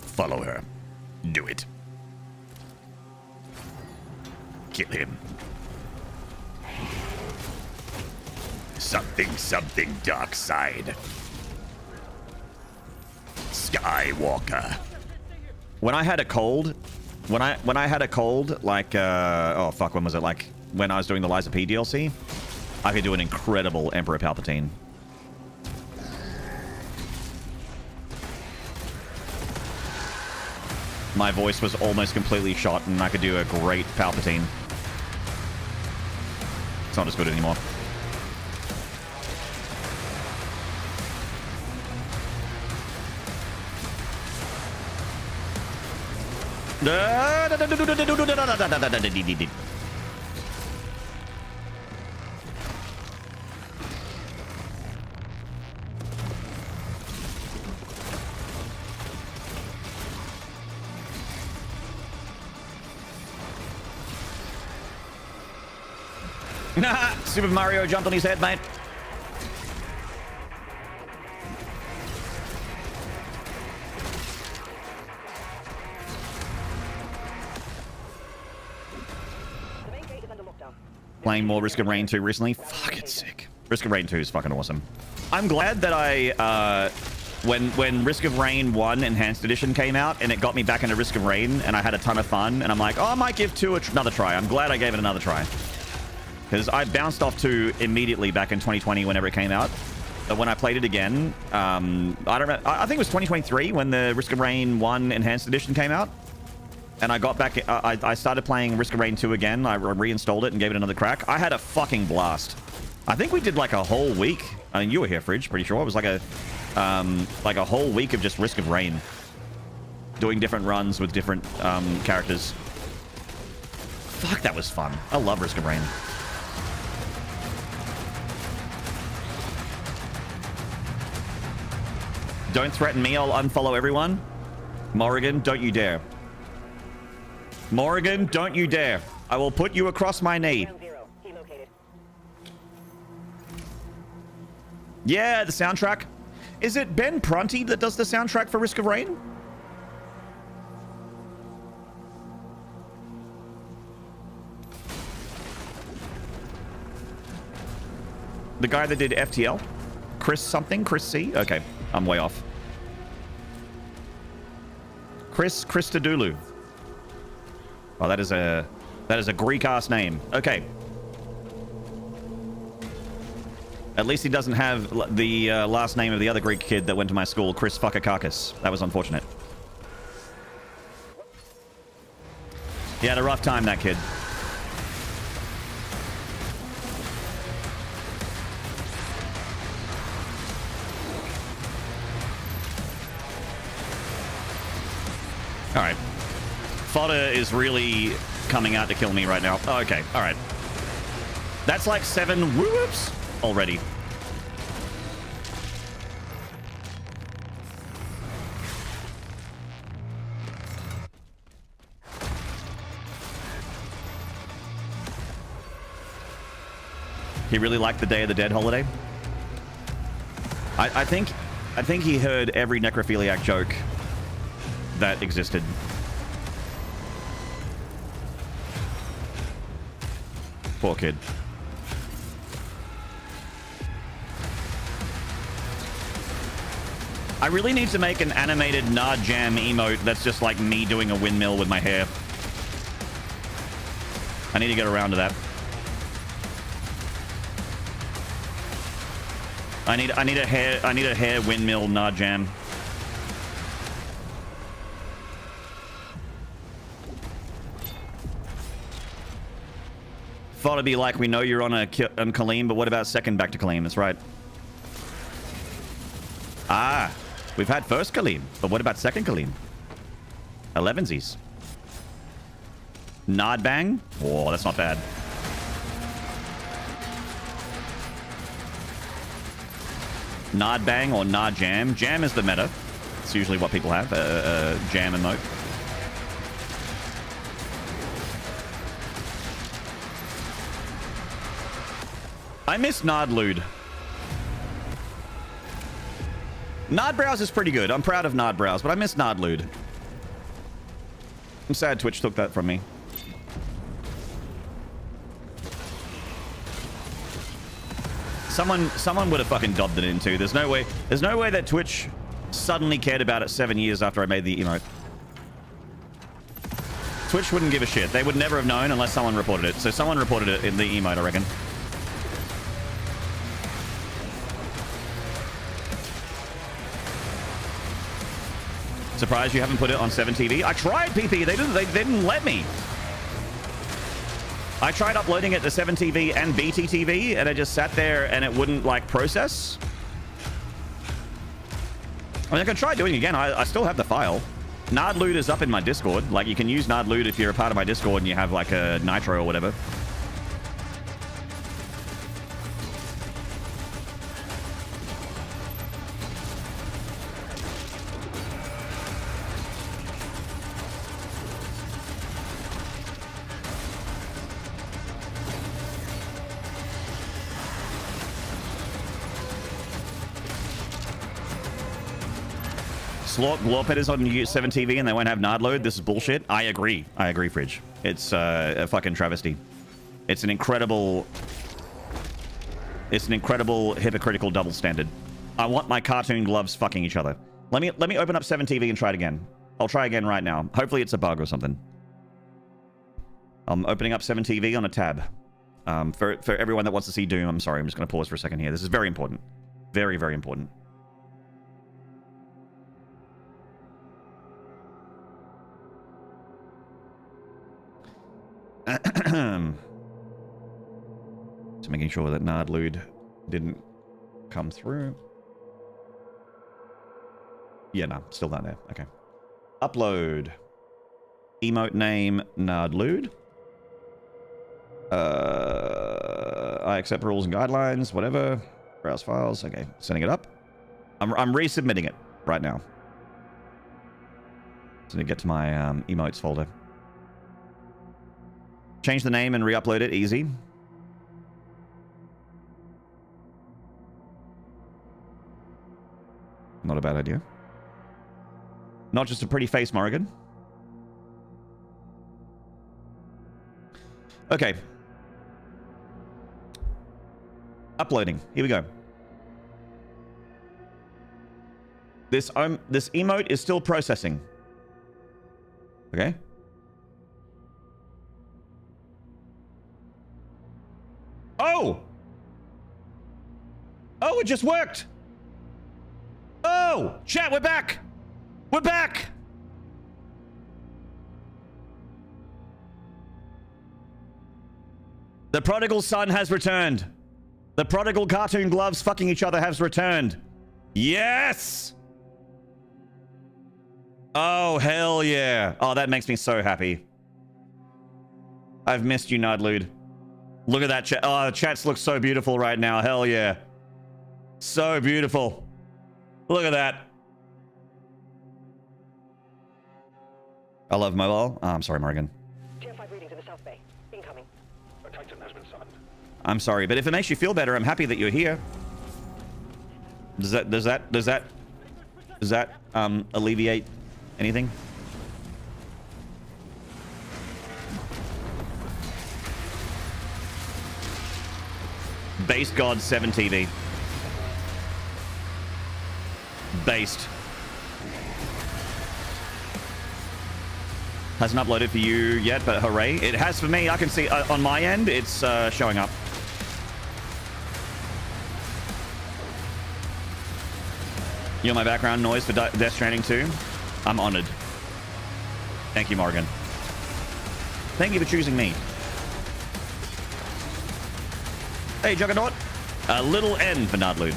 Follow her. Do it. Kill him. Something dark side. Skywalker. When I had a cold, when I had a cold, like oh fuck, when was it? Like when I was doing the Liza P DLC, I could do an incredible Emperor Palpatine. My voice was almost completely shot, and I could do a great Palpatine. It's not as good anymore. Super Mario jumped on his head, mate. Playing more Risk of Rain 2 recently. Fuck, it's sick. Risk of Rain 2 is fucking awesome. I'm glad that I, when Risk of Rain 1 Enhanced Edition came out and it got me back into Risk of Rain and I had a ton of fun and I'm like, oh, I might give 2 another try. I'm glad I gave it another try. Because I bounced off 2 immediately back in 2020 whenever it came out. But when I played it again, I don't know. I think it was 2023 when the Risk of Rain 1 Enhanced Edition came out. And I got back, I started playing Risk of Rain 2 again. I reinstalled it and gave it another crack. I had a fucking blast. I think we did like a whole week. I mean, you were here, Fridge, pretty sure. It was like a whole week of just Risk of Rain. Doing different runs with different characters. Fuck, that was fun. I love Risk of Rain. Don't threaten me, I'll unfollow everyone. Morrigan, don't you dare. Morrigan, don't you dare. I will put you across my knee. Yeah, the soundtrack. Is it Ben Prunty that does the soundtrack for Risk of Rain? The guy that did FTL? Chris something? Chris C? Okay, I'm way off. Chris Christodoulou. Oh, that is a Greek-ass name. Okay. At least he doesn't have the last name of the other Greek kid that went to my school, Chris Fuckakakis. That was unfortunate. He had a rough time, that kid. All right. Fodder is really coming out to kill me right now. Oh, okay. All right. That's like 7 whoops already. He really liked the Day of the Dead holiday. I think he heard every necrophiliac joke that existed. Poor kid. I really need to make an animated Nard Jam emote that's just like me doing a windmill with my hair. I need to get around to that. I need a hair windmill Nard jam. Thought it'd be like, we know you're on Kaleem, but what about second back to Kaleem? That's right. Ah, we've had first Kaleem, but what about second Kaleem? 11sies. Nod bang? Oh, that's not bad. Nod bang or nod jam. Jam is the meta. It's usually what people have. Jam emote. I miss Nod Lude. Nod Browse is pretty good. I'm proud of Nod Browse, but I miss Nod Lude. I'm sad Twitch took that from me. Someone would have fucking dobbed it in too. There's no way that Twitch suddenly cared about it 7 years after I made the emote. Twitch wouldn't give a shit. They would never have known unless someone reported it. So someone reported it in the emote, I reckon. Surprised you haven't put it on 7TV. I tried, PP. They didn't let me. I tried uploading it to 7TV and BTTV, and it just sat there and it wouldn't, like, process. I mean, I could try doing it again. I still have the file. Nardloot is up in my Discord. Like, you can use Nardloot if you're a part of my Discord and you have, like, a Nitro or whatever. Glorpet is on 7TV and they won't have Nardload. This is bullshit. I agree, Fridge. It's a fucking travesty. It's an incredible hypocritical double standard. I want my cartoon gloves fucking each other. Let me open up 7TV and try it again. I'll try again right now. Hopefully it's a bug or something. I'm opening up 7TV on a tab. For everyone that wants to see Doom, I'm sorry. I'm just going to pause for a second here. This is very important. Very, very important. Just making sure that Nardlood didn't come through. Yeah, no, still not there. Okay. Upload. Emote name Nardlood. I accept rules and guidelines, whatever. Browse files. Okay, sending it up. I'm resubmitting it right now. So I get to my emotes folder. Change the name and re-upload it. Easy. Not a bad idea. Not just a pretty face, Morrigan. Okay. Uploading. Here we go. This emote is still processing. Okay. Oh! Oh, it just worked! Oh! Chat, we're back! We're back! The prodigal son has returned. The prodigal cartoon gloves fucking each other has returned. Yes! Oh, hell yeah. Oh, that makes me so happy. I've missed you, Nardlude. Look at that chat. Oh, the chats look so beautiful right now. Hell yeah. So beautiful. Look at that. I love mobile. Oh, I'm sorry, Morgan. Tier 5 reading to the South Bay. Incoming. A Titan has been summoned. I'm sorry, but if it makes you feel better, I'm happy that you're here. Does that alleviate anything? Base God 7TV. Based. Hasn't uploaded for you yet, but hooray. It has for me. I can see on my end, it's showing up. You're my background noise for Death Stranding 2. I'm honored. Thank you, Morgan. Thank you for choosing me. Hey, Juggernaut. A little N for Nardlude.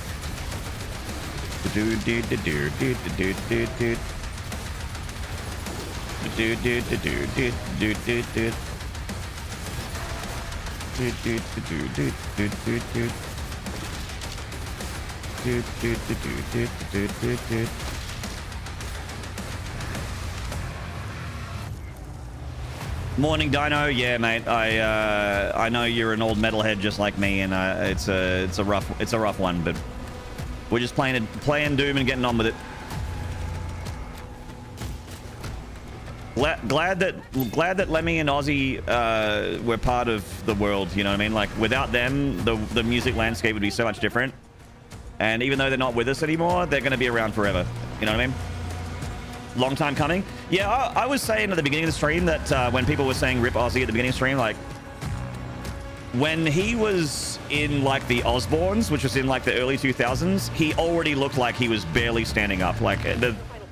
Morning, Dino. Yeah, mate. I know you're an old metalhead just like me, and it's a rough one, but we're just playing Doom and getting on with it. Glad that Lemmy and Ozzy were part of the world. You know what I mean? Like without them, the music landscape would be so much different. And even though they're not with us anymore, they're going to be around forever. You know what I mean? Long time coming. Yeah, I was saying at the beginning of the stream that when people were saying rip Ozzy at the beginning of the stream, like when he was in like the Osbournes, which was in like the early 2000s, he already looked like he was barely standing up. Like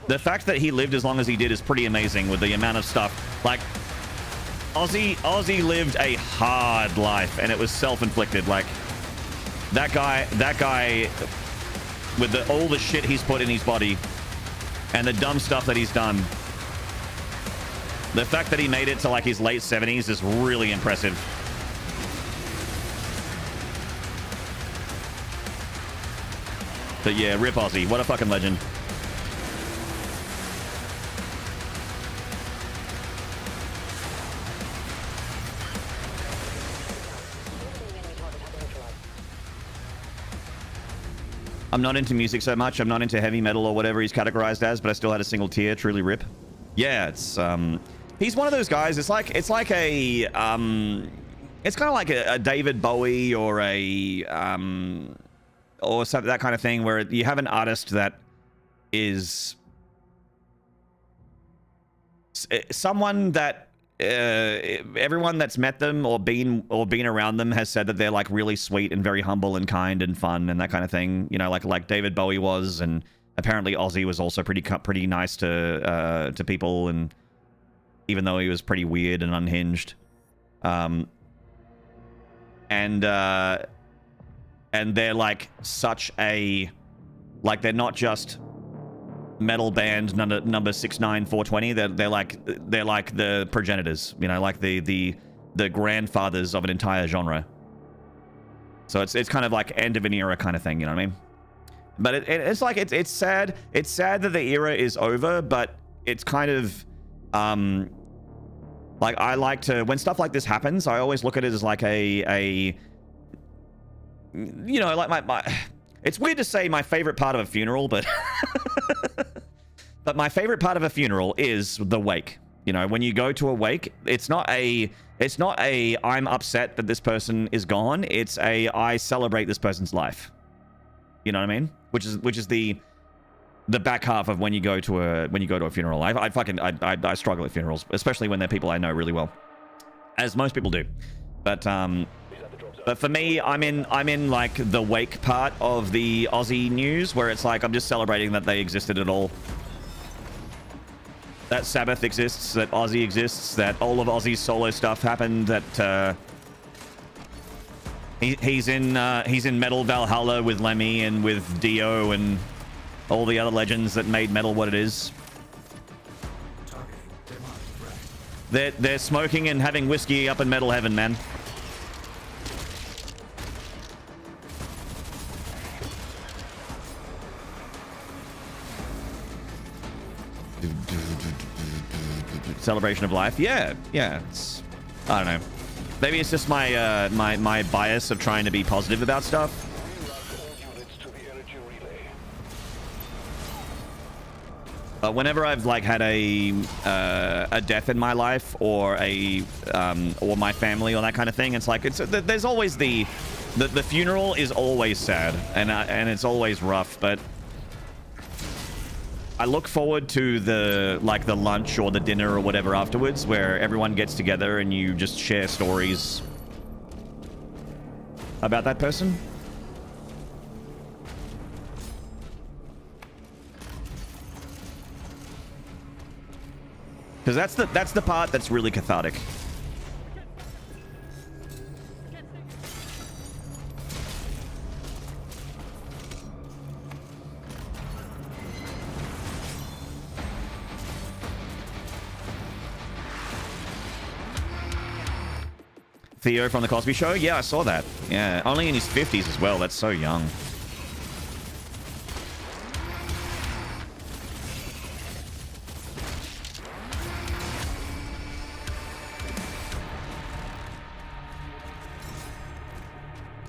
the fact that he lived as long as he did is pretty amazing with the amount of stuff. Like Ozzy lived a hard life, and it was self-inflicted. Like that guy with all the shit he's put in his body and the dumb stuff that he's done. The fact that he made it to like his late 70s is really impressive. But yeah, rip Ozzy. What a fucking legend. I'm not into music so much. I'm not into heavy metal or whatever he's categorized as, but I still had a single tear. Truly rip. Yeah, it's he's one of those guys. It's like a it's kind of like a David Bowie or a or something, that kind of thing, where you have an artist that is someone that everyone that's met them or been around them has said that they're like really sweet and very humble and kind and fun and that kind of thing. You know, like David Bowie was, and apparently Ozzy was also pretty nice to people, and even though he was pretty weird and unhinged, and they're like such a they're not just metal band number 69420. They're like the progenitors, you know, like the grandfathers of an entire genre. So it's kind of like end of an era kind of thing, you know what I mean? But it's like it's sad. It's sad that the era is over, but it's kind of like I like to, when stuff like this happens, I always look at it as like a you know, like my it's weird to say my favorite part of a funeral, but but my favorite part of a funeral is the wake. You know, when you go to a wake, it's not a I'm upset that this person is gone. It's a I celebrate this person's life. You know what I mean? Which is the back half of when you go to a funeral. I struggle at funerals, especially when they're people I know really well, as most people do. But for me, I'm in like the wake part of the Aussie news, where it's like I'm just celebrating that they existed at all. That Sabbath exists, that Aussie exists, that all of Aussie's solo stuff happened, that he's in Metal Valhalla with Lemmy and with Dio and all the other legends that made metal what it is. They're smoking and having whiskey up in metal heaven, man. Celebration of life. Yeah. It's, I don't know. Maybe it's just my my bias of trying to be positive about stuff. But whenever I've like had a death in my life or or my family or that kind of thing, it's like there's always the funeral is always sad and it's always rough, but I look forward to the lunch or the dinner or whatever afterwards, where everyone gets together and you just share stories about that person. Because that's the part that's really cathartic. Theo from the Cosby Show? Yeah, I saw that. Yeah, only in his 50s as well. That's so young.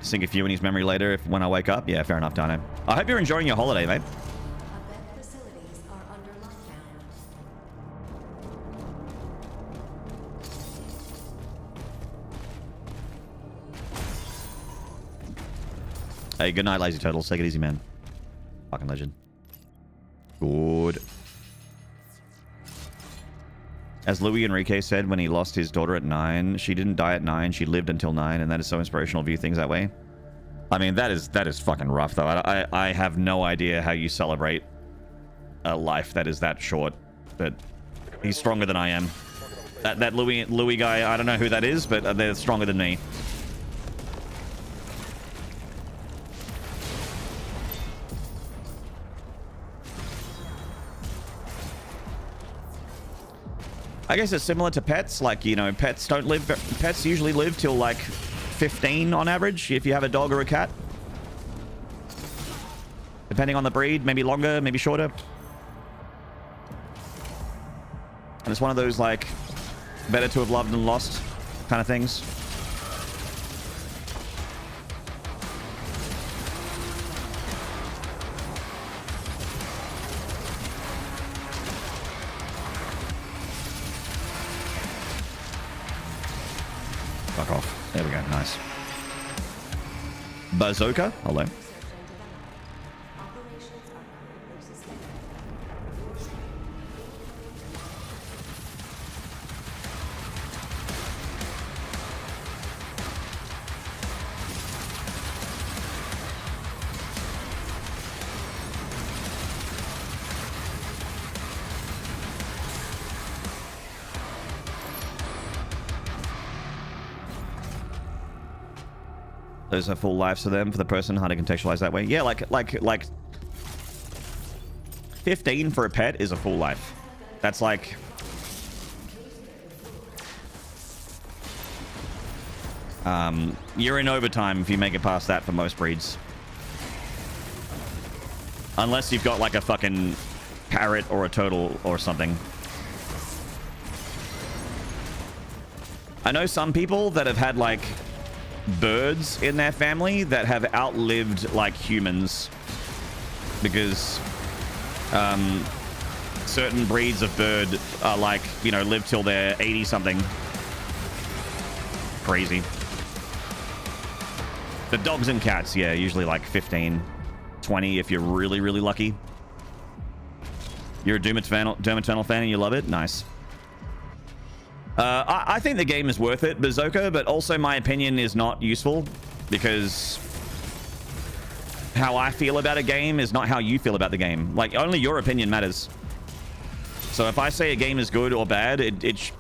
Sink a few in his memory later when I wake up. Yeah, fair enough, Dino. I hope you're enjoying your holiday, mate. Event facilities are under lockdown. Hey, good night, Lazy Turtles. Take it easy, man. Fucking legend. Good. As Louis Enrique said when he lost his daughter at 9, she didn't die at 9, she lived until 9, and that is so inspirational to view things that way. I mean, that is fucking rough, though. I have no idea how you celebrate a life that is that short, but he's stronger than I am. That Louis guy, I don't know who that is, but they're stronger than me. I guess it's similar to pets. Like, you know, pets usually live till like 15 on average if you have a dog or a cat. Depending on the breed, maybe longer, maybe shorter. And it's one of those like better to have loved than lost kind of things. Fuck off. There we go. Nice. Bazooka? Hello. Research and development. Operations are currently suspended. Those are full lives for them, for the person, hard to contextualize that way. Yeah, like 15 for a pet is a full life. That's like... you're in overtime if you make it past that for most breeds. Unless you've got like a fucking parrot or a turtle or something. I know some people that have had like birds in their family that have outlived like humans because certain breeds of bird are like, you know, live till they're 80 something. Crazy. The dogs and cats, yeah, usually like 15, 20 if you're really, really lucky. You're a Doom Eternal fan and you love it? Nice. I think the game is worth it, Bazooka, but also my opinion is not useful because how I feel about a game is not how you feel about the game. Like, only your opinion matters. So if I say a game is good or bad, it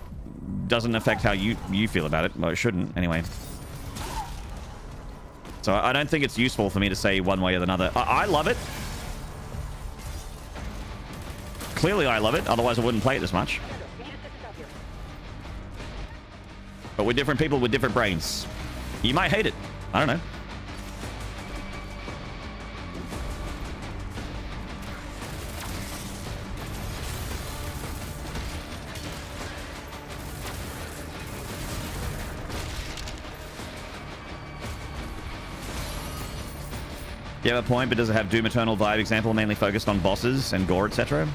doesn't affect how you feel about it. Well, it shouldn't, anyway. So I don't think it's useful for me to say one way or another. I love it. Clearly I love it, otherwise I wouldn't play it as much. But we're different people with different brains. You might hate it. I don't know. You have a point, but does it have Doom Eternal vibe example mainly focused on bosses and gore, etc.?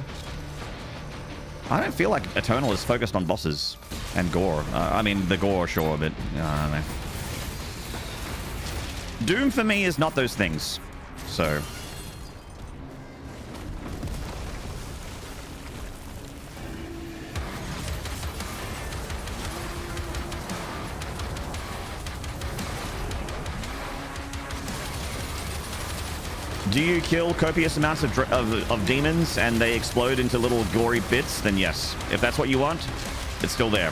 I don't feel like Eternal is focused on bosses and gore. I mean, the gore, sure, but I don't know. Doom for me is not those things. So. Do you kill copious amounts of demons and they explode into little gory bits? Then yes. If that's what you want, it's still there.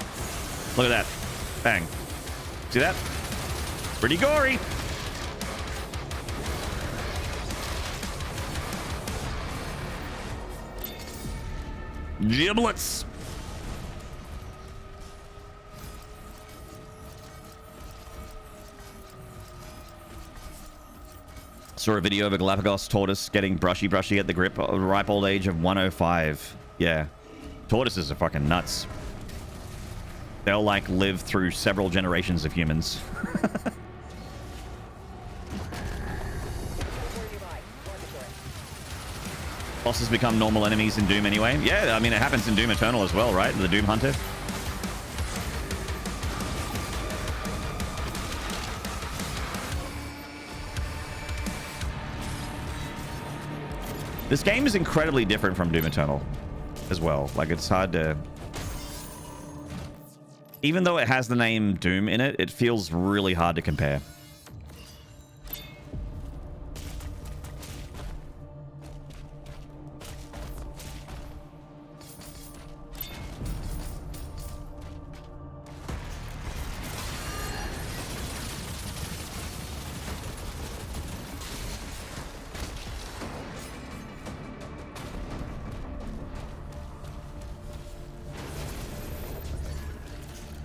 Look at that. Bang. See that? It's pretty gory. Giblets. Saw a video of a Galapagos tortoise getting brushy at the grip at the ripe old age of 105. Yeah. Tortoises are fucking nuts. They'll like live through several generations of humans. Bosses become normal enemies in Doom anyway. Yeah, I mean, it happens in Doom Eternal as well, right? The Doom Hunter. This game is incredibly different from Doom Eternal as well. Like, it's hard to... Even though it has the name Doom in it, it feels really hard to compare.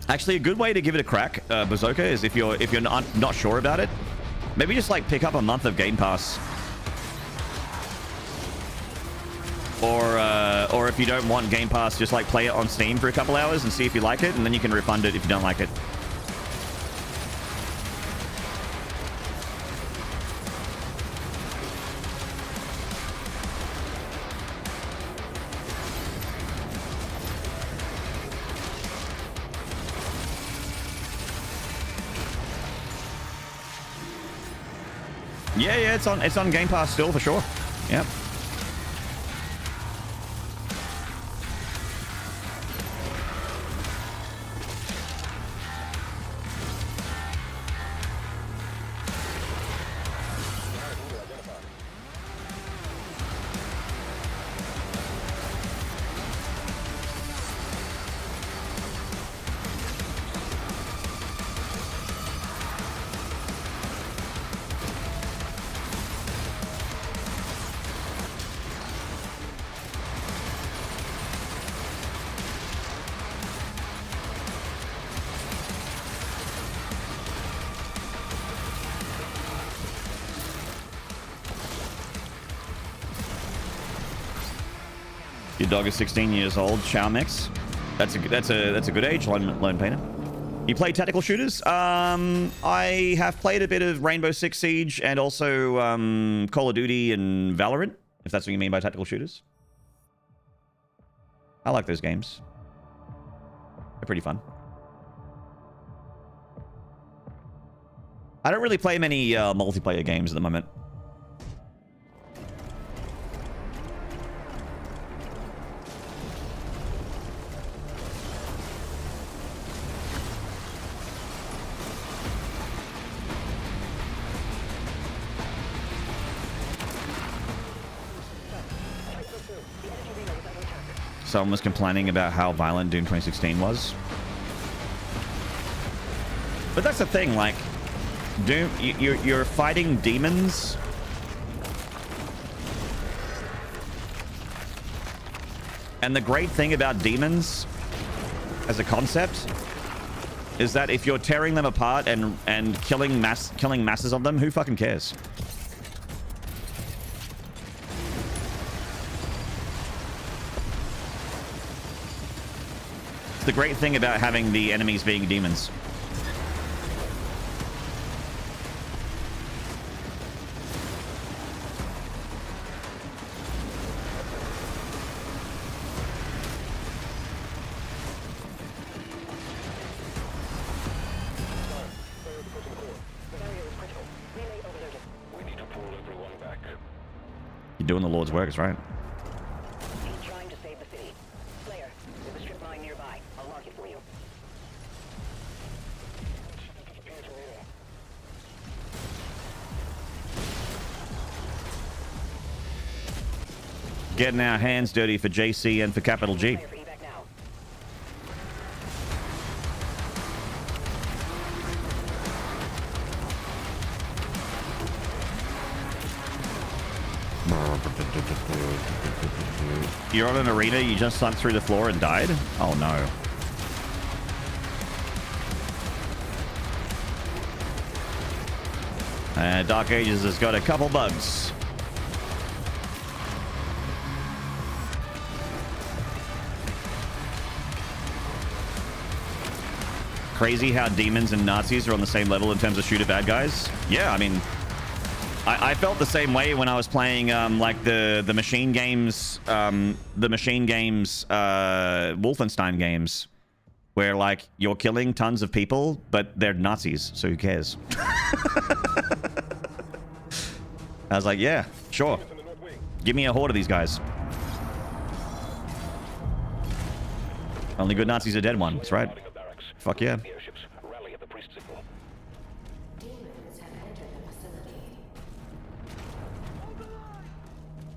Actually, a good way to give it a crack, Bazooka, is if you're not sure about it, maybe just like pick up a month of Game Pass, or if you don't want Game Pass, just like play it on Steam for a couple hours and see if you like it, and then you can refund it if you don't like it. Yeah, it's on Game Pass still for sure. Yep. Your dog is 16 years old. Chow Mix. That's a good age, Lone Painter. You play tactical shooters? I have played a bit of Rainbow Six Siege and also Call of Duty and Valorant, if that's what you mean by tactical shooters. I like those games. They're pretty fun. I don't really play many multiplayer games at the moment. Someone was complaining about how violent Doom 2016 was. But that's the thing, like, Doom, you're fighting demons. And the great thing about demons as a concept is that if you're tearing them apart and killing masses of them, who fucking cares? The great thing about having the enemies being demons. You're doing the Lord's work, is right. Getting our hands dirty for JC and for capital G. Player for evac now. You're on an arena, you just sunk through the floor and died? Oh no. Dark Ages has got a couple bugs. Crazy how demons and Nazis are on the same level in terms of shooter bad guys. Yeah, I mean, I felt the same way when I was playing like the machine games, Wolfenstein games, where like you're killing tons of people, but they're Nazis, so who cares? I was like, yeah, sure. Give me a horde of these guys. Only good Nazis are dead one. That's right. Fuck yeah.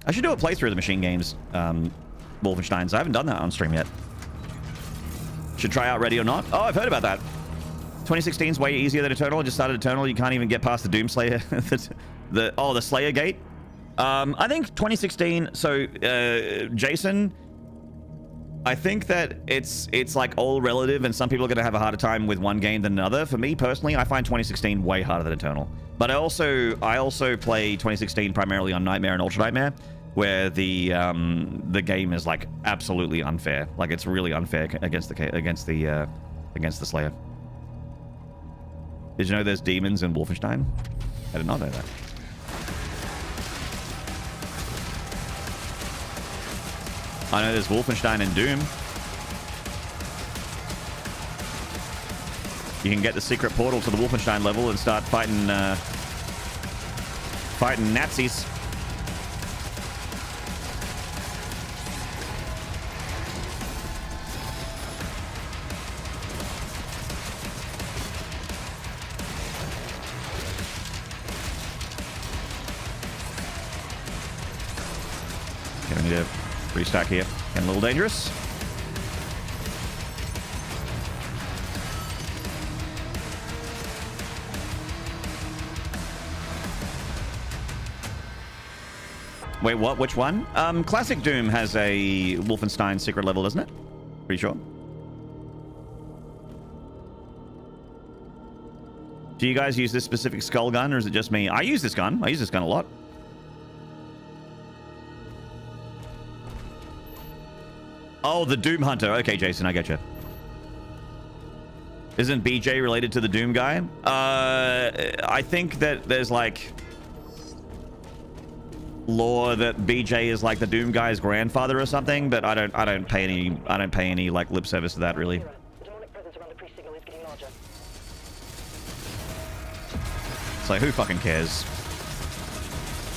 I should do a playthrough of the machine games, Wolfensteins. I haven't done that on stream yet. Should try out Ready or Not. Oh, I've heard about that. 2016 is way easier than Eternal. I just started Eternal. You can't even get past the Doom Slayer. the Slayer gate. I think 2016. So, Jason, I think that it's like all relative, and some people are going to have a harder time with one game than another. For me personally, I find 2016 way harder than Eternal. But I also play 2016 primarily on Nightmare and Ultra Nightmare, where the game is like absolutely unfair. Like it's really unfair against the Slayer. Did you know there's demons in Wolfenstein? I did not know that. I know there's Wolfenstein and Doom. You can get the secret portal to the Wolfenstein level and start fighting Nazis. Okay, we need to restack here. Getting a little dangerous. Wait, what? Which one? Classic Doom has a Wolfenstein secret level, doesn't it? Pretty sure. Do you guys use this specific skull gun, or is it just me? I use this gun. I use this gun a lot. Oh, the Doom Hunter. Okay, Jason, I get you. Isn't BJ related to the Doom guy? I think that there's like lore that BJ is like the Doom guy's grandfather or something, but I don't pay any like lip service to that really. It's like, who fucking cares?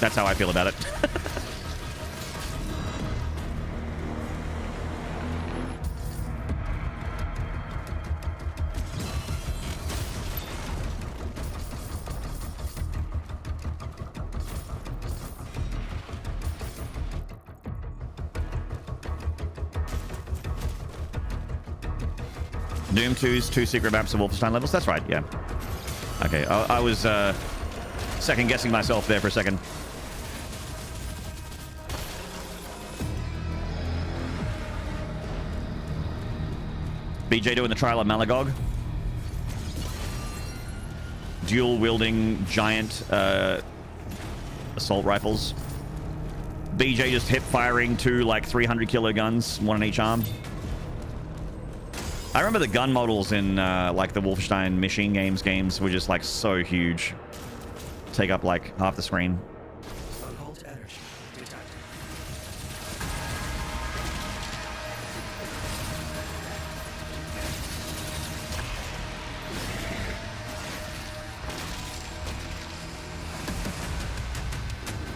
That's how I feel about it. Doom 2's 2 secret maps of Wolfenstein levels? That's right, yeah. Okay, I was second guessing myself there for a second. BJ doing the trial of Malagog. Dual wielding giant assault rifles. BJ just hip firing 2 like 300 kilo guns, 1 in each arm. I remember the gun models in like the Wolfenstein machine games were just like so huge. Take up like half the screen. Occult energy detected.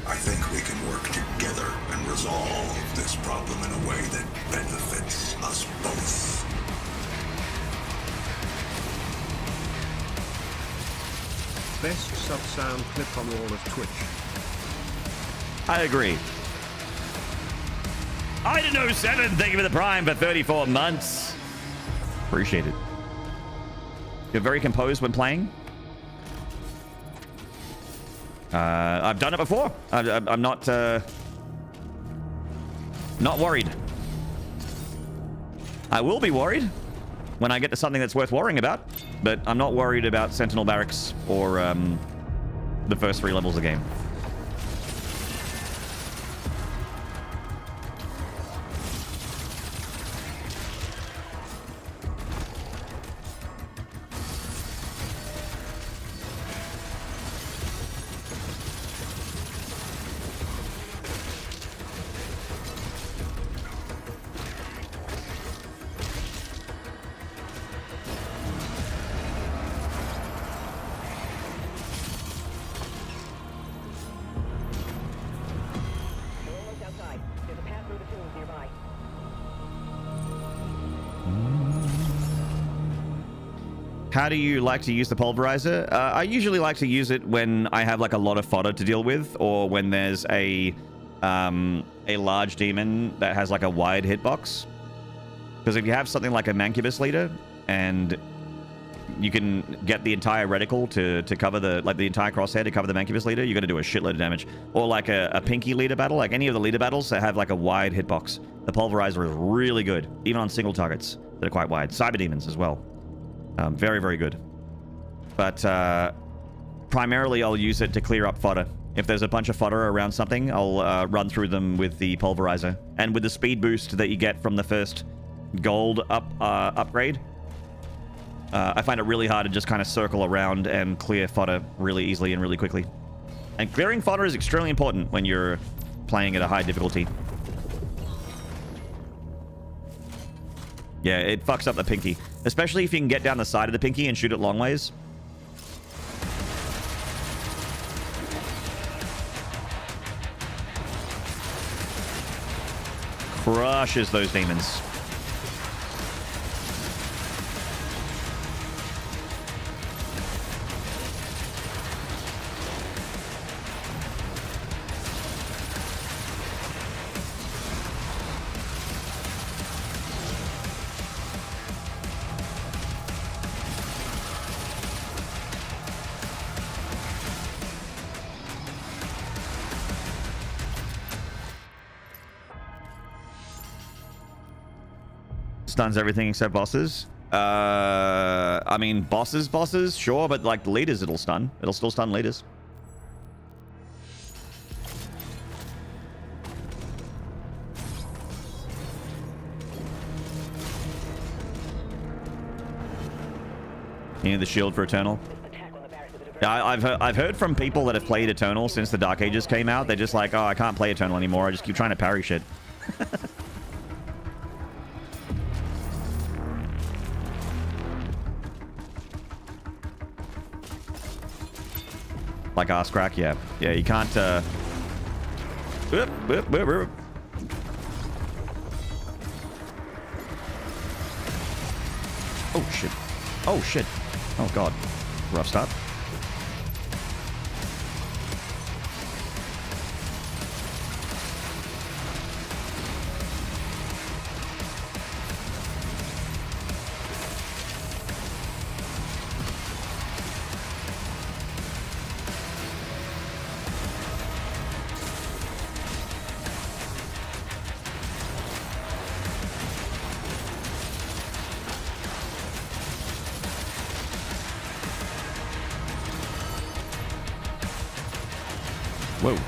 I think we can work together and resolve this problem in a way that benefits us both. Best sub-sound clip on all of Twitch. I agree. Idan07, thank you for the Prime for 34 months. Appreciate it. You're very composed when playing. I've done it before. I'm not worried. I will be worried when I get to something that's worth worrying about, but I'm not worried about Sentinel Barracks or the first 3 levels of the game. How do you like to use the pulverizer? I usually like to use it when I have like a lot of fodder to deal with, or when there's a large demon that has like a wide hitbox. Because if you have something like a Mancubus leader and you can get the entire reticle to cover the entire crosshair to cover the Mancubus leader, you're going to do a shitload of damage. Or like a Pinky leader battle, like any of the leader battles that have like a wide hitbox. The pulverizer is really good, even on single targets that are quite wide. Cyber demons as well. Very, very good. But primarily I'll use it to clear up fodder. If there's a bunch of fodder around something, I'll run through them with the pulverizer. And with the speed boost that you get from the first gold upgrade, I find it really hard to just kind of circle around and clear fodder really easily and really quickly. And clearing fodder is extremely important when you're playing at a high difficulty. Yeah, it fucks up the Pinky. Especially if you can get down the side of the Pinky and shoot it long ways. Crushes those demons. Stuns everything except bosses. I mean, bosses, sure, but like the leaders, it'll stun. It'll still stun leaders. You need the shield for Eternal. Yeah, I've heard from people that have played Eternal since the Dark Ages came out. They're just like, oh, I can't play Eternal anymore. I just keep trying to parry shit. Like ass crack, yeah. Yeah, you can't, Whoop, whoop, whoop, whoop. Oh, shit. Oh, shit. Oh, God. Rough start. Whoa.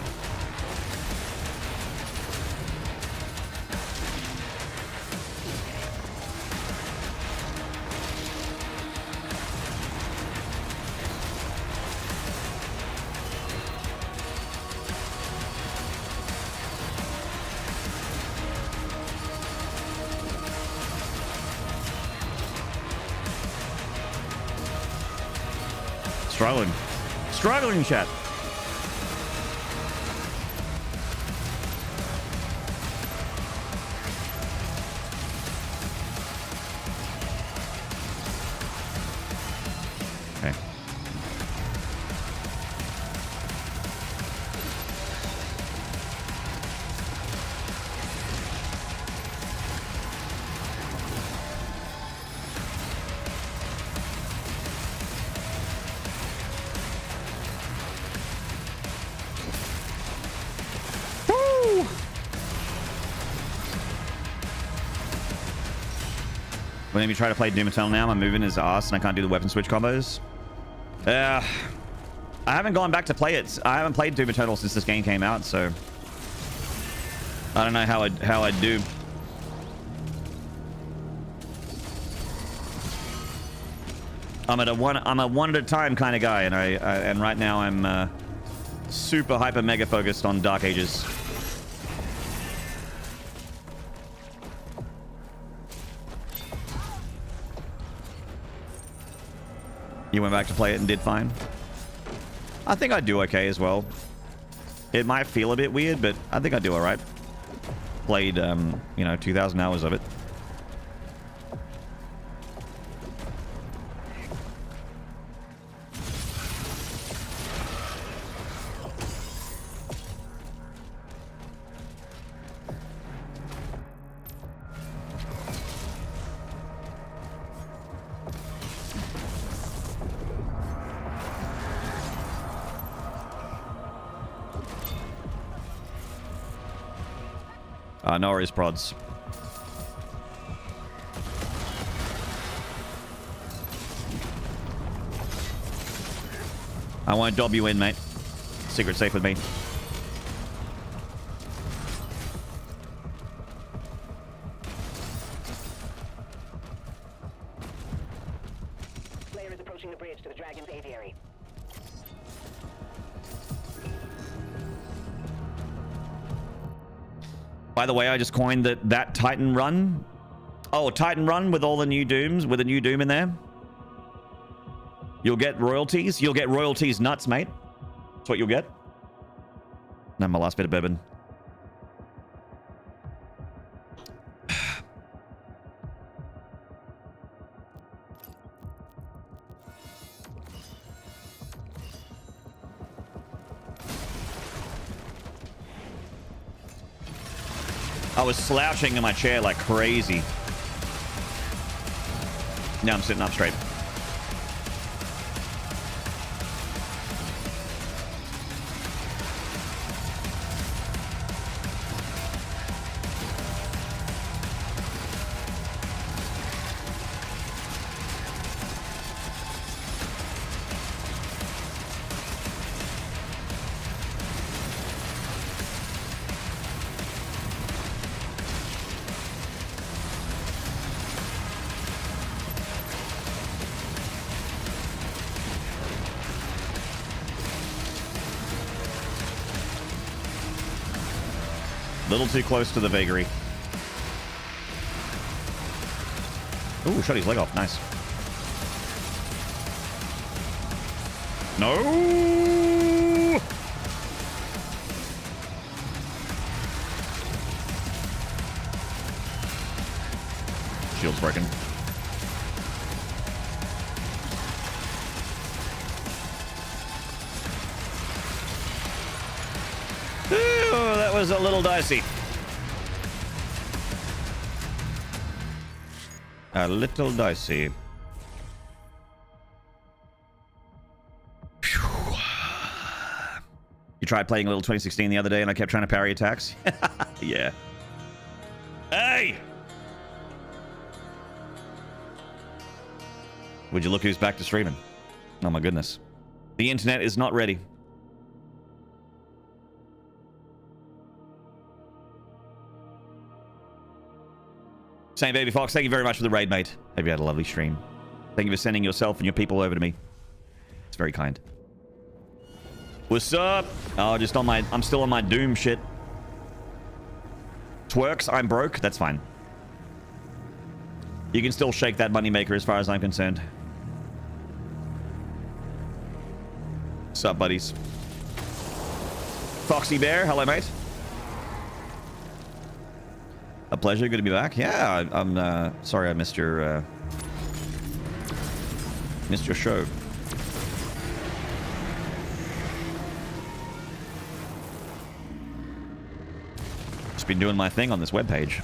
Struggling, chat. Whenever you try to play Doom Eternal now, my movement is ass and I can't do the weapon switch combos. I haven't gone back to play it. I haven't played Doom Eternal since this game came out, so I don't know how I'd do. I'm a one at a time kind of guy, and and right now I'm super hyper mega focused on Dark Ages. You went back to play it and did fine. I think I'd do okay as well. It might feel a bit weird, but I think I'd do all right. Played, you know, 2,000 hours of it. No worries, prods. I won't dob you in, mate. Secret safe with me. Player is approaching the bridge to the Dragon's aviary. By the way, I just coined that Titan run. Oh, Titan run with all the new Dooms, with a new Doom in there. You'll get royalties. You'll get royalties nuts, mate. That's what you'll get. Now my last bit of bourbon. I was slouching in my chair like crazy. Now I'm sitting up straight. Little too close to the vagary. Ooh, shot his leg off. Nice. No! Shield's broken. Ooh, that was a little dicey. A little dicey. Phew. You tried playing a little 2016 the other day and I kept trying to parry attacks? Yeah. Hey! Would you look who's back to streaming? Oh my goodness. The internet is not ready. Same Baby Fox, thank you very much for the raid, mate. Hope you had a lovely stream. Thank you for sending yourself and your people over to me. It's very kind. What's up? Oh, just on my... I'm still on my Doom shit. Twerks, I'm broke. That's fine. You can still shake that moneymaker as far as I'm concerned. What's up, buddies? Foxy Bear, hello, mate. A pleasure, good to be back. Yeah, I'm sorry I missed your show. Just been doing my thing on this webpage.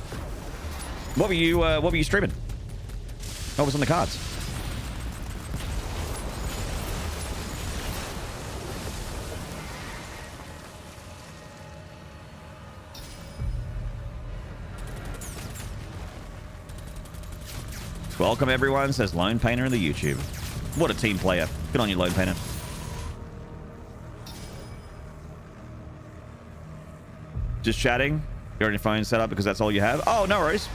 What were you streaming? What was on the cards? Welcome everyone, says Lone Painter in the YouTube. What a team player. Good on you, Lone Painter. Just chatting. You're on your phone set up because that's all you have. Oh, no worries.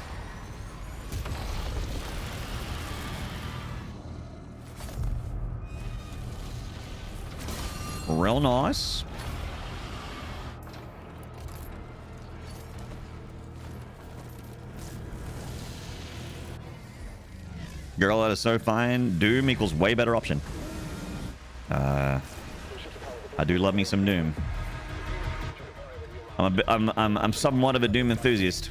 Real nice. Girl, that is so fine. Doom equals way better option. I do love me some Doom. I'm somewhat of a Doom enthusiast.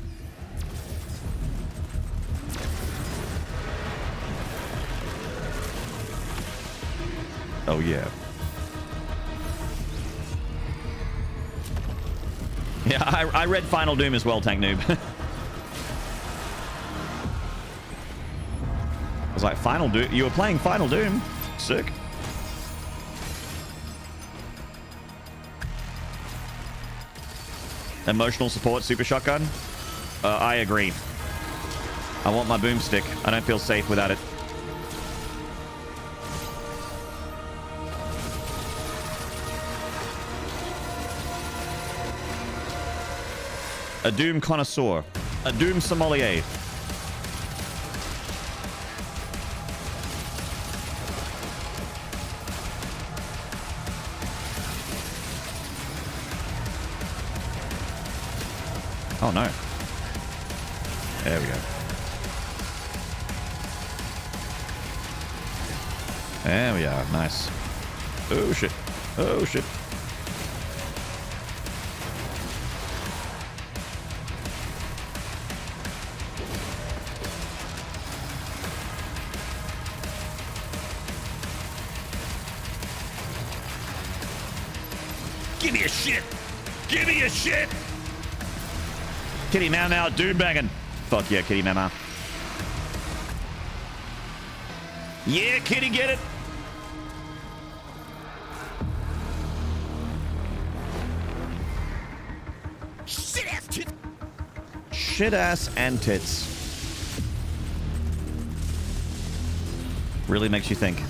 Oh yeah. Yeah, I read Final Doom as well, Tank Noob. I was like, Final Doom? You were playing Final Doom? Sick. Emotional support, super shotgun? I agree. I want my boomstick. I don't feel safe without it. A Doom connoisseur. A Doom sommelier. Oh no. There we go. There we are. Nice. Oh shit. Oh shit. Give me a shit. Give me a shit. Kitty Mau Mau Doom banging. Fuck yeah, Kitty Mau Mau. Yeah, kitty, get it. Shit ass tits. Shit ass and tits. Really makes you think.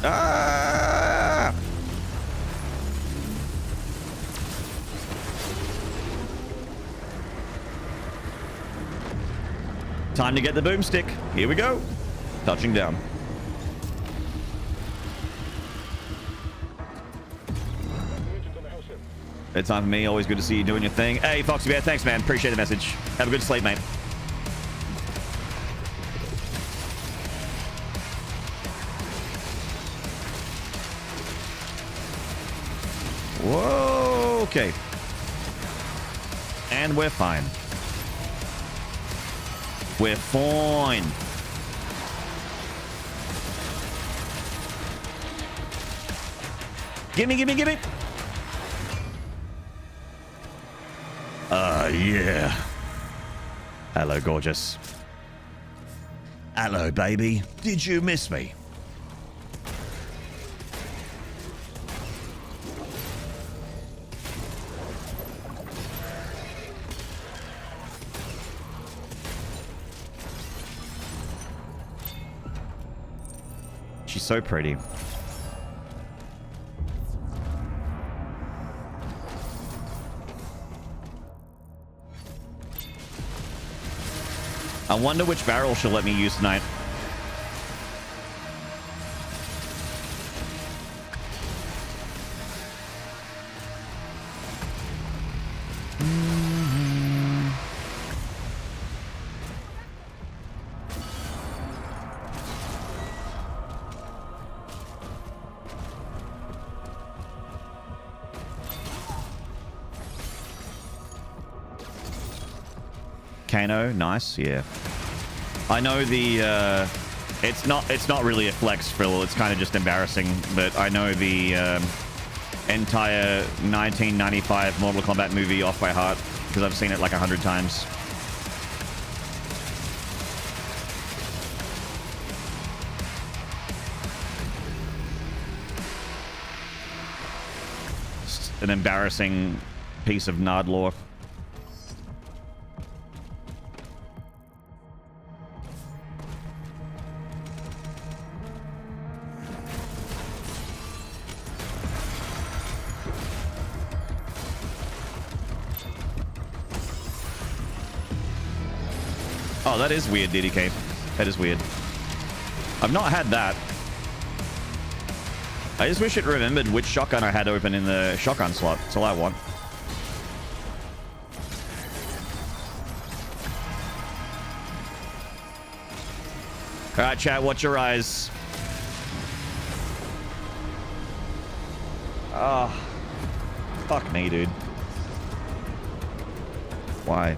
Ah! Time to get the boomstick. Here we go. Touching down. It's time for me. Always good to see you doing your thing. Hey, Foxy Bear. Thanks, man. Appreciate the message. Have a good sleep, mate. Whoa. Okay. And we're fine. We're fine. Gimme, gimme, gimme. Yeah. Hello, gorgeous. Hello, baby. Did you miss me? She's so pretty. I wonder which barrel she'll let me use tonight. Kano, nice, yeah. I know the it's not really a flex, Phil. It's kind of just embarrassing, but I know the entire 1995 Mortal Kombat movie off by heart because I've seen it like 100 times. It's an embarrassing piece of nerd lore. Oh, that is weird, DDK. That is weird. I've not had that. I just wish it remembered which shotgun I had open in the shotgun slot. That's all I want. All right, chat, watch your eyes. Oh, fuck me, dude. Why?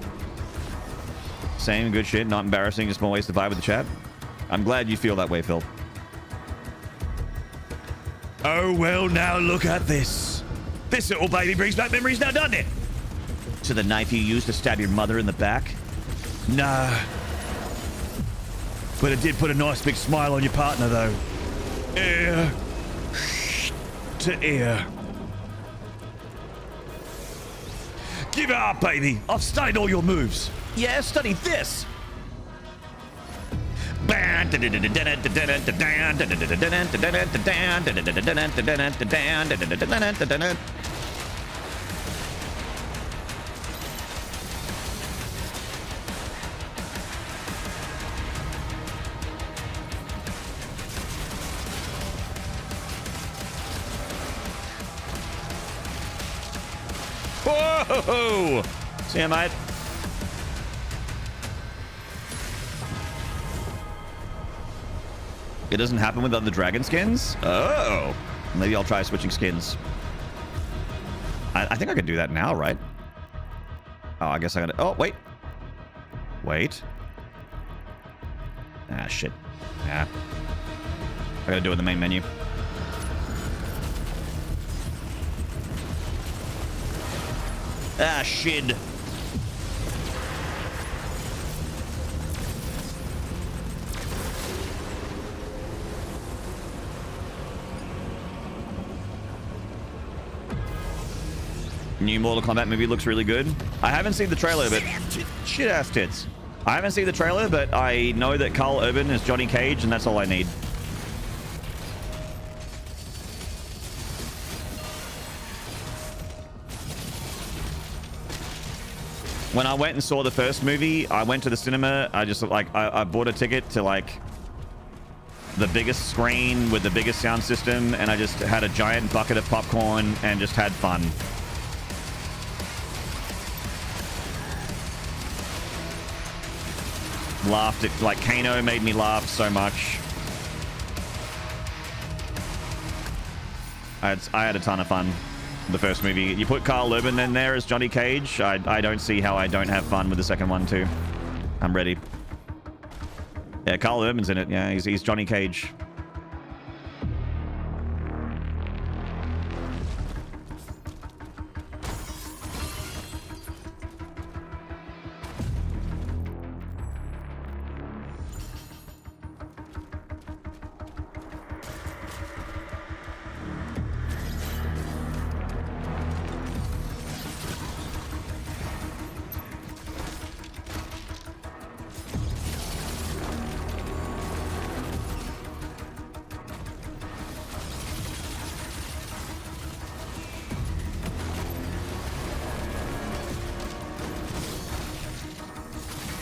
Same good shit, not embarrassing, just more ways to vibe with the chat. I'm glad you feel that way, Phil. Oh, well, now look at this. This little baby brings back memories now, doesn't it? To the knife you used to stab your mother in the back? Nah. But it did put a nice big smile on your partner, though. Ear to ear. Give it up, baby. I've studied all your moves. Yeah, study this. Whoa! See ya, mate. It doesn't happen with other dragon skins? Oh. Maybe I'll try switching skins. I think I could do that now, right? Oh, I guess I gotta... Oh, wait. Wait. Ah, shit. Yeah. I gotta do it in the main menu. Ah, shit. New Mortal Kombat movie looks really good. I haven't seen the trailer, but... Shit-ass tits. I haven't seen the trailer, but I know that Carl Urban is Johnny Cage, and that's all I need. When I went and saw the first movie, I went to the cinema. I just, like, I bought a ticket to, like, the biggest screen with the biggest sound system, and I just had a giant bucket of popcorn and just had fun. Laughed at, like, Kano made me laugh so much. I had a ton of fun. The first movie. You put Carl Urban in there as Johnny Cage. I don't see how I don't have fun with the second one too. I'm ready. Yeah, Carl Urban's in it. Yeah, he's Johnny Cage.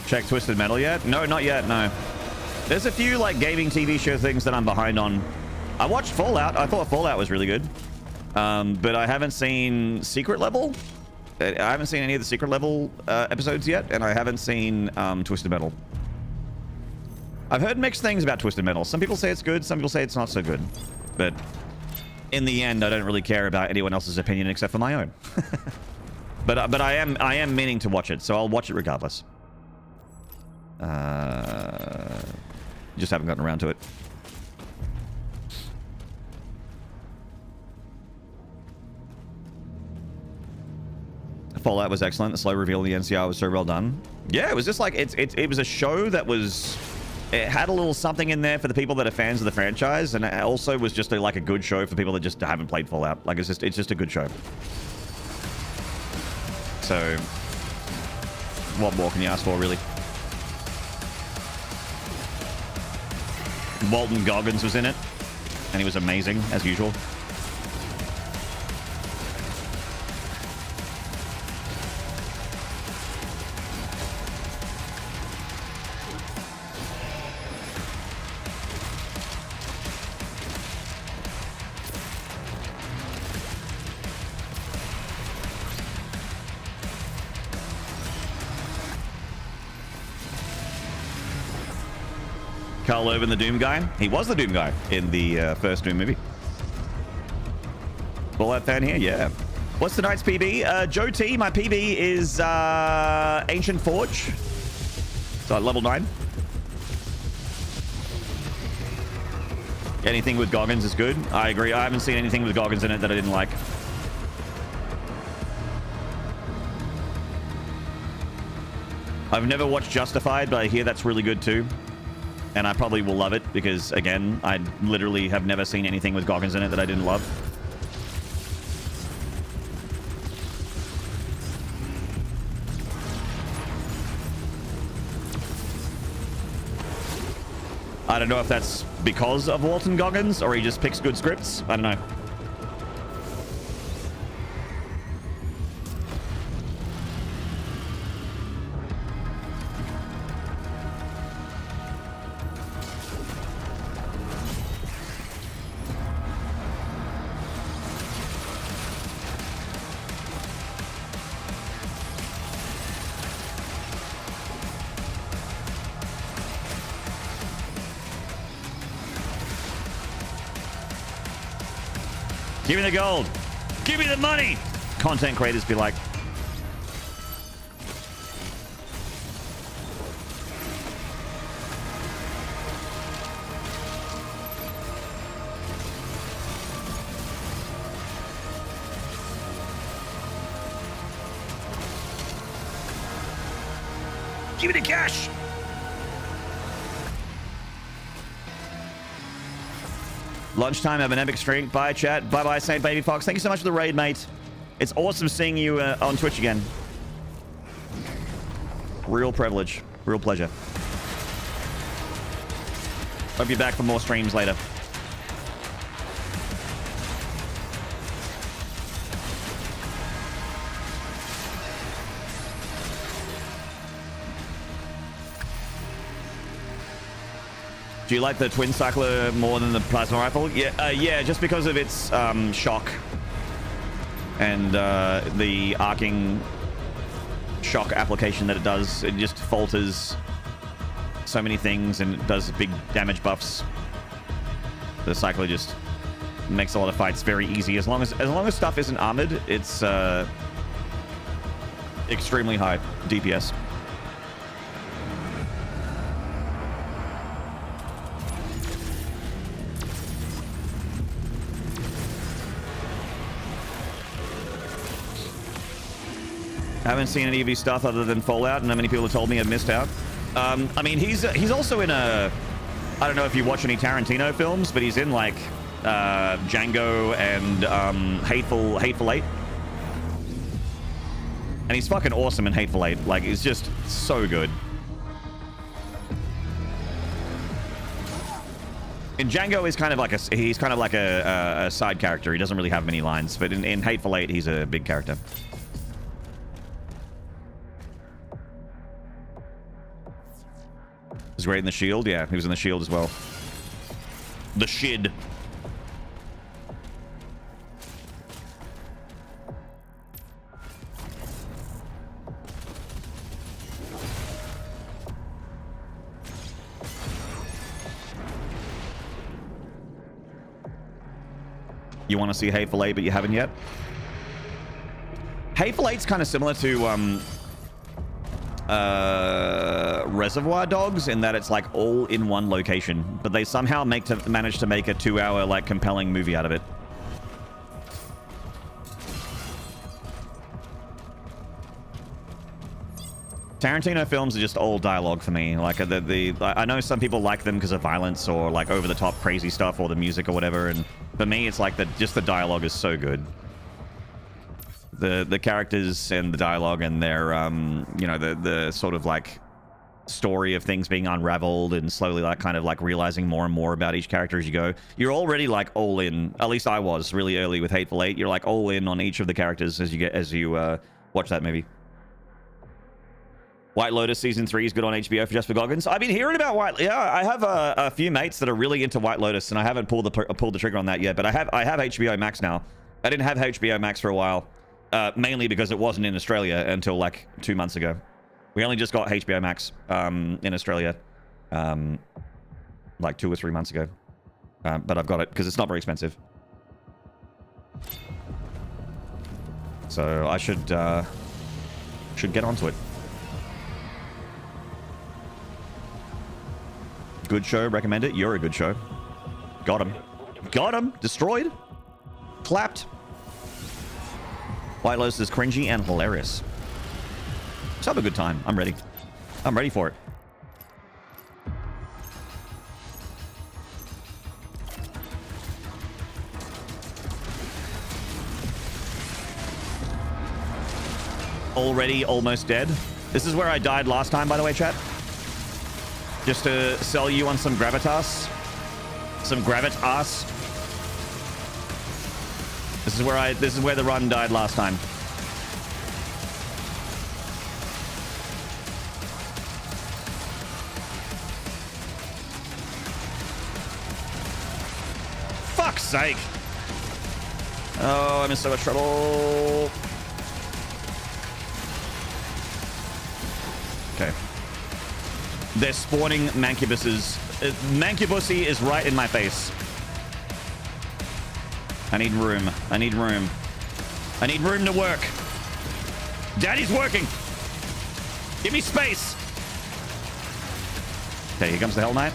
Check Twisted Metal yet? No, not yet, no. There's a few, like, gaming TV show things that I'm behind on. I watched Fallout. I thought Fallout was really good. But I haven't seen Secret Level. I haven't seen any of the Secret Level episodes yet, and I haven't seen Twisted Metal. I've heard mixed things about Twisted Metal. Some people say it's good, some people say it's not so good. But in the end, I don't really care about anyone else's opinion except for my own. But I am meaning to watch it, so I'll watch it regardless. Just haven't gotten around to it. Fallout was excellent. The slow reveal of the NCR was so well done. Yeah, it was just like it was a show that was... It had a little something in there for the people that are fans of the franchise, and it also was just like a good show for people that just haven't played Fallout. Like it's just a good show. So, what more can you ask for, really? Walton Goggins was in it, and he was amazing, as usual. Carl Urban, the Doom guy. He was the Doom guy in the first Doom movie. Fallout fan here? Yeah. What's tonight's PB? Joe T, my PB is Ancient Forge. So level 9. Anything with Goggins is good. I agree. I haven't seen anything with Goggins in it that I didn't like. I've never watched Justified, but I hear that's really good too. And I probably will love it because, again, I literally have never seen anything with Goggins in it that I didn't love. I don't know if that's because of Walton Goggins or he just picks good scripts. I don't know. Give me the gold. Give me the money. Content creators be like, give me the cash. Lunchtime, have an epic stream. Bye, chat. Bye-bye, Saint Baby Fox. Thank you so much for the raid, mate. It's awesome seeing you on Twitch again. Real privilege. Real pleasure. Hope you're back for more streams later. Do you like the twin cycler more than the plasma rifle? Yeah, yeah, just because of its shock and the arcing shock application that it does. It just falters so many things and it does big damage buffs. The cycler just makes a lot of fights very easy. As long as stuff isn't armored, it's extremely high DPS. Haven't seen any of his stuff other than Fallout, and not many people have told me I've missed out. I mean, he's also in a... I don't know if you watch any Tarantino films, but he's in, like, Django and Hateful Eight. And he's fucking awesome in Hateful Eight. Like, he's just so good. In Django, he's kind of like a side character. He doesn't really have many lines, but in Hateful Eight, he's a big character. He's great in The Shield. Yeah, he was in The Shield as well. The Shid. You want to see Hateful Eight, but you haven't yet? Hateful Eight's kind of similar to Reservoir Dogs in that it's like all in one location, but they somehow manage to make a 2-hour like compelling movie out of it. Tarantino films are just all dialogue for me. Like I know some people like them because of violence or like over the top crazy stuff or the music or whatever, and for me it's like just the dialogue is so good. The characters and the dialogue and their you know, the sort of like story of things being unraveled and slowly like kind of like realizing more and more about each character as you go. You're already like all in. At least I was really early with Hateful Eight. You're like all in on each of the characters as you watch that movie. White Lotus season 3 is good on HBO for just for Goggins. I've been hearing about White. Yeah, I have a few mates that are really into White Lotus, and I haven't pulled the trigger on that yet. But I have HBO Max now. I didn't have HBO Max for a while. Mainly because it wasn't in Australia until like 2 months ago. We only just got HBO Max in Australia. like 2 or 3 months ago. But I've got it because it's not very expensive. So I should get onto it. Good show, recommend it. You're a good show. Got him. Got him. Destroyed. Clapped. White Lotus is cringy and hilarious. Let's have a good time. I'm ready. I'm ready for it. Already almost dead. This is where I died last time, by the way, chat. Just to sell you on some gravitas. Some gravitas. This is where the run died last time. Fuck's sake. Oh, I'm in so much trouble. Okay. They're spawning mancubuses. Mancubussy is right in my face. I need room. I need room. I need room to work. Daddy's working. Give me space. Okay, here comes the Hell Knight.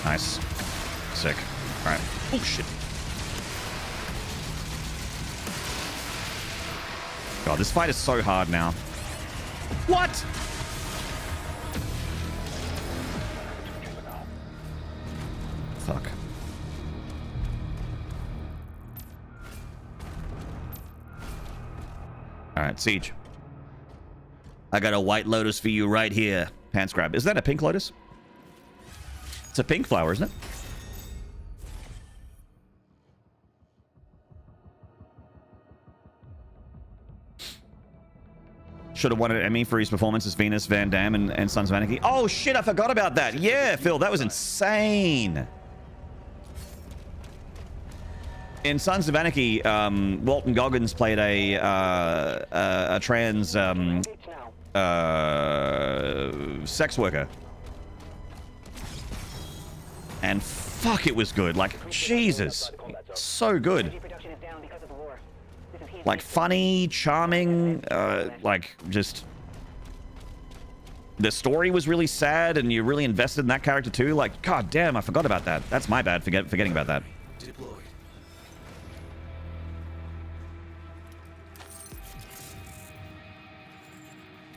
Nice. Sick. All right. Oh, shit. God, this fight is so hard now. What? Fuck. All right, Siege. I got a White Lotus for you right here. Pants grab. Is that a pink lotus? It's a pink flower, isn't it? Should have won an Emmy for his performance as Venus, Van Damme, and Sons of Anarchy. Oh, shit, I forgot about that. Yeah, Phil, that was insane. In Sons of Anarchy, Walton Goggins played a trans sex worker. And fuck, it was good. Like, Jesus. So good. Like, funny, charming, like, just... The story was really sad, and you're really invested in that character, too. Like, god damn, I forgot about that. That's my bad, forgetting about that. Deployed.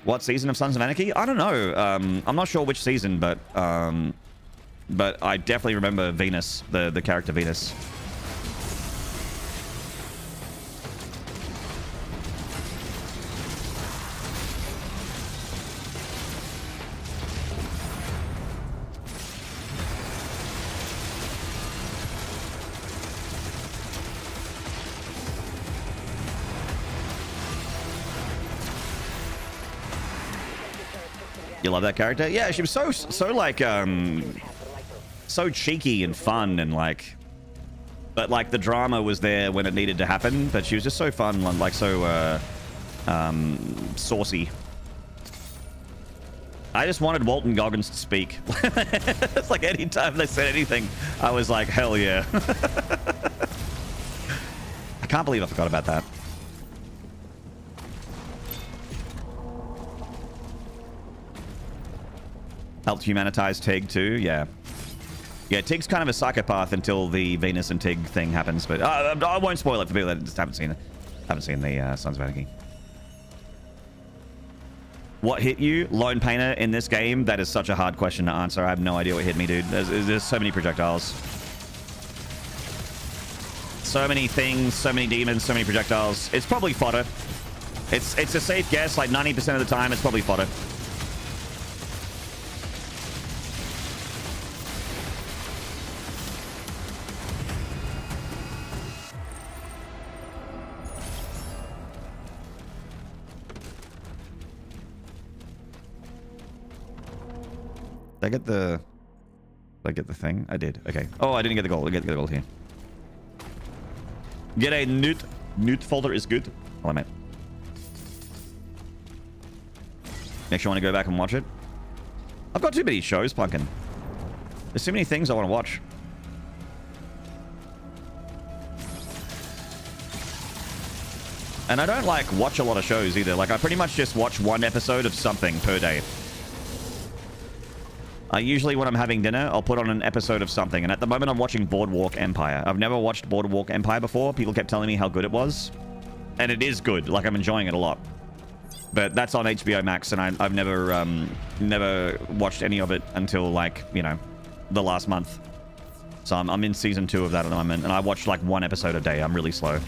What season of Sons of Anarchy? I don't know. I'm not sure which season, but I definitely remember Venus, the character Venus. You love that character? Yeah, she was so like so cheeky and fun, and like, but like the drama was there when it needed to happen, but she was just so fun and like so saucy. I just wanted Walton Goggins to speak. It's like anytime they said anything, I was like, hell yeah. I can't believe I forgot about that. Helped humanitize Tig too, yeah. Yeah, Tig's kind of a psychopath until the Venus and Tig thing happens, but I won't spoil it for people that just haven't seen the Sons of Anarchy. What hit you, Lone Painter, in this game? That is such a hard question to answer. I have no idea what hit me, dude. There's so many projectiles. So many things, so many demons, so many projectiles. It's probably fodder. It's a safe guess, like 90% of the time, it's probably fodder. Did I get the thing? I did. Okay. Oh, I didn't get the gold. I get the gold here. Get a newt folder is good. Hello, mate. Make sure I want to go back and watch it. I've got too many shows, Punkin. There's too many things I want to watch. And I don't like watch a lot of shows either. Like I pretty much just watch one episode of something per day. Usually when I'm having dinner, I'll put on an episode of something. And at the moment I'm watching Boardwalk Empire. I've never watched Boardwalk Empire before. People kept telling me how good it was. And it is good. Like I'm enjoying it a lot. But that's on HBO Max and I've never watched any of it until like, you know, the last month. So I'm in season 2 of that at the moment. And I watch like one episode a day. I'm really slow.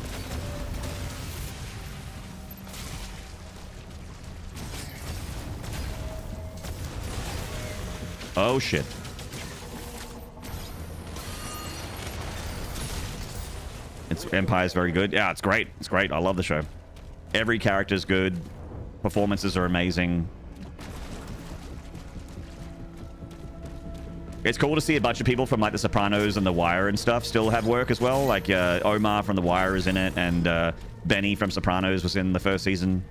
Oh, shit. Empire's very good. Yeah, it's great. It's great. I love the show. Every character's good. Performances are amazing. It's cool to see a bunch of people from like The Sopranos and The Wire and stuff still have work as well. Like Omar from The Wire is in it, and Benny from Sopranos was in the first season.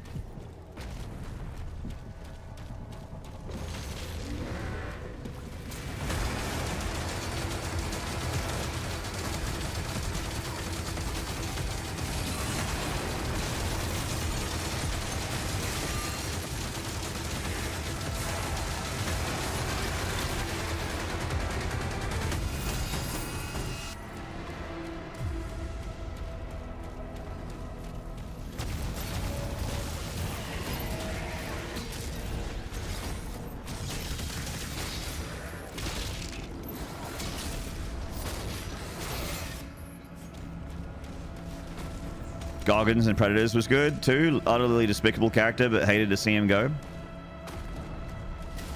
Gorgons and Predators was good too. Utterly despicable character, but hated to see him go.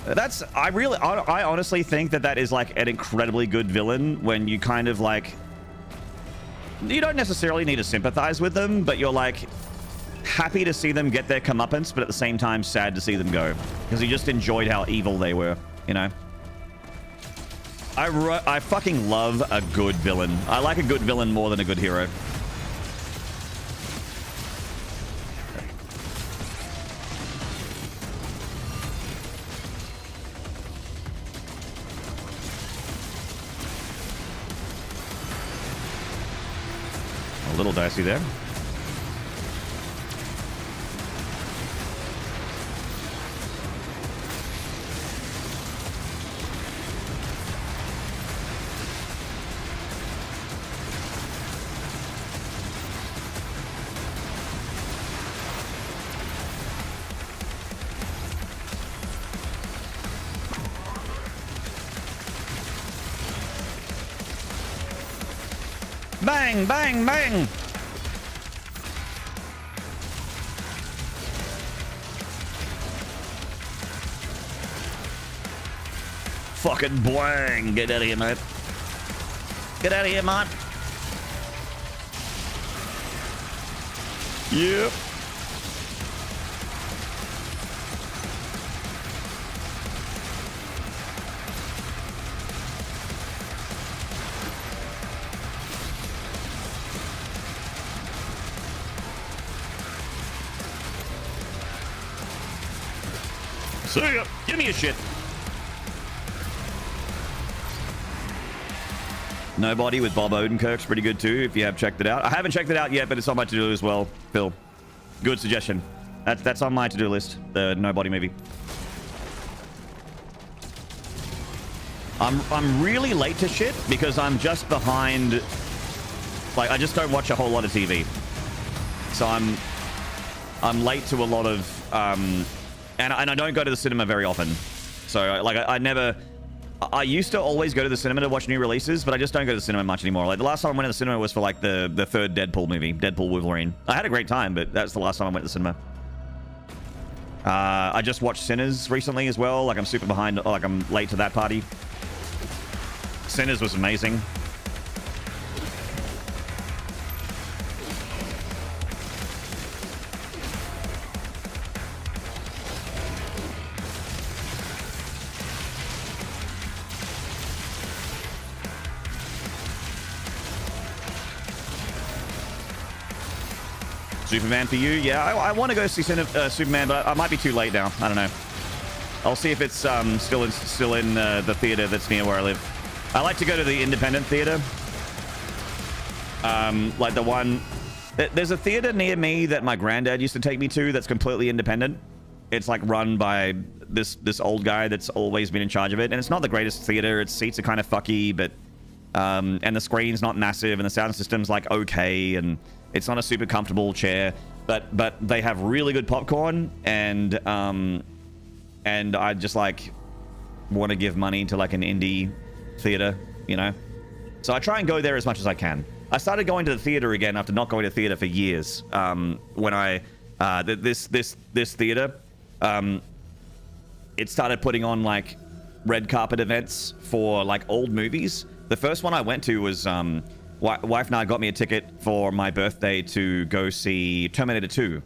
I honestly think that is like an incredibly good villain when you kind of like, you don't necessarily need to sympathize with them, but you're like happy to see them get their comeuppance, but at the same time sad to see them go because you just enjoyed how evil they were, you know. I fucking love a good villain. I like a good villain more than a good hero. A little dicey there. Bang, bang, bang! Fucking bang! Get out of here, mate. Get out of here, mate. Yep. See ya. Give me a shit. Nobody with Bob Odenkirk's pretty good too, if you have checked it out. I haven't checked it out yet, but it's on my to-do as well, Phil. Good suggestion. That's on my to-do list, the Nobody movie. I'm really late to shit because I'm just behind. Like, I just don't watch a whole lot of TV. So I'm late to a lot of and I don't go to the cinema very often. So like I used to always go to the cinema to watch new releases, but I just don't go to the cinema much anymore. Like the last time I went to the cinema was for like the third Deadpool movie, Deadpool Wolverine. I had a great time, but that's the last time I went to the cinema. I just watched Sinners recently as well. Like I'm super behind, like I'm late to that party. Sinners was amazing. Superman for you? Yeah, I want to go see Superman, but I might be too late now. I don't know. I'll see if it's still in the theater that's near where I live. I like to go to the independent theater. Like the one... There's a theater near me that my granddad used to take me to that's completely independent. It's like run by this old guy that's always been in charge of it. And it's not the greatest theater. Its seats are kind of fucky, but... and the screen's not massive, and the sound system's like okay, and it's not a super comfortable chair. But they have really good popcorn, and I just like want to give money to like an indie theater, you know? So I try and go there as much as I can. I started going to the theater again after not going to theater for years. When I this theater, it started putting on like red carpet events for like old movies. The first one I went to was wife and I got me a ticket for my birthday to go see Terminator 2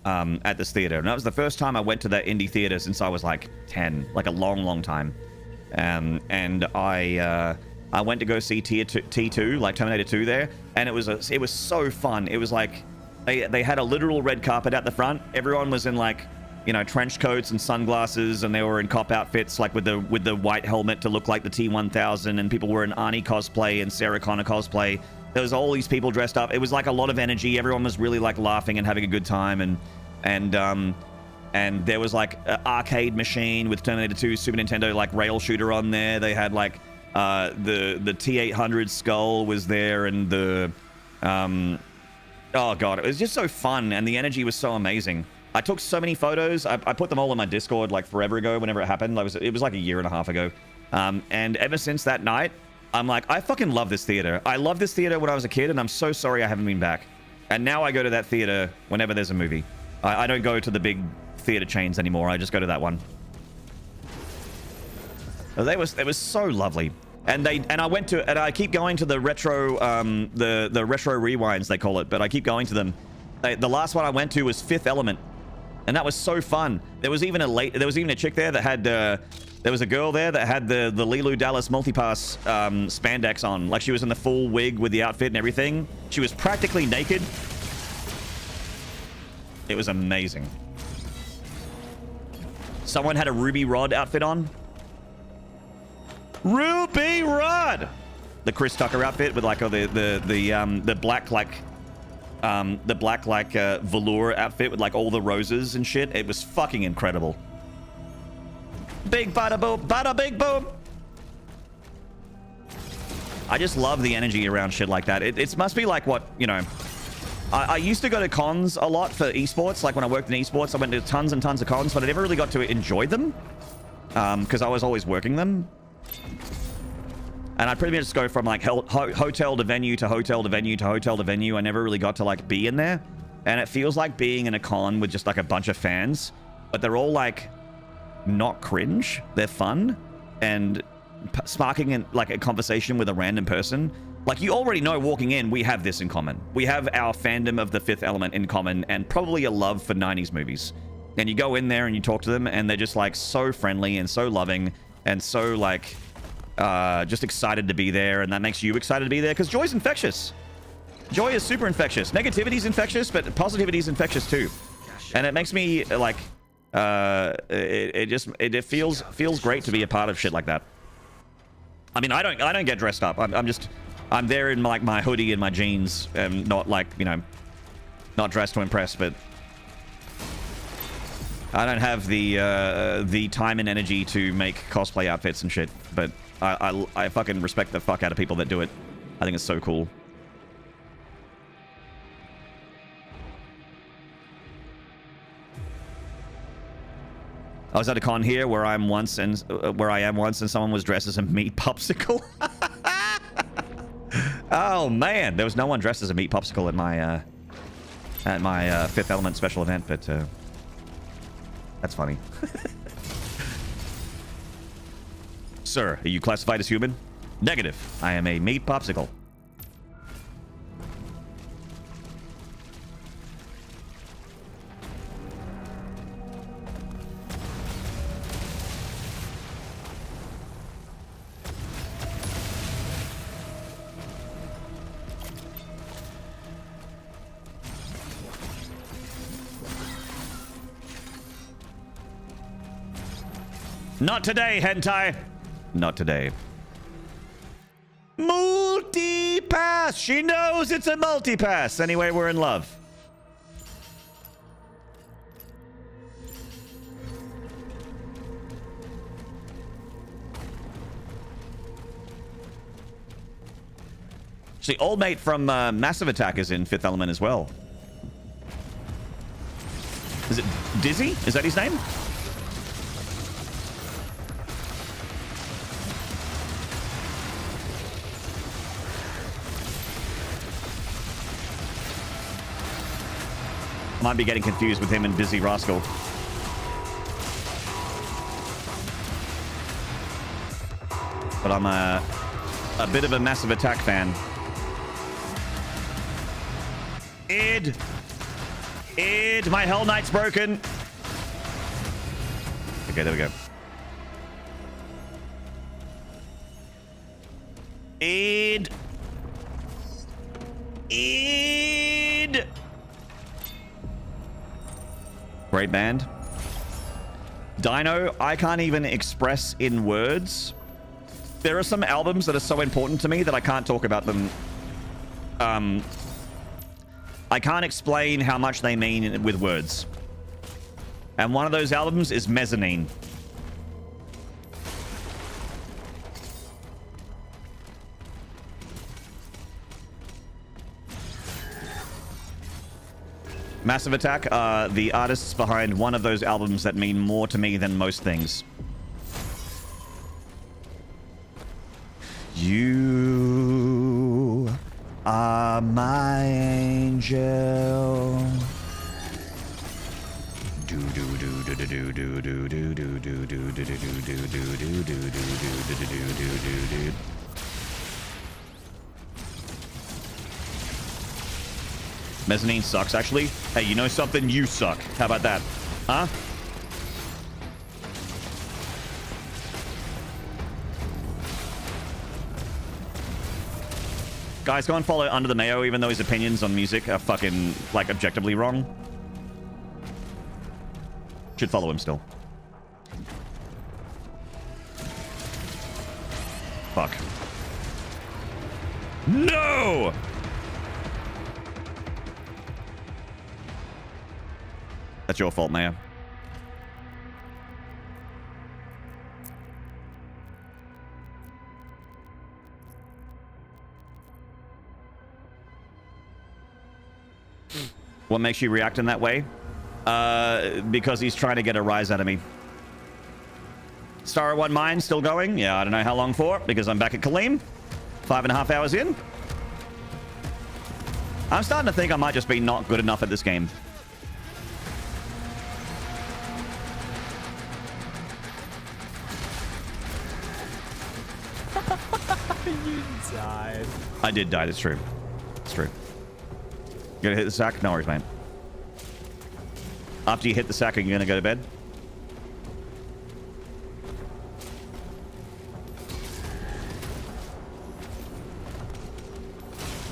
at this theater, and that was the first time I went to that indie theater since I was like 10, like a long time. And I went to go see T2, like Terminator 2 there, and it was so fun. It was like they had a literal red carpet at the front. Everyone was in like, you know, trench coats and sunglasses, and they were in cop outfits, like with the white helmet to look like the T-1000, and people were in Arnie cosplay and Sarah Connor cosplay. There was all these people dressed up. It was like a lot of energy. Everyone was really like laughing and having a good time, and there was like an arcade machine with Terminator 2 Super Nintendo like rail shooter on there. They had like the T-800 skull was there, and the oh god, it was just so fun, and the energy was so amazing. I took so many photos. I put them all in my Discord like forever ago, whenever it happened. It was like a year and a half ago. And ever since that night, I'm like, I fucking love this theater. I loved this theater when I was a kid, and I'm so sorry I haven't been back. And now I go to that theater whenever there's a movie. I don't go to the big theater chains anymore. I just go to that one. It was so lovely. And I keep going to the retro, the retro rewinds, they call it, but I keep going to them. The last one I went to was Fifth Element. And that was so fun. There was even a chick there that had there was a girl there that had the Lilu Dallas multipass spandex on. Like she was in the full wig with the outfit and everything. She was practically naked. It was amazing. Someone had a Ruby Rod outfit on. Ruby Rod! The Chris Tucker outfit with like the black like velour outfit with like all the roses and shit. It was fucking incredible. Big bada boom, bada big boom. I just love the energy around shit like that. It must be like what, you know, I used to go to cons a lot for esports. Like when I worked in esports, I went to tons and tons of cons, but I never really got to enjoy them because I was always working them. And I'd pretty much just go from like hotel to venue to hotel to venue to hotel to venue. I never really got to like be in there. And it feels like being in a con with just like a bunch of fans, but they're all like not cringe. They're fun and sparking in like a conversation with a random person. Like you already know walking in, we have this in common. We have our fandom of the Fifth Element in common and probably a love for 90s movies. And you go in there and you talk to them and they're just like so friendly and so loving and so like just excited to be there, and that makes you excited to be there because joy's infectious. Joy is super infectious. Negativity's infectious, but positivity's infectious too. And it makes me like it feels great to be a part of shit like that. I mean, I don't get dressed up. I'm there in like my hoodie and my jeans, and not like, you know, not dressed to impress, but I don't have the time and energy to make cosplay outfits and shit, but I fucking respect the fuck out of people that do it. I think it's so cool. I was at a con here where I am once and someone was dressed as a meat popsicle. Oh man, there was no one dressed as a meat popsicle at my Fifth Element special event, but that's funny. Sir, are you classified as human? Negative. I am a meat popsicle. Not today, hentai. Not today. multi-pass! She knows it's a multi-pass! Anyway, we're in love. See, old mate from Massive Attack is in Fifth Element as well. Is it Dizzy? Is that his name? Might be getting confused with him and Dizzy Rascal. But I'm a bit of a Massive Attack fan. Id, my Hell Knight's broken. Okay, there we go. Id. Great band. Dino, I can't even express in words. There are some albums that are so important to me that I can't talk about them. I can't explain how much they mean with words. And one of those albums is Mezzanine. Massive Attack are the artists behind one of those albums that mean more to me than most things. You are my angel. Mezzanine sucks, actually. Hey, you know something? You suck. How about that? Huh? Guys, go and follow Under the Mayo, even though his opinions on music are fucking, like, objectively wrong. Should follow him still. Fuck. No! That's your fault, Mayo. What makes you react in that way? Because he's trying to get a rise out of me. Star 1 Mine still going? Yeah, I don't know how long for, because I'm back at Kaleem. 5.5 hours in. I'm starting to think I might just be not good enough at this game. You died. I did die, that's true. It's true. You gonna hit the sack? No worries, man. After you hit the sack, are you gonna go to bed?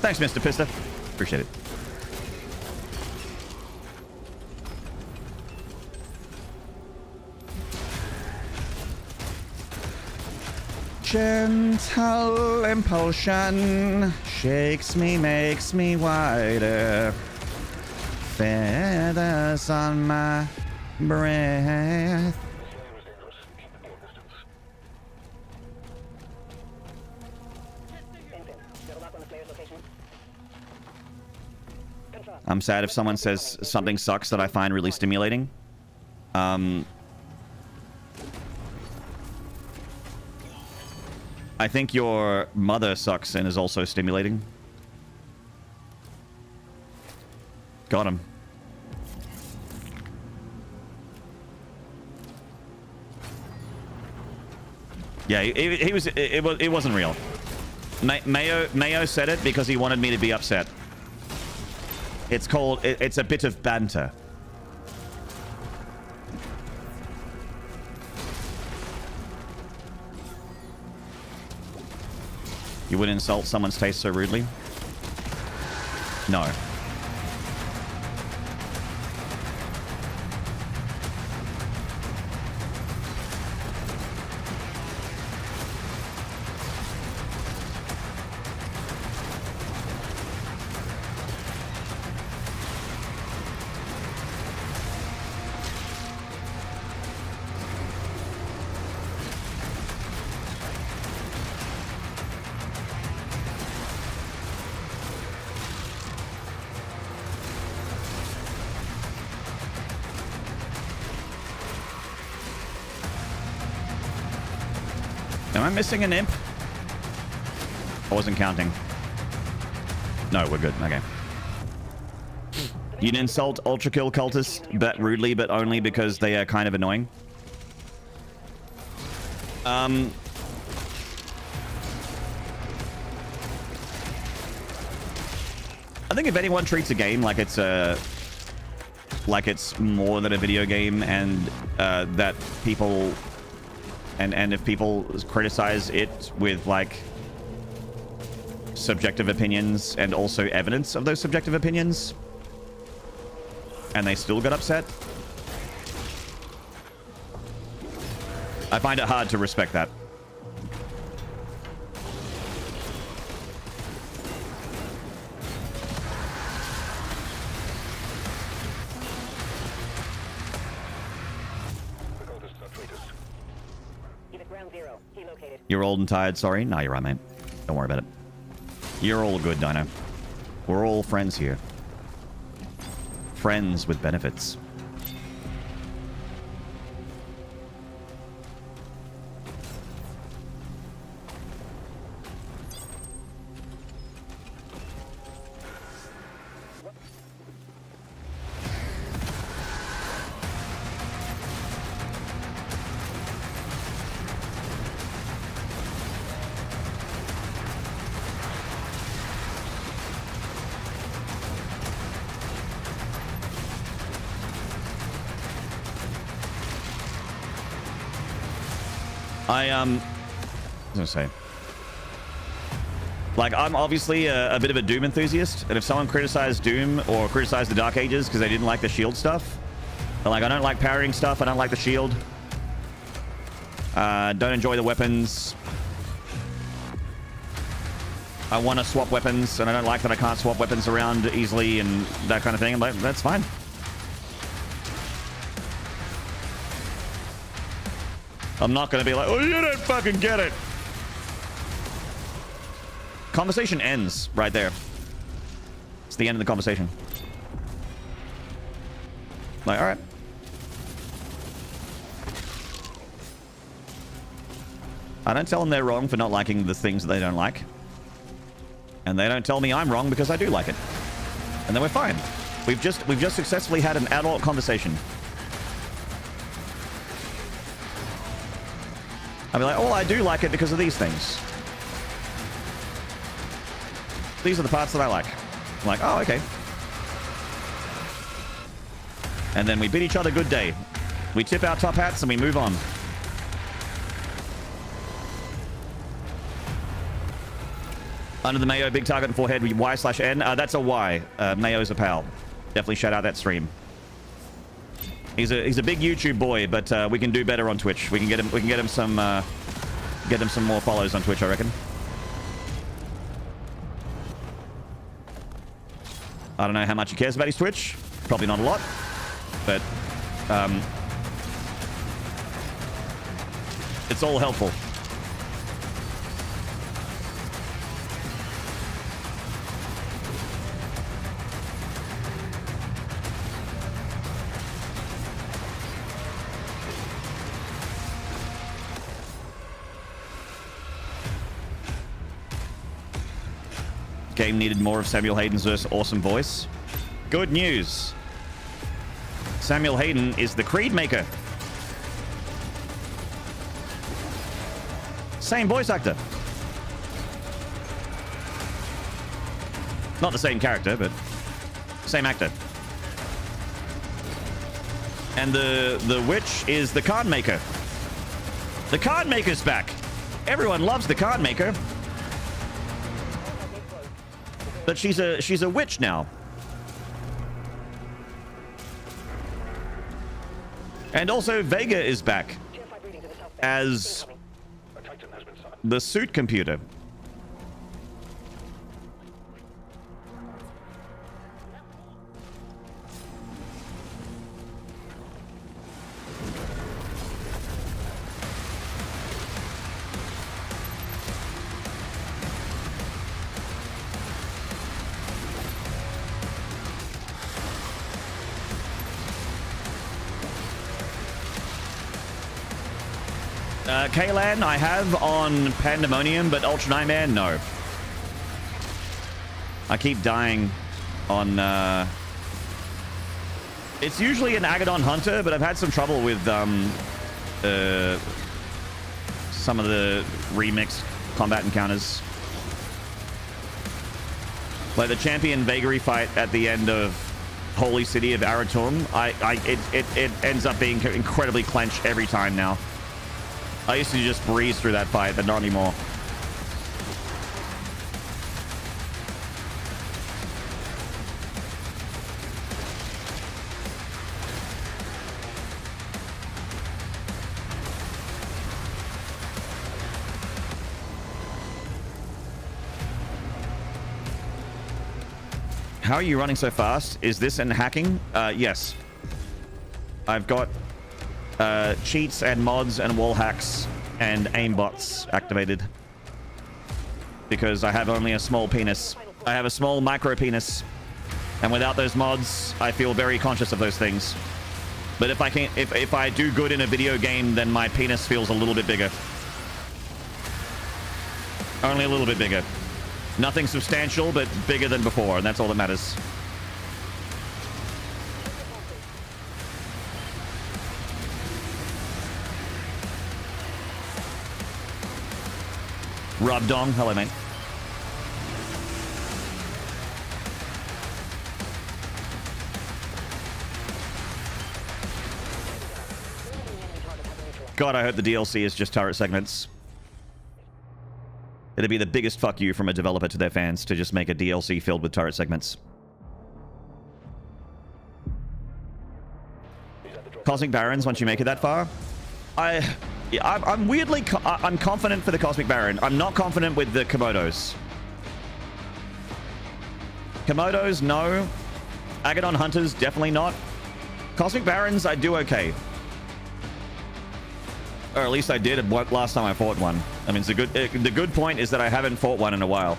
Thanks, Mr. Pista. Appreciate it. Gentle impulsion shakes me, makes me wider. Feathers on my breath. I'm sad if someone says something sucks that I find really stimulating. I think your mother sucks and is also stimulating. Got him. Yeah, it wasn't real. Mayo said it because he wanted me to be upset. It's called, it's a bit of banter. You would insult someone's taste so rudely? No. Am I missing an imp? I wasn't counting. No, we're good. Okay. You'd insult Ultra Kill cultists, but rudely, but only because they are kind of annoying. I think if anyone treats a game like it's more than a video game, and that people and if people criticize it with like subjective opinions and also evidence of those subjective opinions, and they still get upset, I find it hard to respect that. You're old and tired, sorry. No, you're right, mate. Don't worry about it. You're all good, Dino. We're all friends here. Friends with benefits. I was gonna say, like, I'm obviously a bit of a Doom enthusiast, and if someone criticized Doom or criticized the Dark Ages because they didn't like the shield stuff, they're like, I don't like parrying stuff, I don't like the shield, don't enjoy the weapons, I want to swap weapons, and I don't like that I can't swap weapons around easily and that kind of thing, I'm like, that's fine. I'm not going to be like, oh, you don't fucking get it. Conversation ends right there. It's the end of the conversation. Like, all right. I don't tell them they're wrong for not liking the things that they don't like. And they don't tell me I'm wrong because I do like it. And then we're fine. We've just successfully had an adult conversation. I'll be like, oh, I do like it because of these things. These are the parts that I like. I'm like, oh, okay. And then we bid each other good day. We tip our top hats and we move on. Under the Mayo, big target and forehead, Y/N. That's a Y. Mayo's a pal. Definitely shout out that stream. He's a big YouTube boy, but we can do better on Twitch. We can get him some more follows on Twitch, I reckon. I don't know how much he cares about his Twitch. Probably not a lot, but it's all helpful. Game needed more of Samuel Hayden's awesome voice. Good news. Samuel Hayden is the Creed maker. Same voice actor. Not the same character, but same actor. And the witch is the card maker. The card maker's back. Everyone loves the card maker. But she's a witch now. And also Vega is back as the suit computer. Kaylan, I have on Pandemonium, but Ultra Nightmare, no. I keep dying on... It's usually an Agadon Hunter, but I've had some trouble with some of the remixed combat encounters. Like the champion vagary fight at the end of Holy City of Aratum, it ends up being incredibly clenched every time now. I used to just breeze through that fight, but not anymore. How are you running so fast? Is this in hacking? Yes. I've got cheats and mods and wall hacks and aimbots activated. Because I have only a small penis. I have a small micro penis. And without those mods, I feel very conscious of those things. But if I do good in a video game, then my penis feels a little bit bigger. Only a little bit bigger. Nothing substantial, but bigger than before, and that's all that matters. Rob Dong, hello, mate. God, I hope the DLC is just turret segments. It'd be the biggest fuck you from a developer to their fans to just make a DLC filled with turret segments. Cosmic Barons, once you make it that far. I'm weirdly... I'm confident for the Cosmic Baron. I'm not confident with the Komodos. Komodos, no. Agadon Hunters, definitely not. Cosmic Barons, I do okay. Or at least I did last time I fought one. I mean, the good point is that I haven't fought one in a while.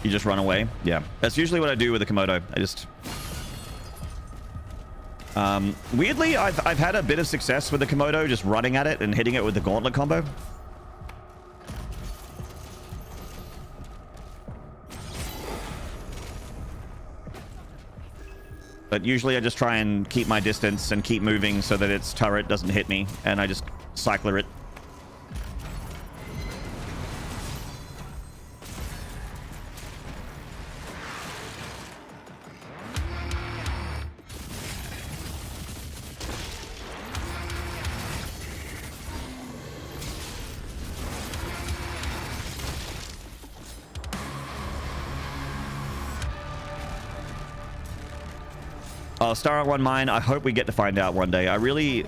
You just run away? Yeah. That's usually what I do with the Komodo. I just... weirdly, I've had a bit of success with the Komodo, just running at it and hitting it with the gauntlet combo. But usually I just try and keep my distance and keep moving so that its turret doesn't hit me, and I just cycler it. Oh, Star One Mine, I hope we get to find out one day. I really,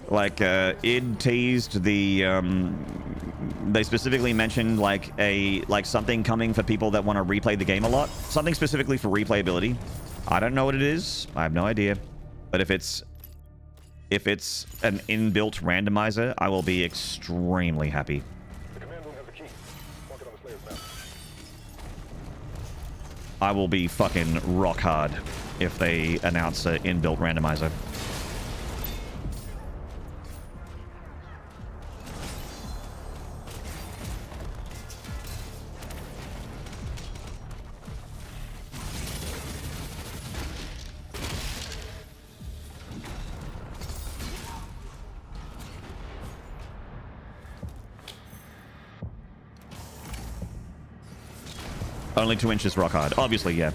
like, id teased the, they specifically mentioned, like, something coming for people that want to replay the game a lot. Something specifically for replayability. I don't know what it is. I have no idea. But if it's an inbuilt randomizer, I will be extremely happy. The command room has the key. Mark it on the Slayer's map. I will be fucking rock hard if they announce an inbuilt randomizer. Only 2 inches rock hard. Obviously, yeah.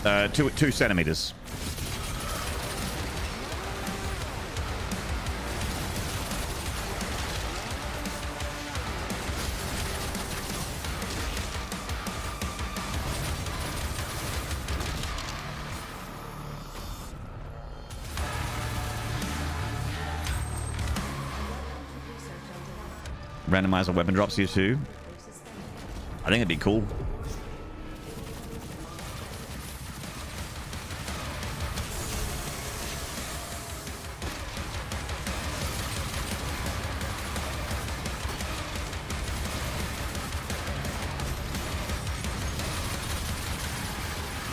2 centimeters. Randomizer weapon drops here too. I think it'd be cool.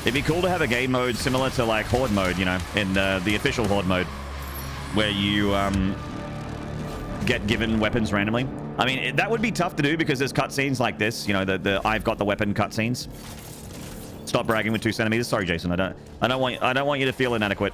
It'd be cool to have a game mode similar to like Horde mode, you know, in the official Horde mode, where you get given weapons randomly. I mean, that would be tough to do because there's cutscenes like this, you know, the I've got the weapon cutscenes. Stop bragging with 2 centimeters. Sorry, Jason. I don't want you to feel inadequate.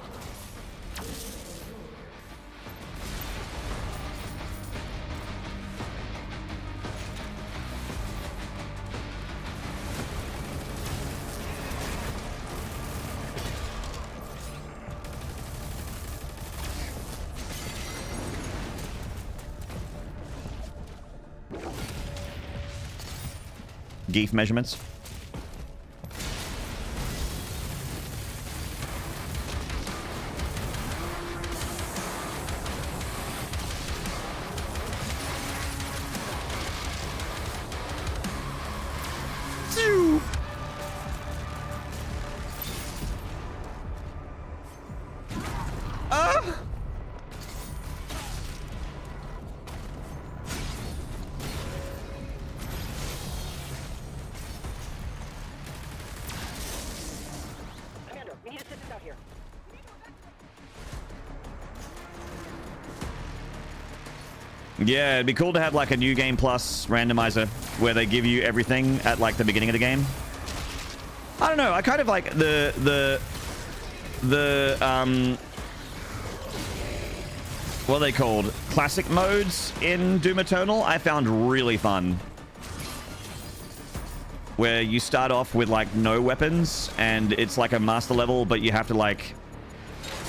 Geef measurements. Yeah, it'd be cool to have like a new game plus randomizer where they give you everything at like the beginning of the game. I don't know. I kind of like the what are they called? Classic modes in Doom Eternal. I found really fun. Where you start off with like no weapons and it's like a master level, but you have to like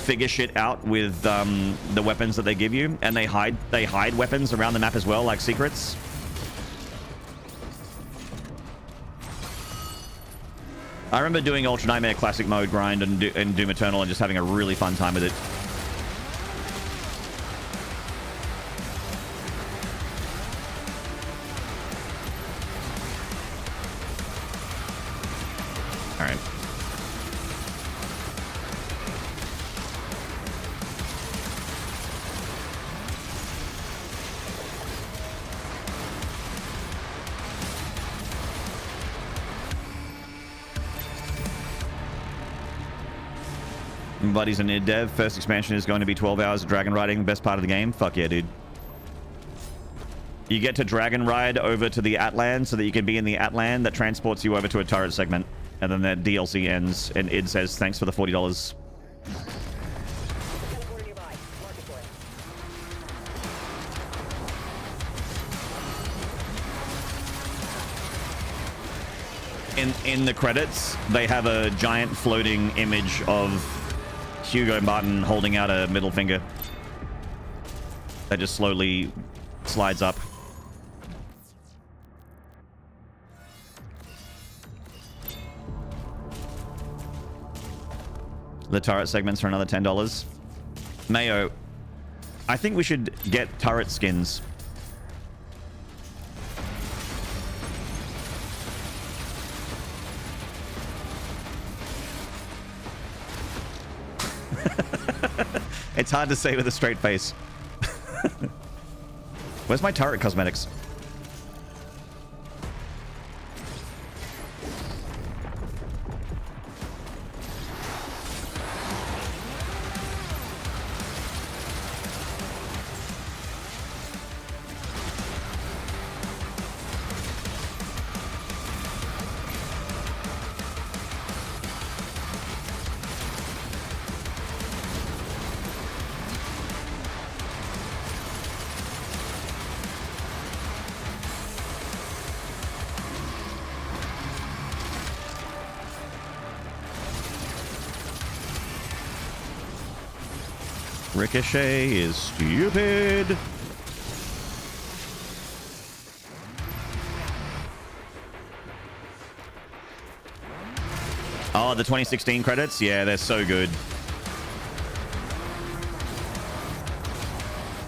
figure shit out with the weapons that they give you, and they hide weapons around the map as well, like secrets. I remember doing Ultra Nightmare Classic Mode grind in Doom Eternal and just having a really fun time with it. All right. Buddies in id dev. First expansion is going to be 12 hours of dragon riding. Best part of the game. Fuck yeah, dude. You get to dragon ride over to the Atlan so that you can be in the Atlan that transports you over to a turret segment. And then that DLC ends and id says thanks for the $40. In the credits, they have a giant floating image of Hugo Martin holding out a middle finger that just slowly slides up. The turret segments for another $10. Mayo, I think we should get turret skins. It's hard to say with a straight face. Where's my turret cosmetics? Ricochet is stupid. Oh, the 2016 credits? Yeah, they're so good.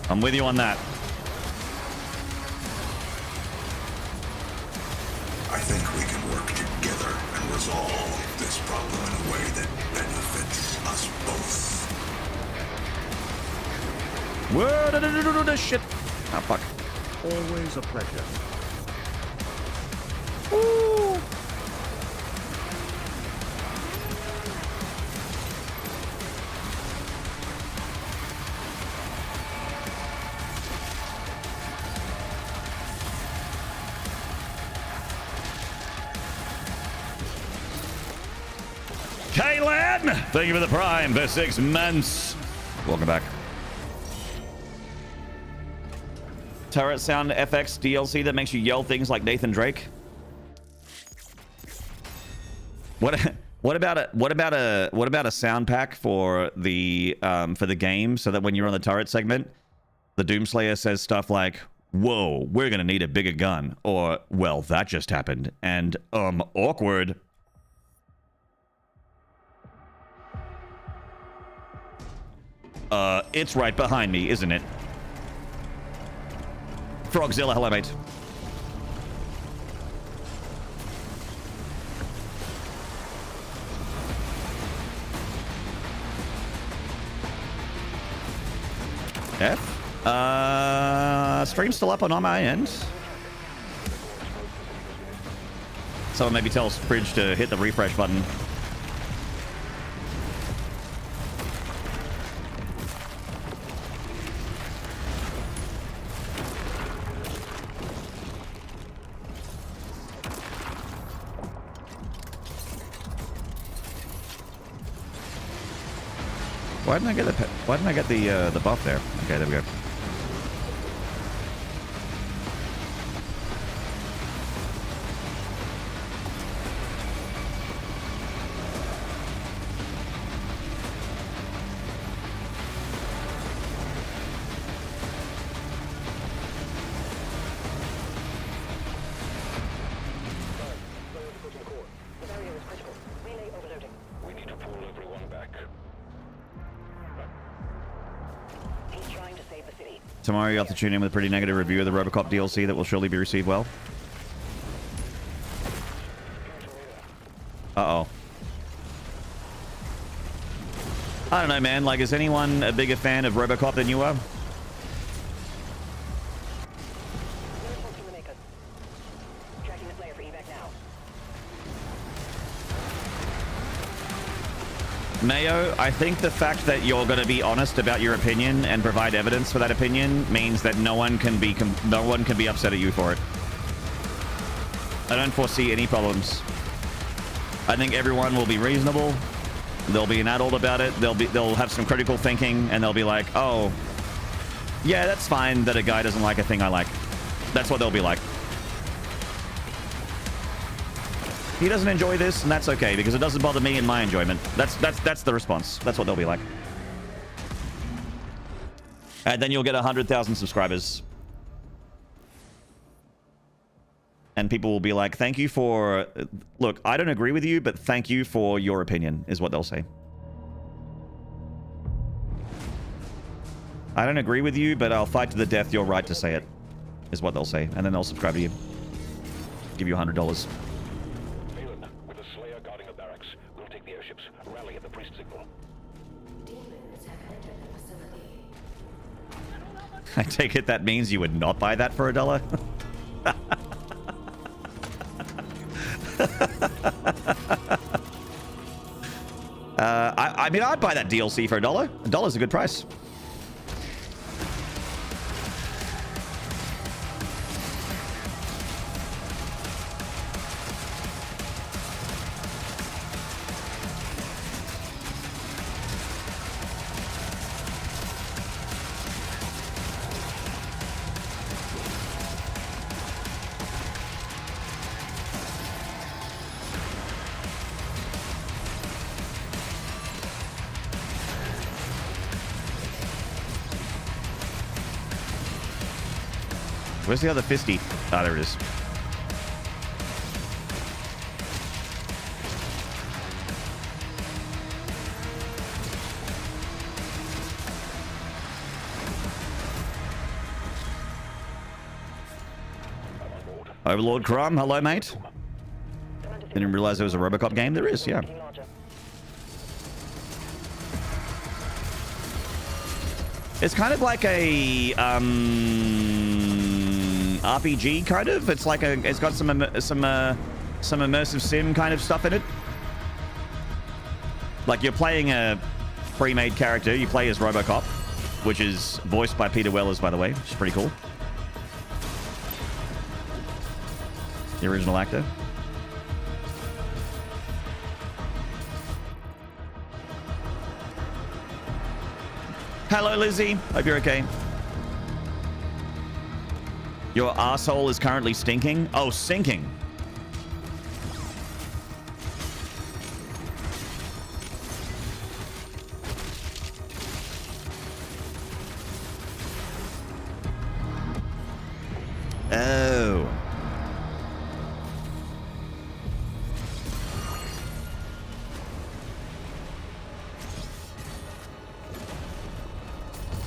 I'm with you on that. I think we can work together and resolve this problem in a way that benefits us both. Whoa, shit. Oh, fuck. Always a pleasure. Ooh. Kaylan, thank you for the Prime for 6 months. Welcome back. Turret Sound FX DLC that makes you yell things like Nathan Drake. What about a sound pack for the game so that when you're on the turret segment, the Doomslayer says stuff like, "Whoa, we're gonna need a bigger gun," or "Well, that just happened," and awkward. It's right behind me, isn't it? Frogzilla, hello, mate. Stream's still up on my end. Someone maybe tells Fridge to hit the refresh button. Why didn't I get the buff there? Okay, there we go. Tomorrow you have to tune in with a pretty negative review of the Robocop DLC that will surely be received well. Uh-oh. I don't know, man. Like, is anyone a bigger fan of Robocop than you are? Mayo, I think the fact that you're going to be honest about your opinion and provide evidence for that opinion means that no one can be upset at you for it. I don't foresee any problems. I think everyone will be reasonable. They'll be an adult about it. They'll have some critical thinking, and they'll be like, "Oh, yeah, that's fine that a guy doesn't like a thing I like." That's what they'll be like. He doesn't enjoy this, and that's okay, because it doesn't bother me in my enjoyment. That's the response. That's what they'll be like. And then you'll get 100,000 subscribers. And people will be like, "Thank you for... Look, I don't agree with you, but thank you for your opinion," is what they'll say. "I don't agree with you, but I'll fight to the death your right to say it," is what they'll say. And then they'll subscribe to you. Give you $100. I take it that means you would not buy that for $1? I mean, I'd buy that DLC for $1. $1's a good price. Where's the other fisty? Ah, there it is. Overlord Crumb, hello, mate. Didn't realize there was a Robocop game. There is, yeah. It's kind of like a RPG, kind of. It's like it's got some immersive sim kind of stuff in it. Like, you're playing a pre-made character. You play as Robocop, which is voiced by Peter Wellers, by the way, which is pretty cool. The original actor. Hello, Lizzie. Hope you're okay. Your asshole is currently stinking. Oh, sinking. Oh.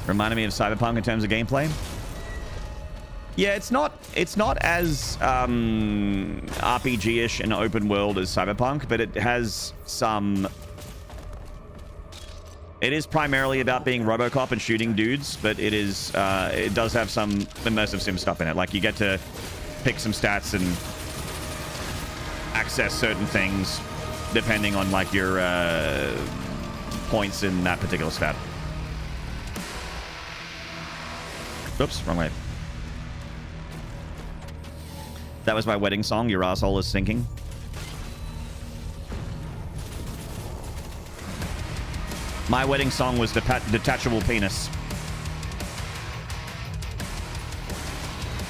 Reminded me of Cyberpunk in terms of gameplay. Yeah, it's not as RPG-ish and open world as Cyberpunk, but it has some. It is primarily about being RoboCop and shooting dudes, but it does have some immersive sim stuff in it. Like you get to pick some stats and access certain things depending on like your points in that particular stat. Oops, wrong way. That was my wedding song, Your Asshole is Sinking. My wedding song was Detachable Penis.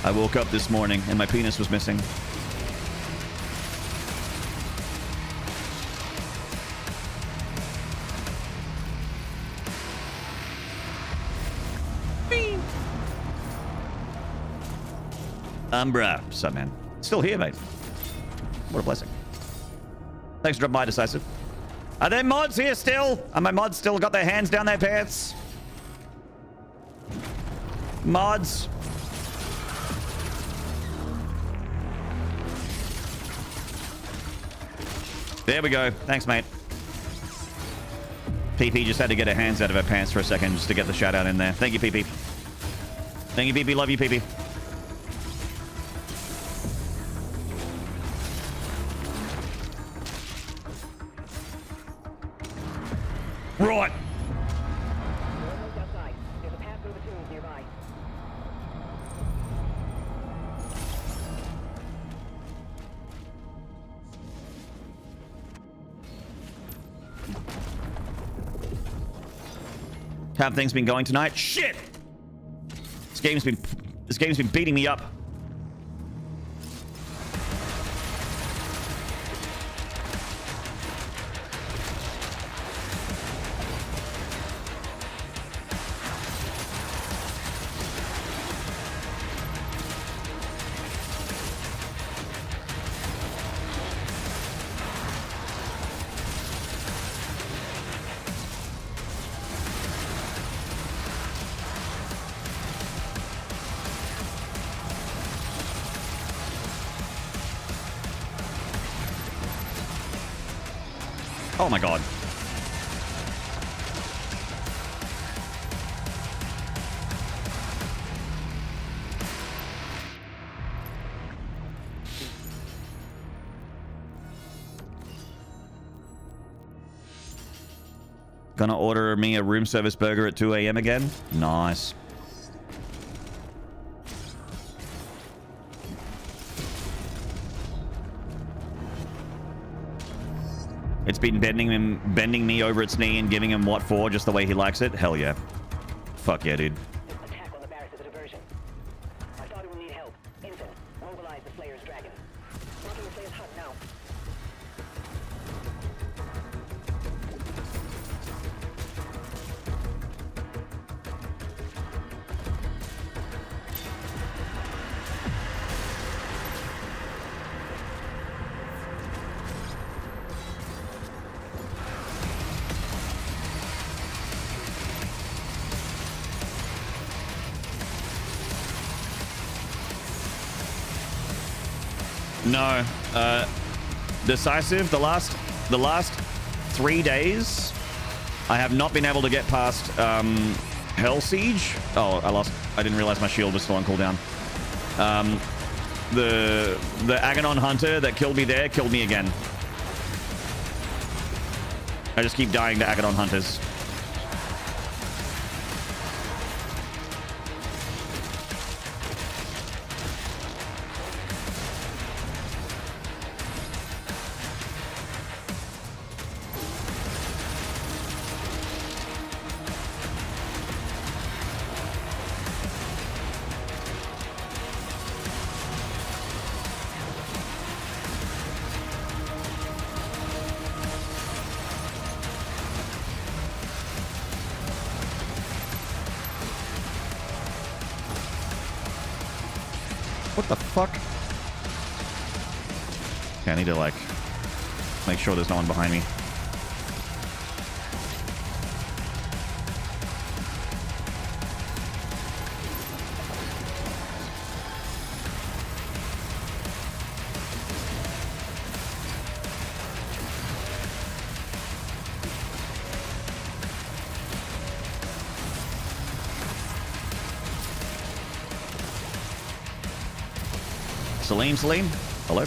I woke up this morning and my penis was missing. Umbra. What's up, man? Still here, mate. What a blessing. Thanks for dropping by, Decisive. Are there mods here still? Are my mods still got their hands down their pants? Mods. There we go. Thanks, mate. PP just had to get her hands out of her pants for a second just to get the shout out in there. Thank you, PP. Thank you, PP. Love you, PP. Right. There's a path through the tombs nearby. How have things been going tonight? Shit! This game's been beating me up. Oh my god. Gonna order me a room service burger at 2 a.m. again? Nice. It's been bending me over its knee and giving him what for, just the way he likes it. Hell yeah. Fuck yeah, dude. Attack on the barracks is a diversion. I thought it would need help. Infant, mobilize the Slayer's dragon. Locking the Slayer's hut now. No. Decisive, the last 3 days, I have not been able to get past Hell Siege. Oh, I didn't realize my shield was still on cooldown. The Agonon Hunter that killed me there killed me again. I just keep dying to Agonon Hunters. What the fuck? Okay, I need to, like, make sure there's no one behind me. Salim? Hello?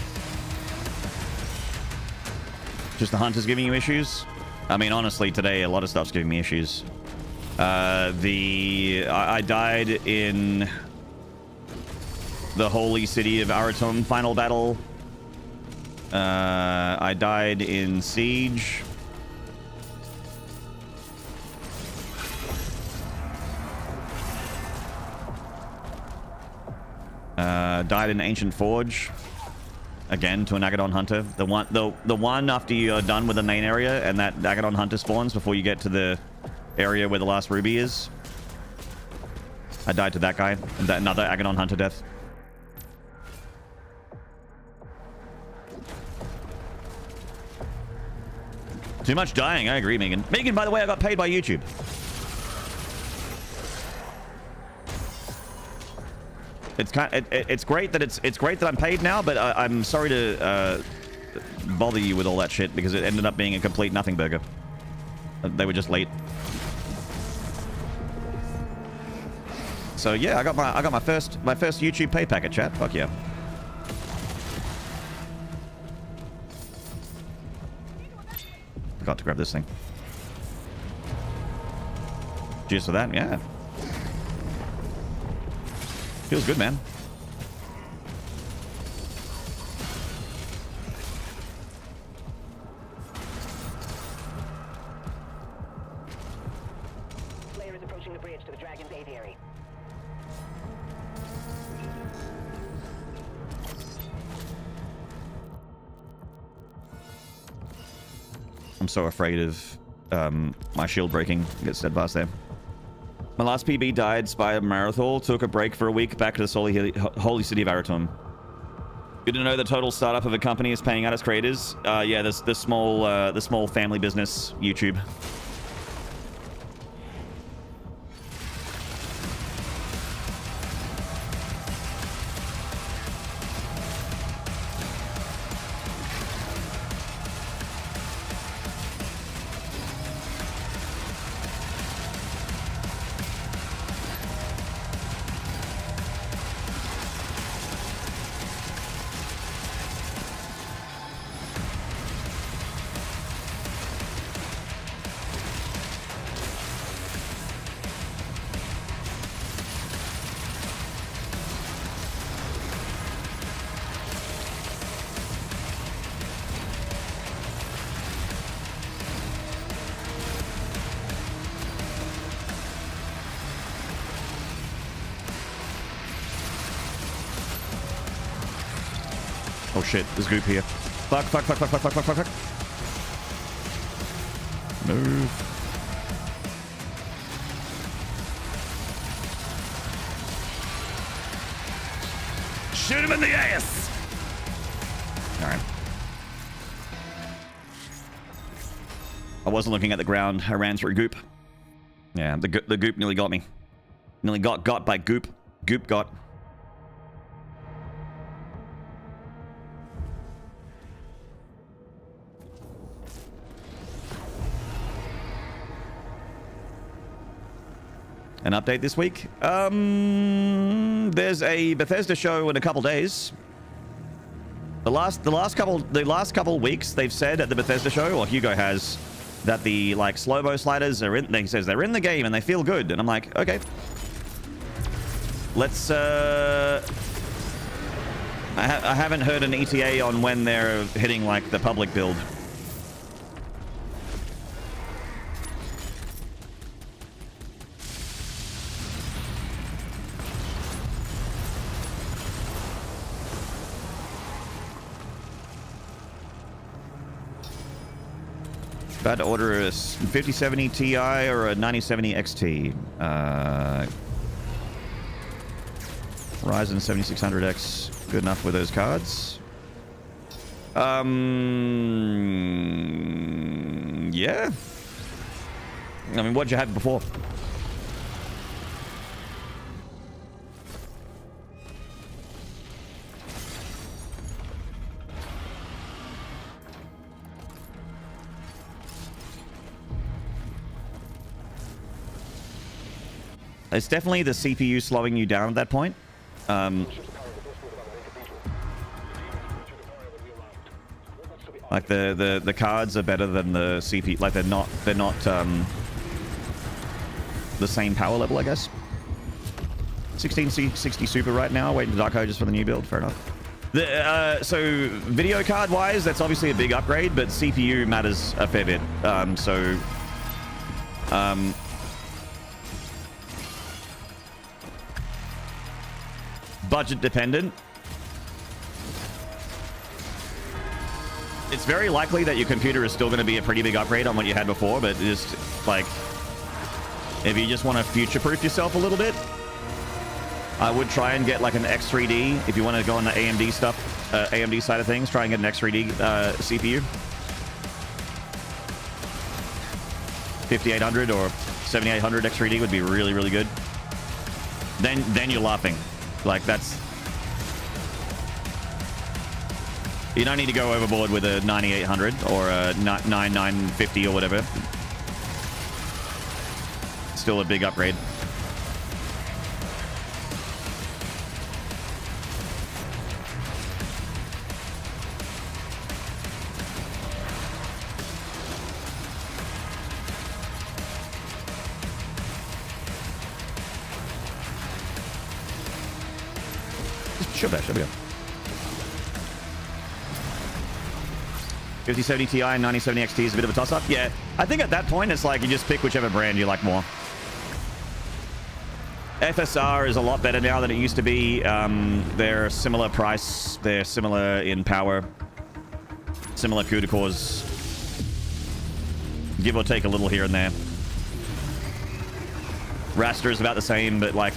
Just the hunters giving you issues? I mean, honestly, today a lot of stuff's giving me issues. I died in the holy city of Aratum final battle. I died in Siege. Died in Ancient Forge. Again, to an Agadon Hunter. The one after you're done with the main area and that Agadon Hunter spawns before you get to the area where the last ruby is. I died to that guy. Another Agadon Hunter death. Too much dying. I agree, Megan. Megan, by the way, I got paid by YouTube. It's great that I'm paid now, but I'm sorry to bother you with all that shit because it ended up being a complete nothing burger. They were just late. So yeah, I got my first YouTube pay packet, chat. Fuck yeah. Forgot to grab this thing. Cheers for that. Yeah. Feels good, man. Player is approaching the bridge to the Dragon's aviary. I'm so afraid of my shield breaking. Get steadfast there. My last PB died, Spire Marathon, took a break for a week back to the holy city of Aratum. Good to know the total startup of a company is paying out its creators. Yeah, the small family business, YouTube. Oh shit, there's goop here. Fuck. Move. Shoot him in the ass! Alright. I wasn't looking at the ground. I ran through goop. Yeah, the goop nearly got me. Nearly got by goop. Goop got. An update this week? There's a Bethesda show in a couple days. The last couple weeks they've said at the Bethesda show, or Hugo has, that the like slow-mo sliders are in. He says they're in the game and they feel good, and I'm like, okay. Let's. I haven't heard an ETA on when they're hitting like the public build. About to order a 5070 Ti or a 9070 XT. Ryzen 7600X, good enough with those cards. Yeah. I mean, what'd you have before? It's definitely the CPU slowing you down at that point. Like the cards are better than the CPU. Like they're not the same power level, I guess. 1660 Super right now. Waiting for Dark Ages for the new build. Fair enough. So video card wise, that's obviously a big upgrade, but CPU matters a fair bit. Budget dependent. It's very likely that your computer is still going to be a pretty big upgrade on what you had before, but just like if you just want to future-proof yourself a little bit, I would try and get like an X3D if you want to go on the AMD stuff, AMD side of things. Try and get an X3D CPU, 5800 or 7800 X3D would be really, really good. Then you're laughing. Like that's, you don't need to go overboard with a 9800 or a 9950 or whatever. Still a big upgrade. Should be good. 5070 Ti and 9070 XT is a bit of a toss-up. Yeah, I think at that point it's like you just pick whichever brand you like more. FSR is a lot better now than it used to be. They're a similar price. They're similar in power. Similar CUDA cores. Give or take a little here and there. Raster is about the same, but like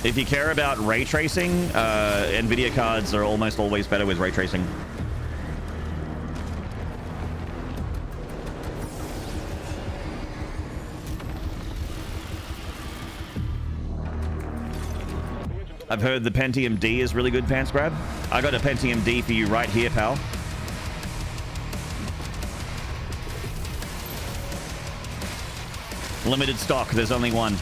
if you care about ray tracing, NVIDIA cards are almost always better with ray tracing. I've heard the Pentium D is really good, Pants Grab. I got a Pentium D for you right here, pal. Limited stock, there's only one.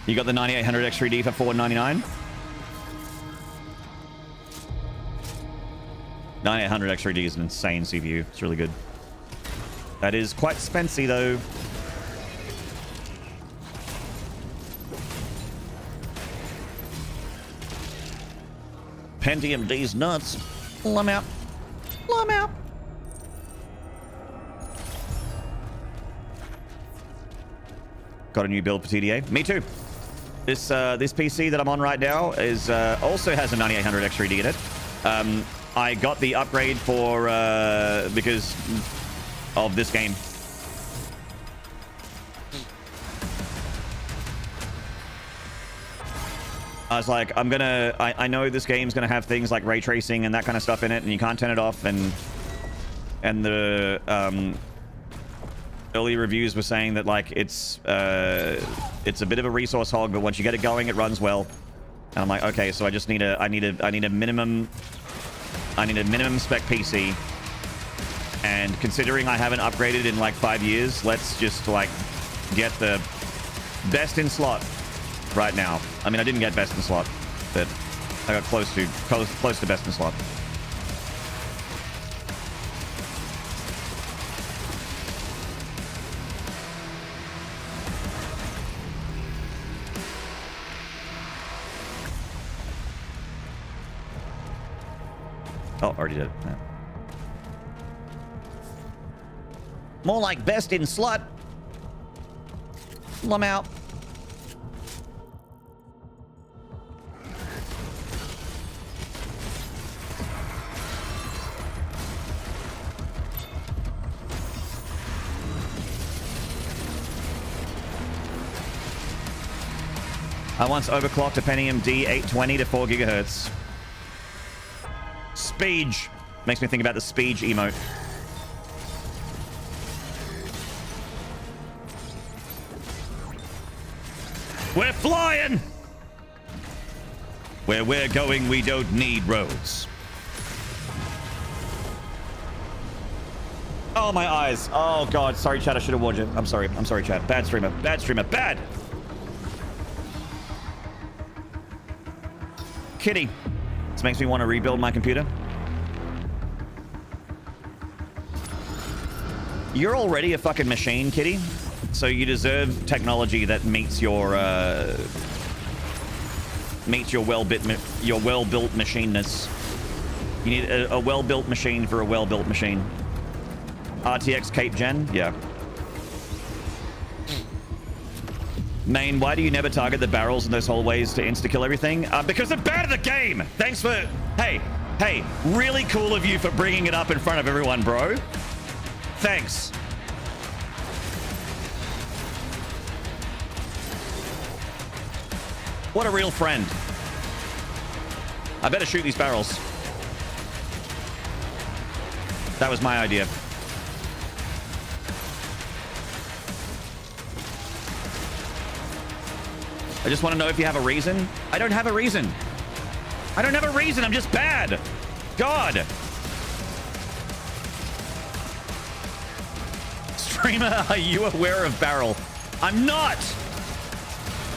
You got the 9800 X3D for $499. 9800 X3D is an insane CPU. It's really good. That is quite spency though. Pentium D's nuts. Pull them out. Pull them out. Got a new build for TDA. Me too. This PC that I'm on right now is also has a 9800 X3D in it. I got the upgrade for because of this game. I was like, I know this game's gonna have things like ray tracing and that kind of stuff in it, and you can't turn it off. And the early reviews were saying that like it's a bit of a resource hog, but once you get it going, it runs well. And I'm like, okay, so I just need a minimum spec PC. And considering I haven't upgraded in like 5 years, let's just like get the best in slot right now. I mean, I didn't get best in slot, but I got close to best in slot. Oh, already did it. Yeah. More like best in slut. I'm out. I once overclocked a Pentium D820 to 4 gigahertz. Speech. Makes me think about the Speech emote. We're flying! Where we're going, we don't need roads. Oh, my eyes. Oh, God. Sorry, chat. I should have warned you. I'm sorry. I'm sorry, chat. Bad streamer. Bad streamer. Bad! Kitty. This makes me want to rebuild my computer. You're already a fucking machine, Kitty. So you deserve technology that meets your well-built machineness. You need a well-built machine for a well-built machine. RTX Cape Gen? Yeah. Main, why do you never target the barrels in those hallways to insta-kill everything? Because they're bad at the game! Thanks for... Hey, really cool of you for bringing it up in front of everyone, bro. Thanks. What a real friend. I better shoot these barrels. That was my idea. I just want to know if you have a reason. I don't have a reason. I don't have a reason. I'm just bad. God. Streamer, are you aware of barrel? I'm not.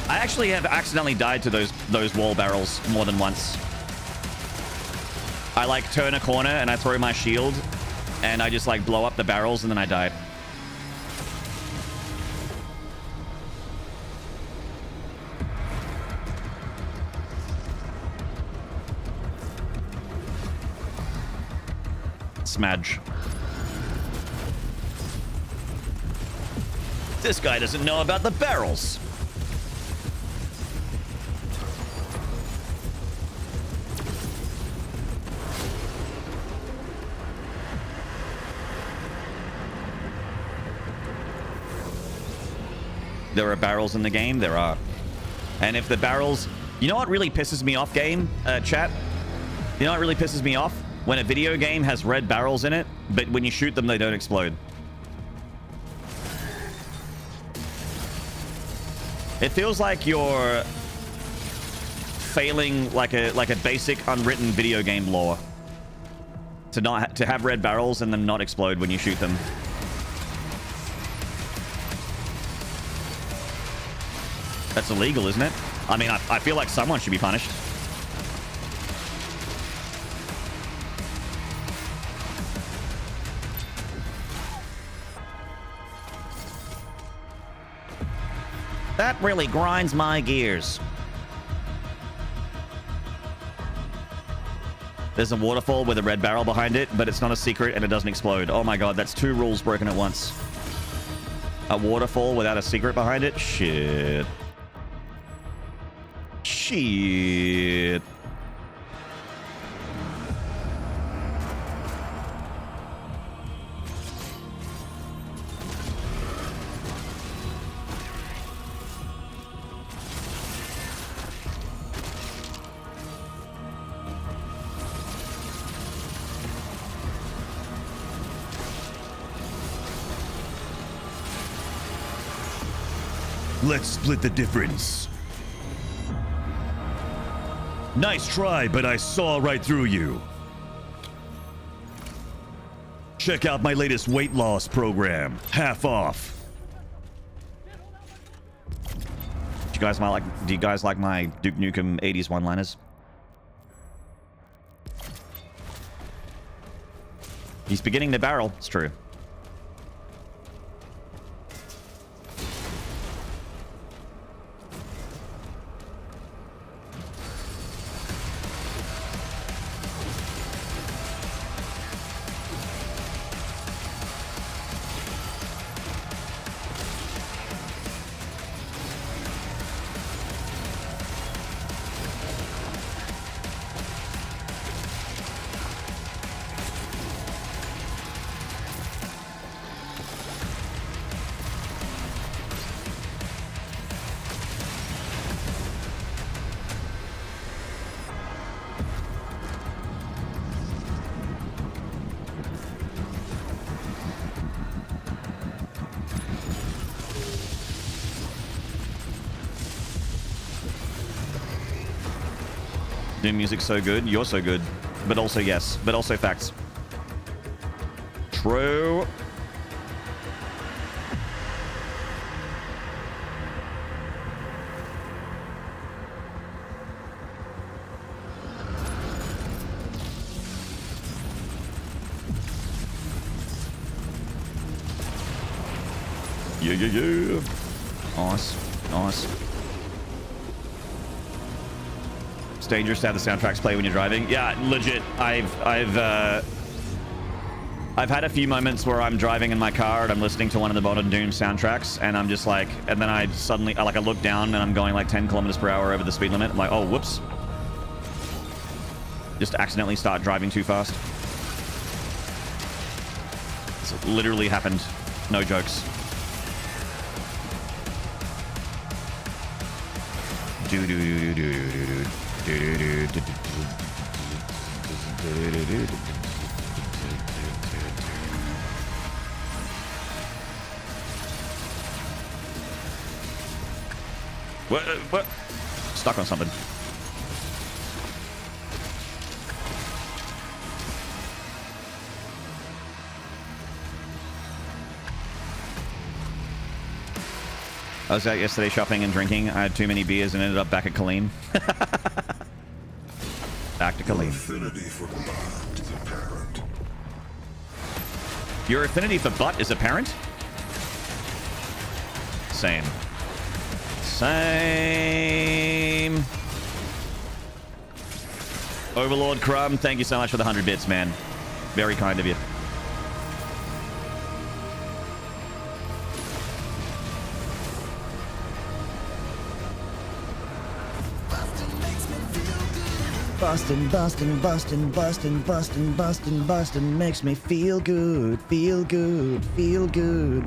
I actually have accidentally died to those wall barrels more than once. I like turn a corner and I throw my shield and I just like blow up the barrels and then I die. Smudge. This guy doesn't know about the barrels. There are barrels in the game. There are. And if the barrels... You know what really pisses me off, game? Chat? You know what really pisses me off? When a video game has red barrels in it, but when you shoot them, they don't explode. It feels like you're failing like a basic unwritten video game law. To have red barrels and them not explode when you shoot them. That's illegal, isn't it? I mean, I feel like someone should be punished. That really grinds my gears. There's a waterfall with a red barrel behind it, but it's not a secret and it doesn't explode. Oh my god, that's 2 rules broken at once. A waterfall without a secret behind it? Shit. Shit. Let's split the difference. Nice try, but I saw right through you. Check out my latest weight loss program. Half off. Do you guys like my Duke Nukem 80s one-liners? He's beginning the barrel. It's true. Doom music's so good. You're so good. But also, yes. But also facts. True. Yeah, yeah, yeah. Nice. Nice. It's dangerous to have the soundtracks play when you're driving. Yeah, legit. I've had a few moments where I'm driving in my car and I'm listening to one of the modern Doom soundtracks, and I'm just like, and then I suddenly, I look down and I'm going like 10 kilometers per hour over the speed limit. I'm like, oh, whoops. Just accidentally start driving too fast. It's literally happened. No jokes. Do do do do do do do do do do. What? Stuck on something. I was out yesterday shopping and drinking. I had too many beers and ended up back at Colleen. Back to Colleen. Affinity for butt is apparent. Your affinity for butt is apparent? Same. Same. Overlord Crumb, thank you so much for the 100 bits, man. Very kind of you. Bustin', bustin', bustin', bustin', bustin', bustin', bustin' makes me feel good, feel good, feel good.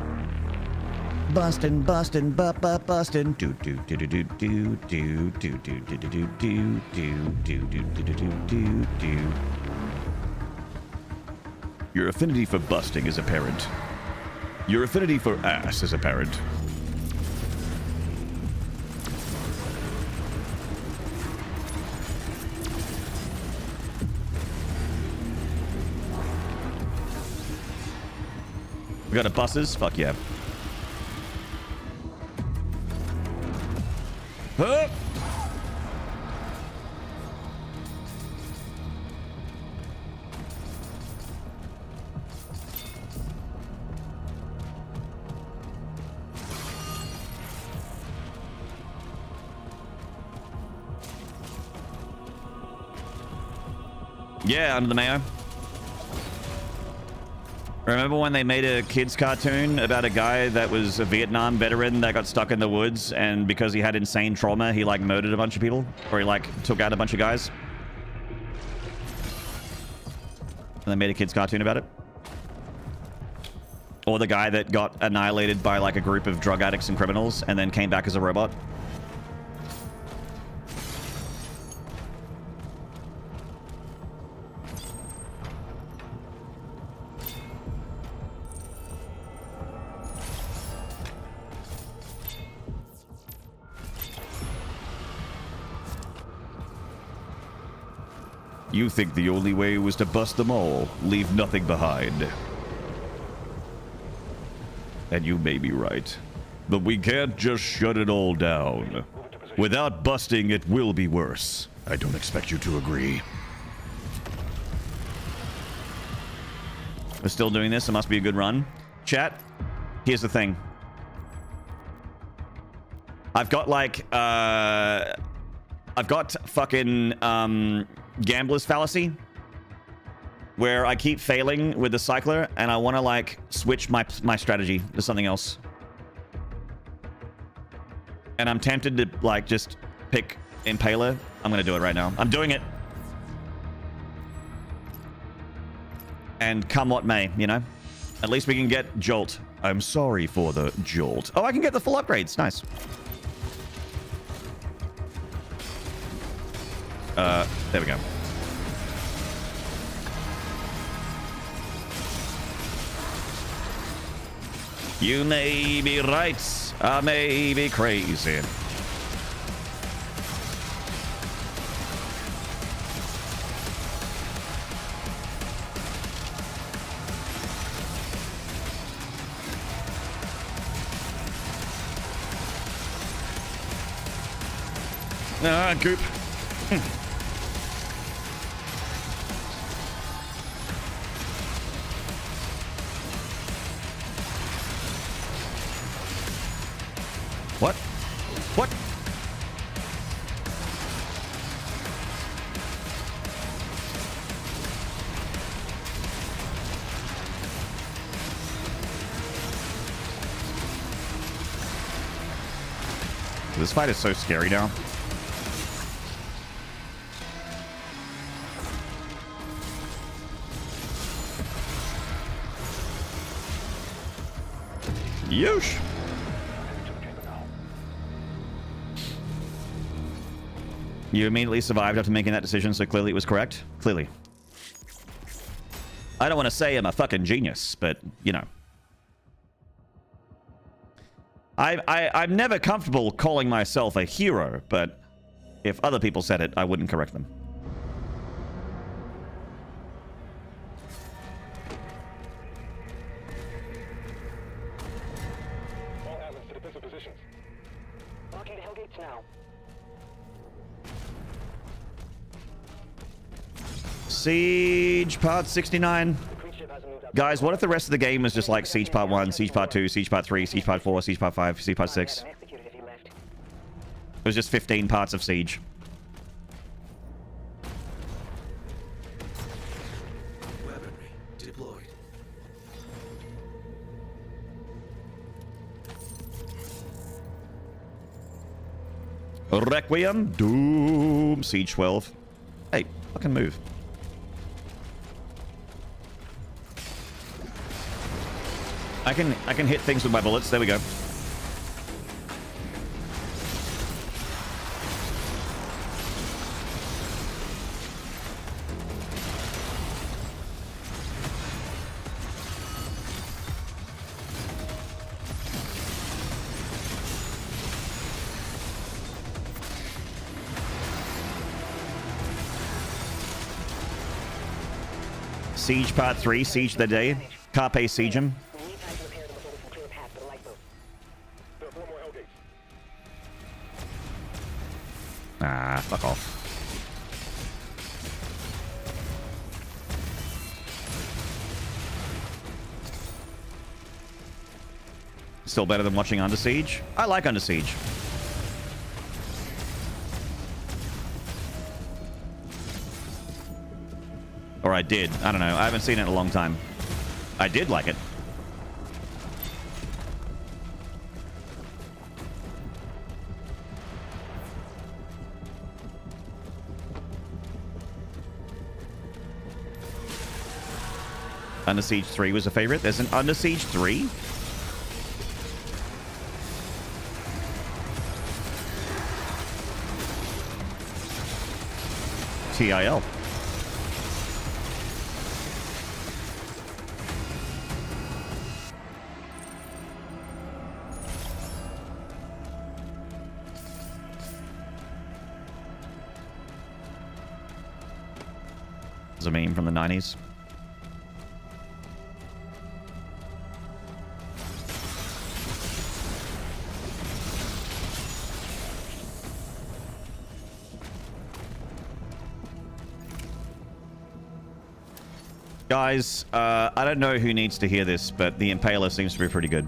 Bustin', bustin', bustin', do do do do do do do do do do do do do do do do. Your affinity for busting is apparent. Your affinity for ass is apparent. We got a buses? Fuck yeah. Huh? Yeah, under the mayo. Remember when they made a kids cartoon about a guy that was a Vietnam veteran that got stuck in the woods, and because he had insane trauma, he like murdered a bunch of people, or he like took out a bunch of guys? And they made a kids cartoon about it. Or the guy that got annihilated by like a group of drug addicts and criminals and then came back as a robot. You think the only way was to bust them all, leave nothing behind. And you may be right. But we can't just shut it all down. Without busting, it will be worse. I don't expect you to agree. We're still doing this. It must be a good run. Chat, here's the thing. I've got like, I've got fucking, gambler's fallacy, where I keep failing with the cycler and I want to like switch my strategy to something else, and I'm tempted to like just pick Impaler. I'm gonna do it right now. I'm doing it, and come what may, you know, at least we can get Jolt. I'm sorry for the Jolt. Oh, I can get the full upgrades. Nice. There we go. You may be right. I may be crazy. Ah, goop. What? What? This fight is so scary now. Yeesh. You immediately survived after making that decision, so clearly it was correct. Clearly. I don't want to say I'm a fucking genius, but, you know. I'm never comfortable calling myself a hero, but if other people said it, I wouldn't correct them. All hands to defensive positions. Locking the hellgates now. Siege Part 69. Guys, what if the rest of the game was just like Siege Part 1, Siege Part 2, Siege Part 3, Siege Part 4, Siege Part 5, Siege Part 6? It was just 15 parts of Siege. Weaponry deployed. Requiem, Doom, Siege 12. Hey, fucking move. I can hit things with my bullets. There we go. Siege Part 3, Siege the Day. Carpe Siegem. Ah, fuck off. Still better than watching Under Siege? I like Under Siege. Or I did. I don't know. I haven't seen it in a long time. I did like it. Under Siege 3 was a favorite. There's an Under Siege 3? TIL. It's a meme from the 90s. Guys, I don't know who needs to hear this, but the Impaler seems to be pretty good.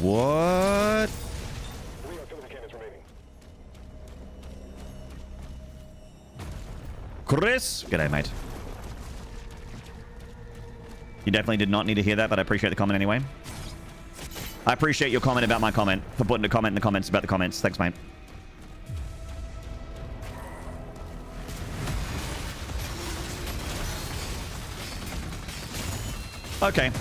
What? Chris? G'day, mate. You definitely did not need to hear that, but I appreciate the comment anyway. I appreciate your comment about my comment, for putting a comment in the comments about the comments. Thanks, mate. Okay.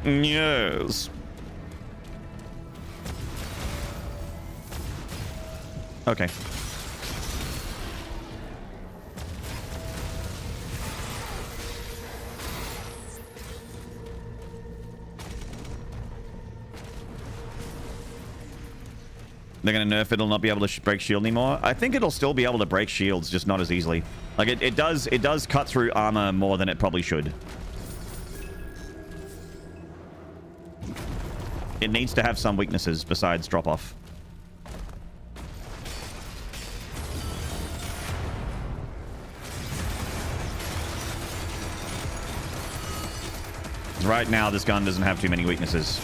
Yes. Okay. They're going to nerf it'll not be able to break shield anymore. I think it'll still be able to break shields, just not as easily. Like, it does cut through armor more than it probably should. It needs to have some weaknesses besides drop-off. Right now, this gun doesn't have too many weaknesses.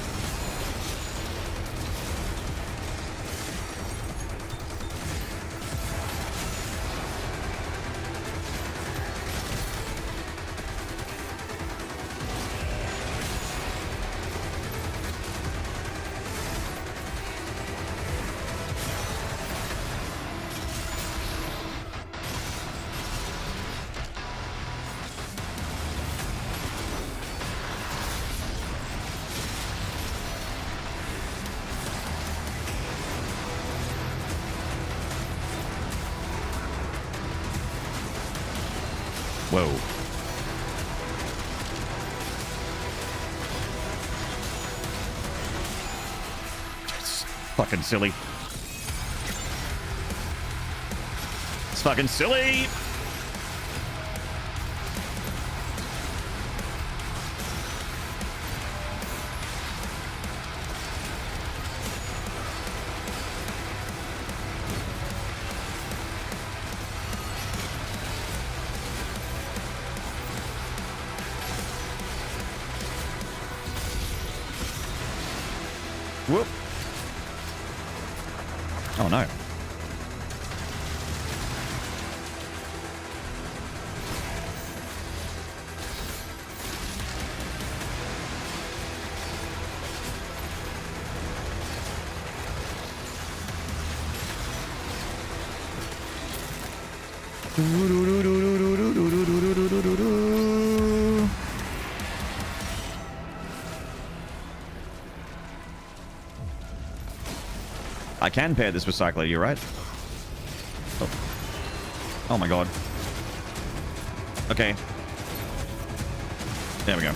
Whoa. It's fucking silly. It's fucking silly! Whoop. Oh no. I can pair this with Cycler, you're right. Oh. Oh my god. Okay. There we go.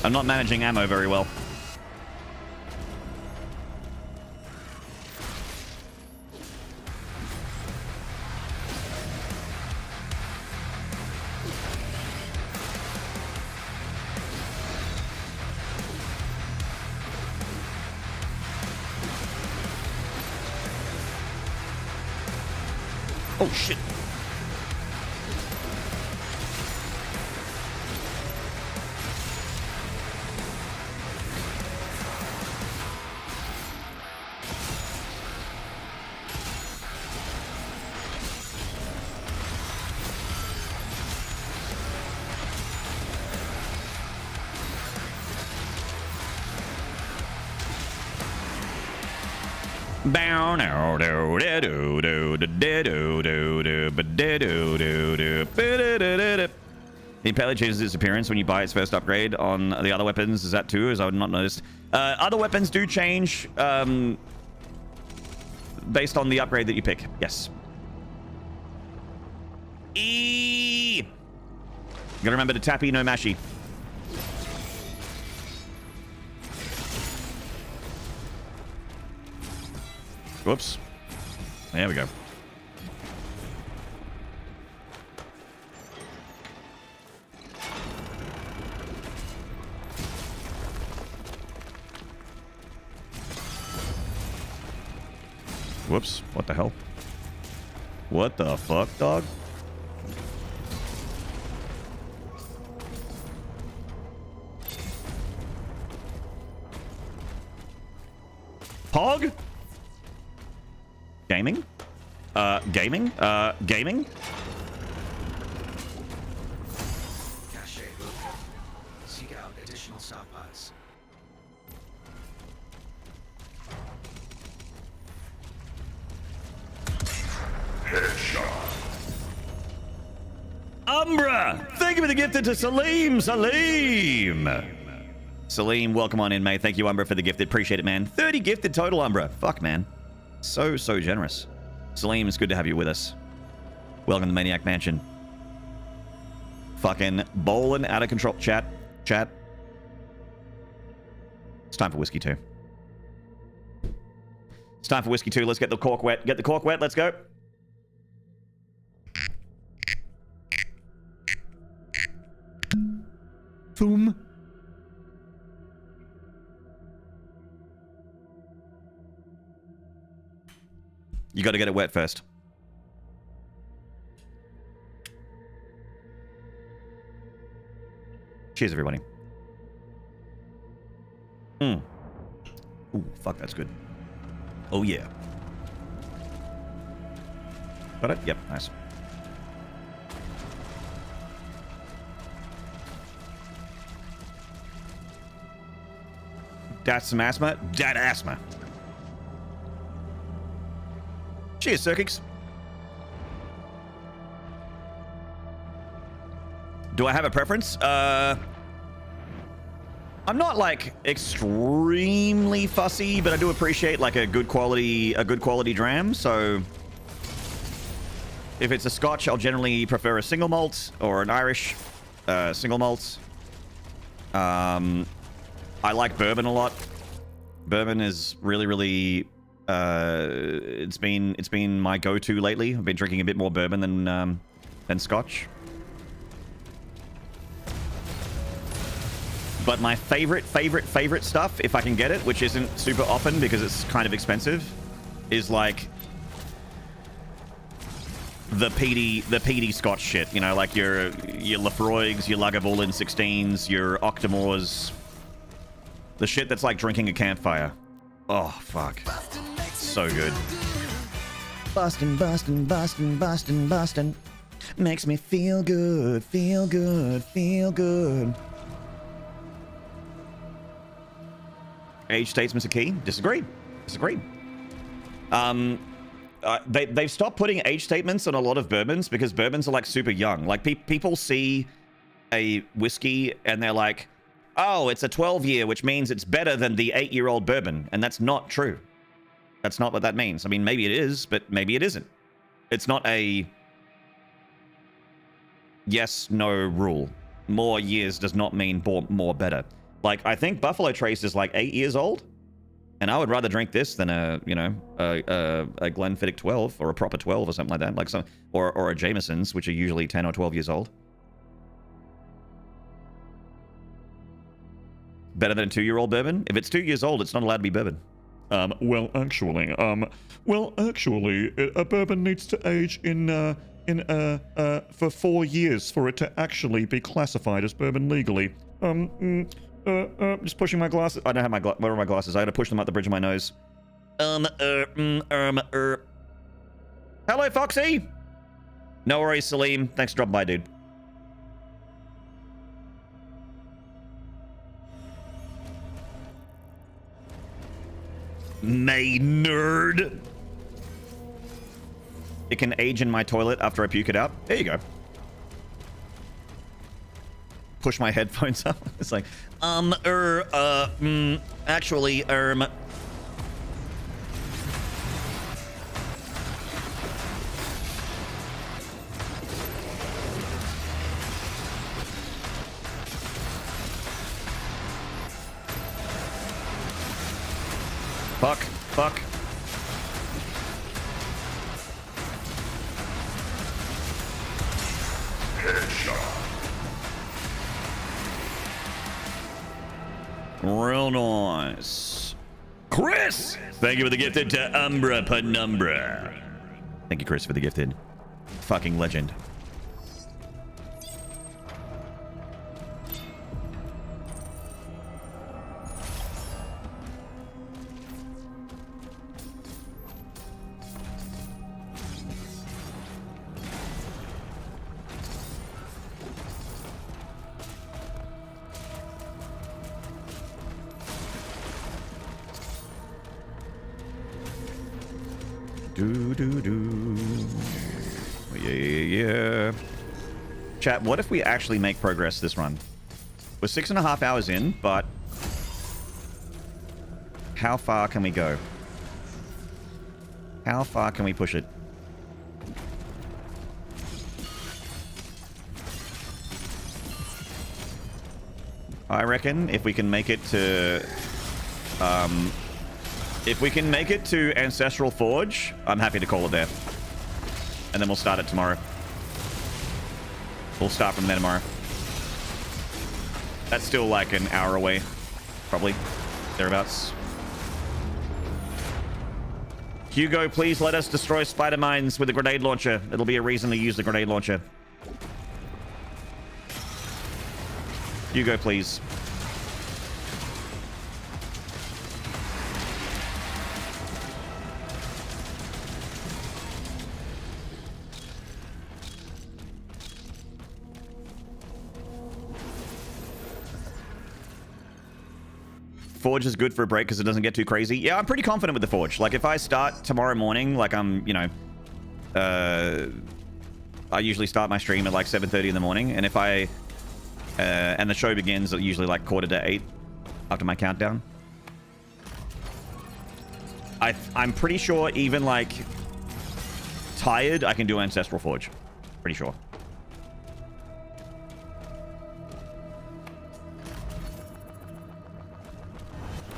I'm not managing ammo very well. Oh shit. Bow now do do do do do do do do do do. The Impaler changes its appearance when you buy its first upgrade on the other weapons. Is that too? As I would not notice. Other weapons do change based on the upgrade that you pick. Yes. You gotta remember to tappy, no mashy. Whoops. There we go. Whoops. What the hell? What the fuck, dog? Pog? Gaming? Gaming? Gaming? Cache open. Seek out additional stockpiles. Headshot. Umbra! Thank you for the gifted to Salim! Salim! Salim, welcome on in, mate. Thank you, Umbra, for the gifted. Appreciate it, man. 30 gifted total, Umbra. Fuck, man. So generous. Salim, it's good to have you with us. Welcome to the Maniac Mansion. Fucking bowling out of control. Chat. It's time for whiskey 2. It's time for whiskey 2. Let's get the cork wet. Get the cork wet. Let's go. Boom. You got to get it wet first. Cheers, everybody. Ooh, fuck, that's good. Oh, yeah. Got it? Yep, nice. That's some asthma? Dat asthma. Cheers, Cirkix. Do I have a preference? I'm not like extremely fussy, but I do appreciate like a good quality dram. So if it's a Scotch, I'll generally prefer a single malt or an Irish single malt. I like bourbon a lot. Bourbon is really it's been my go-to lately. I've been drinking a bit more bourbon than Scotch. But my favorite stuff, if I can get it, which isn't super often because it's kind of expensive, is like the peaty Scotch shit. You know, like your Lafroigs, your Lagavulin 16s, your Octomores. The shit that's like drinking a campfire. Oh, fuck. So good. Bustin'. Makes me feel good. Age statements are key. Disagree. They've stopped putting age statements on a lot of bourbons because bourbons are like super young. Like people see a whiskey and they're like, oh, it's a 12-year, which means it's better than the 8-year-old bourbon. And that's not true. That's not what that means. I mean, maybe it is, but maybe it isn't. It's not a yes-no rule. More years does not mean more better. Like, I think Buffalo Trace is like 8 years old. And I would rather drink this than a Glenfiddich 12 or a proper 12 or something like that. Like or a Jameson's, which are usually 10 or 12 years old. Better than a 2-year-old bourbon? If it's 2 years old, it's not allowed to be bourbon. Well, actually, a bourbon needs to age for 4 years for it to actually be classified as bourbon legally. Just pushing my glasses. I don't have my where are my glasses? I gotta push them up the bridge of my nose. Hello, Foxy. No worries, Salim. Thanks for dropping by, dude. Maynarde. It can age in my toilet after I puke it out. There you go. Push my headphones up. It's like, actually, Fuck. Headshot. Real nice. Chris! Thank you for the gifted to Umbra Penumbra. Thank you, Chris, for the gifted. Fucking legend. Chat, what if we actually make progress this run? We're 6.5 hours in, but how far can we go? How far can we push it? I reckon if we can make it to Ancestral Forge, I'm happy to call it there. And then we'll start it tomorrow. We'll start from there tomorrow. That's still like an hour away, probably. Thereabouts. Hugo, please let us destroy spider mines with a grenade launcher. It'll be a reason to use the grenade launcher. Hugo, please. Forge is good for a break because it doesn't get too crazy. Yeah, I'm pretty confident with the Forge. Like, if I start tomorrow morning, like I'm, you know, I usually start my stream at like 7:30 in the morning, and if I, and the show begins at usually like 7:45 after my countdown. I'm pretty sure even like tired, I can do Ancestral Forge. Pretty sure.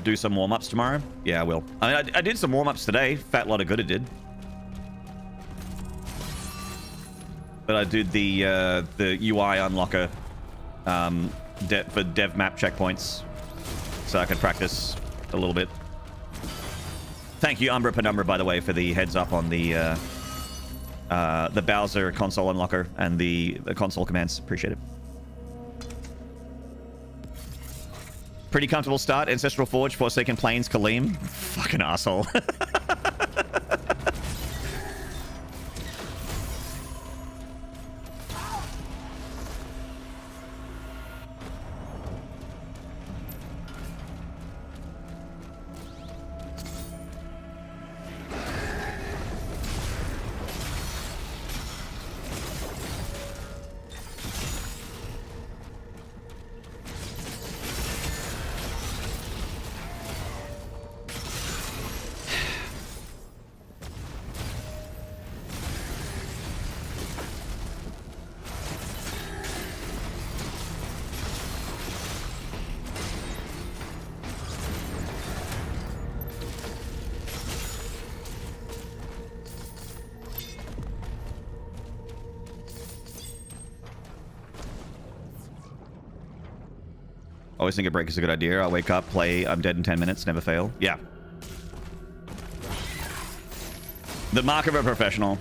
Do some warm-ups tomorrow? Yeah, I will. I mean, I did some warm-ups today. Fat lot of good it did. But I did the UI unlocker for dev map checkpoints, so I could practice a little bit. Thank you, Umbra Penumbra, by the way, for the heads up on the Bowser console unlocker and the console commands. Appreciate it. Pretty comfortable start. Ancestral Forge, Forsaken Plains, Kaleem. Fucking asshole. Always think a break is a good idea. I'll wake up, play, I'm dead in 10 minutes, never fail. Yeah. The mark of a professional.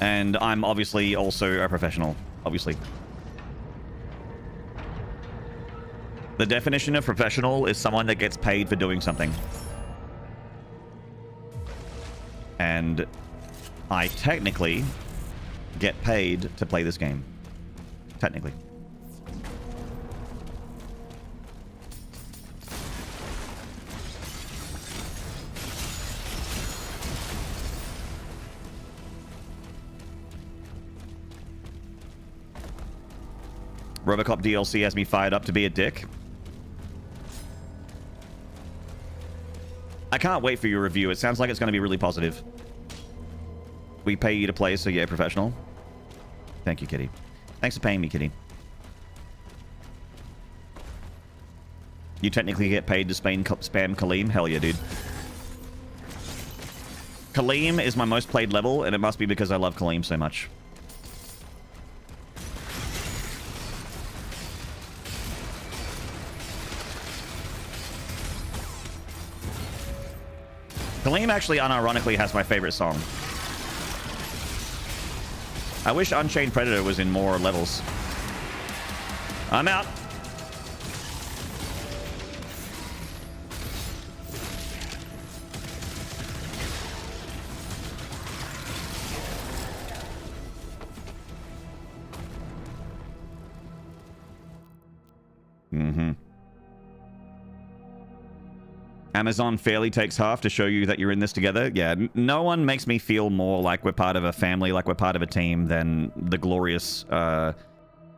And I'm obviously also a professional, obviously. The definition of professional is someone that gets paid for doing something. And I technically get paid to play this game. Technically. Robocop DLC has me fired up to be a dick. I can't wait for your review. It sounds like it's going to be really positive. We pay you to play, so yeah, professional. Thank you, Kitty. Thanks for paying me, Kitty. You technically get paid to spam Kaleem? Hell yeah, dude. Kaleem is my most played level, and it must be because I love Kaleem so much. Kaleem actually unironically has my favorite song. I wish Unchained Predator was in more levels. I'm out. Amazon fairly takes half to show you that you're in this together. Yeah, no one makes me feel more like we're part of a family, like we're part of a team, than the glorious $1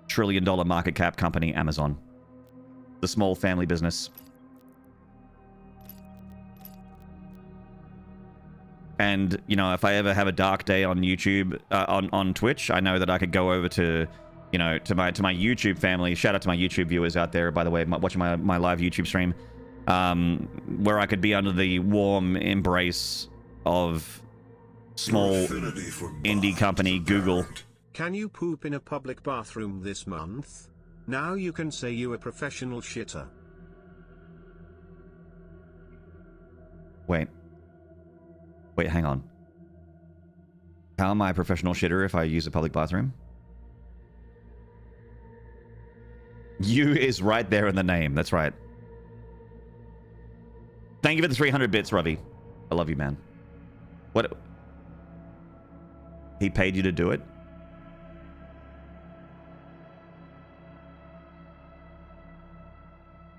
trillion market cap company, Amazon. The small family business. And, you know, if I ever have a dark day on YouTube, on Twitch, I know that I could go over to, you know, to my YouTube family. Shout out to my YouTube viewers out there, by the way, watching my live YouTube stream. Where I could be under the warm embrace of small indie company Google. Can you poop in a public bathroom this month? Now you can say you a professional shitter. Wait, hang on. How am I a professional shitter if I use a public bathroom? You is right there in the name. That's right. Thank you for the 300 bits, Ravi. I love you, man. What? He paid you to do it?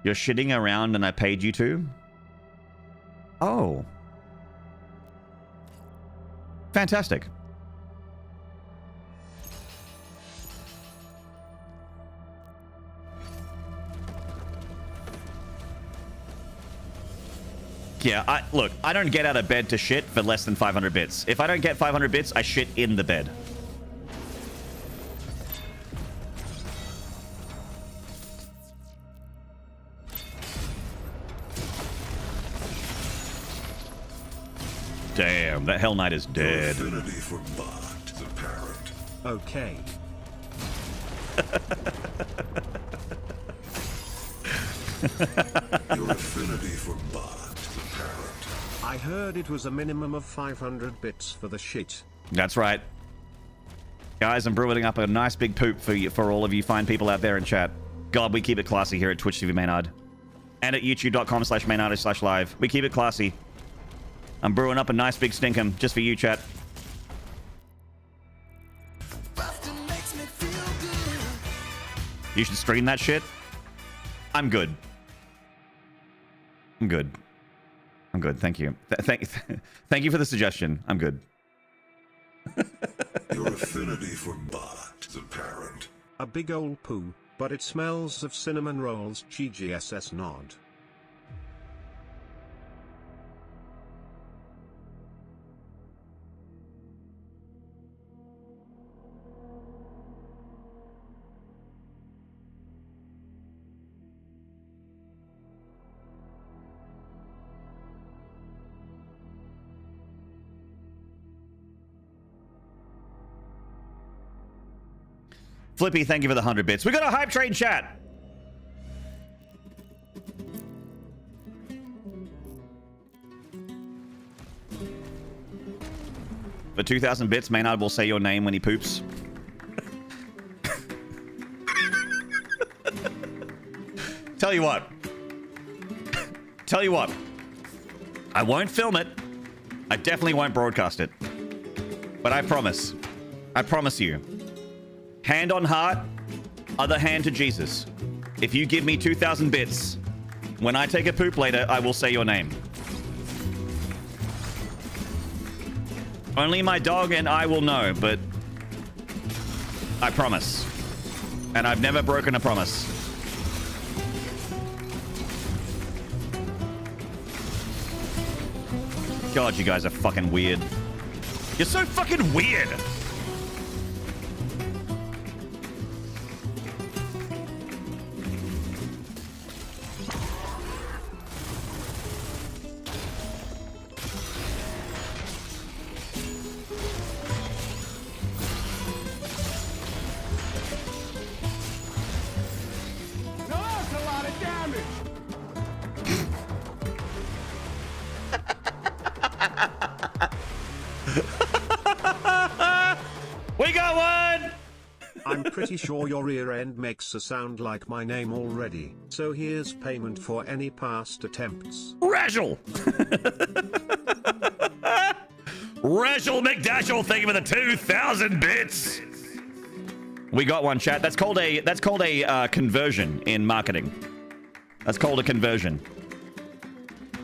You're shitting around and I paid you to? Oh. Fantastic. Yeah, look, I don't get out of bed to shit for less than 500 bits. If I don't get 500 bits, I shit in the bed. Damn, that Hell Knight is dead. Affinity for bot, the parent. Okay. Your affinity for bot, the parent. I heard it was a minimum of 500 bits for the shit. That's right. Guys, I'm brewing up a nice big poop for all of you fine people out there in chat. God, we keep it classy here at Twitch TV Maynard. And at youtube.com/Maynarde/live. We keep it classy. I'm brewing up a nice big stinkum just for you, chat. You should stream that shit. I'm good. I'm good. I'm good. Thank you. Thank you for the suggestion. I'm good. Your affinity for bot, the parent. A big old poo, but it smells of cinnamon rolls. GGSS nod. Flippy, thank you for the 100 bits. We got a hype train chat. For 2,000 bits, Maynard will say your name when he poops. Tell you what. Tell you what. I won't film it. I definitely won't broadcast it. But I promise. I promise you. Hand on heart, other hand to Jesus. If you give me 2,000 bits, when I take a poop later, I will say your name. Only my dog and I will know, but I promise. And I've never broken a promise. God, you guys are fucking weird. You're so fucking weird. Pretty sure your rear end makes a sound like my name already, so here's payment for any past attempts. Rachel! Rachel McDashel, thank you for the 2,000 bits. We got one, chat. That's called a conversion in marketing. That's called a conversion.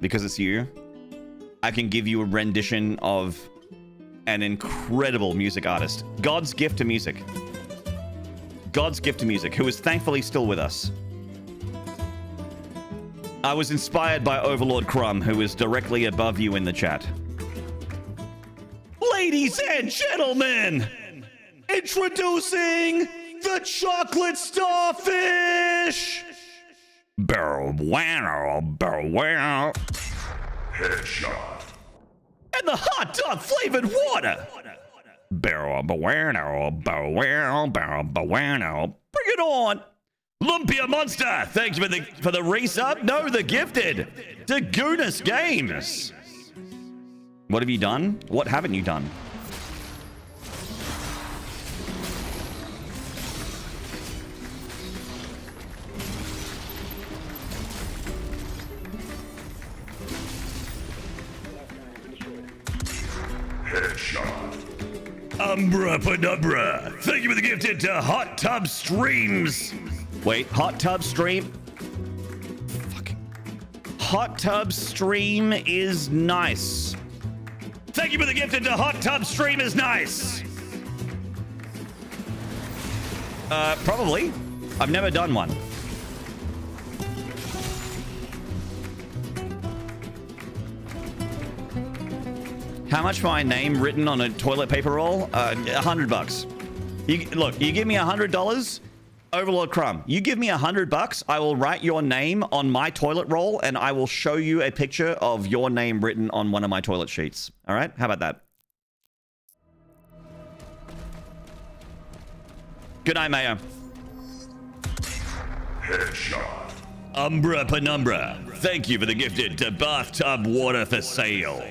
because it's you, I can give you a rendition of an incredible music artist. God's gift to music. God's gift to music, who is thankfully still with us. I was inspired by Overlord Crumb, who is directly above you in the chat. Ladies and gentlemen, introducing the chocolate starfish! Headshot. And the hot dog flavored water! Bring it on! Lumpia Monster, thank you for the resub. No, the gifted. Dagunas Games. What have you done? What haven't you done? Headshot. Umbra Penumbra, thank you for the gifted to Hot Tub Streams. Wait, Hot Tub Stream? Fuck. Hot Tub Stream is nice. Thank you for the gifted to Hot Tub Stream is nice. Probably. I've never done one. How much for my name written on a toilet paper roll? $100. Look, you give me $100, Overlord Crumb. You give me $100, I will write your name on my toilet roll, and I will show you a picture of your name written on one of my toilet sheets. All right? How about that? Good night, Mayo. Headshot. Umbra Penumbra, thank you for the gifted to Bathtub Water for Sale.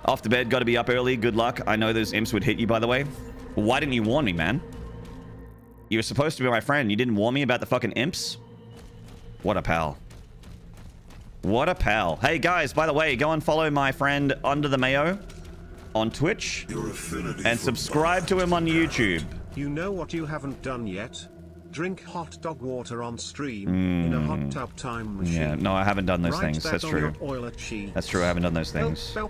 Off to bed, gotta be up early. Good luck. I know those imps would hit you, by the way. Why didn't you warn me, man? You were supposed to be my friend. You didn't warn me about the fucking imps? What a pal. What a pal. Hey, guys, by the way, go and follow my friend Under the Mayo on Twitch. And subscribe to him on YouTube. You know what you haven't done yet? Drink hot dog water on stream in a hot tub time machine. Yeah, no, I haven't done those things. That's true. That's true, I haven't done those things. No,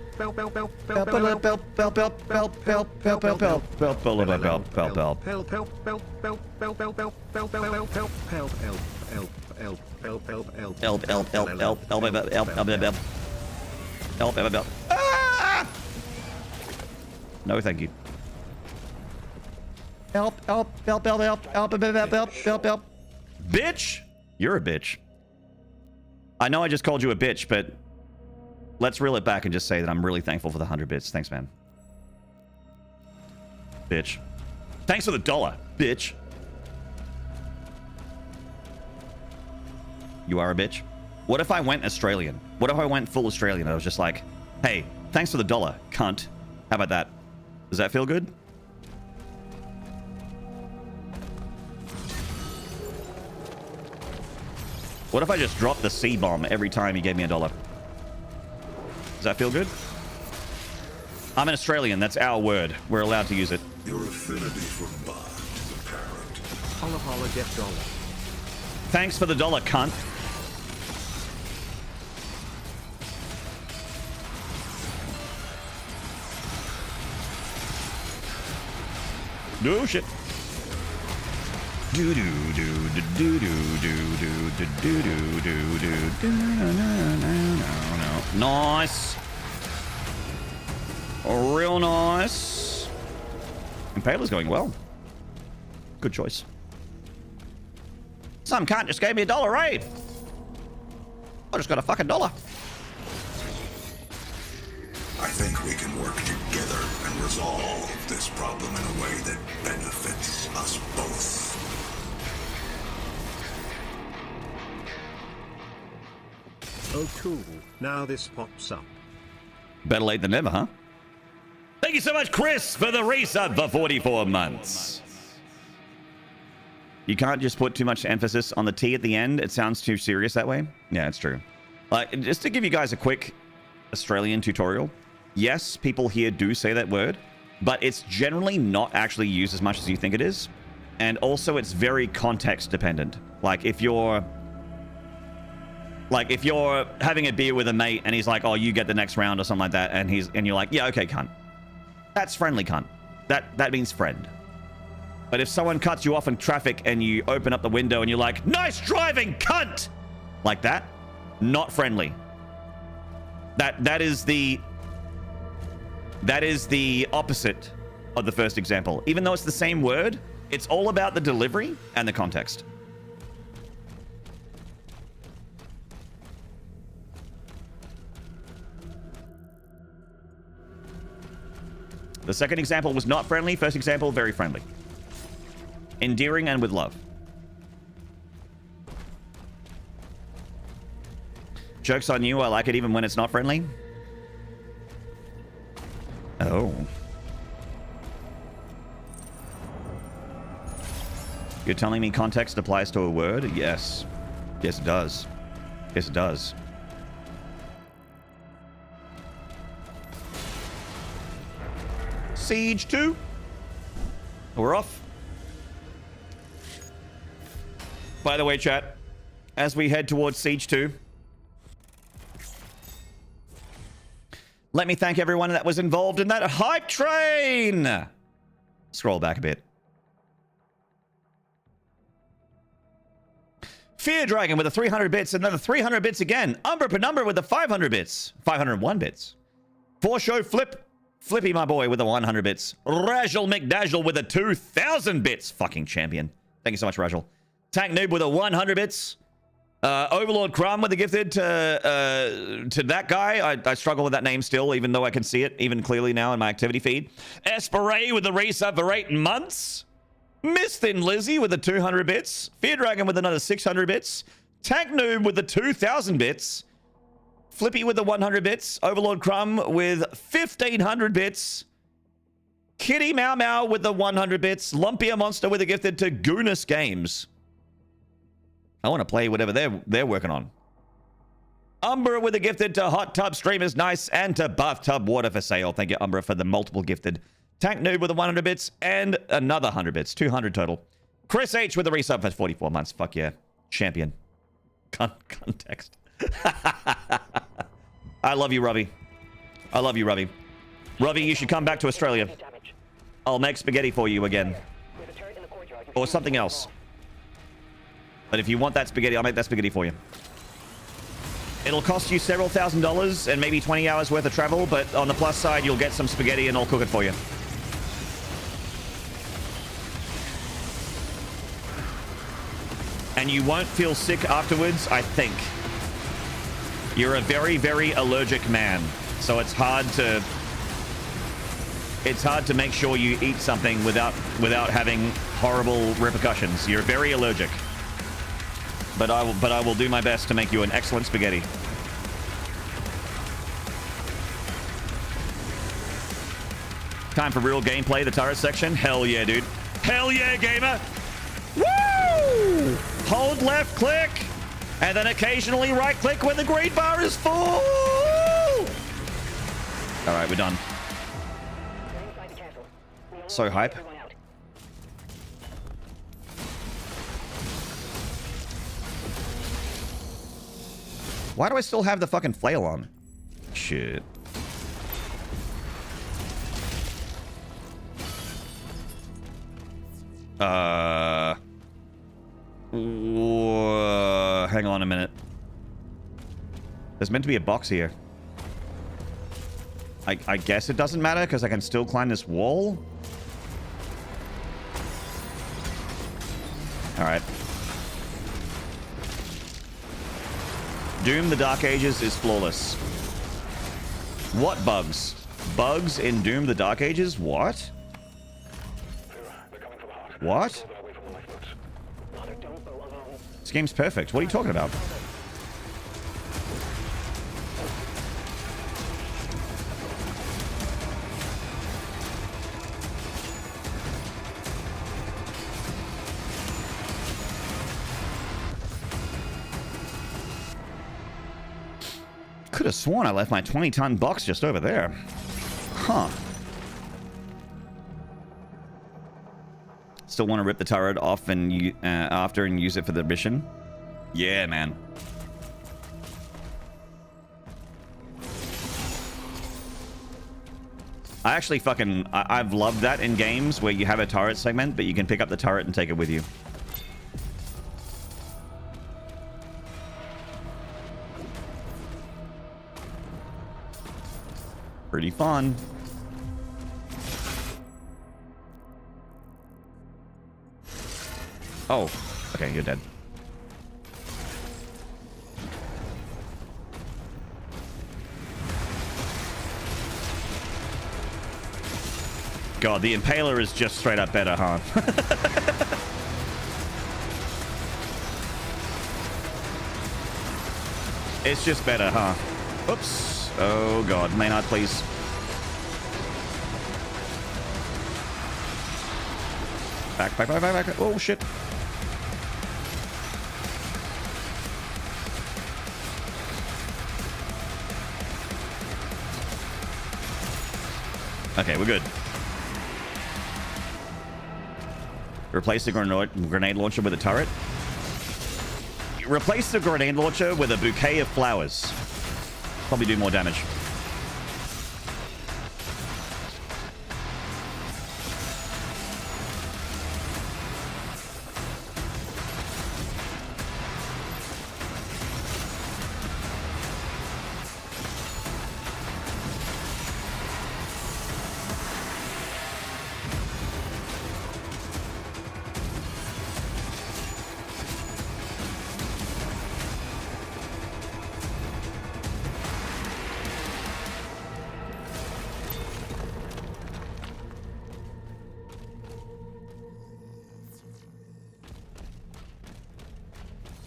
thank you. Help. Bitch! You're a bitch. I know I just called you a bitch, but let's reel it back and just say that I'm really thankful for the 100 bits. Thanks, man. Bitch. Thanks for the $1, bitch. You are a bitch. What if I went Australian? What if I went full Australian? I was just like, hey, thanks for the $1, cunt. How about that? Does that feel good? What if I just dropped the C-bomb every time he gave me $1? Does that feel good? I'm an Australian. That's our word. We're allowed to use it. Your affinity for Bond is apparent. Holla holla get $1. Thanks for the $1, cunt. No shit. Do do do do do do do do do do do do do. No. Nice. Real nice. Impaler's going well. Good choice. Some cunt just gave me $1, right? I just got a fucking $1. I think we can work together and resolve this problem in a way that benefits us both. Oh cool, now this pops up. Better late than never, huh? Thank you so much, Chris, for the resub for 44 months. You can't just put too much emphasis on the T at the end. It sounds too serious that way. Yeah, it's true. Just to give you guys a quick Australian tutorial. Yes, people here do say that word, but it's generally not actually used as much as you think it is. And also it's very context dependent. Like if you're having a beer with a mate and he's like, oh, you get the next round or something like that, and you're like, yeah, okay, cunt. That's friendly, cunt. That means friend. But if someone cuts you off in traffic and you open up the window and you're like, nice driving, cunt! Like that, not friendly. That is the opposite of the first example. Even though it's the same word, it's all about the delivery and the context. The second example was not friendly. First example, very friendly. Endearing and with love. Joke's on you, I like it even when it's not friendly. Oh. You're telling me context applies to a word? Yes. Yes, it does. Yes, it does. Siege 2. We're off. By the way, chat, as we head towards Siege 2, let me thank everyone that was involved in that hype train. Scroll back a bit. Fear Dragon with the 300 bits, another 300 bits again. Umbra Penumbra with the 500 bits. 501 bits. For Show Flippy, my boy, with the 100 bits. Rajal McDazzle with the 2,000 bits. Fucking champion. Thank you so much, Rajal. Tank Noob with the 100 bits. Overlord Crumb with the gifted to that guy. I struggle with that name still, even though I can see it even clearly now in my activity feed. Esperay with the resub for 8 months. Miss Thin Lizzy with the 200 bits. Fear Dragon with another 600 bits. Tank Noob with the 2,000 bits. Flippy with the 100 bits. Overlord Crumb with 1,500 bits. Kitty Mau Mau with the 100 bits. Lumpia Monster with a gifted to Goonus Games. I want to play whatever they're working on. Umbra with a gifted to Hot Tub Streamers Nice and to Bathtub Water for sale. Thank you, Umbra, for the multiple gifted. Tank Noob with the 100 bits and another 100 bits. 200 total. Chris H with the resub for 44 months. Fuck yeah. Champion. Context. I love you, Robbie. I love you, Robbie. Robbie, you should come back to Australia. I'll make spaghetti for you again. Or something else. But if you want that spaghetti, I'll make that spaghetti for you. It'll cost you several $1,000s and maybe 20 hours worth of travel, but on the plus side, you'll get some spaghetti and I'll cook it for you. And you won't feel sick afterwards, I think. You're a very, very allergic man, so it's hard to make sure you eat something without having horrible repercussions. You're very allergic. But I will do my best to make you an excellent spaghetti. Time for real gameplay, the turret section. Hell yeah, dude. Hell yeah, gamer. Woo! Hold left click, and then occasionally right click when the green bar is full. All right, we're done. So hype. Why do I still have the fucking flail on? Shit. Hang on a minute. There's meant to be a box here. I guess it doesn't matter because I can still climb this wall. All right. Doom the Dark Ages is flawless. What bugs? Bugs in Doom the Dark Ages? What? What? This game's perfect. What are you talking about? Could have sworn I left my 20-ton box just over there. Huh. still want to rip the turret off and after and use it for the mission. Yeah, man. I actually I've loved that in games where you have a turret segment, but you can pick up the turret and take it with you. Pretty fun. Oh, okay, you're dead. God, the Impaler is just straight up better, huh? It's just better, huh? Oops. Oh, God. Maynard, please. Back, back, back, back, back. Oh, shit. Okay, we're good. Replace the grenade launcher with a turret. Replace the grenade launcher with a bouquet of flowers. Probably do more damage.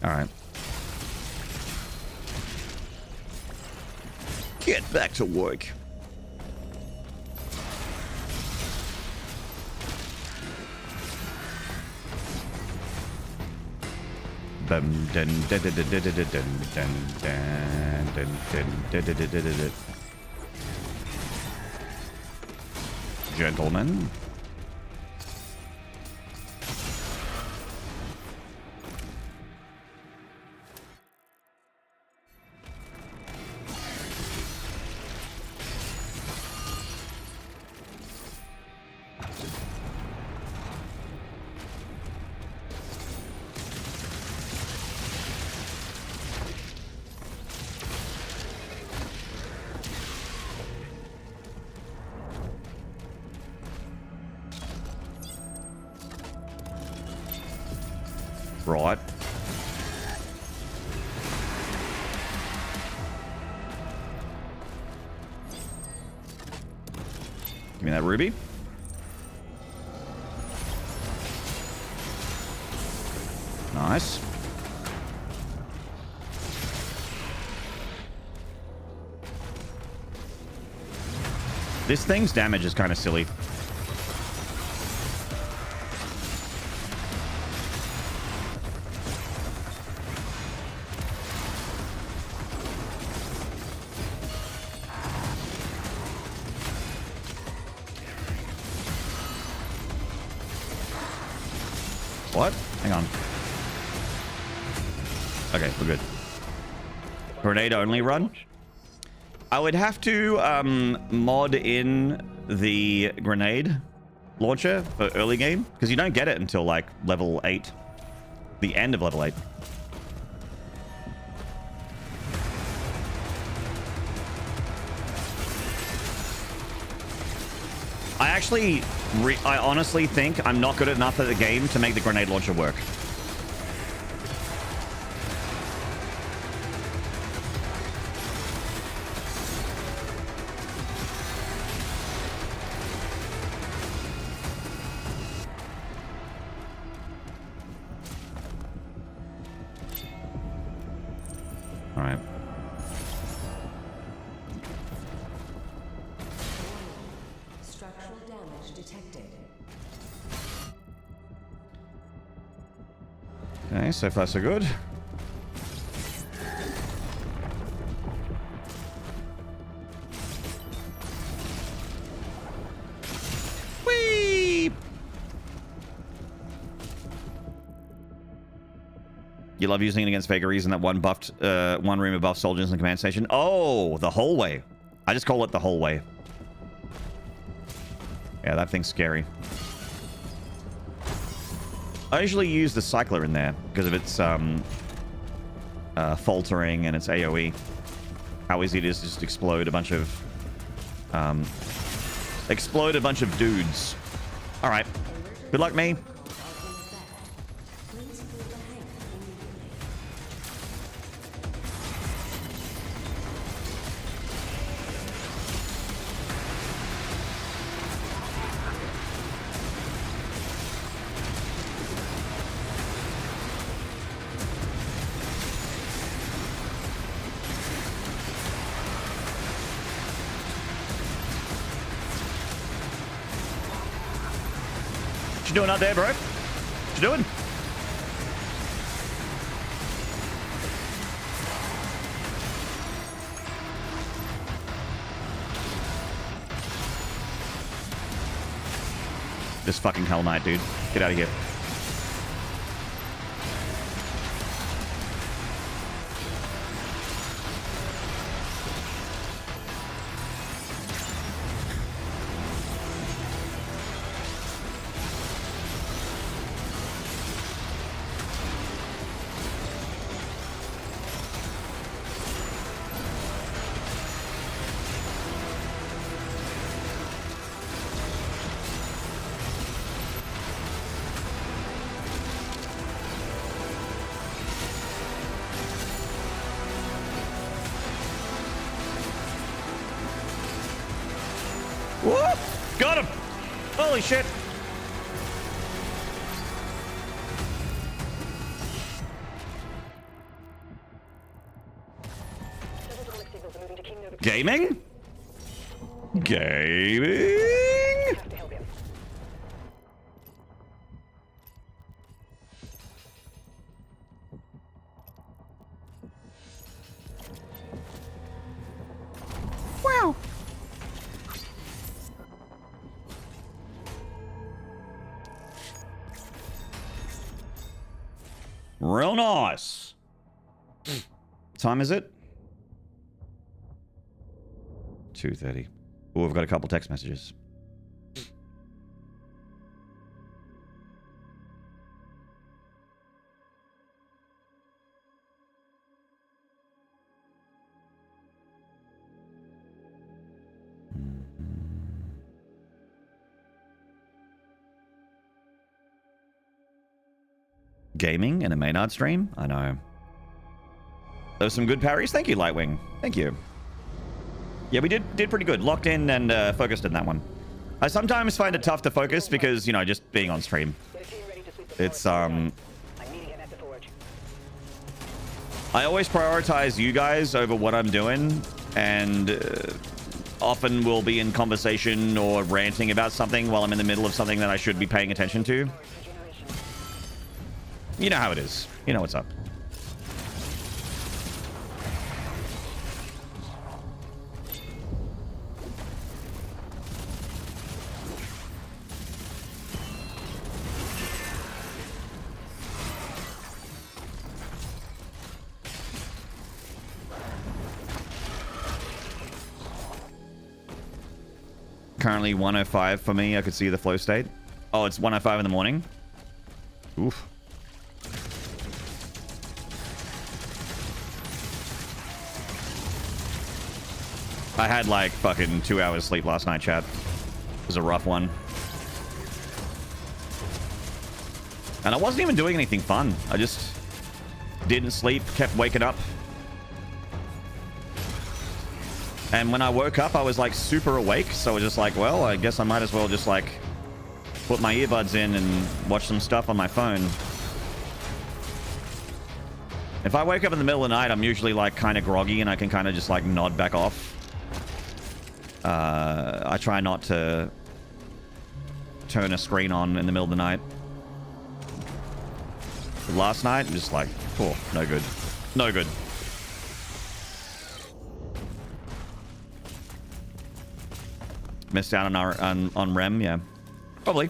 All right. Get back to work. Dun dun dun dun dun dun dun dun dun dun dun dun. Gentlemen. Right. Give me that ruby. Nice. This thing's damage is kind of silly. What? Hang on. Okay, we're good. Grenade only run? I would have to mod in the grenade launcher for early game, because you don't get it until like level 8. The end of level 8. I honestly think I'm not good enough at the game to make the grenade launcher work. All right. Structural damage detected. Okay, so far so good. Whee! You love using it against vagaries and that one room above soldiers in the command station. Oh, the hallway. I just call it the hallway. Yeah, that thing's scary. I usually use the cycler in there because of its faltering and its AoE. How easy it is to just explode a bunch of dudes. All right. Good luck, me. What you doing out there, bro? What you doing? This fucking Hell Knight, dude. Get out of here. Whoa! Got him! Holy shit! Gaming? Gaming? Wow. Real nice. Time is it? 2:30. Oh, I've got a couple text messages. Gaming and a Maynarde stream? I know. Those some good parries. Thank you, Lightwing. Thank you. Yeah, we did pretty good. Locked in and focused in that one. I sometimes find it tough to focus because, you know, just being on stream. It's, I always prioritize you guys over what I'm doing, and often will be in conversation or ranting about something while I'm in the middle of something that I should be paying attention to. You know how it is. You know what's up. Currently 1:05 for me. I could see the flow state. Oh, it's 1:05 in the morning. Oof. I had like fucking 2 hours sleep last night, chat. It was a rough one. And I wasn't even doing anything fun. I just didn't sleep, kept waking up. And when I woke up, I was like super awake. So I was just like, well, I guess I might as well just like put my earbuds in and watch some stuff on my phone. If I wake up in the middle of the night, I'm usually like kind of groggy and I can kind of just like nod back off. I try not to turn a screen on in the middle of the night. But last night, I'm just like, oh, no good. No good. Missed out on REM, yeah. Probably.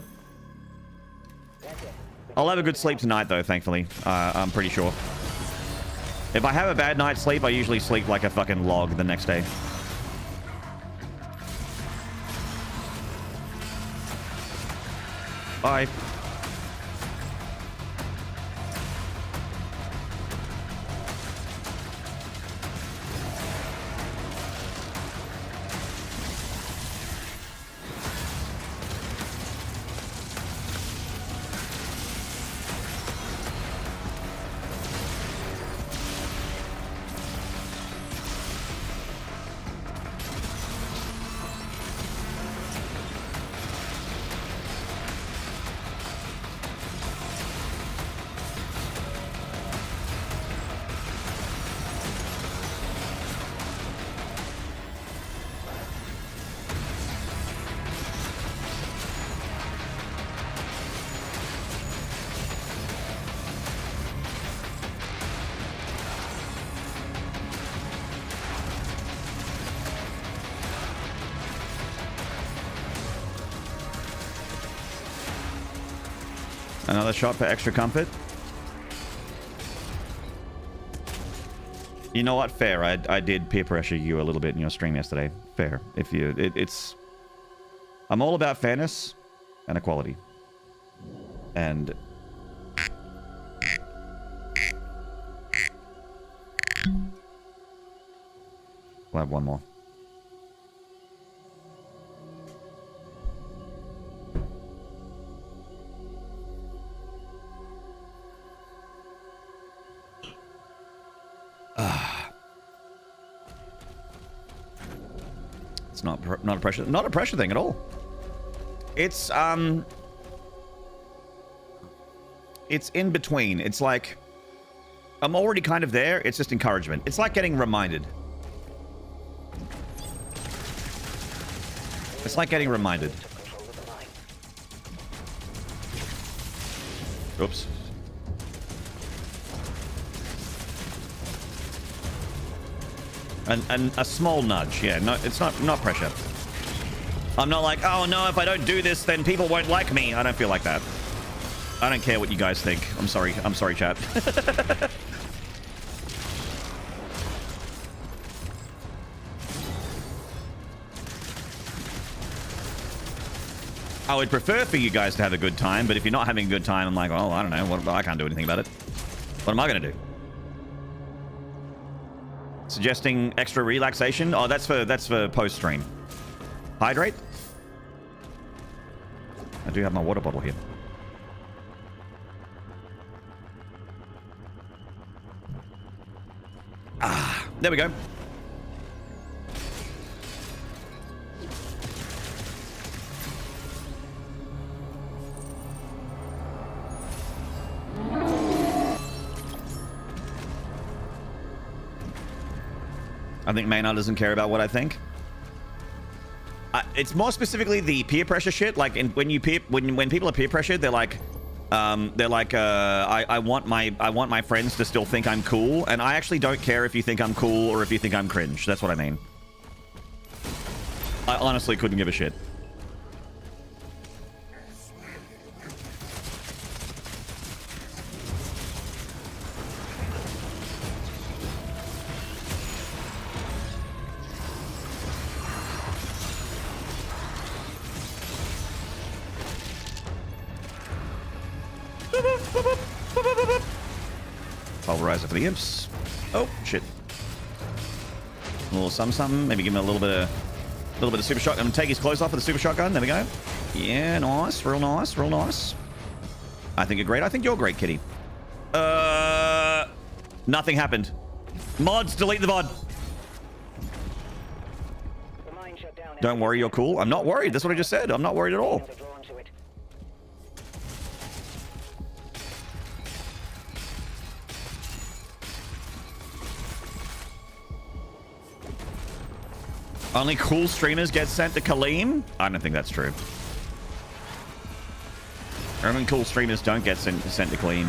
I'll have a good sleep tonight, though, thankfully. I'm pretty sure. If I have a bad night's sleep, I usually sleep like a fucking log the next day. Bye. Another shot for extra comfort. You know what? Fair. I did peer pressure you a little bit in your stream yesterday. Fair. If you, it's. I'm all about fairness and equality. And. We'll have one more. It's not a pressure thing at all. It's in between. It's like I'm already kind of there. It's just encouragement. It's like getting reminded. It's like getting reminded. Oops. And a small nudge, yeah. No, it's not pressure. I'm not like, oh no, if I don't do this, then people won't like me. I don't feel like that. I don't care what you guys think. I'm sorry, chat. I would prefer for you guys to have a good time, but if you're not having a good time, I'm like, oh, I don't know. I can't do anything about it. What am I going to do? Suggesting extra relaxation? Oh, that's for post-stream. Hydrate? I do have my water bottle here. Ah, there we go. I think Maynarde doesn't care about what I think. It's more specifically the peer pressure shit. Like when people are peer pressured, they're like, I want my friends to still think I'm cool, and I actually don't care if you think I'm cool or if you think I'm cringe. That's what I mean. I honestly couldn't give a shit. Pulverizer for the imps. Oh shit! A little something. Maybe give him a little bit of super shotgun. And take his clothes off with the super shotgun. There we go. Yeah, nice, real nice, real nice. I think you're great. I think you're great, Kitty. Nothing happened. Mods, delete the VOD. Don't worry, you're cool. I'm not worried. That's what I just said. I'm not worried at all. Only cool streamers get sent to Kaleem? I don't think that's true. Even cool streamers don't get sent to Kaleem.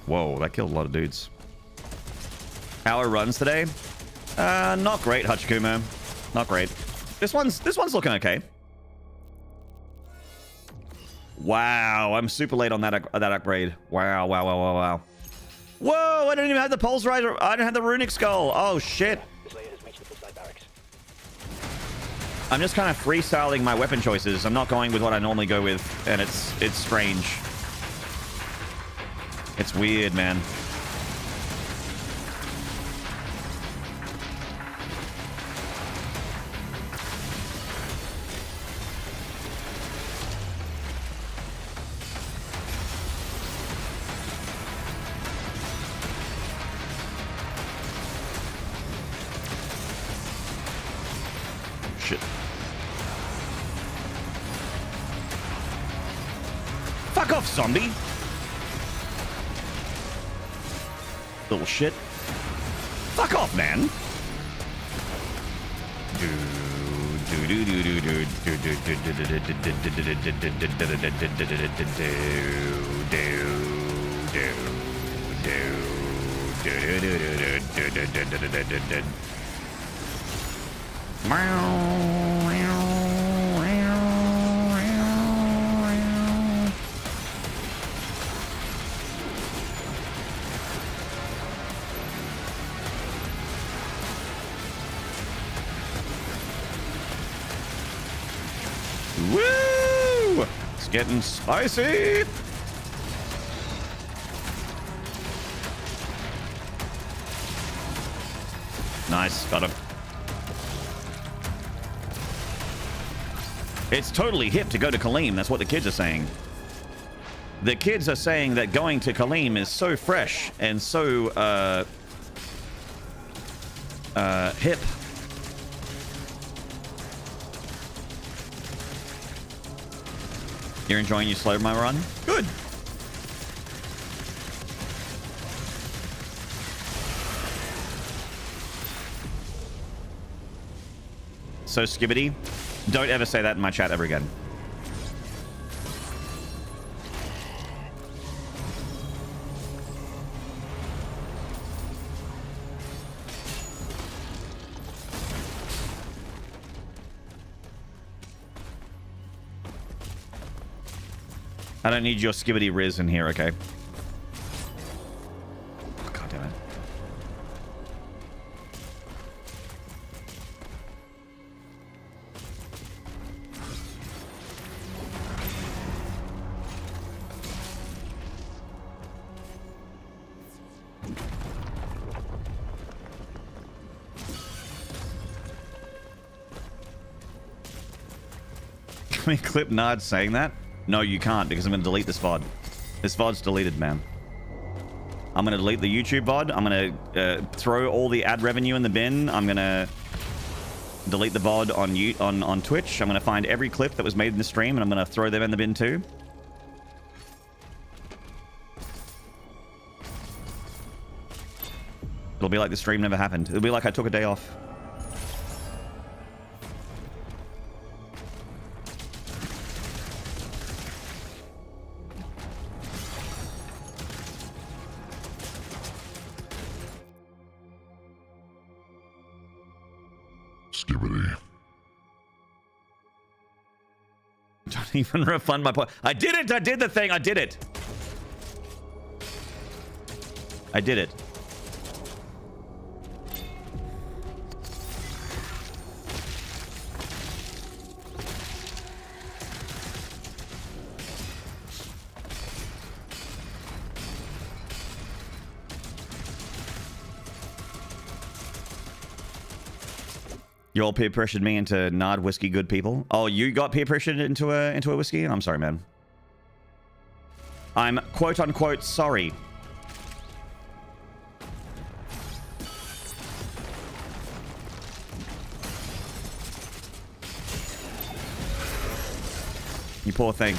Whoa, that killed a lot of dudes. How are runs today? Not great, Hachikumo. Not great. This one's looking okay. Wow, I'm super late on that upgrade. Wow, wow, wow, wow, wow. Whoa, I don't even have the pulse rider. I don't have the runic skull. Oh, shit. I'm just kind of freestyling my weapon choices. I'm not going with what I normally go with, and it's strange. It's weird, man. Shit. Fuck off, zombie. Little shit. Fuck off, man. Woo! It's getting spicy. Nice, got him. It's totally hip to go to Kaleem. That's what the kids are saying. The kids are saying that going to Kaleem is so fresh and so hip. You're enjoying your slow mo run? Good. So Skibbity, don't ever say that in my chat ever again. I don't need your Skibbity Riz in here, okay? God damn it. Can we clip Nard saying that? No, you can't, because I'm going to delete this VOD. This VOD's deleted, man. I'm going to delete the YouTube VOD. I'm going to throw all the ad revenue in the bin. I'm going to delete the VOD on Twitch. I'm going to find every clip that was made in the stream, and I'm going to throw them in the bin too. It'll be like the stream never happened. It'll be like I took a day off. Don't even refund my point. I did it! I did the thing! I did it! I did it. You all peer pressured me into Nard whiskey good people. Oh, you got peer pressured into a whiskey? I'm sorry, man. I'm quote unquote sorry. You poor thing.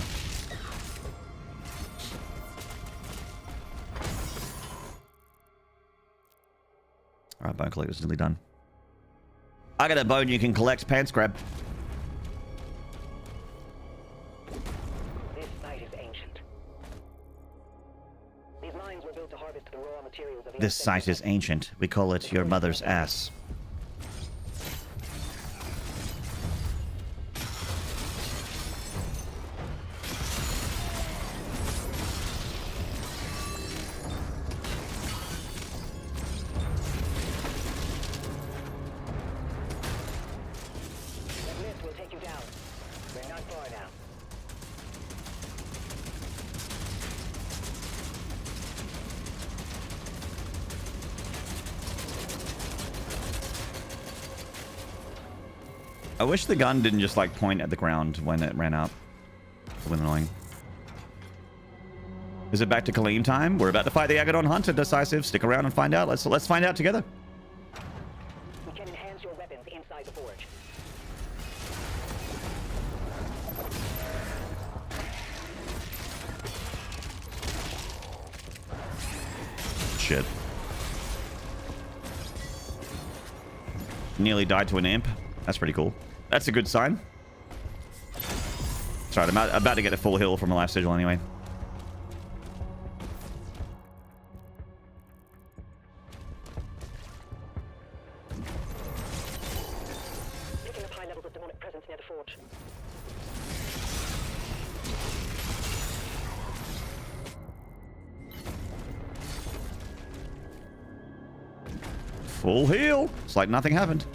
Alright, bone collector's nearly done. I got a bone you can collect, pants grab. This site is ancient. These mines were built to harvest the raw materials of This site is ancient. We call it your mother's ass. I wish the gun didn't just like point at the ground when it ran out. It was annoying. Is it back to Kaleem time? We're about to fight the Agadon Hunter decisive. Stick around and find out. Let's find out together. We can enhance your weapons inside the forge. Shit. Nearly died to an imp. That's pretty cool. That's a good sign. That's right, I'm about to get a full heal from a life sigil anyway. Picking up high levels of demonic presence near the forge. Full heal. It's like nothing happened.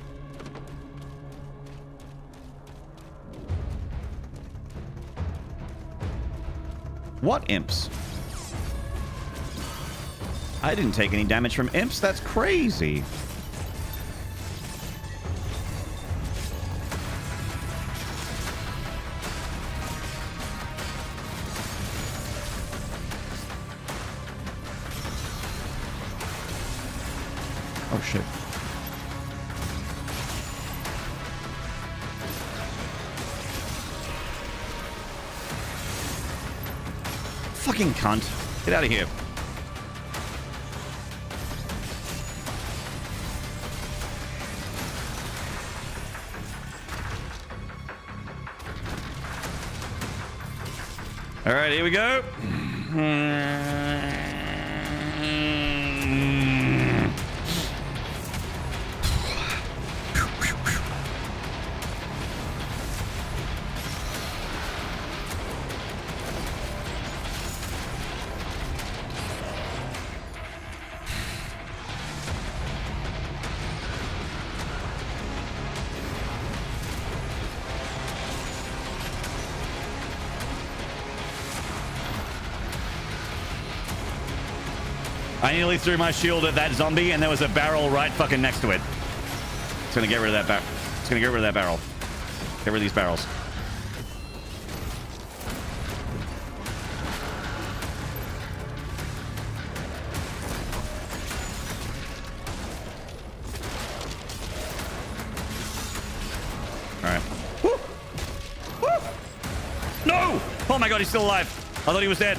What imps? I didn't take any damage from imps. That's crazy. Oh shit. Fucking cunt. Get out of here. All right, here we go. I nearly threw my shield at that zombie, and there was a barrel right fucking next to it. It's gonna get rid of that barrel. It's gonna get rid of that barrel. Get rid of these barrels. All right. Woo! Woo! No! Oh my god, he's still alive. I thought he was dead.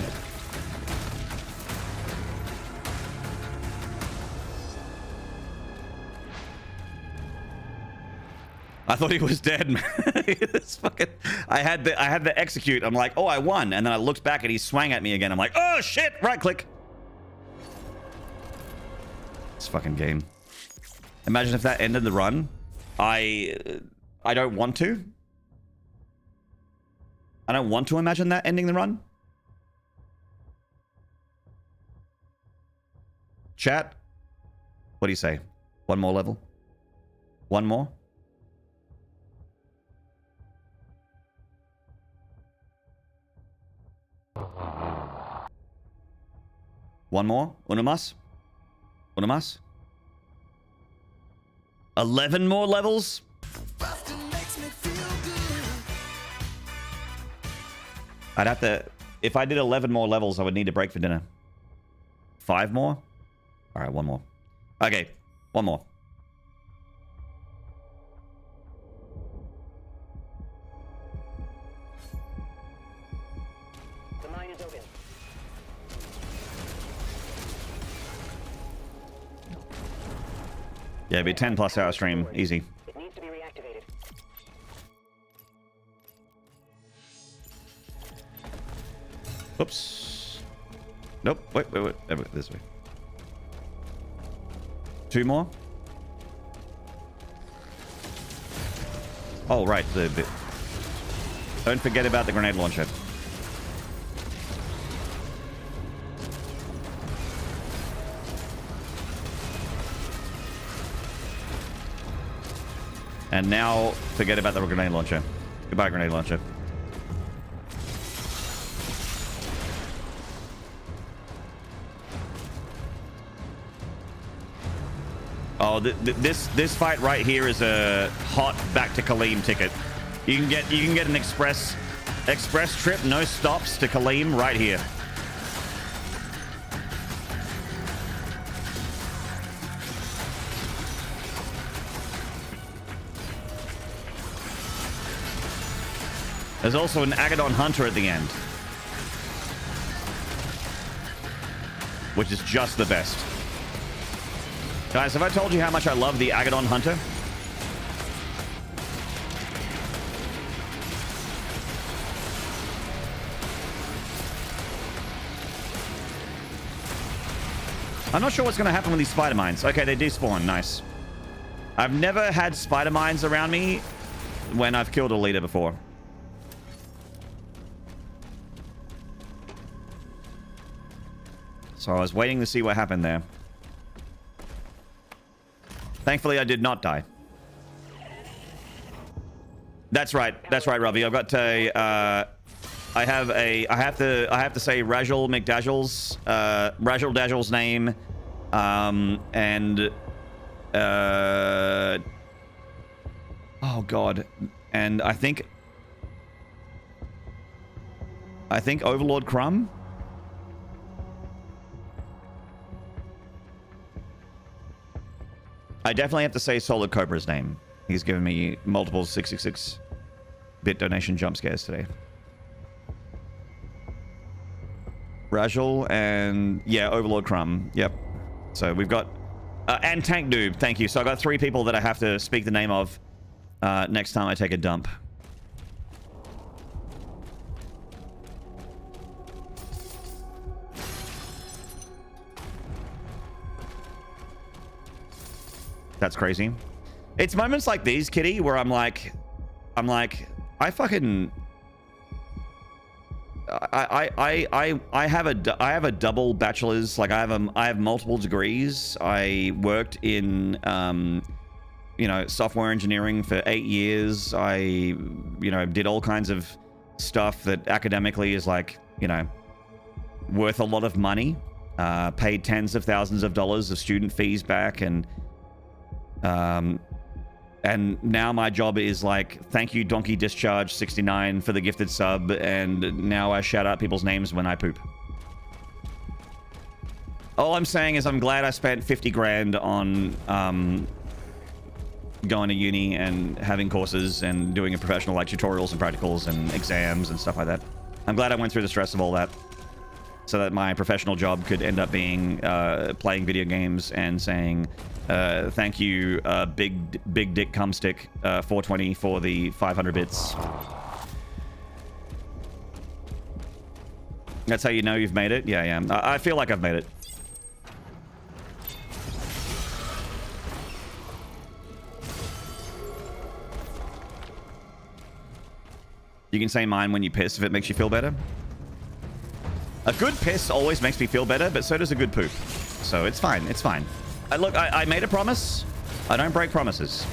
I thought he was dead, man. It's fucking... I had the execute. I'm like, oh, I won. And then I looked back and he swang at me again. I'm like, oh shit! Right click. This fucking game. Imagine if that ended the run. I don't want to. I don't want to imagine that ending the run. Chat. What do you say? One more level? One more? One more? Una más? Una más? 11 more levels? I'd have to... If I did 11 more levels, I would need to break for dinner. 5 more? Alright, one more. Okay, one more. The mine is open. Yeah, it'd be a 10 plus hour stream. Easy. It needs to be reactivated. Oops. Nope. Wait. This way. 2 more? Oh, right. Don't forget about the grenade launcher. And now, forget about the grenade launcher. Goodbye, grenade launcher. Oh, this fight right here is a hot back to Kaleem ticket. You can get an express trip, no stops to Kaleem right here. There's also an Agadon Hunter at the end, which is just the best. Guys, have I told you how much I love the Agadon Hunter? I'm not sure what's going to happen with these spider mines. Okay, they despawn. Nice. I've never had spider mines around me when I've killed a leader before. So I was waiting to see what happened there. Thankfully, I did not die. That's right. That's right, Robbie. I've got a. I have to say Rajal McDazzle's Rajal Dazzle's name, and oh god, and I think Overlord Crumb. I definitely have to say Solid Cobra's name. He's given me multiple 666-bit donation jump scares today. Rajal and, yeah, Overlord Crumb. Yep. So we've got... and Tank Noob, thank you. So I got 3 people that I have to speak the name of next time I take a dump. That's crazy. It's moments like these, Kitty, where I'm like, I fucking, I have a double bachelor's. Like I have multiple degrees. I worked in, you know, software engineering for 8 years. I, you know, did all kinds of stuff that academically is like, you know, worth a lot of money. Paid tens of thousands of dollars of student fees back, and now my job is like, thank you Donkey Discharge 69 for the gifted sub, and now I shout out people's names when I poop. All I'm saying is I'm glad I spent 50 grand on going to uni and having courses and doing a professional, like tutorials and practicals and exams and stuff like that. I'm glad I went through the stress of all that, so that my professional job could end up being playing video games and saying thank you big dick cumstick 420 for the 500 bits. That's how you know you've made it? Yeah. I feel like I've made it. You can say mine when you piss if it makes you feel better. A good piss always makes me feel better, but so does a good poop. So it's fine. It's fine. Look, I made a promise. I don't break promises.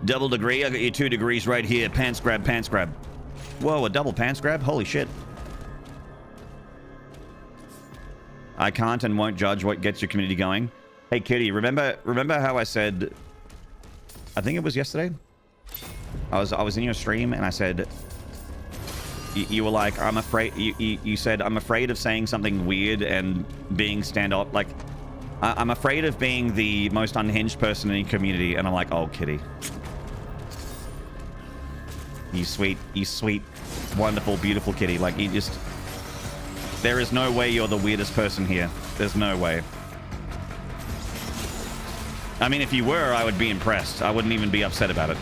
Double degree. I got you 2 degrees right here. Pants grab, pants grab. Whoa, a double pants grab? Holy shit. I can't and won't judge what gets your community going. Hey, Kitty, remember how I said, I think it was yesterday? I was in your stream and I said, you were like, I'm afraid, you said, I'm afraid of saying something weird and being stand-up. Like, I'm afraid of being the most unhinged person in your community. And I'm like, oh, Kitty. You sweet, wonderful, beautiful kitty. Like, you just... There is no way you're the weirdest person here. There's no way. I mean, if you were, I would be impressed. I wouldn't even be upset about it.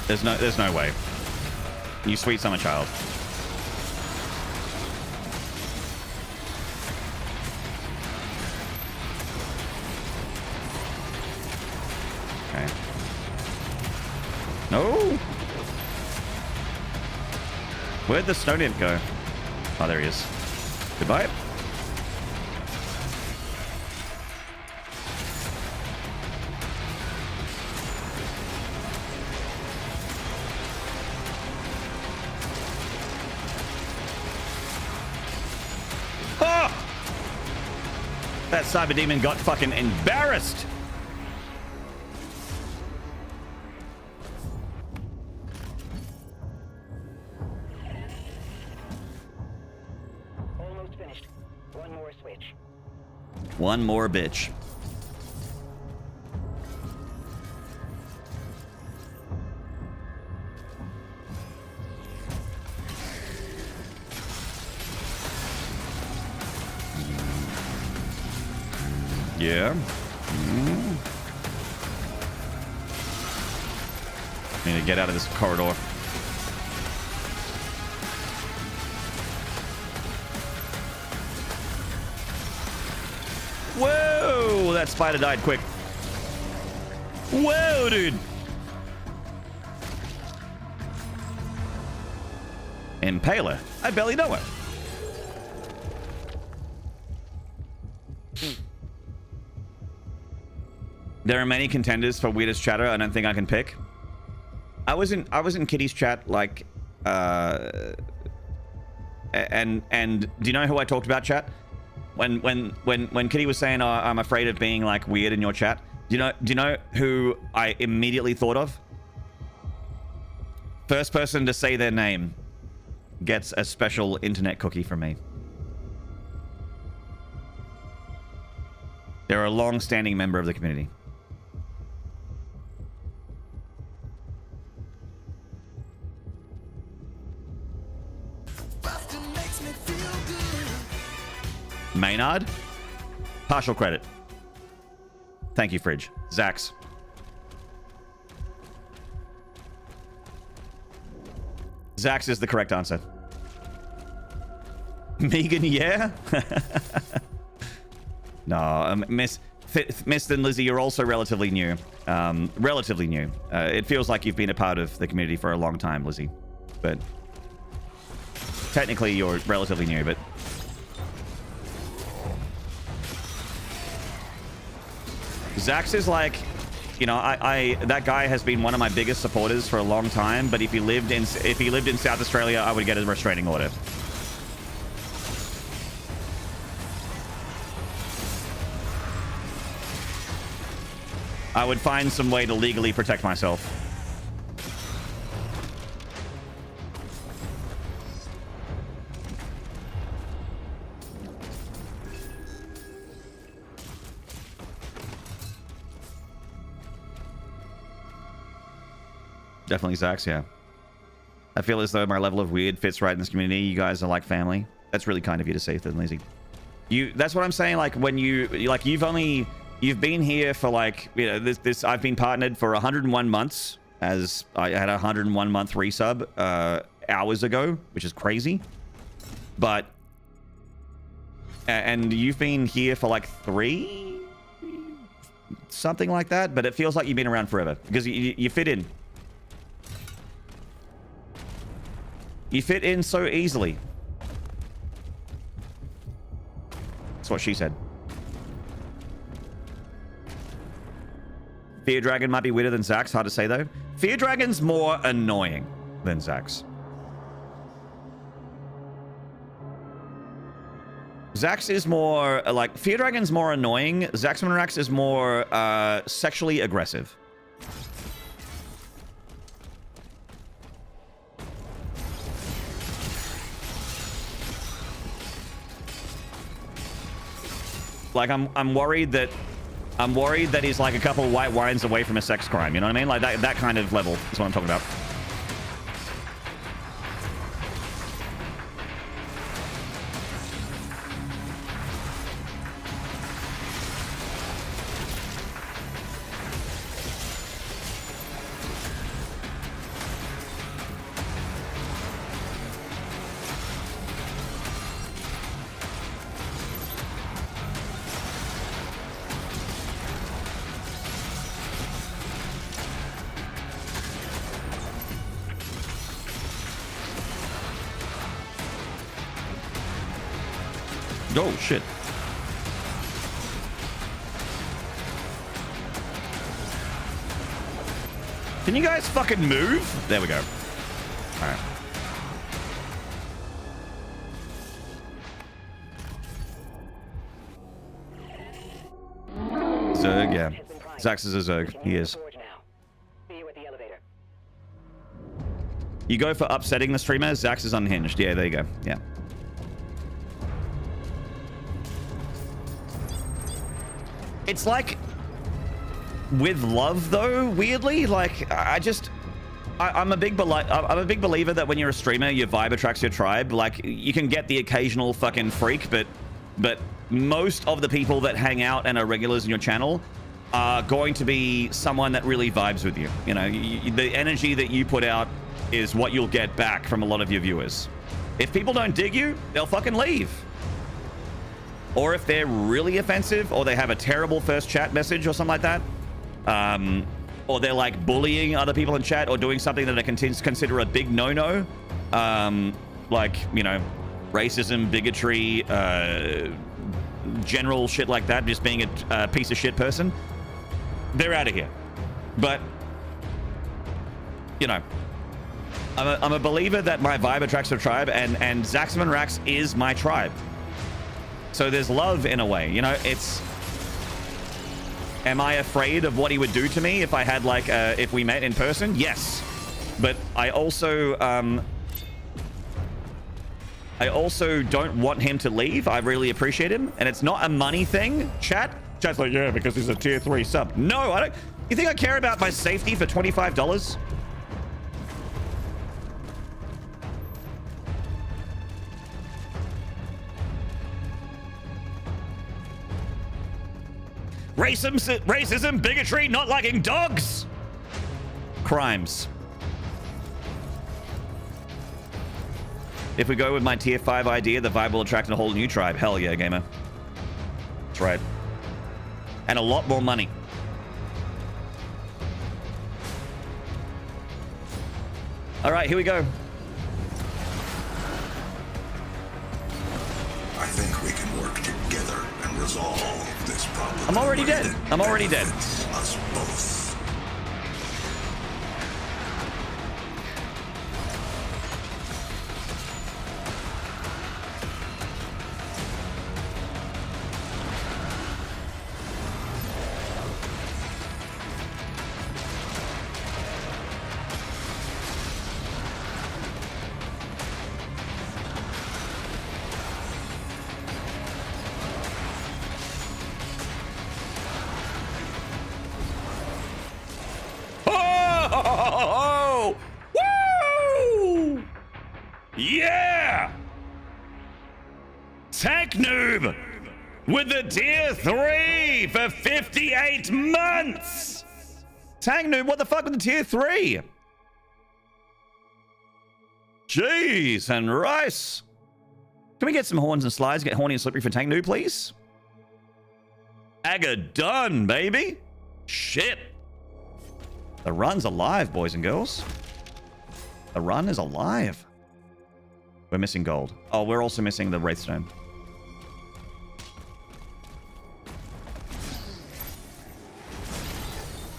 There's no way. You sweet summer child. Okay. No! Where'd the snow nymph go? Oh, there he is. Goodbye. Oh! That cyber demon got fucking embarrassed. Almost finished. One more switch. One more bitch. Yeah. Need to get out of this corridor. Whoa! That spider died quick. Whoa, dude! Impaler. I barely know her. There are many contenders for weirdest chatter. I don't think I can pick. I was in Kitty's chat, like, and do you know who I talked about, chat? When Kitty was saying, oh, I'm afraid of being like weird in your chat. Do you know who I immediately thought of? First person to say their name gets a special internet cookie from me. They're a long-standing member of the community. Maynarde? Partial credit. Thank you, Fridge. Zax. Zax is the correct answer. Megan, yeah? No, Miss and Lizzie, you're also relatively new. Relatively new. It feels like you've been a part of the community for a long time, Lizzie. But technically, you're relatively new, but... Zax is like, you know, that guy has been one of my biggest supporters for a long time. But if he lived in South Australia, I would get a restraining order. I would find some way to legally protect myself. Definitely Zax, yeah. I feel as though my level of weird fits right in this community. You guys are like family. That's really kind of you to say, Thin Lazy. That's what I'm saying. Like when you've been here for like, you know, I've been partnered for 101 months, as I had a 101 month resub hours ago, which is crazy. But and you've been here for like 3, something like that. But it feels like you've been around forever because you fit in. You fit in so easily. That's what she said. Fear Dragon might be weirder than Zax. Hard to say, though. Fear Dragon's more annoying than Zax. Zax is more, like... Fear Dragon's more annoying. Zaxmanrax is more sexually aggressive. Like, I'm worried that he's like a couple of white wines away from a sex crime. You know what I mean? Like that kind of level is what I'm talking about. Oh, shit. Can you guys fucking move? There we go. All right. Zerg, yeah. Zax is a Zerg. He is. You go for upsetting the streamer. Zax is unhinged. Yeah, there you go. Yeah. It's like with love, though. Weirdly, like I'm a big believer that when you're a streamer, your vibe attracts your tribe. Like you can get the occasional fucking freak, but most of the people that hang out and are regulars in your channel are going to be someone that really vibes with you. You know, the energy that you put out is what you'll get back from a lot of your viewers. If people don't dig you, they'll fucking leave. Or if they're really offensive, or they have a terrible first chat message or something like that, or they're like bullying other people in chat or doing something that I consider a big no-no, like, you know, racism, bigotry, general shit like that, just being a piece of shit person, they're out of here. But, you know, I'm a believer that my vibe attracts a tribe, and Zaxman Rax is my tribe. So there's love in a way, you know. It's, am I afraid of what he would do to me if I had like if we met in person? Yes, but I also don't want him to leave. I really appreciate him, and it's not a money thing. Chat's like, yeah, because he's a tier 3 sub. No, I don't. You think I care about my safety for $25? Racism, bigotry, not liking dogs. Crimes. If we go with my tier 5 idea, the vibe will attract a whole new tribe. Hell yeah, gamer. That's right. And a lot more money. All right, here we go. I think we can work together and resolve this problem. I'm already dead. I'm already dead. Us both. Woo! Yeah! Tank Noob with the tier 3 for 58 months! Tank Noob, what the fuck with the tier 3? Jeez, and rice. Can we get some horns and slides? Get horny and slippery for Tank Noob, please? Aga done, baby. Shit. The run's alive, boys and girls. The run is alive. We're missing gold. Oh, we're also missing the Wraithstone.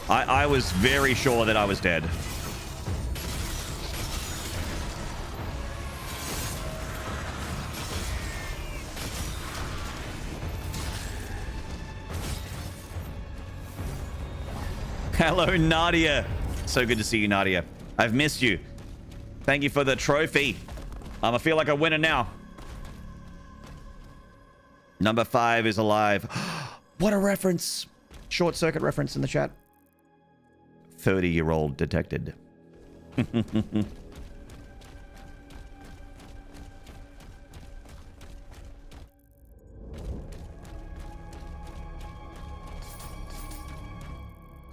I was very sure that I was dead. Hello, Nadia. So good to see you, Nadia. I've missed you. Thank you for the trophy. I feel like a winner now. Number 5 is alive. What a reference. Short circuit reference in the chat. 30-year-old detected.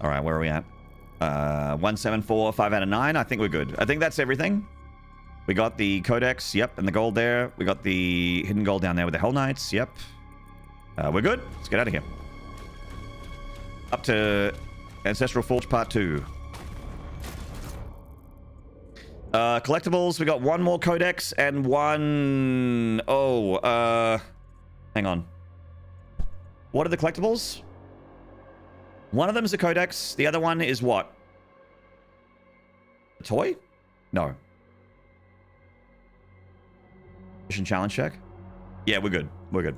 All right, where are we at? 174, 5 out of 9. I think we're good. I think that's everything. We got the Codex, yep, and the gold there. We got the hidden gold down there with the Hell Knights, yep. We're good. Let's get out of here. Up to Ancestral Forge Part 2. Collectibles, we got one more Codex and one... Hang on. What are the collectibles? One of them is a codex. The other one is what? A toy? No. Mission challenge check? Yeah, we're good. We're good.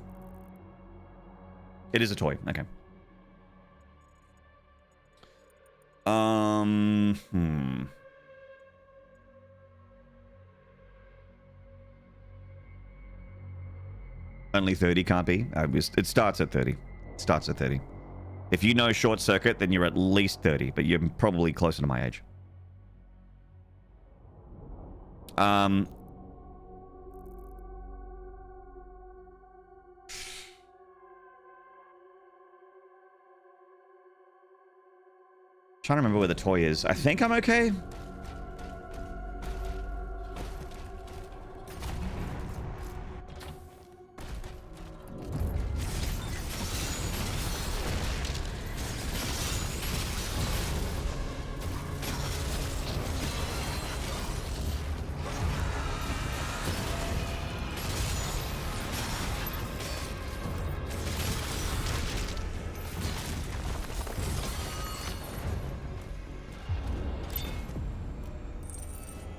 It is a toy. Okay. Only 30 can't be. It starts at 30. Starts at 30. If you know Short Circuit, then you're at least 30, but you're probably closer to my age. Trying to remember where the toy is. I think I'm okay.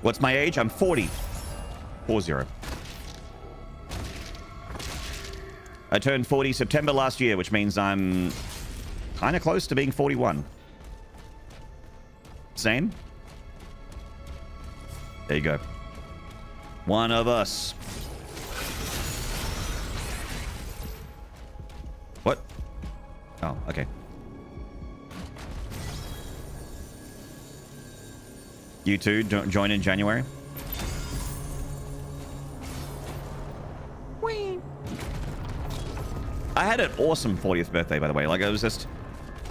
What's my age? I'm 40. 40. I turned 40 September last year, which means I'm kind of close to being 41. Same? There you go. One of us. What? Oh, okay. You too, join in January. Whee! I had an awesome 40th birthday, by the way. Like, I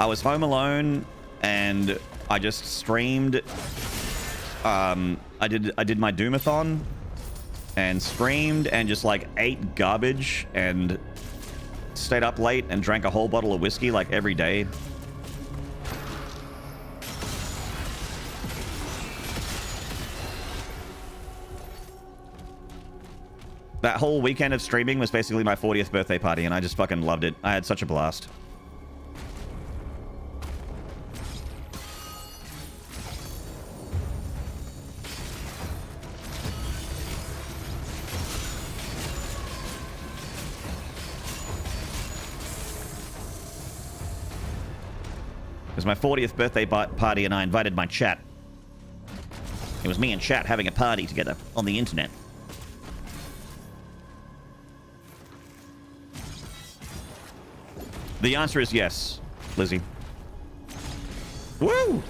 was home alone, and I just streamed. I did my Doomathon, and streamed, and just like ate garbage, and stayed up late, and drank a whole bottle of whiskey like every day. That whole weekend of streaming was basically my 40th birthday party, and I just fucking loved it. I had such a blast. It was my 40th birthday party, and I invited my chat. It was me and chat having a party together on the internet. The answer is yes, Lizzie. Woo!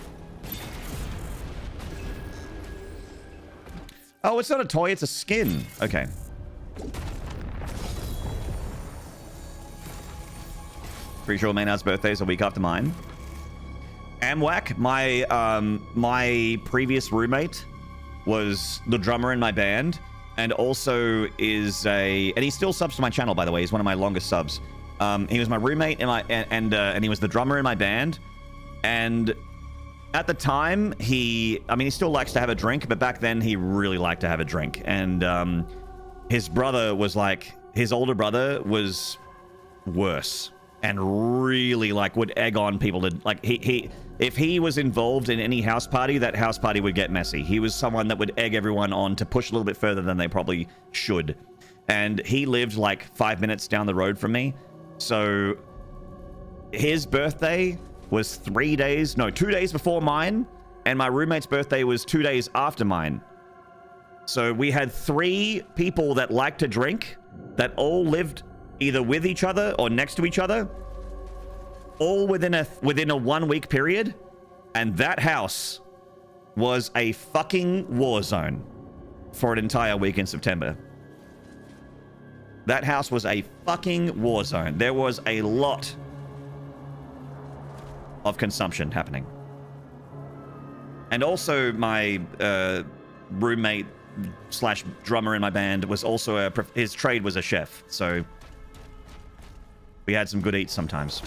Oh, it's not a toy, it's a skin. Okay. Pretty sure Maynard's birthday is a week after mine. Amwak, my previous roommate, was the drummer in my band, and also and he still subs to my channel, by the way. He's one of my longest subs. He was my roommate and he was the drummer in my band. And at the time, he still likes to have a drink, but back then he really liked to have a drink. And his brother was like, his older brother was worse and really like would egg on people to like if he was involved in any house party, that house party would get messy. He was someone that would egg everyone on to push a little bit further than they probably should. And he lived like 5 minutes down the road from me. So his birthday was 2 days before mine, and my roommate's birthday was 2 days after mine. So we had 3 people that liked to drink that all lived either with each other or next to each other, all within a 1 week period, and that house was a fucking war zone for an entire week in September. That house was a fucking war zone. There was a lot of consumption happening. And also my roommate slash drummer in my band was also his trade was a chef. So we had some good eats sometimes.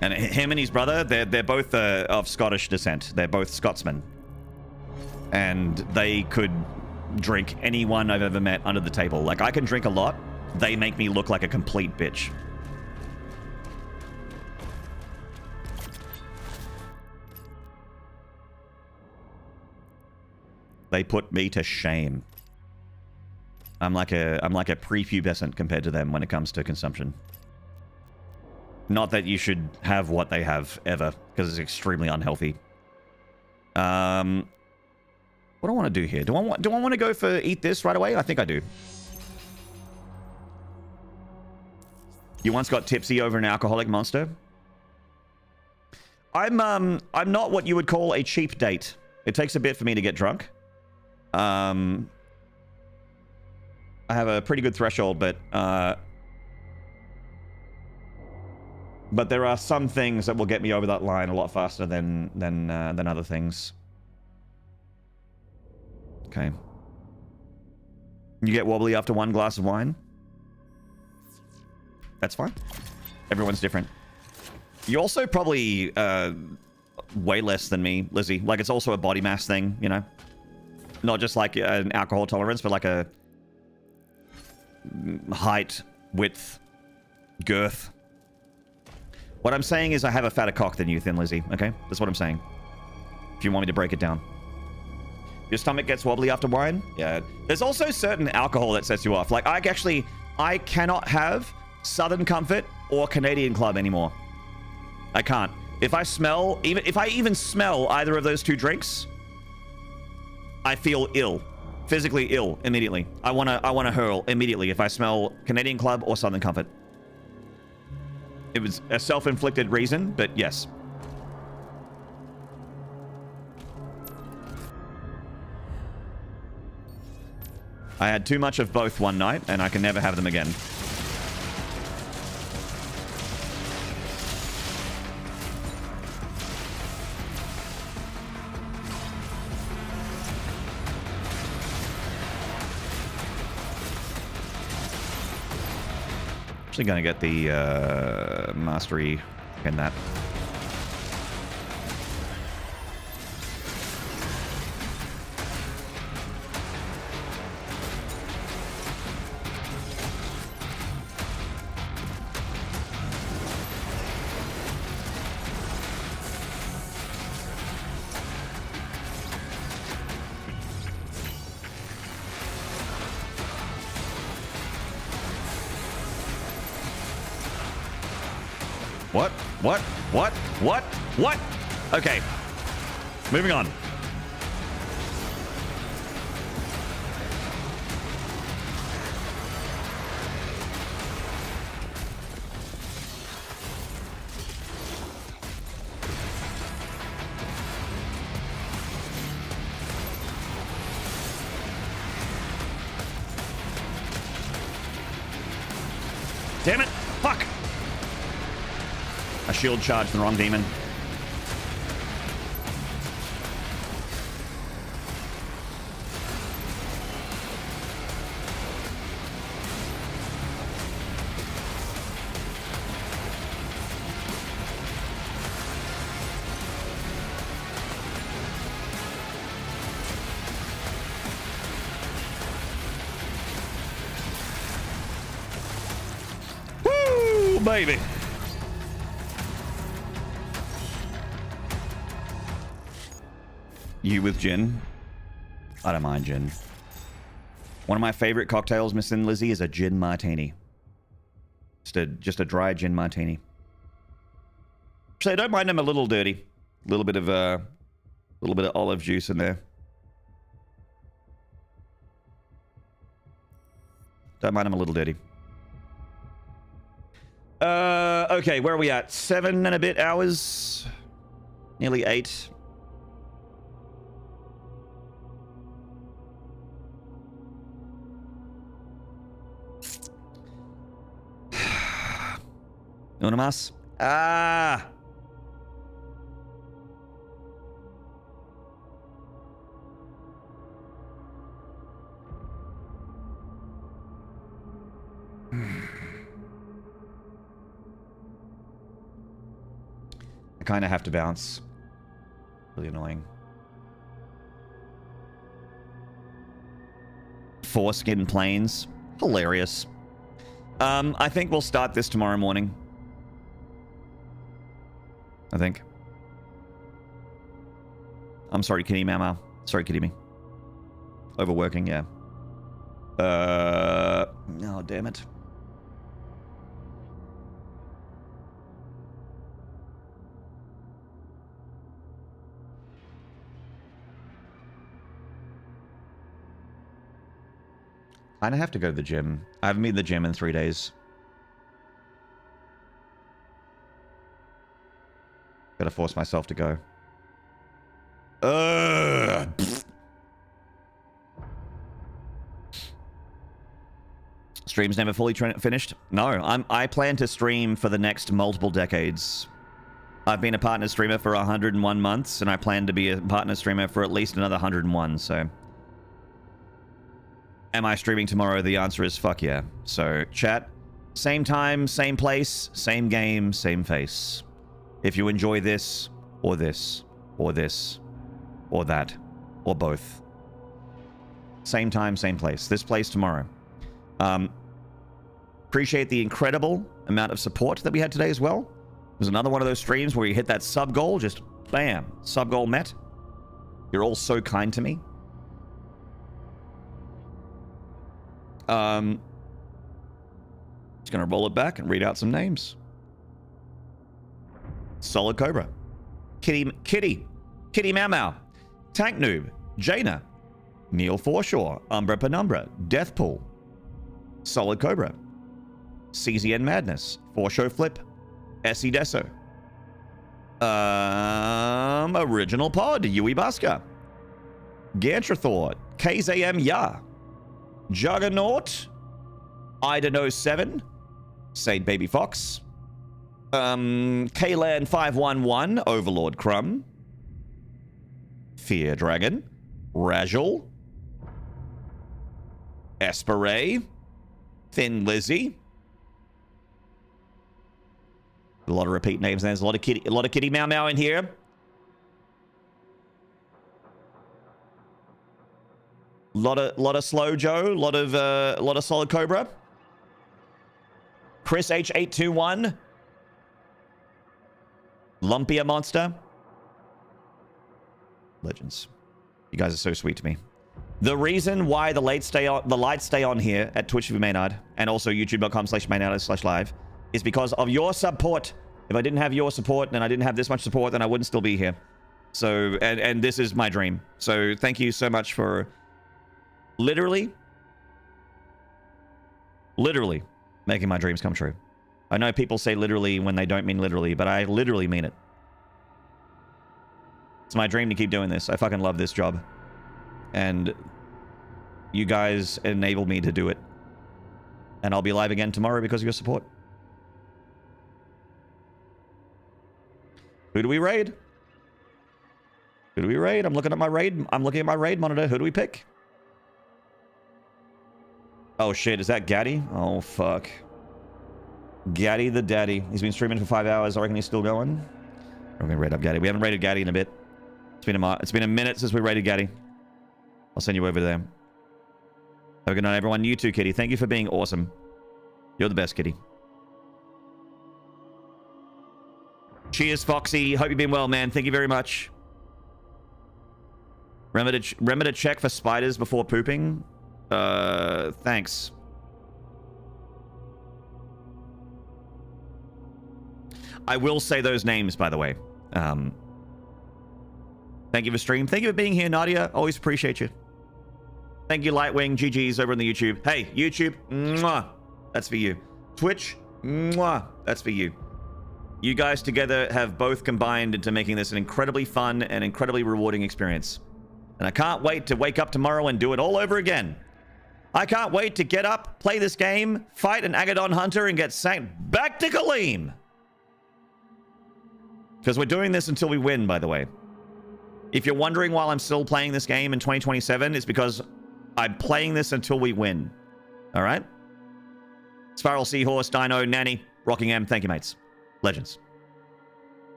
And him and his brother, they're both of Scottish descent. They're both Scotsmen. And they could drink anyone I've ever met under the table. Like, I can drink a lot. They make me look like a complete bitch. They put me to shame. I'm like a prepubescent compared to them when it comes to consumption. Not that you should have what they have ever, because it's extremely unhealthy. What do I want to do here? Do I want to go for eat this right away? I think I do. You once got tipsy over an alcoholic monster? I'm not what you would call a cheap date. It takes a bit for me to get drunk. I have a pretty good threshold, but there are some things that will get me over that line a lot faster than other things. Okay. You get wobbly after one glass of wine? That's fine. Everyone's different. You also probably way less than me, Lizzie. Like, it's also a body mass thing, you know? Not just like an alcohol tolerance, but like a height, width, girth. What I'm saying is I have a fatter cock than you, Thin Lizzie, okay? That's what I'm saying. If you want me to break it down. Your stomach gets wobbly after wine? Yeah. There's also certain alcohol that sets you off. Like, I cannot have Southern Comfort or Canadian Club anymore. I can't. If I even smell either of those two drinks, I feel ill. Physically ill immediately. I wanna hurl immediately if I smell Canadian Club or Southern Comfort. It was a self-inflicted reason, but yes. I had too much of both one night, and I can never have them again. Actually gonna get the mastery in that. What? Okay. Moving on. Damn it! Fuck! I shield charged the wrong demon. Woo, baby! You with gin? I don't mind gin. One of my favorite cocktails, Miss Thin Lizzie, is a gin martini. Just a dry gin martini. So I don't mind them a little dirty. A little bit of olive juice in there. Don't mind them a little dirty. Okay, where are we at? 7 and a bit hours? Nearly 8. Una más? Ah! I kind of have to bounce. Really annoying. foreskin planes. Hilarious. I think we'll start this tomorrow morning. I think. I'm sorry, Kitty Mama. Sorry, Kitty Me. Overworking, yeah. Oh, damn it. I have to go to the gym. I haven't been to the gym in 3 days. Gotta force myself to go. Stream's never fully finished? No, I plan to stream for the next multiple decades. I've been a partner streamer for 101 months, and I plan to be a partner streamer for at least another 101, so... Am I streaming tomorrow? The answer is fuck yeah. So, chat, same time, same place, same game, same face. If you enjoy this, or this, or this, or that, or both. Same time, same place. This place tomorrow. Appreciate the incredible amount of support that we had today as well. It was another one of those streams where you hit that sub goal, just bam, sub goal met. You're all so kind to me. Just gonna roll it back and read out some names. Solid Cobra, Kitty Mau Mau, Tank Noob, Jaina, Neil Forshaw, Umbra Penumbra, Deathpool, Solid Cobra, CZN Madness, Forshow Flip, Essie Deso, Original Pod, Yui Baska, Gantrathor, KZM Ya, Juggernaut, Ida07, Sade Baby Fox, Kaylan 511, Overlord Crumb, Fear Dragon, Rajal, Esperay, Thin Lizzy. A lot of repeat names. There's a lot of Kitty Mau Mau in here. Lot of Slow Joe, lot of Solid Cobra. Chris H821. Lumpia Monster. Legends. You guys are so sweet to me. The reason why the lights stay on here at Twitch TV Maynarde and also youtube.com/Maynarde/live is because of your support. If I didn't have your support and I didn't have this much support, then I wouldn't still be here. So, and this is my dream. So thank you so much for literally making my dreams come true. I know people say literally when they don't mean literally, but I literally mean it. It's my dream to keep doing this. I fucking love this job. And you guys enable me to do it. And I'll be live again tomorrow because of your support. Who do we raid? Who do we raid? I'm looking at my raid. I'm looking at my raid monitor. Who do we pick? Oh shit, is that Gaddy? Oh fuck. Gaddy the Daddy. He's been streaming for 5 hours. I reckon he's still going. We're gonna raid up Gaddy. We haven't raided Gaddy in a bit. It's been a minute since we raided Gaddy. I'll send you over there. Have a good night, everyone. You too, Kitty. Thank you for being awesome. You're the best, Kitty. Cheers, Foxy. Hope you've been well, man. Thank you very much. Remember to check for spiders before pooping. Thanks. I will say those names, by the way. Thank you for stream. Thank you for being here, Nadia. Always appreciate you. Thank you, Lightwing. GG's over on the YouTube. Hey, YouTube. Mwah. That's for you. Twitch. Mwah. That's for you. You guys together have both combined into making this an incredibly fun and incredibly rewarding experience. And I can't wait to wake up tomorrow and do it all over again. I can't wait to get up, play this game, fight an Agadon Hunter, and get sent back to Kaleem. Because we're doing this until we win, by the way. If you're wondering why I'm still playing this game in 2027, it's because I'm playing this until we win. All right? Spiral Seahorse, Dino, Nanny, Rocking M. Thank you, mates. Legends.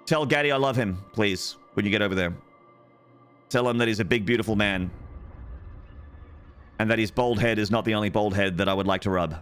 Tell Gaddy I love him, please. when you get over there. Tell him that he's a big, beautiful man. And that his bald head is not the only bald head that I would like to rub.